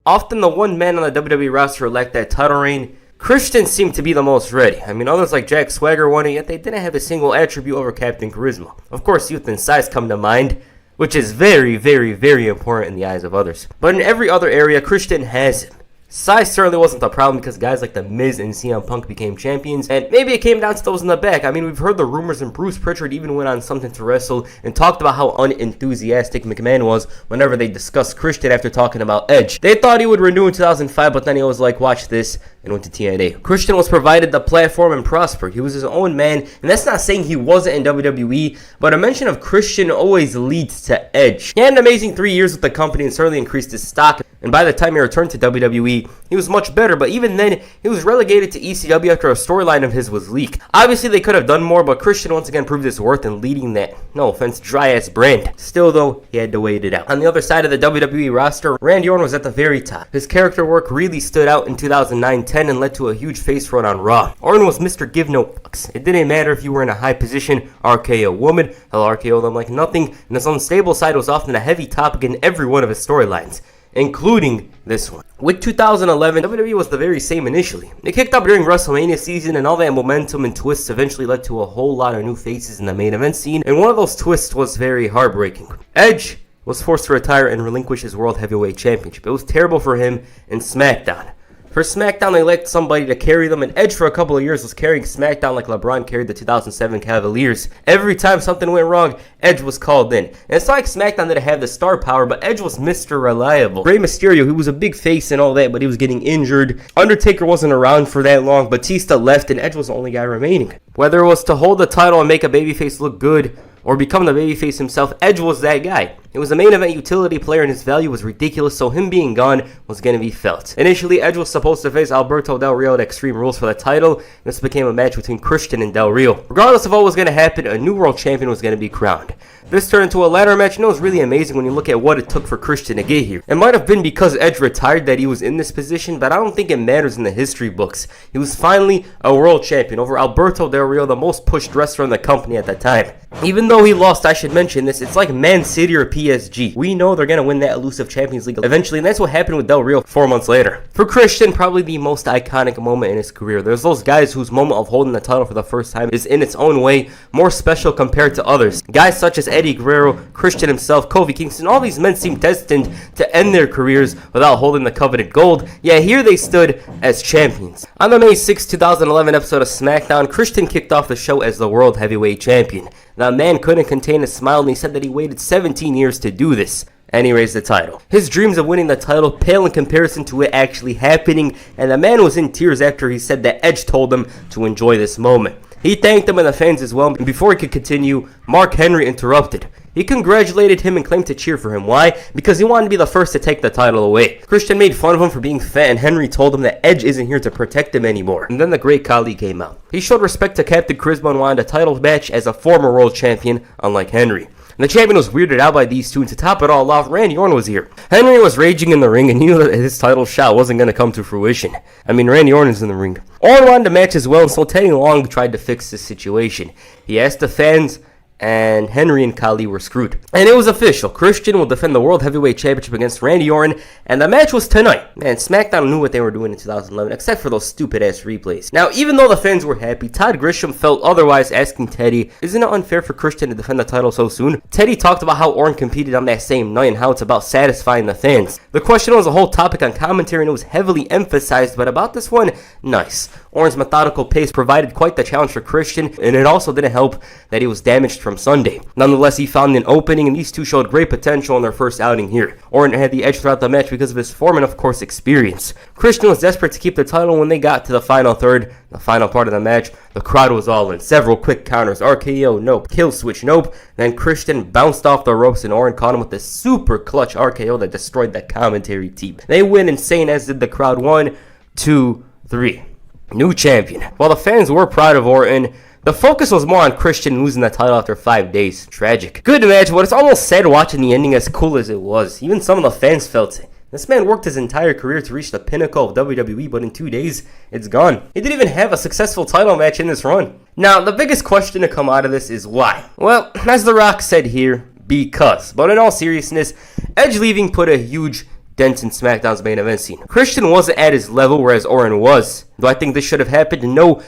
Often the one man on the WWE roster elect that title reign, Christian seemed to be the most ready. I mean, others like Jack Swagger won it, yet they didn't have a single attribute over Captain Charisma. Of course, youth and size come to mind, which is very, very, very important in the eyes of others. But in every other area, Christian has him. Size certainly wasn't the problem because guys like The Miz and CM Punk became champions, and maybe it came down to those in the back. I mean, we've heard the rumors, and Bruce Pritchard even went on Something to Wrestle and talked about how unenthusiastic McMahon was whenever they discussed Christian after talking about Edge. They thought he would renew in 2005, but then he was like, watch this, and went to TNA. Christian was provided the platform and prospered. He was his own man, and that's not saying he wasn't in WWE, but a mention of Christian always leads to Edge. He had an amazing 3 years with the company and certainly increased his stock, and by the time he returned to WWE, he was much better, but even then, he was relegated to ECW after a storyline of his was leaked. Obviously, they could have done more, but Christian once again proved his worth in leading that, no offense, dry-ass brand. Still, though, he had to wait it out. On the other side of the WWE roster, Randy Orton was at the very top. His character work really stood out in 2009-10 and led to a huge face run on Raw. Orton was Mr. Give No Fucks. It didn't matter if you were in a high position, RKO woman, he'll RKO them like nothing, and his unstable side was often a heavy topic in every one of his storylines, including this one. With 2011, WWE was the very same initially. It kicked up during WrestleMania season, and all that momentum and twists eventually led to a whole lot of new faces in the main event scene, and one of those twists was very heartbreaking. Edge was forced to retire and relinquish his World Heavyweight Championship. It was terrible for him in SmackDown. For SmackDown, they lacked somebody to carry them, and Edge for a couple of years was carrying SmackDown like LeBron carried the 2007 Cavaliers. Every time something went wrong, Edge was called in. And it's not like SmackDown didn't have the star power, but Edge was Mr. Reliable. Rey Mysterio, he was a big face and all that, but he was getting injured. Undertaker wasn't around for that long. Batista left, and Edge was the only guy remaining. Whether it was to hold the title and make a babyface look good, or become the babyface himself, Edge was that guy. It was a main event utility player and his value was ridiculous, so him being gone was going to be felt. Initially, Edge was supposed to face Alberto Del Rio at Extreme Rules for the title. This became a match between Christian and Del Rio. Regardless of what was going to happen, a new world champion was going to be crowned. This turned into a ladder match, and it was really amazing when you look at what it took for Christian to get here. It might have been because Edge retired that he was in this position, but I don't think it matters in the history books. He was finally a world champion over Alberto Del Rio, the most pushed wrestler in the company at the time. Even though he lost, I should mention this, it's like Man City or PSG. We know they're going to win that elusive Champions League eventually, and that's what happened with Del Rio 4 months later. For Christian, probably the most iconic moment in his career. There's those guys whose moment of holding the title for the first time is in its own way more special compared to others. Guys such as Eddie Guerrero, Christian himself, Kofi Kingston, all these men seem destined to end their careers without holding the coveted gold, yet here they stood as champions. On the May 6, 2011 episode of SmackDown, Christian kicked off the show as the World Heavyweight Champion. The man couldn't contain a smile, and he said that he waited 17 years to do this. And he raised the title. His dreams of winning the title pale in comparison to it actually happening, and the man was in tears after he said that Edge told him to enjoy this moment. He thanked them and the fans as well, and before he could continue, Mark Henry interrupted. He congratulated him and claimed to cheer for him. Why? Because he wanted to be the first to take the title away. Christian made fun of him for being fat, and Henry told him that Edge isn't here to protect him anymore. And then the Great Khali came out. He showed respect to Captain Charisma and wanted a title match as a former world champion, unlike Henry. And the champion was weirded out by these two, and to top it all off, Randy Orton was here. Henry was raging in the ring and knew that his title shot wasn't going to come to fruition. I mean, Randy Orton's in the ring. Orton wanted the match as well, and so Teddy Long tried to fix the situation. He asked the fans, and Henry and Khali were screwed. And it was official. Christian will defend the World Heavyweight Championship against Randy Orton, and the match was tonight. Man, SmackDown knew what they were doing in 2011, except for those stupid-ass replays. Now, even though the fans were happy, Todd Grisham felt otherwise, asking Teddy, isn't it unfair for Christian to defend the title so soon? Teddy talked about how Orton competed on that same night and how it's about satisfying the fans. The question was a whole topic on commentary, and it was heavily emphasized, but about this one, nice. Orton's methodical pace provided quite the challenge for Christian, and it also didn't help that he was damaged from Sunday. Nonetheless, he found an opening, and these two showed great potential in their first outing here. Orton had the edge throughout the match because of his form and, of course, experience. Christian was desperate to keep the title. When they got to the final third, the final part of the match, the crowd was all in. Several quick counters, RKO, nope, kill switch, nope. Then Christian bounced off the ropes, and Orton caught him with a super clutch RKO that destroyed the commentary team. They went insane, as did the crowd. 1, 2, 3. New champion. While the fans were proud of Orton, the focus was more on Christian losing the title after 5 days. Tragic. Good match, but it's almost sad watching the ending as cool as it was. Even some of the fans felt it. This man worked his entire career to reach the pinnacle of WWE, but in 2 days, it's gone. He didn't even have a successful title match in this run. Now, the biggest question to come out of this is why? Well, as The Rock said here, because. But in all seriousness, Edge leaving put a huge dent in SmackDown's main event scene. Christian wasn't at his level, whereas Orton was. Do I think this should have happened? No.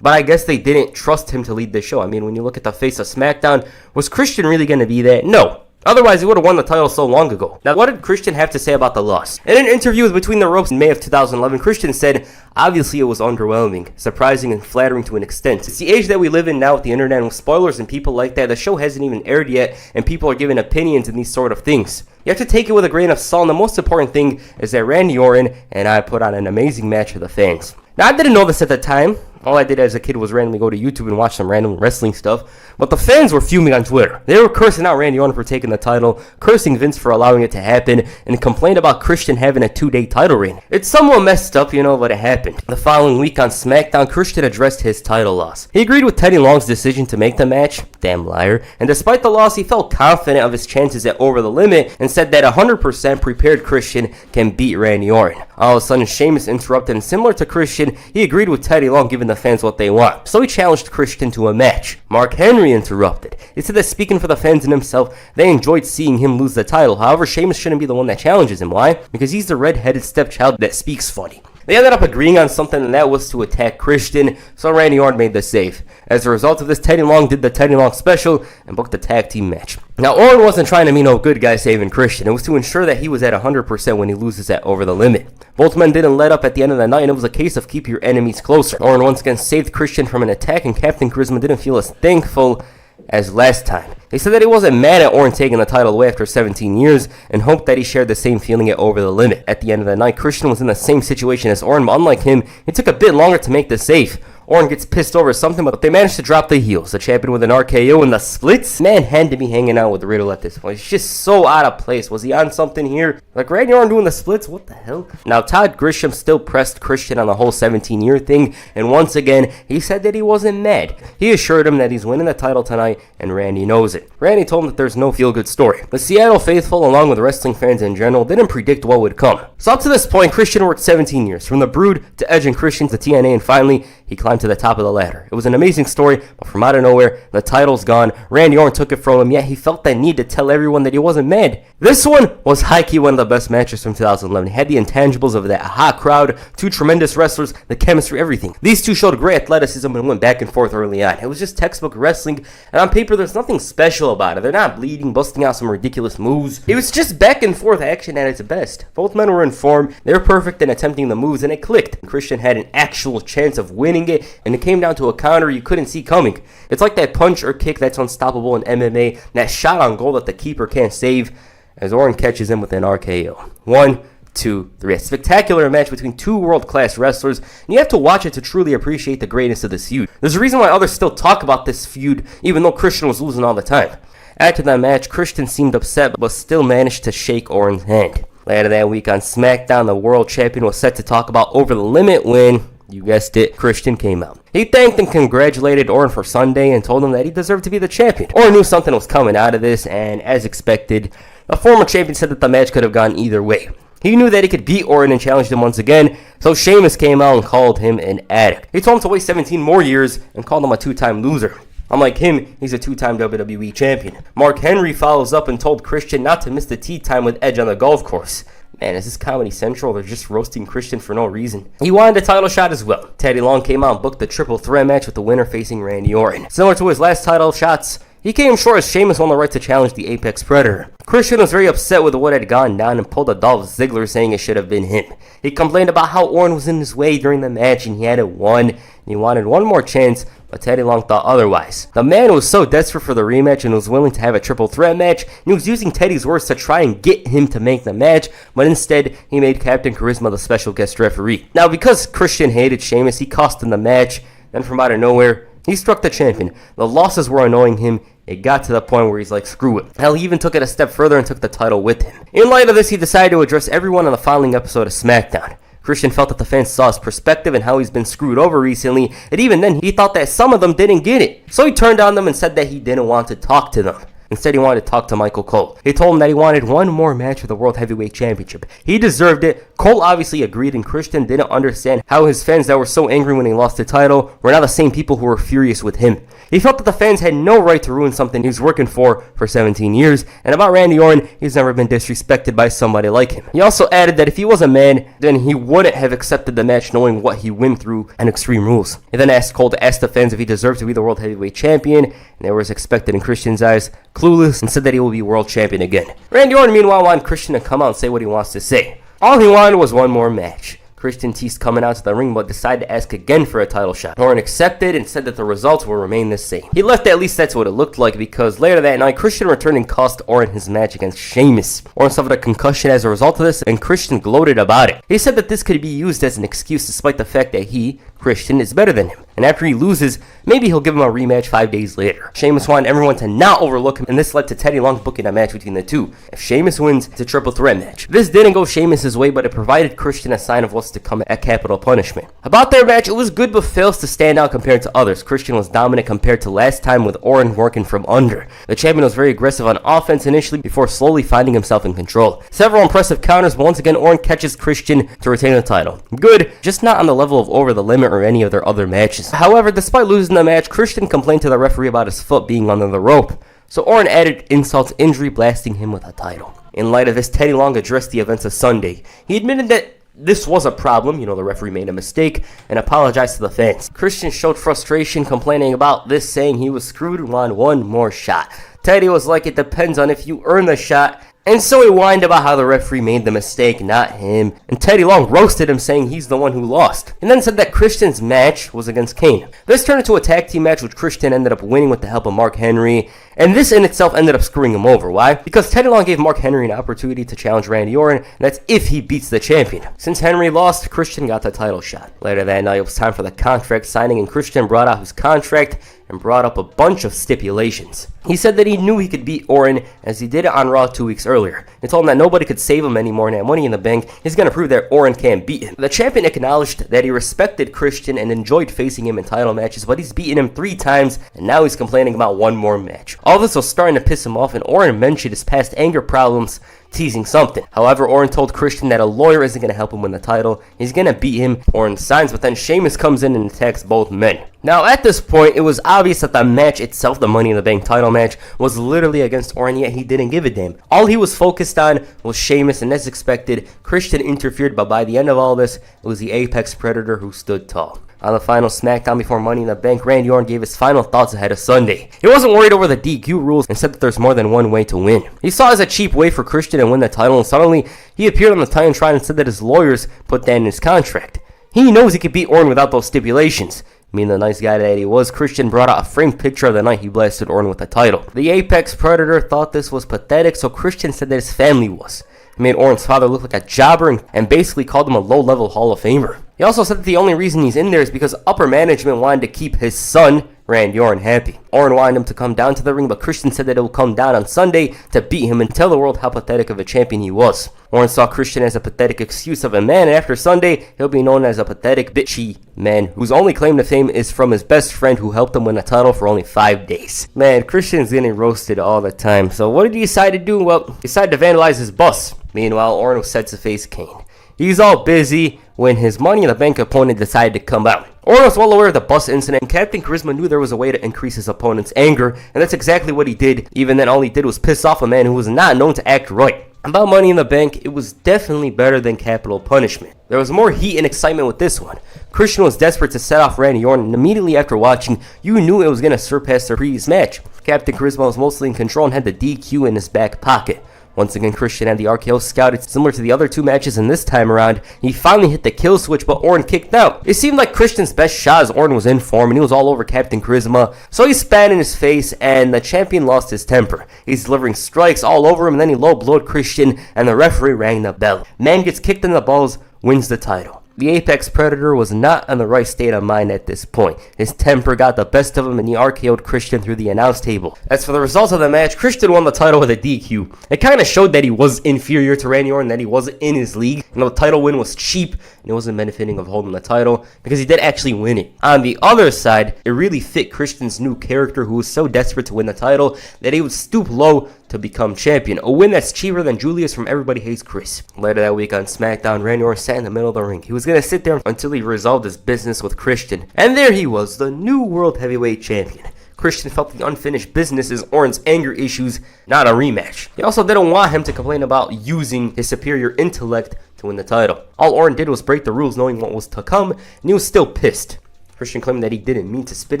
But I guess they didn't trust him to lead the show. I mean, when you look at the face of SmackDown, was Christian really going to be that? No. Otherwise, he would have won the title so long ago. Now, what did Christian have to say about the loss? In an interview with Between the Ropes in May of 2011, Christian said, "Obviously, it was underwhelming, surprising, and flattering to an extent. It's the age that we live in now with the internet and with spoilers and people like that. The show hasn't even aired yet, and people are giving opinions and these sort of things. You have to take it with a grain of salt, and the most important thing is that Randy Orton and I put on an amazing match for the fans." Now, I didn't know this at the time. All I did as a kid was randomly go to YouTube and watch some random wrestling stuff. But the fans were fuming on Twitter. They were cursing out Randy Orton for taking the title, cursing Vince for allowing it to happen, and complained about Christian having a 2-day title reign. It's somewhat messed up, but it happened. The following week on SmackDown, Christian addressed his title loss. He agreed with Teddy Long's decision to make the match, damn liar, and despite the loss, he felt confident of his chances at Over the Limit and said that 100% prepared Christian can beat Randy Orton. All of a sudden, Sheamus interrupted, and similar to Christian, he agreed with Teddy Long giving the fans what they want. So he challenged Christian to a match. Mark Henry interrupted. He said that speaking for the fans and himself, they enjoyed seeing him lose the title. However, Sheamus shouldn't be the one that challenges him. Why? Because he's the red-headed stepchild that speaks funny. They ended up agreeing on something, and that was to attack Christian, so Randy Orton made the save. As a result of this, Teddy Long did the Teddy Long special and booked a tag team match. Now, Orton wasn't trying to be no good guy saving Christian. It was to ensure that he was at 100% when he loses at Over the Limit. Both men didn't let up at the end of the night, and it was a case of keep your enemies closer. Orton once again saved Christian from an attack, and Captain Charisma didn't feel as thankful as last time. He said that he wasn't mad at Orton taking the title away after 17 years and hoped that he shared the same feeling at Over the Limit. At the end of the night, Christian was in the same situation as Orton, but unlike him, it took a bit longer to make the save. Orton gets pissed over something, but they managed to drop the heels. The champion with an RKO and the splits. Man had to be hanging out with Riddle at this point. It's just so out of place. Was he on something here? Like Randy Orton doing the splits? What the hell? Now, Todd Grisham still pressed Christian on the whole 17-year thing, and once again, he said that he wasn't mad. He assured him that he's winning the title tonight, and Randy knows it. Randy told him that there's no feel-good story. The Seattle faithful, along with wrestling fans in general, didn't predict what would come. So up to this point, Christian worked 17 years, from the Brood to Edge and Christian to TNA, and finally, he climbed to the top of the ladder. It was an amazing story, but from out of nowhere, the title's gone. Randy Orton took it from him, yet he felt that need to tell everyone that he wasn't mad. This one was high-key one of the best matches from 2011. It had the intangibles of that hot crowd, two tremendous wrestlers, the chemistry, everything. These two showed great athleticism and went back and forth early on. It was just textbook wrestling, and on paper, there's nothing special about it. They're not bleeding, busting out some ridiculous moves. It was just back and forth action at its best. Both men were in form, they were perfect in attempting the moves, and it clicked. Christian had an actual chance of winning it, and it came down to a counter you couldn't see coming. It's like that punch or kick that's unstoppable in MMA, that shot on goal that the keeper can't save, as Orton catches him with an RKO. 1, 2, 3. A spectacular match between two world-class wrestlers, and you have to watch it to truly appreciate the greatness of this feud. There's a reason why others still talk about this feud, even though Christian was losing all the time. After that match, Christian seemed upset, but still managed to shake Orton's hand. Later that week on SmackDown, the world champion was set to talk about Over the Limit when, you guessed it, Christian came out. He thanked and congratulated Orton for Sunday and told him that he deserved to be the champion. Orton knew something was coming out of this, and as expected, the former champion said that the match could have gone either way. He knew that he could beat Orton and challenged him once again, so Sheamus came out and called him an addict. He told him to wait 17 more years and called him a two-time loser. Unlike him, he's a two-time WWE champion. Mark Henry follows up and told Christian not to miss the tea time with Edge on the golf course. Man, is this Comedy Central? They're just roasting Christian for no reason. He wanted a title shot as well. Teddy Long came out and booked the triple threat match with the winner facing Randy Orton. Similar to his last title shots, he came short as Sheamus won the right to challenge the Apex Predator. Christian was very upset with what had gone down and pulled a Dolph Ziggler saying it should have been him. He complained about how Orton was in his way during the match and he hadn't won, and he wanted one more chance, but Teddy Long thought otherwise. The man was so desperate for the rematch and was willing to have a triple threat match, and he was using Teddy's words to try and get him to make the match, but instead he made Captain Charisma the special guest referee. Now, because Christian hated Sheamus, he cost him the match, then from out of nowhere, he struck the champion. The losses were annoying him. It got to the point where he's like, screw it. Hell, he even took it a step further and took the title with him. In light of this, he decided to address everyone on the following episode of SmackDown. Christian felt that the fans saw his perspective and how he's been screwed over recently, and even then, he thought that some of them didn't get it. So he turned on them and said that he didn't want to talk to them. Instead, he wanted to talk to Michael Cole. He told him that he wanted one more match for the World Heavyweight Championship. He deserved it. Cole obviously agreed, and Christian didn't understand how his fans that were so angry when he lost the title were now the same people who were furious with him. He felt that the fans had no right to ruin something he was working for 17 years, and about Randy Orton, he's never been disrespected by somebody like him. He also added that if he was a man, then he wouldn't have accepted the match knowing what he went through and Extreme Rules. He then asked Cole to ask the fans if he deserved to be the World Heavyweight Champion, and they were as expected in Christian's eyes, clueless, and said that he will be World Champion again. Randy Orton meanwhile wanted Christian to come out and say what he wants to say. All he wanted was one more match. Christian teased coming out to the ring, but decided to ask again for a title shot. Orton accepted and said that the results will remain the same. He left, at least that's what it looked like, because later that night, Christian returned and cost Orton his match against Sheamus. Orton suffered a concussion as a result of this, and Christian gloated about it. He said that this could be used as an excuse despite the fact that he, Christian, is better than him, and after he loses, maybe he'll give him a rematch 5 days later. Sheamus wanted everyone to not overlook him, and this led to Teddy Long booking a match between the two. If Sheamus wins, it's a triple threat match. This didn't go Sheamus' way, but it provided Christian a sign of what's to come at Capital Punishment. About their match, it was good but fails to stand out compared to others. Christian was dominant compared to last time, with Orton working from under. The champion was very aggressive on offense initially before slowly finding himself in control. Several impressive counters, but once again Orton catches Christian to retain the title. Good, just not on the level of Over the Limit or any of their other matches. However, despite losing the match, Christian complained to the referee about his foot being under the rope. So Orton added insult to injury, blasting him with a title. In light of this, Teddy Long addressed the events of Sunday. He admitted that this was a problem, the referee made a mistake, and apologized to the fans. Christian showed frustration, complaining about this, saying he was screwed and wanted one more shot. Teddy was like, it depends on if you earn the shot. And so he whined about how the referee made the mistake, not him. And Teddy Long roasted him, saying he's the one who lost. And then said that Christian's match was against Kane. This turned into a tag team match, which Christian ended up winning with the help of Mark Henry. And this in itself ended up screwing him over. Why? Because Teddy Long gave Mark Henry an opportunity to challenge Randy Orton, and that's if he beats the champion. Since Henry lost, Christian got the title shot. Later that night, it was time for the contract signing, and Christian brought out his contract and brought up a bunch of stipulations. He said that he knew he could beat Orton, as he did it on Raw 2 weeks earlier. He told him that nobody could save him anymore, and at Money in the Bank, he's going to prove that Orton can't beat him. The champion acknowledged that he respected Christian and enjoyed facing him in title matches, but he's beaten him 3 times, and now he's complaining about one more match. All this was starting to piss him off, and Orton mentioned his past anger problems, teasing something. However, Orton told Christian that a lawyer isn't going to help him win the title. He's going to beat him. Orton signs, but then Sheamus comes in and attacks both men. Now, at this point, it was obvious that the match itself, the Money in the Bank title match, was literally against Orton, yet he didn't give a damn. All he was focused on was Sheamus, and as expected, Christian interfered, but by the end of all this, it was the Apex Predator who stood tall. On the final SmackDown before Money in the Bank, Randy Orton gave his final thoughts ahead of Sunday. He wasn't worried over the DQ rules and said that there's more than one way to win. He saw it as a cheap way for Christian to win the title, and suddenly he appeared on the Titantron and said that his lawyers put that in his contract. He knows he could beat Orton without those stipulations. Being the nice guy that he was, Christian brought out a framed picture of the night he blasted Orton with the title. The Apex Predator thought this was pathetic, so Christian said that his family was. He made Orton's father look like a jobber and basically called him a low-level Hall of Famer. He also said that the only reason he's in there is because upper management wanted to keep his son, Randy Orton, happy. Orton wanted him to come down to the ring, but Christian said that it will come down on Sunday to beat him and tell the world how pathetic of a champion he was. Orton saw Christian as a pathetic excuse of a man, and after Sunday, he'll be known as a pathetic, bitchy man whose only claim to fame is from his best friend who helped him win the title for only 5 days. Man, Christian's getting roasted all the time. So what did he decide to do? Well, he decided to vandalize his bus. Meanwhile, Orton was set to face Kane. He's all busy when his Money in the Bank opponent decided to come out. Orton was well aware of the bus incident, and Captain Charisma knew there was a way to increase his opponent's anger, and that's exactly what he did. Even then, all he did was piss off a man who was not known to act right. About Money in the Bank, it was definitely better than Capital Punishment. There was more heat and excitement with this one. Christian was desperate to set off Randy Orton, and immediately after watching, you knew it was going to surpass their previous match. Captain Charisma was mostly in control and had the DQ in his back pocket. Once again, Christian had the RKO scouted similar to the other 2 matches, and this time around, he finally hit the kill switch, but Orton kicked out. It seemed like Christian's best shot as Orton was in form, and he was all over Captain Charisma, so he spat in his face, and the champion lost his temper. He's delivering strikes all over him, and then he low-blowed Christian, and the referee rang the bell. Man gets kicked in the balls, wins the title. The Apex Predator was not in the right state of mind at this point. His temper got the best of him, and he RKO'd Christian through the announce table. As for the results of the match, Christian won the title with a DQ. It kind of showed that he was inferior to Randy Orton, that he wasn't in his league. The title win was cheap, and it wasn't benefiting of holding the title, because he did actually win it. On the other side, it really fit Christian's new character, who was so desperate to win the title that he would stoop low to become champion, a win that's cheaper than Julius from Everybody Hates Chris. Later that week on SmackDown, Randy Orton sat in the middle of the ring. He was going to sit there until he resolved his business with Christian, and there he was, the new World Heavyweight Champion. Christian felt the unfinished business is Orton's anger issues, not a rematch. He also didn't want him to complain about using his superior intellect to win the title. All Orton did was break the rules knowing what was to come, and he was still pissed. Christian claimed that he didn't mean to spit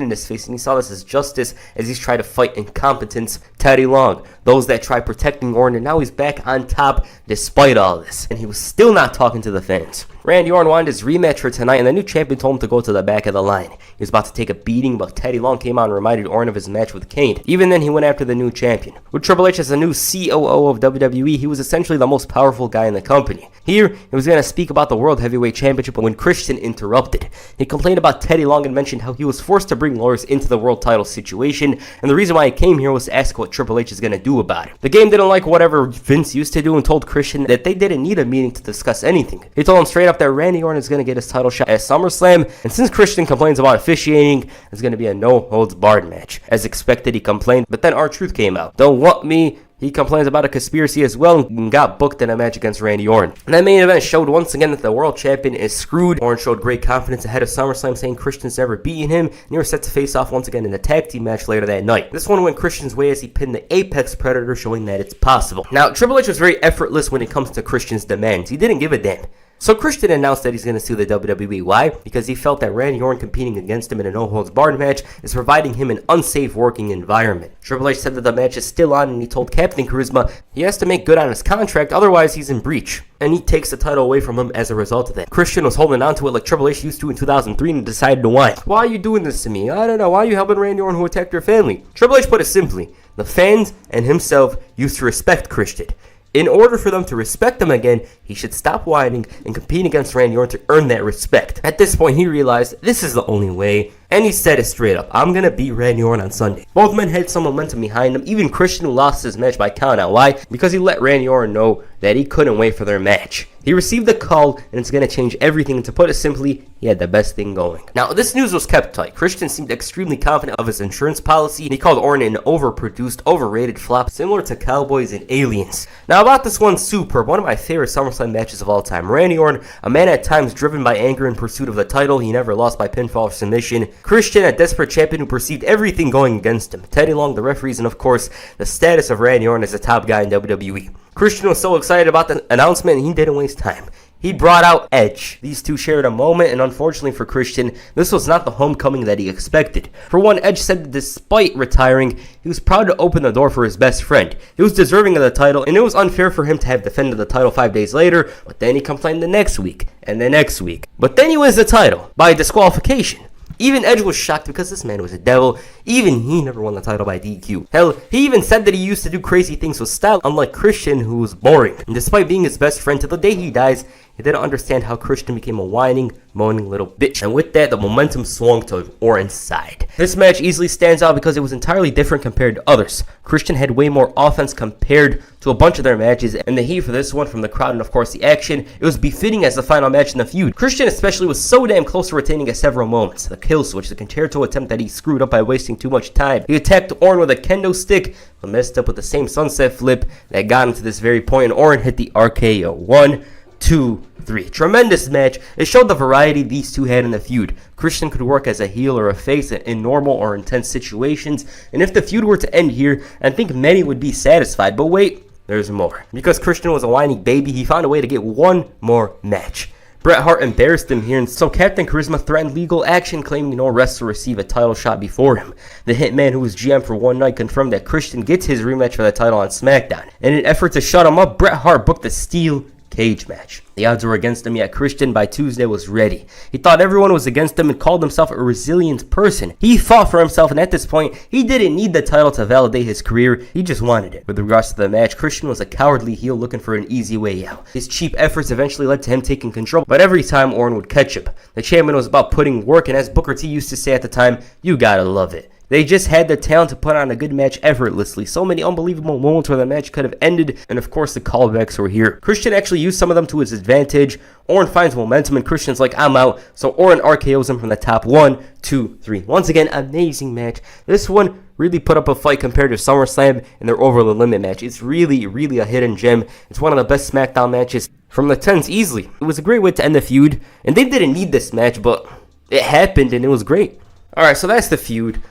in his face, and he saw this as justice as he's tried to fight incompetence, Teddy Long, those that tried protecting Orton, and now he's back on top despite all this. And he was still not talking to the fans. Randy Orton wanted his rematch for tonight, and the new champion told him to go to the back of the line. He was about to take a beating, but Teddy Long came out and reminded Orton of his match with Kane. Even then, he went after the new champion. With Triple H as the new COO of WWE, he was essentially the most powerful guy in the company. Here, he was going to speak about the World Heavyweight Championship when Christian interrupted. He complained about Teddy Long and mentioned how he was forced to bring lawyers into the world title situation, and the reason why he came here was to ask what Triple H is going to do about it. The game didn't like whatever Vince used to do and told Christian that they didn't need a meeting to discuss anything. He told him straight up that Randy Orton is going to get his title shot at SummerSlam, and since Christian complains about officiating, it's going to be a no-holds-barred match. As expected, he complained, but then R-Truth came out. Don't want me. He complains about a conspiracy as well and got booked in a match against Randy Orton. And that main event showed once again that the world champion is screwed. Orton showed great confidence ahead of SummerSlam, saying Christian's never beaten him, and they were set to face off once again in a tag team match later that night. This one went Christian's way as he pinned the Apex Predator, showing that it's possible. Now, Triple H was very effortless when it comes to Christian's demands. He didn't give a damn. So Christian announced that he's going to sue the WWE. Why? Because he felt that Randy Orton competing against him in a no-holds-barred match is providing him an unsafe working environment. Triple H said that the match is still on, and he told Captain Charisma he has to make good on his contract, otherwise he's in breach. And he takes the title away from him as a result of that. Christian was holding on to it like Triple H used to in 2003 and decided to whine. Why are you doing this to me? I don't know. Why are you helping Randy Orton who attacked your family? Triple H put it simply. The fans and himself used to respect Christian. In order for them to respect him again, he should stop whining and compete against Randy Orton to earn that respect. At this point, he realized this is the only way, and he said it straight up. I'm going to beat Randy Orton on Sunday. Both men had some momentum behind them. Even Christian, who lost his match by countout. Why? Because he let Randy Orton know that he couldn't wait for their match. He received the call, and it's going to change everything. And to put it simply, he had the best thing going. Now, this news was kept tight. Christian seemed extremely confident of his insurance policy, and he called Orton an overproduced, overrated flop, similar to Cowboys and Aliens. Now, about this one, superb. One of my favorite SummerSlam matches of all time. Randy Orton, a man at times driven by anger in pursuit of the title. He never lost by pinfall or submission. Christian, a desperate champion who perceived everything going against him. Teddy Long, the referees, and of course, the status of Randy Orton as the top guy in WWE. Christian was so excited about the announcement, and he didn't waste time. He brought out Edge. These two shared a moment, and unfortunately for Christian, this was not the homecoming that he expected. For one, Edge said that despite retiring, he was proud to open the door for his best friend. He was deserving of the title, and it was unfair for him to have defended the title 5 days later, but then he complained the next week, and the next week. But then he wins the title by disqualification. Even Edge was shocked because this man was a devil. Even he never won the title by DQ. Hell, he even said that he used to do crazy things with style, unlike Christian, who was boring. And despite being his best friend to the day he dies, he didn't understand how Christian became a whining, moaning little bitch. And with that, the momentum swung to Orton's side. This match easily stands out because it was entirely different compared to others. Christian had way more offense compared to a bunch of their matches, and the heat for this one from the crowd and of course the action, it was befitting as the final match in the feud. Christian especially was so damn close to retaining at several moments. The kill switch, the concerto attempt that he screwed up by wasting too much time. He attacked Orton with a kendo stick, but messed up with the same sunset flip that got him to this very point, and Orton hit the RKO. 1, 2, 3. Tremendous match. It showed the variety these two had in the feud. Christian could work as a heel or a face in normal or intense situations, and if the feud were to end here, I think many would be satisfied. But wait, there's more. Because Christian was a whining baby, he found a way to get one more match. Bret Hart embarrassed him here, and so Captain Charisma threatened legal action, claiming no wrestler received a title shot before him. The Hitman, who was GM for one night, confirmed that Christian gets his rematch for the title on SmackDown. In an effort to shut him up, Bret Hart booked a steel cage match. The odds were against him, yet Christian by Tuesday was ready. He thought everyone was against him and called himself a resilient person. He fought for himself, and at this point, he didn't need the title to validate his career, he just wanted it. With regards to the match, Christian was a cowardly heel looking for an easy way out. His cheap efforts eventually led to him taking control, but every time Orton would catch him. The champion was about putting work, and as Booker T used to say at the time, you gotta love it. They just had the talent to put on a good match effortlessly. So many unbelievable moments where the match could have ended, and of course the callbacks were here. Christian actually used some of them to his advantage. Orton finds momentum, and Christian's like, I'm out. So Orton RKOs him from the top. 1, 2, 3. Once again, amazing match. This one really put up a fight compared to SummerSlam and their Over the Limit match. It's really a hidden gem. It's one of the best SmackDown matches from the 10s easily. It was a great way to end the feud, and they didn't need this match, but it happened and it was great. Alright, so that's the feud.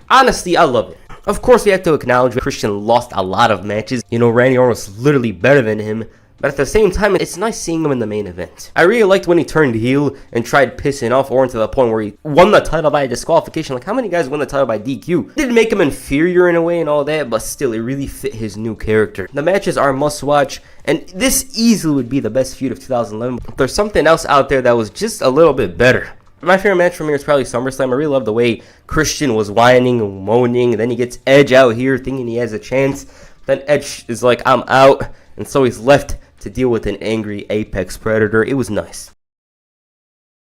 Honestly, I love it. Of course, we have to acknowledge Christian lost a lot of matches. You know, Randy Orton was literally better than him. But at the same time, it's nice seeing him in the main event. I really liked when he turned heel and tried pissing off Orton to the point where he won the title by disqualification. Like, how many guys win the title by DQ? It didn't make him inferior in a way and all that, but still, it really fit his new character. The matches are must-watch, and this easily would be the best feud of 2011. But there's something else out there that was just a little bit better. My favorite match from here is probably SummerSlam. I really love the way Christian was whining and moaning, and then he gets Edge out here thinking he has a chance. Then Edge is like, I'm out, and so he's left to deal with an angry Apex Predator. It was nice.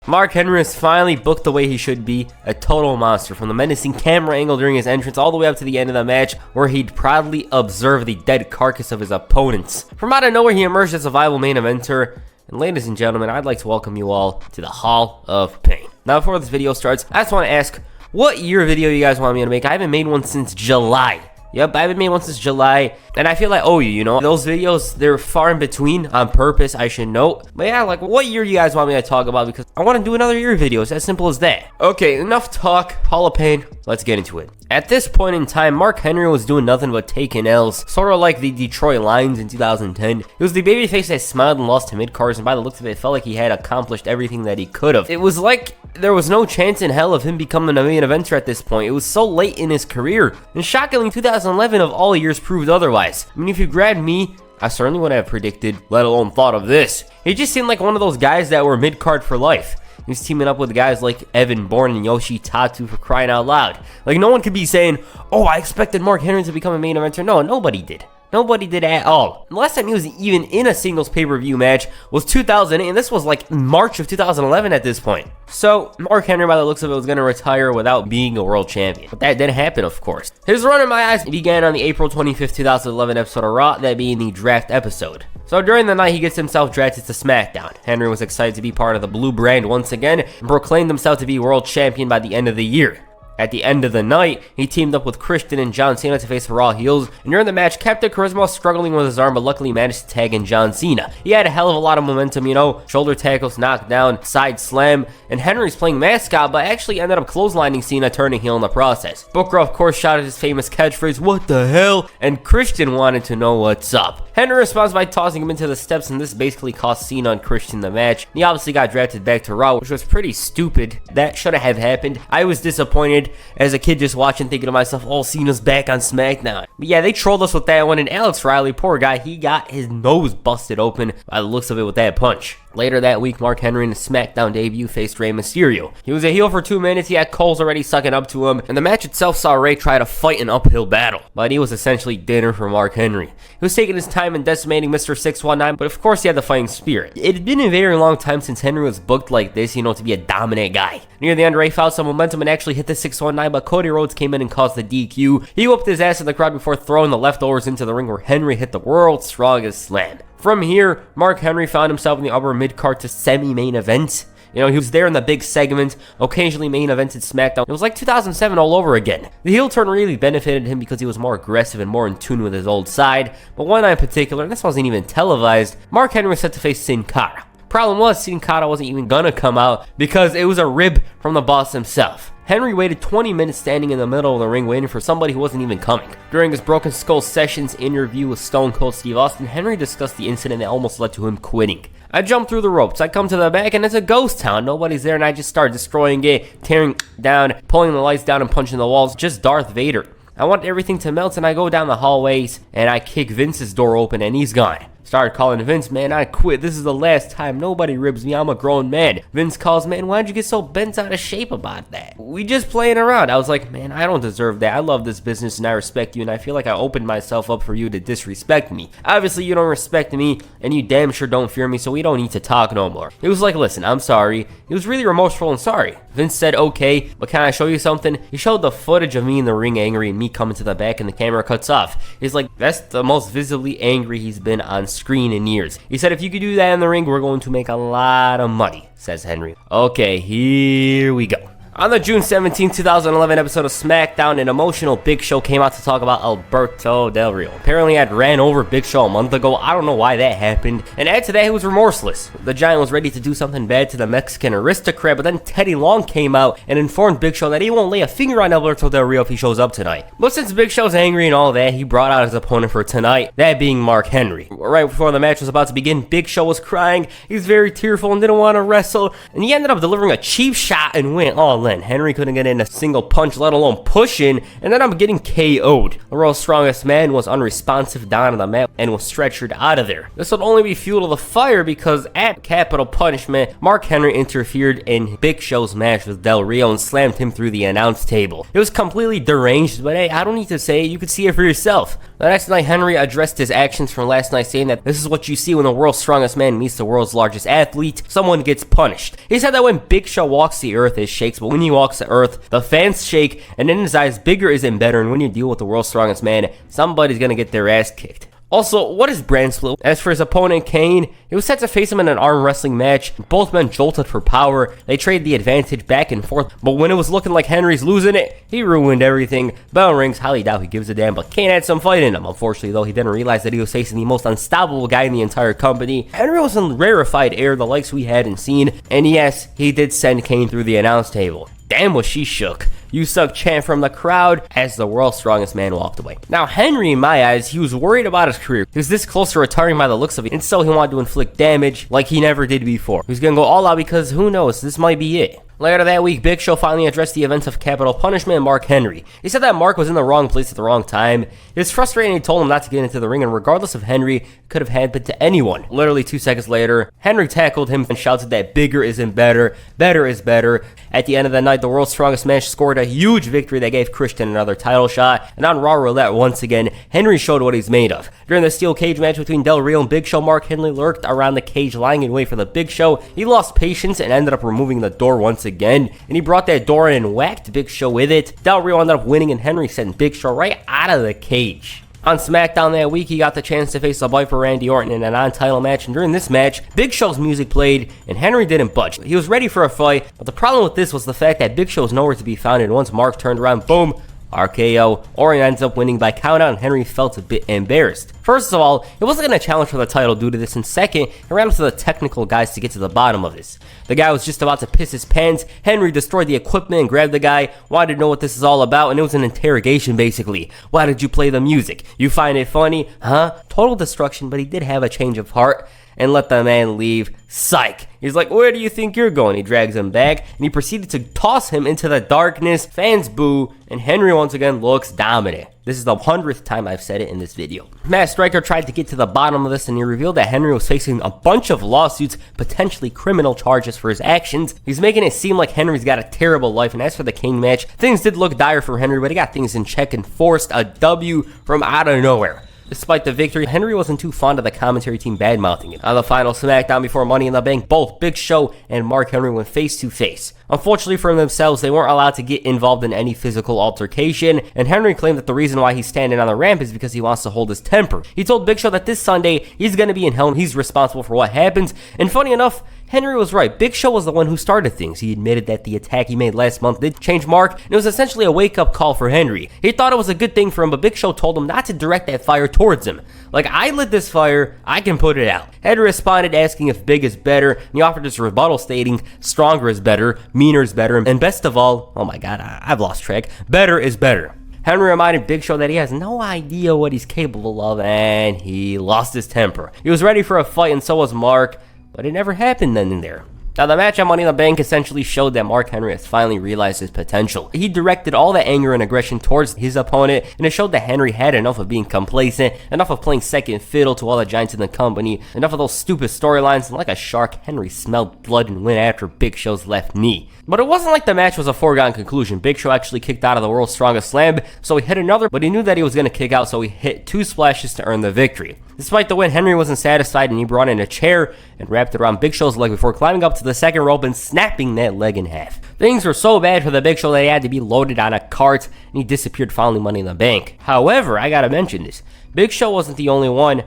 Mark Henry is finally booked the way he should be, a total monster, from the menacing camera angle during his entrance all the way up to the end of the match, where he'd proudly observe the dead carcass of his opponents. From out of nowhere, he emerged as a viable main eventer, and ladies and gentlemen, I'd like to welcome you all to the Hall of Pain. Now, before this video starts, I just want to ask, what year video you guys want me to make? I haven't made one since July. Yep, I haven't made one since July, and I feel like I owe you, you know? Those videos, they're far in between, on purpose, I should note. But yeah, like, what year you guys want me to talk about? Because I want to do another year video, it's as simple as that. Okay, enough talk, Hall of Pain, let's get into it. At this point in time, Mark Henry was doing nothing but taking L's, sort of like the Detroit Lions in 2010. He was the babyface that smiled and lost to mid-cards, and by the looks of it, it felt like he had accomplished everything that he could have. It was like there was no chance in hell of him becoming a main eventer at this point. It was so late in his career, and shockingly, 2011 of all years proved otherwise. I mean, if you grabbed me, I certainly wouldn't have predicted, let alone thought of this. He just seemed like one of those guys that were mid-card for life. He was teaming up with guys like Evan Bourne and Yoshi Tatu, for crying out loud. Like, no one could be saying, oh, I expected Mark Henry to become a main eventer. No, nobody did. Nobody did at all. The last time he was even in a singles pay-per-view match was 2008, and this was like March of 2011 at this point. So, Mark Henry, by the looks of it, was going to retire without being a world champion. But that didn't happen, of course. His run in my eyes began on the April 25th, 2011 episode of Raw, that being the draft episode. So during the night, he gets himself drafted to SmackDown. Henry was excited to be part of the blue brand once again, and proclaimed himself to be world champion by the end of the year. At the end of the night, he teamed up with Christian and John Cena to face Raw heels, and during the match, Captain Charisma was struggling with his arm, but luckily managed to tag in John Cena. He had a hell of a lot of momentum, you know, shoulder tackles, knockdown, side slam, and Henry's playing mascot, but actually ended up clotheslining Cena, turning heel in the process. Booker, of course, shouted his famous catchphrase, "What the hell?" and Christian wanted to know what's up. Henry responds by tossing him into the steps, and this basically cost Cena and Christian the match. He obviously got drafted back to Raw, which was pretty stupid. That shouldn't have happened. I was disappointed as a kid just watching, thinking to myself, oh, Cena's back on SmackDown. But yeah, they trolled us with that one, and Alex Riley, poor guy, he got his nose busted open by the looks of it with that punch. Later that week, Mark Henry in his SmackDown debut faced Rey Mysterio. He was a heel for 2 minutes, he had Cole's already sucking up to him, and the match itself saw Rey try to fight an uphill battle. But he was essentially dinner for Mark Henry. He was taking his time and decimating Mr. 619, but of course he had the fighting spirit. It had been a very long time since Henry was booked like this, you know, to be a dominant guy. Near the end, Rey found some momentum and actually hit the 619, but Cody Rhodes came in and caused the DQ. He whooped his ass in the crowd before throwing the leftovers into the ring, where Henry hit the world's strongest slam. From here, Mark Henry found himself in the upper mid-card to semi-main event. You know, he was there in the big segment, occasionally main evented SmackDown. It was like 2007 all over again. The heel turn really benefited him because he was more aggressive and more in tune with his old side. But one night in particular, and this wasn't even televised, Mark Henry was set to face Sin Cara. Problem was, Sin Cara wasn't even gonna come out because it was a rib from the boss himself. Henry waited 20 minutes standing in the middle of the ring waiting for somebody who wasn't even coming. During his Broken Skull Sessions interview with Stone Cold Steve Austin, Henry discussed the incident that almost led to him quitting. I jump through the ropes, I come to the back, and it's a ghost town. Nobody's there, and I just start destroying it, tearing down, pulling the lights down and punching the walls, just Darth Vader. I want everything to melt, and I go down the hallways, and I kick Vince's door open, and he's gone. Started calling Vince, man, I quit. This is the last time. Nobody ribs me. I'm a grown man. Vince calls, man, why'd you get so bent out of shape about that? We just playing around. I was like, man, I don't deserve that. I love this business and I respect you, and I feel like I opened myself up for you to disrespect me. Obviously, you don't respect me, and you damn sure don't fear me, so we don't need to talk no more. He was like, listen, I'm sorry. He was really remorseful and sorry. Vince said, okay, but can I show you something? He showed the footage of me in the ring angry and me coming to the back, and the camera cuts off. He's like, that's the most visibly angry he's been on screen in years. He said, if you could do that in the ring, we're going to make a lot of money, says Henry. Okay, here we go. On the June 17, 2011 episode of SmackDown, an emotional Big Show came out to talk about Alberto Del Rio. Apparently, I'd ran over Big Show a month ago. I don't know why that happened. And add to that, he was remorseless. The Giant was ready to do something bad to the Mexican aristocrat, but then Teddy Long came out and informed Big Show that he won't lay a finger on Alberto Del Rio if he shows up tonight. But since Big Show's angry and all that, he brought out his opponent for tonight, that being Mark Henry. Right before the match was about to begin, Big Show was crying. He was very tearful and didn't want to wrestle. And he ended up delivering a cheap shot and went all in. Henry couldn't get in a single punch, let alone push in, and then I'm getting KO'd. The world's strongest man was unresponsive down on the mat and was stretchered out of there. This would only be fuel to the fire because at Capital Punishment, Mark Henry interfered in Big Show's match with Del Rio and slammed him through the announce table. It was completely deranged, but hey, I don't need to say it, you could see it for yourself. The next night, Henry addressed his actions from last night, saying that this is what you see when the world's strongest man meets the world's largest athlete, someone gets punished. He said that when Big Show walks the earth, it shakes, but when he walks the earth, the fans shake, and in his eyes, bigger isn't better, and when you deal with the world's strongest man, somebody's gonna get their ass kicked. Also, what is brand split? As for his opponent, Kane, he was set to face him in an arm wrestling match. Both men jolted for power. They traded the advantage back and forth, but when it was looking like Henry's losing it, he ruined everything. Bell rings, highly doubt he gives a damn, but Kane had some fight in him. Unfortunately, though, he didn't realize that he was facing the most unstoppable guy in the entire company. Henry was in rarefied air, the likes we hadn't seen, and yes, he did send Kane through the announce table. Damn, was she shook. "You suck" chant from the crowd as the world's strongest man walked away. Now, Henry, in my eyes, he was worried about his career. He was this close to retiring by the looks of it, and so he wanted to inflict damage like he never did before. He was gonna go all out because who knows, this might be it. Later that week, Big Show finally addressed the events of Capital Punishment and Mark Henry. He said that Mark was in the wrong place at the wrong time. He was frustrated and he told him not to get into the ring, and regardless of Henry, it could have happened to anyone. Literally 2 seconds later, Henry tackled him and shouted that bigger isn't better, better is better. At the end of the night, the world's strongest man scored a huge victory that gave Christian another title shot, and on Raw Roulette once again, Henry showed what he's made of. During the steel cage match between Del Rio and Big Show, Mark Henry lurked around the cage lying in wait for the Big Show. He lost patience and ended up removing the door once again, and he brought that door in and whacked Big Show with it. Del Rio ended up winning, and Henry sent Big Show right out of the cage. On SmackDown that week, he got the chance to face the Viper Randy Orton in a non-title match, and during this match, Big Show's music played, and Henry didn't budge. He was ready for a fight, but the problem with this was the fact that Big Show was nowhere to be found, and once Mark turned around, boom, RKO. Orton ends up winning by countout, and Henry felt a bit embarrassed. First of all, he wasn't going to challenge for the title due to this, and second, he ran up to the technical guys to get to the bottom of this. The guy was just about to piss his pants. Henry destroyed the equipment and grabbed the guy, wanted to know what this is all about, and it was an interrogation basically. Why did you play the music? You find it funny? Huh? Total destruction, but he did have a change of heart and let the man leave. Psych. He's like, "Where do you think you're going?" He drags him back, and he proceeded to toss him into the darkness. Fans boo, and Henry once again looks dominant. This is the 100th time I've said it in this video. Matt Striker tried to get to the bottom of this, and he revealed that Henry was facing a bunch of lawsuits, potentially criminal charges for his actions. He's making it seem like Henry's got a terrible life, and as for the King match, things did look dire for Henry, but he got things in check and forced a W from out of nowhere. Despite the victory, Henry wasn't too fond of the commentary team bad-mouthing him. On the final SmackDown before Money in the Bank, both Big Show and Mark Henry went face-to-face. Unfortunately for themselves, they weren't allowed to get involved in any physical altercation, and Henry claimed that the reason why he's standing on the ramp is because he wants to hold his temper. He told Big Show that this Sunday, he's going to be in hell and he's responsible for what happens, and funny enough, Henry was right. Big Show was the one who started things. He admitted that the attack he made last month did change Mark, and it was essentially a wake-up call for Henry. He thought it was a good thing for him, but Big Show told him not to direct that fire towards him. Like, I lit this fire, I can put it out. Henry responded asking if big is better, and he offered his rebuttal stating stronger is better, meaner is better, and best of all, oh my god, I've lost track, better is better. Henry reminded Big Show that he has no idea what he's capable of, and he lost his temper. He was ready for a fight, and so was Mark, but it never happened then and there. Now, the match on Money in the Bank essentially showed that Mark Henry has finally realized his potential. He directed all that anger and aggression towards his opponent, and it showed that Henry had enough of being complacent, enough of playing second fiddle to all the giants in the company, enough of those stupid storylines, and like a shark, Henry smelled blood and went after Big Show's left knee. But it wasn't like the match was a foregone conclusion. Big Show actually kicked out of the world's strongest slam, so he hit another, but he knew that he was going to kick out, so he hit 2 splashes to earn the victory. Despite the win, Henry wasn't satisfied, and he brought in a chair and wrapped it around Big Show's leg before climbing up to the second rope and snapping that leg in half. Things were so bad for the Big Show that he had to be loaded on a cart, and he disappeared following Money in the Bank. However, I gotta mention this. Big Show wasn't the only one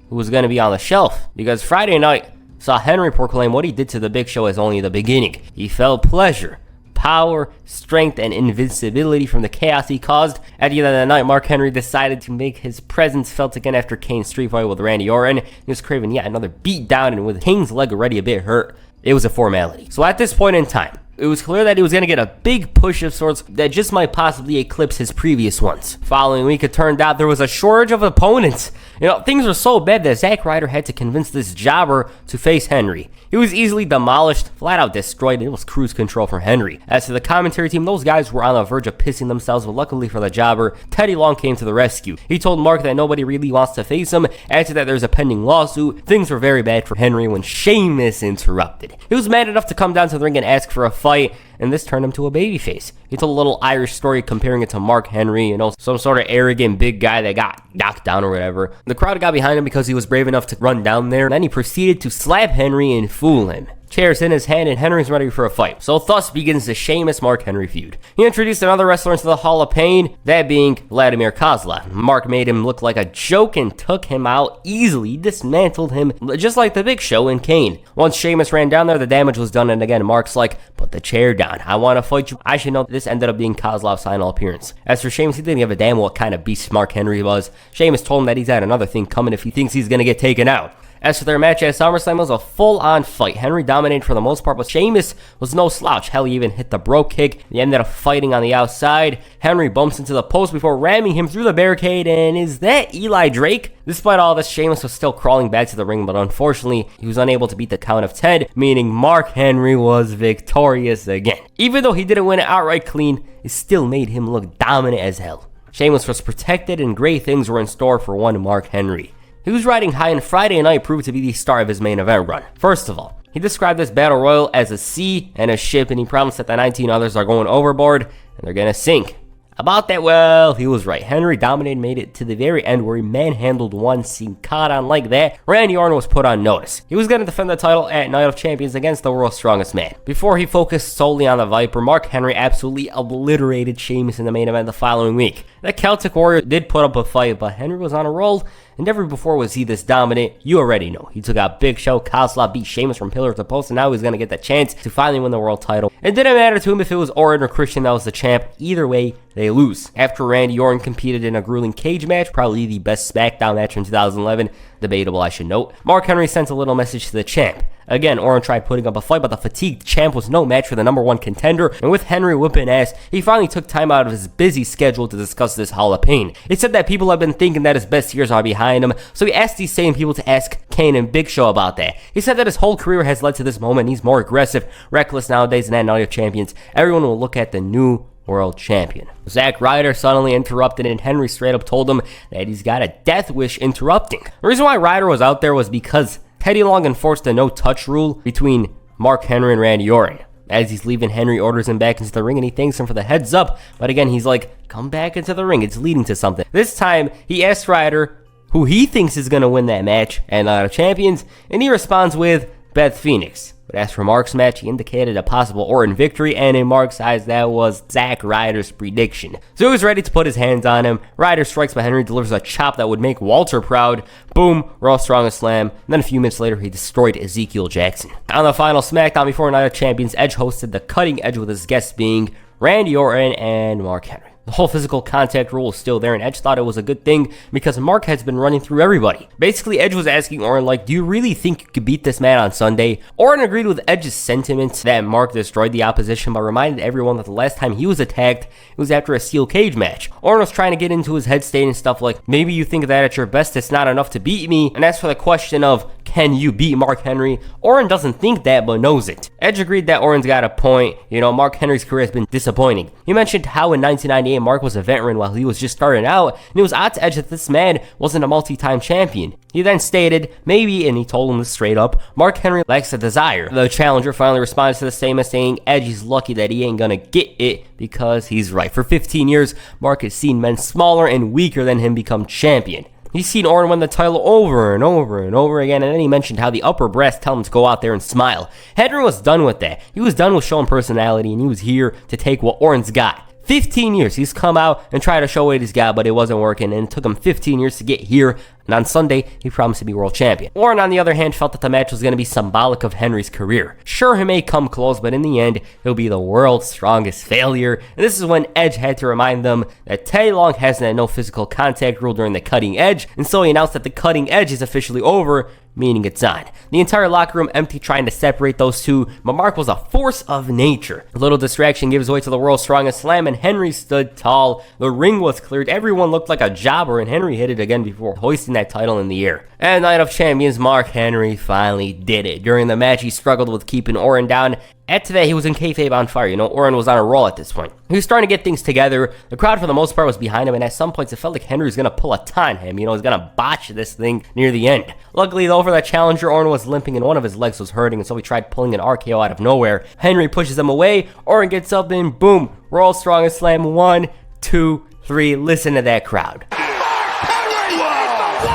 who was going to be on the shelf, because Friday night saw Henry proclaim what he did to the Big Show as only the beginning. He felt pleasure, power, strength, and invincibility from the chaos he caused. At the end of the night, Mark Henry decided to make his presence felt again after Kane's street fight with Randy Orton. He was craving yet another beatdown, and with Kane's leg already a bit hurt, it was a formality. So at this point in time, it was clear that he was going to get a big push of sorts that just might possibly eclipse his previous ones. Following week, it turned out there was a shortage of opponents. Things were so bad that Zack Ryder had to convince this jobber to face Henry. He was easily demolished, flat out destroyed, and it was cruise control for Henry. As for the commentary team, those guys were on the verge of pissing themselves, but luckily for the jobber, Teddy Long came to the rescue. He told Mark that nobody really wants to face him. After that, there's a pending lawsuit. Things were very bad for Henry when Sheamus interrupted. He was mad enough to come down to the ring and ask for a fight, and this turned him to a babyface. He told a little Irish story comparing it to Mark Henry, some sort of arrogant big guy that got knocked down or whatever. The crowd got behind him because he was brave enough to run down there, and then he proceeded to slap Henry and fool him. Chair's in his hand, and Henry's ready for a fight. So thus begins the Sheamus-Mark Henry feud. He introduced another wrestler into the Hall of Pain, that being Vladimir Kozlov. Mark made him look like a joke and took him out easily, dismantled him, just like the Big Show and Kane. Once Sheamus ran down there, the damage was done, and again, Mark's like, put the chair down. I want to fight you. I should know this ended up being Kozlov's final appearance. As for Sheamus, he didn't give a damn what kind of beast Mark Henry was. Sheamus told him that he's had another thing coming if he thinks he's going to get taken out. As for their match at SummerSlam, it was a full-on fight. Henry dominated for the most part, but Sheamus was no slouch. Hell, he even hit the bro kick. They ended up fighting on the outside. Henry bumps into the post before ramming him through the barricade, and is that Eli Drake? Despite all this, Sheamus was still crawling back to the ring, but unfortunately, he was unable to beat the count of 10, meaning Mark Henry was victorious again. Even though he didn't win it outright clean, it still made him look dominant as hell. Sheamus was protected, and great things were in store for one Mark Henry. He was riding high, and Friday night proved to be the start of his main event run. First of all, he described this battle royal as a sea and a ship, and he promised that the 19 others are going overboard and they're gonna sink. About that, well, he was right. Henry dominated, made it to the very end where he manhandled one, Sin Cara, and like that, Randy Orton was put on notice. He was going to defend the title at Night of Champions against the world's strongest man. Before he focused solely on the Viper, Mark Henry absolutely obliterated Sheamus in the main event the following week. The Celtic Warrior did put up a fight, but Henry was on a roll, and never before was he this dominant. You already know. He took out Big Show, Kozlov beat Sheamus from pillar to post, and now he's going to get the chance to finally win the world title. It didn't matter to him if it was Orton or Christian that was the champ. Either way, they lose. After Randy Orton competed in a grueling cage match, probably the best SmackDown match in 2011, debatable I should note, Mark Henry sent a little message to the champ. Again, Orton tried putting up a fight, but the fatigued champ was no match for the number one contender, and with Henry whipping ass, he finally took time out of his busy schedule to discuss this Hall of Pain. It said that people have been thinking that his best years are behind him, so he asked these same people to ask Kane and Big Show about that. He said that his whole career has led to this moment, and he's more aggressive, reckless nowadays than at Night of Champions. Everyone will look at the new world champion. Zack Ryder suddenly interrupted, and Henry straight up told him that he's got a death wish interrupting. The reason why Ryder was out there was because Teddy Long enforced a no-touch rule between Mark Henry and Randy Orton. As he's leaving, Henry orders him back into the ring, and he thanks him for the heads up. But again, he's like, come back into the ring. It's leading to something. This time, he asks Ryder who he thinks is going to win that match at Night of Champions, and he responds with Beth Phoenix. But as for Mark's match, he indicated a possible Orton victory, and in Mark's eyes, that was Zack Ryder's prediction. So he was ready to put his hands on him. Ryder strikes, but Henry delivers a chop that would make Walter proud. Boom, Raw Strongest Slam. And then a few minutes later, he destroyed Ezekiel Jackson. On the final SmackDown before Night of Champions, Edge hosted the Cutting Edge with his guests being Randy Orton and Mark Henry. The whole physical contact rule is still there, and Edge thought it was a good thing because Mark has been running through everybody. Basically, Edge was asking Orton, like, do you really think you could beat this man on Sunday? Orton agreed with Edge's sentiments that Mark destroyed the opposition, but reminded everyone that the last time he was attacked, it was after a steel cage match. Orton was trying to get into his head state and stuff like, maybe you think that at your best it's not enough to beat me, and as for the question of, can you beat Mark Henry? Orton doesn't think that, but knows it. Edge agreed that Orton's got a point. Mark Henry's career has been disappointing. He mentioned how in 1998, Mark was a veteran while he was just starting out, and it was odd to Edge that this man wasn't a multi-time champion. He then stated, maybe, and he told him this straight up, Mark Henry lacks a desire. The challenger finally responded to the statement saying, Edge is lucky that he ain't gonna get it because he's right. For 15 years, Mark has seen men smaller and weaker than him become champion. He's seen Orton win the title over and over and over again, and then he mentioned how the upper brass tell him to go out there and smile. Henry was done with that. He was done with showing personality, and he was here to take what Orton's got. 15 years he's come out and tried to show what he's got, but it wasn't working, and it took him 15 years to get here. And on Sunday, he promised to be world champion. Orton, on the other hand, felt that the match was going to be symbolic of Henry's career. Sure, he may come close, but in the end, he'll be the world's strongest failure. And this is when Edge had to remind them that Teddy Long hasn't had no physical contact rule during the cutting edge, and so he announced that the cutting edge is officially over, meaning it's on. The entire locker room empty, trying to separate those two, but Mark was a force of nature. A little distraction gives way to the world's strongest slam, and Henry stood tall. The ring was cleared, everyone looked like a jobber, and Henry hit it again before hoisting that title in the air. And Night of Champions, Mark Henry finally did it. During the match, he struggled with keeping Orton down. At today, he was in kayfabe on fire. Orton was on a roll at this point. He was starting to get things together. The crowd, for the most part, was behind him, and at some points, it felt like Henry was going to pull a ton on him. He's going to botch this thing near the end. Luckily, though, for that challenger, Orton was limping, and one of his legs was hurting, and so he tried pulling an RKO out of nowhere. Henry pushes him away. Orton gets up, and boom, world's strongest slam. 1, 2, 3. Listen to that crowd.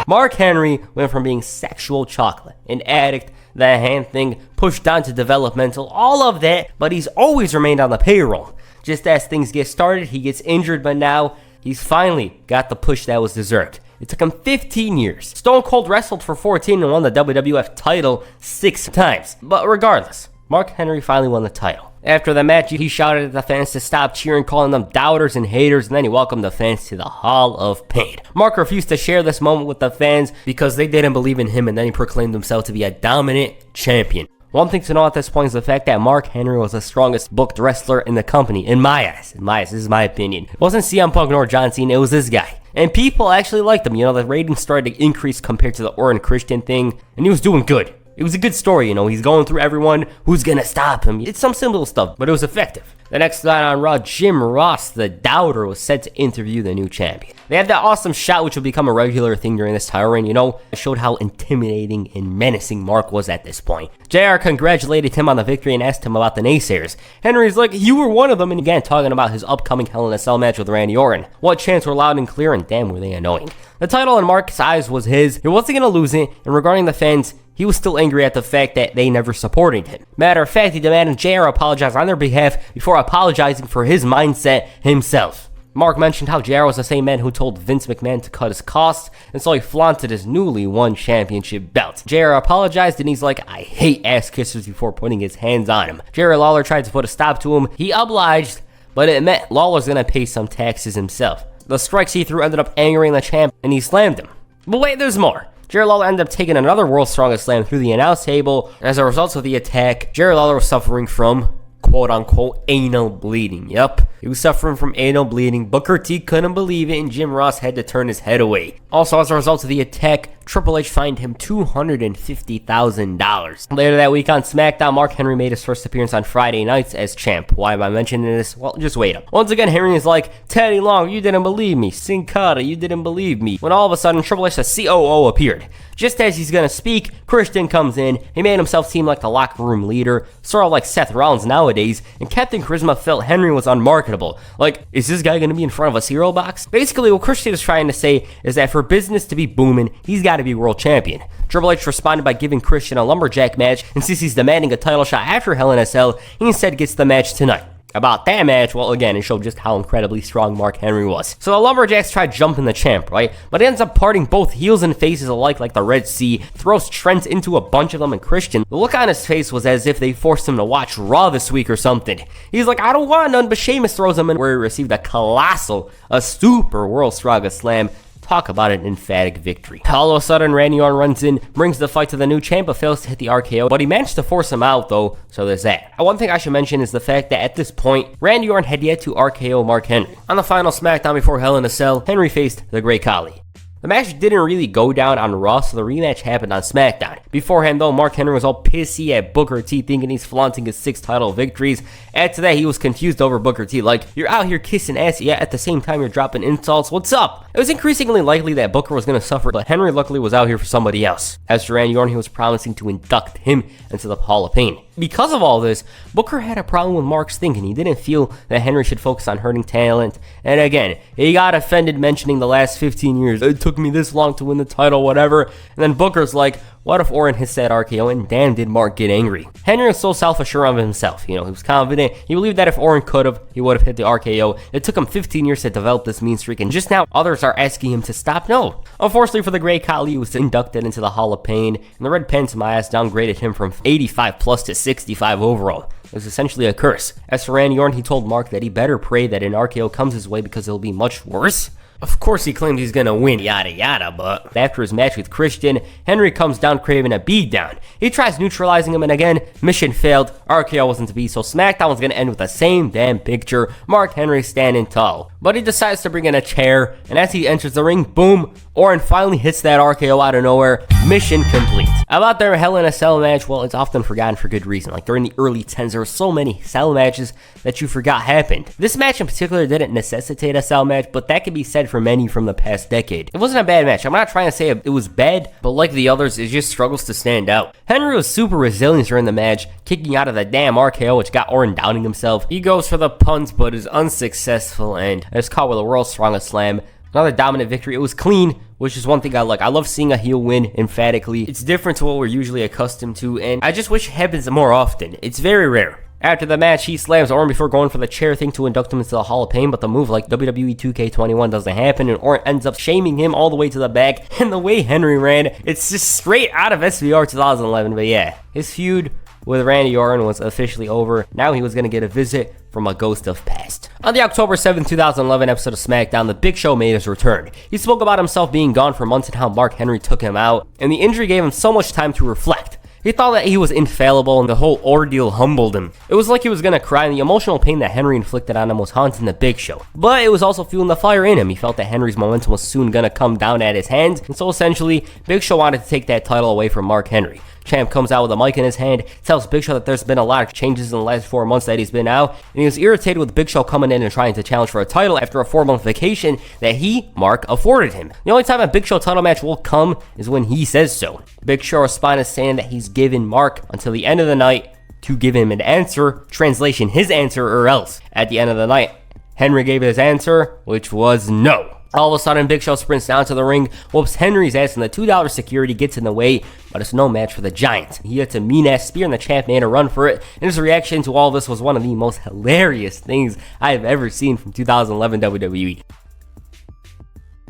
Mark Henry went from being sexual chocolate, an addict, the hand thing, pushed down to developmental, all of that, but he's always remained on the payroll. Just as things get started, he gets injured, but now he's finally got the push that was deserved. It took him 15 years. Stone Cold wrestled for 14 and won the WWF title 6 times. But regardless, Mark Henry finally won the title. After the match, he shouted at the fans to stop cheering, calling them doubters and haters, and then he welcomed the fans to the Hall of Pain. Mark refused to share this moment with the fans because they didn't believe in him, and then he proclaimed himself to be a dominant champion. One thing to know at this point is the fact that Mark Henry was the strongest booked wrestler in the company, in my eyes. This is my opinion. It wasn't CM Punk nor John Cena, it was this guy. And people actually liked him. The ratings started to increase compared to the Orton Christian thing, and he was doing good. It was a good story, he's going through everyone who's gonna stop him. It's some simple stuff, but it was effective. The next night on Raw, Jim Ross, the doubter, was set to interview the new champion. They had that awesome shot which will become a regular thing during this title reign, it showed how intimidating and menacing Mark was at this point. JR congratulated him on the victory and asked him about the naysayers. Henry's like, you were one of them, and again talking about his upcoming Hell in a Cell match with Randy Orton. What chants were loud and clear, and damn were they annoying. The title in Mark's eyes was his, he wasn't gonna lose it, and regarding the fans, he was still angry at the fact that they never supported him. Matter of fact, he demanded JR apologize on their behalf before apologizing for his mindset himself. Mark mentioned how JR was the same man who told Vince McMahon to cut his costs, and so he flaunted his newly won championship belt. JR apologized, and he's like, I hate ass kissers, before putting his hands on him. Jerry Lawler tried to put a stop to him. He obliged, but it meant Lawler's gonna pay some taxes himself. The strikes he threw ended up angering the champ, and he slammed him. But wait, there's more. Jerry Lawler ended up taking another World's Strongest Slam through the announce table. As a result of the attack, Jerry Lawler was suffering from quote-unquote anal bleeding. Yup, he was suffering from anal bleeding. Booker T couldn't believe it, and Jim Ross had to turn his head away. Also, as a result of the attack, Triple H fined him $250,000. Later that week on SmackDown, Mark Henry made his first appearance on Friday nights as champ. Why am I mentioning this? Well, just wait up. Once again, Henry is like, Teddy Long, you didn't believe me. Sin Cara, you didn't believe me. When all of a sudden, Triple H, the COO, appeared. Just as he's gonna speak, Christian comes in. He made himself seem like the locker room leader, sort of like Seth Rollins nowadays, and Captain Charisma felt Henry was unmarketable. Like, is this guy gonna be in front of a cereal box? Basically, what Christian is trying to say is that for business to be booming, he's gotta be world champion. Triple H responded by giving Christian a lumberjack match, and since he's demanding a title shot after Hell in a Cell, he instead gets the match tonight. About that match, well, again, it showed just how incredibly strong Mark Henry was. So the Lumberjacks tried jumping the champ, right? But it ends up parting both heels and faces alike like the Red Sea, throws Trent into a bunch of them, and Christian, the look on his face was as if they forced him to watch Raw this week or something. He's like, I don't want none, but Sheamus throws him in, where he received a super World's Strongest Slam. Talk about an emphatic victory. All of a sudden, Randy Orton runs in, brings the fight to the new champ, but fails to hit the RKO, but he managed to force him out, though, so there's that. One thing I should mention is the fact that at this point, Randy Orton had yet to RKO Mark Henry. On the final SmackDown before Hell in a Cell, Henry faced the Great Khali. The match didn't really go down on Raw, so the rematch happened on SmackDown. Beforehand, though, Mark Henry was all pissy at Booker T, thinking he's flaunting his 6 title victories. Add to that, he was confused over Booker T, like, you're out here kissing ass, yet at the same time you're dropping insults, what's up? It was increasingly likely that Booker was going to suffer, but Henry luckily was out here for somebody else. As for Randy Orton, he was promising to induct him into the Hall of Pain. Because of all this, Booker had a problem with Mark's thinking. He didn't feel that Henry should focus on hurting talent. And again, he got offended mentioning the last 15 years. It took me this long to win the title, whatever. And then Booker's like, What if Orton hits that RKO, and damn did Mark get angry. Henry was so self-assured of himself, he was confident. He believed that if Orton could've, he would've hit the RKO. It took him 15 years to develop this mean streak, and just now others are asking him to stop. No. Unfortunately for the great Khali, he was inducted into the Hall of Pain, and the Red Pants my ass downgraded him from 85 plus to 65 overall. It was essentially a curse. As for Randy Orton, he told Mark that he better pray that an RKO comes his way because it'll be much worse. Of course he claims he's gonna win, yada yada, but after his match with Christian, Henry comes down craving a beatdown. He tries neutralizing him, and again, mission failed. RKO wasn't to be, so SmackDown was gonna end with the same damn picture, Mark Henry standing tall. But he decides to bring in a chair, and as he enters the ring, boom, Orton finally hits that RKO out of nowhere. Mission complete. About their Hell in a Cell match, well, it's often forgotten for good reason. Like during the early 10s, there were so many cell matches that you forgot happened. This match in particular didn't necessitate a cell match, but that can be said for many from the past decade. It wasn't a bad match. I'm not trying to say it was bad, but like the others, it just struggles to stand out. Henry was super resilient during the match, kicking out of the damn RKO, which got Orton downing himself. He goes for the puns, but is unsuccessful, and is caught with a world's strongest slam. Another dominant victory. It was clean, which is one thing I like. I love seeing a heel win emphatically. It's different to what we're usually accustomed to, and I just wish it happens more often. It's very rare. After the match, he slams Orton before going for the chair thing to induct him into the Hall of Fame, but the move like WWE 2K21 doesn't happen, and Orton ends up shaming him all the way to the back. And the way Henry ran, it's just straight out of SVR 2011, but yeah. His feud with Randy Orton was officially over. Now he was going to get a visit from a ghost of past. On the October 7, 2011 episode of SmackDown, the Big Show made his return. He spoke about himself being gone for months and how Mark Henry took him out, and the injury gave him so much time to reflect. He thought that he was infallible, and the whole ordeal humbled him. It was like he was gonna cry, and the emotional pain that Henry inflicted on him was haunting the Big Show. But it was also fueling the fire in him. He felt that Henry's momentum was soon gonna come down at his hands, and so essentially, Big Show wanted to take that title away from Mark Henry. Champ comes out with a mic in his hand, tells Big Show that there's been a lot of changes in the last 4 months that he's been out, and he was irritated with Big Show coming in and trying to challenge for a title after a 4-month vacation that he, Mark, afforded him. The only time a Big Show title match will come is when he says so. Big Show responded saying that he's given Mark until the end of the night to give him an answer, translation, his answer or else. At the end of the night, Henry gave his answer, which was no. All of a sudden, Big Show sprints down to the ring, whoops Henry's ass, and the $2 security gets in the way, but it's no match for the Giant. He hits a mean-ass spear, and the champ made a run for it, and his reaction to all this was one of the most hilarious things I have ever seen from 2011 WWE.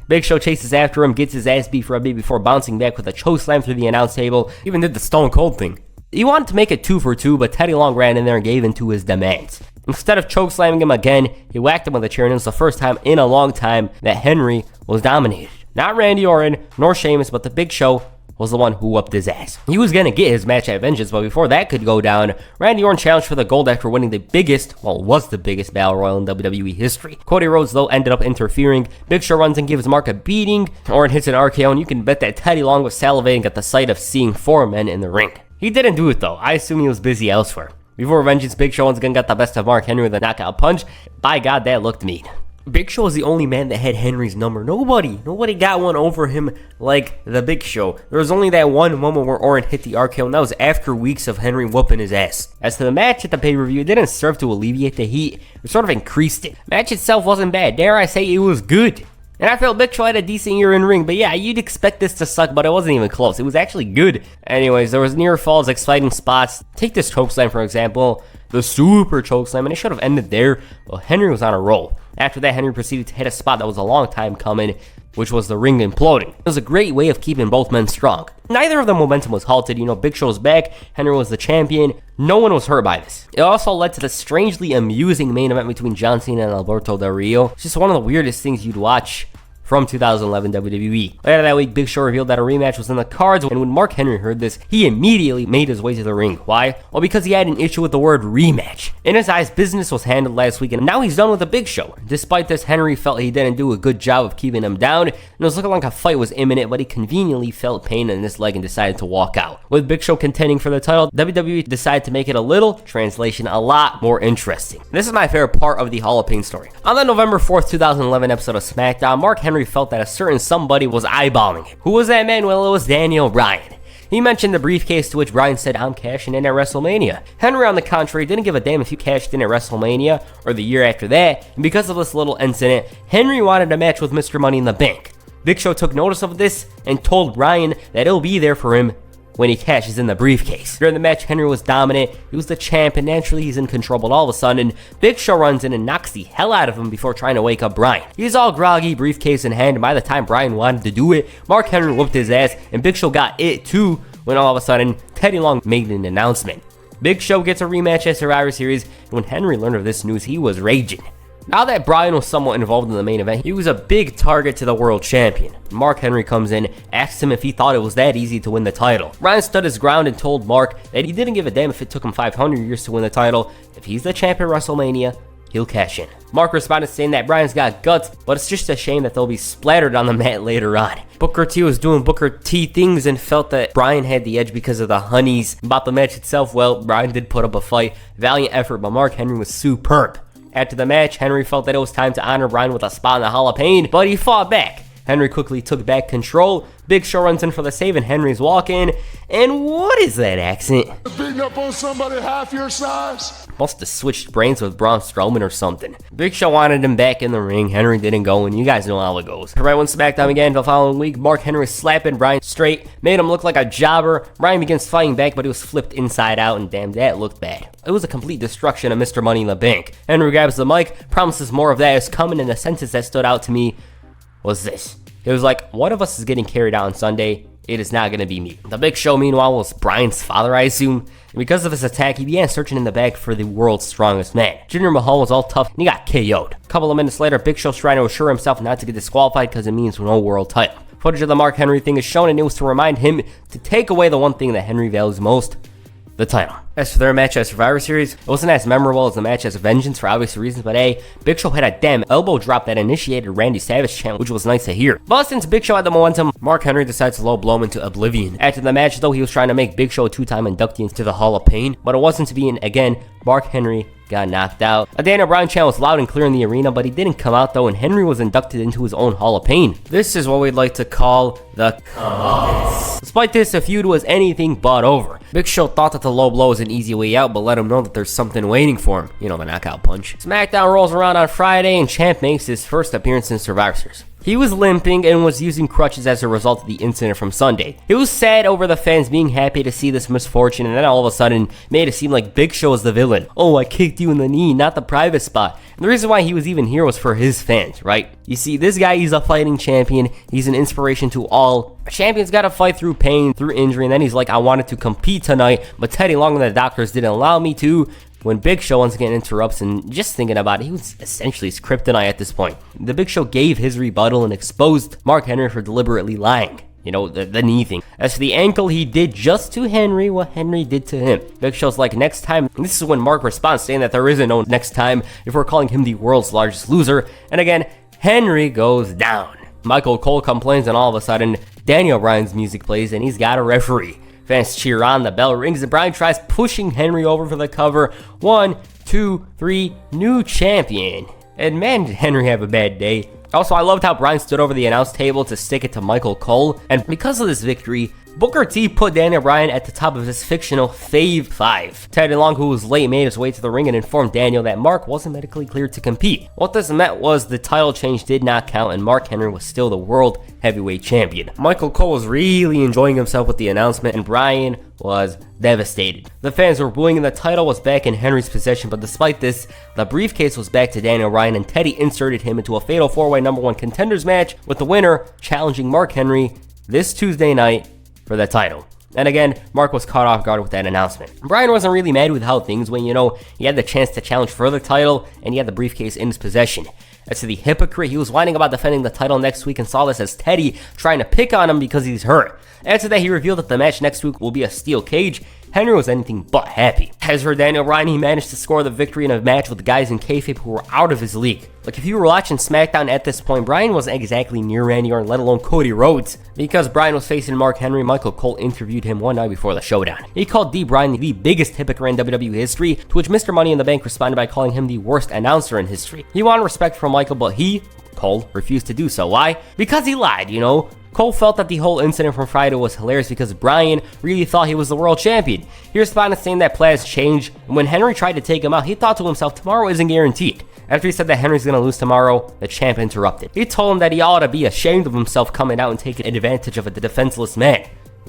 Big Show chases after him, gets his ass beat for a bit before bouncing back with a chokeslam through the announce table, even did the Stone Cold thing. He wanted to make it 2 for 2, but Teddy Long ran in there and gave in to his demands. Instead of chokeslamming him again, he whacked him with a chair, and it was the first time in a long time that Henry was dominated. Not Randy Orton, nor Sheamus, but the Big Show was the one who whooped his ass. He was going to get his match at Vengeance, but before that could go down, Randy Orton challenged for the gold after winning the biggest, well, it was the biggest Battle Royal in WWE history. Cody Rhodes, though, ended up interfering. Big Show runs and gives Mark a beating. Orton hits an RKO, and you can bet that Teddy Long was salivating at the sight of seeing 4 men in the ring. He didn't do it, though. I assume he was busy elsewhere. Before Vengeance, Big Show once again got the best of Mark Henry with a knockout punch. By God, that looked mean. Big Show was the only man that had Henry's number. Nobody got one over him like the Big Show. There was only that one moment where Orton hit the RKO, and that was after weeks of Henry whooping his ass. As to the match at the pay-per-view, it didn't serve to alleviate the heat. It sort of increased it. Match itself wasn't bad. Dare I say it was good. And I felt Big Show had a decent year in ring, but yeah, you'd expect this to suck, but it wasn't even close. It was actually good. Anyways, there was near falls, exciting spots. Take this chokeslam, for example, the super chokeslam, and it should have ended there, but Henry was on a roll. After that, Henry proceeded to hit a spot that was a long time coming, which was the ring imploding. It was a great way of keeping both men strong. Neither of the momentum was halted. Big Show was back, Henry was the champion. No one was hurt by this. It also led to the strangely amusing main event between John Cena and Alberto Del Rio. It's just one of the weirdest things you'd watch from 2011 WWE. Later that week, Big Show revealed that a rematch was in the cards, and when Mark Henry heard this, he immediately made his way to the ring. Why? Well, because he had an issue with the word rematch. In his eyes, business was handled last week, and now he's done with the Big Show. Despite this, Henry felt he didn't do a good job of keeping him down, and it was looking like a fight was imminent, but he conveniently felt pain in his leg and decided to walk out. With Big Show contending for the title, WWE decided to make it a little, translation, a lot more interesting. This is my favorite part of the Hall of Pain story. On the November 4th, 2011 episode of SmackDown, Mark Henry felt that a certain somebody was eyeballing him. Who was that man? Well, it was Daniel Bryan. He mentioned the briefcase, to which Bryan said, "I'm cashing in at WrestleMania." Henry, on the contrary, didn't give a damn if you cashed in at WrestleMania or the year after that, and because of this little incident, Henry wanted a match with Mr. Money in the Bank. Big Show took notice of this and told Bryan that it'll be there for him when he cashes in the briefcase. During the match, Henry was dominant. He was the champ, and naturally he's in control, but all of a sudden, Big Show runs in and knocks the hell out of him before trying to wake up Bryan. He's all groggy, briefcase in hand, and by the time Bryan wanted to do it, Mark Henry whooped his ass, and Big Show got it too, when all of a sudden, Teddy Long made an announcement. Big Show gets a rematch at Survivor Series, and when Henry learned of this news, he was raging. Now that Bryan was somewhat involved in the main event, he was a big target to the world champion. Mark Henry comes in, asks him if he thought it was that easy to win the title. Bryan stood his ground and told Mark that he didn't give a damn if it took him 500 years to win the title. If he's the champ at WrestleMania, he'll cash in. Mark responded saying that Bryan's got guts, but it's just a shame that they'll be splattered on the mat later on. Booker T was doing Booker T things and felt that Bryan had the edge because of the honeys. About the match itself, well, Bryan did put up a fight, valiant effort, but Mark Henry was superb. After the match, Henry felt that it was time to honor Bryan with a spot in the Hall of Pain, but he fought back. Henry quickly took back control. Big Show runs in for the save and Henry's walk-in. And what is that accent? Beating up on somebody half your size? Must have switched brains with Braun Strowman or something. Big Show wanted him back in the ring. Henry didn't go, and you guys know how it goes. Right when SmackDown again the following week, Mark Henry slapping Bryan straight, made him look like a jobber. Bryan begins fighting back, but he was flipped inside out, and damn, that looked bad. It was a complete destruction of Mr. Money in the Bank. Henry grabs the mic, promises more of that is coming, and the sentence that stood out to me was this. It was like, one of us is getting carried out on Sunday. It is not going to be me. The Big Show, meanwhile, was Bryan's father, I assume. And because of his attack, he began searching in the bag for the world's strongest man. Jinder Mahal was all tough, and he got KO'd. A couple of minutes later, Big Show's trying to assure himself not to get disqualified because it means no world title. Footage of the Mark Henry thing is shown, and it was to remind him to take away the one thing that Henry values most, the title. As for their match at Survivor Series, it wasn't as memorable as the match as Vengeance for obvious reasons, but hey, Big Show had a damn elbow drop that initiated Randy Savage chant, which was nice to hear. But since Big Show had the momentum, Mark Henry decides to low blow him into oblivion. After the match though, he was trying to make Big Show a two-time inductee into the Hall of Pain, but it wasn't to be, and again, Mark Henry got knocked out. A Daniel Bryan chant was loud and clear in the arena, but he didn't come out though, and Henry was inducted into his own Hall of Pain. This is what we'd like to call the comeuppance. Despite this, the feud was anything but over. Big Show thought that the low blow was an easy way out, but let him know that there's something waiting for him. You know, the knockout punch. SmackDown rolls around on Friday, and Champ makes his first appearance in Survivor Series. He was limping and was using crutches as a result of the incident from Sunday. He was sad over the fans being happy to see this misfortune, and then all of a sudden made it seem like Big Show was the villain. Oh, I kicked you in the knee, not the private spot. And the reason why he was even here was for his fans, right? You see, this guy, he's a fighting champion. He's an inspiration to all. A champion's got to fight through pain, through injury, and then he's like, I wanted to compete tonight, but Teddy Long and the doctors didn't allow me to. When Big Show once again interrupts, and just thinking about it, he was essentially his kryptonite at this point. The Big Show gave his rebuttal and exposed Mark Henry for deliberately lying. You know, the knee thing. As for the ankle, he did just to Henry what Henry did to him. Big Show's like, next time. And this is when Mark responds, saying that there isn't no next time if we're calling him the world's largest loser. And again, Henry goes down. Michael Cole complains, and all of a sudden, Daniel Bryan's music plays, and he's got a referee. Fans cheer on, the bell rings, and Bryan tries pushing Henry over for the cover. 1, 2, 3, new champion. And man, did Henry have a bad day. Also, I loved how Bryan stood over the announce table to stick it to Michael Cole. And because of this victory, Booker T put Daniel Bryan at the top of his fictional Fave 5. Teddy Long, who was late, made his way to the ring and informed Daniel that Mark wasn't medically cleared to compete. What this meant was the title change did not count, and Mark Henry was still the world heavyweight champion. Michael Cole was really enjoying himself with the announcement, and Bryan was devastated. The fans were booing, and the title was back in Henry's possession, but despite this, the briefcase was back to Daniel Bryan, and Teddy inserted him into a fatal 4-way #1 contenders match, with the winner challenging Mark Henry this Tuesday night for the title. And again, Mark was caught off guard with that announcement. Bryan wasn't really mad with how things went, you know, he had the chance to challenge for the title, and he had the briefcase in his possession. As to the hypocrite, he was whining about defending the title next week and saw this as Teddy trying to pick on him because he's hurt. After that, he revealed that the match next week will be a steel cage. Henry was anything but happy. As for Daniel Bryan, he managed to score the victory in a match with guys in kayfabe who were out of his league. Like, if you were watching SmackDown at this point, Bryan wasn't exactly near Randy Orton, let alone Cody Rhodes. Because Bryan was facing Mark Henry, Michael Cole interviewed him one night before the showdown. He called D. Bryan the biggest hypocrite in WWE history, to which Mr. Money in the Bank responded by calling him the worst announcer in history. He wanted respect from Michael, but he, Cole, refused to do so. Why? Because he lied, you know? Cole felt that the whole incident from Friday was hilarious because Bryan really thought he was the world champion. He responded saying that plans changed, and when Henry tried to take him out, he thought to himself, tomorrow isn't guaranteed. After he said that Henry's gonna lose tomorrow, the champ interrupted. He told him that he ought to be ashamed of himself coming out and taking advantage of a defenseless man.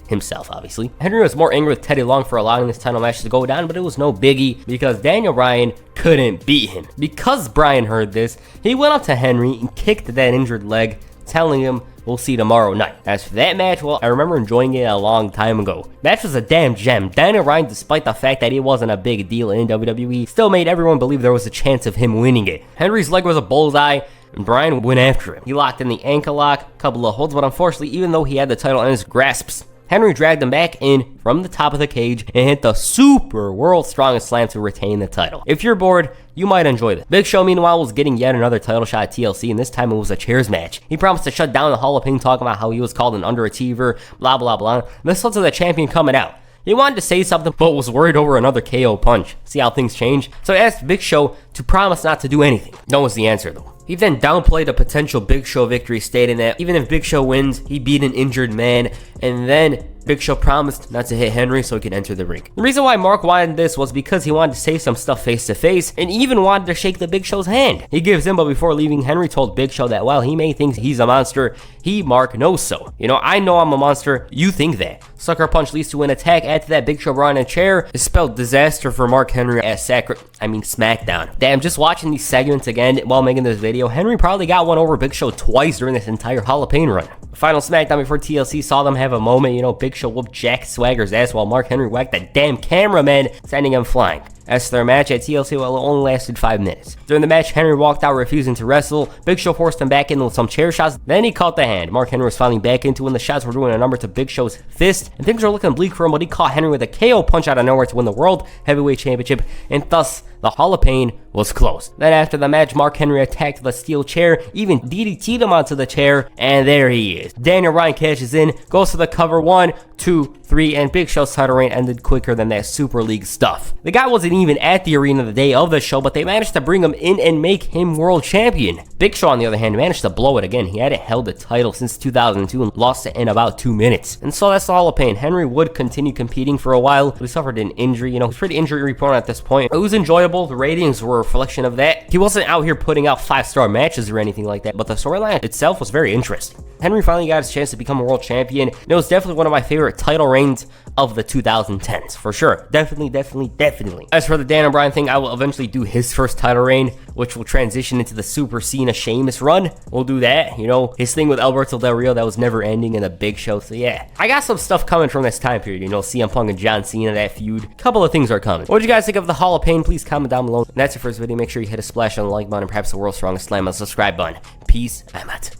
himself, obviously. Henry was more angry with Teddy Long for allowing this title match to go down, but it was no biggie because Daniel Bryan couldn't beat him. Because Bryan heard this, he went up to Henry and kicked that injured leg, telling him, "We'll see tomorrow night." As for that match, well, I remember enjoying it a long time ago. Match was a damn gem. Daniel Bryan, despite the fact that he wasn't a big deal in WWE, still made everyone believe there was a chance of him winning it. Henry's leg was a bullseye, and Bryan went after him. He locked in the ankle lock, couple of holds, but unfortunately, even though he had the title in his grasps, Henry dragged him back in from the top of the cage and hit the super world's strongest slam to retain the title. If you're bored, you might enjoy this. Big Show, meanwhile, was getting yet another title shot at TLC, and this time it was a chairs match. He promised to shut down the Hall of Fame, talking about how he was called an underachiever, blah, blah, blah. This led to the champion coming out. He wanted to say something, but was worried over another KO punch. See how things change? So he asked Big Show to promise not to do anything. No was the answer, though. He then downplayed a potential Big Show victory, stating that even if Big Show wins, he beat an injured man, and then Big Show promised not to hit Henry so he could enter the ring. The reason why Mark wanted this was because he wanted to say some stuff face to face, and even wanted to shake the Big Show's hand. He gives in, but before leaving, Henry told Big Show that while he may think he's a monster, he, Mark, knows so. You know, I know I'm a monster, you think that. Sucker punch leads to an attack. After that, Big Show brought in a chair. It spelled disaster for Mark Henry at SmackDown. Damn, just watching these segments again while making this video, Henry probably got one over Big Show twice during this entire Hall of Fame run. Final SmackDown before TLC saw them have a moment. You know, Big Show whooped Jack Swagger's ass while Mark Henry whacked the damn cameraman, sending him flying. As for their match at TLC, well, it only lasted 5 minutes. During the match, Henry walked out refusing to wrestle. Big Show forced him back in with some chair shots. Then he caught the hand. Mark Henry was finally back into it, and the shots were doing a number to Big Show's fist. And things were looking bleak for him, but he caught Henry with a KO punch out of nowhere to win the World Heavyweight Championship, and thus the Hall of Fame was closed. Then after the match, Mark Henry attacked the steel chair, even DDT'd him onto the chair, and there he is. Daniel Bryan cashes in, goes for the cover, 1, 2, 3, and Big Show's title reign ended quicker than that Super League stuff. The guy wasn't even at the arena the day of the show, but they managed to bring him in and make him world champion. Big Show, on the other hand, managed to blow it again. He hadn't held the title since 2002 and lost it in about 2 minutes. And so that's the Hall of Fame. Henry would continue competing for a while, but he suffered an injury. You know, he's pretty injury prone at this point. It was enjoyable. The ratings were a reflection of that. He wasn't out here putting out 5-star matches or anything like that, but the storyline itself was very interesting. Henry finally got his chance to become a world champion, and it was definitely one of my favorite title reigns of the 2010s, for sure. Definitely. As for the Daniel Bryan thing, I will eventually do his first title reign, which will transition into the Super Cena Sheamus run. We'll do that, you know, his thing with Alberto Del Rio that was never ending in a Big Show. So yeah, I got some stuff coming from this time period, you know, CM Punk and John Cena, that feud. A couple of things are coming. What did you guys think of the Hall of Fame? Please comment down below. And that's it for this video. Make sure you hit a splash on the like button and perhaps the world's strongest slam on the subscribe button. Peace. I'm out.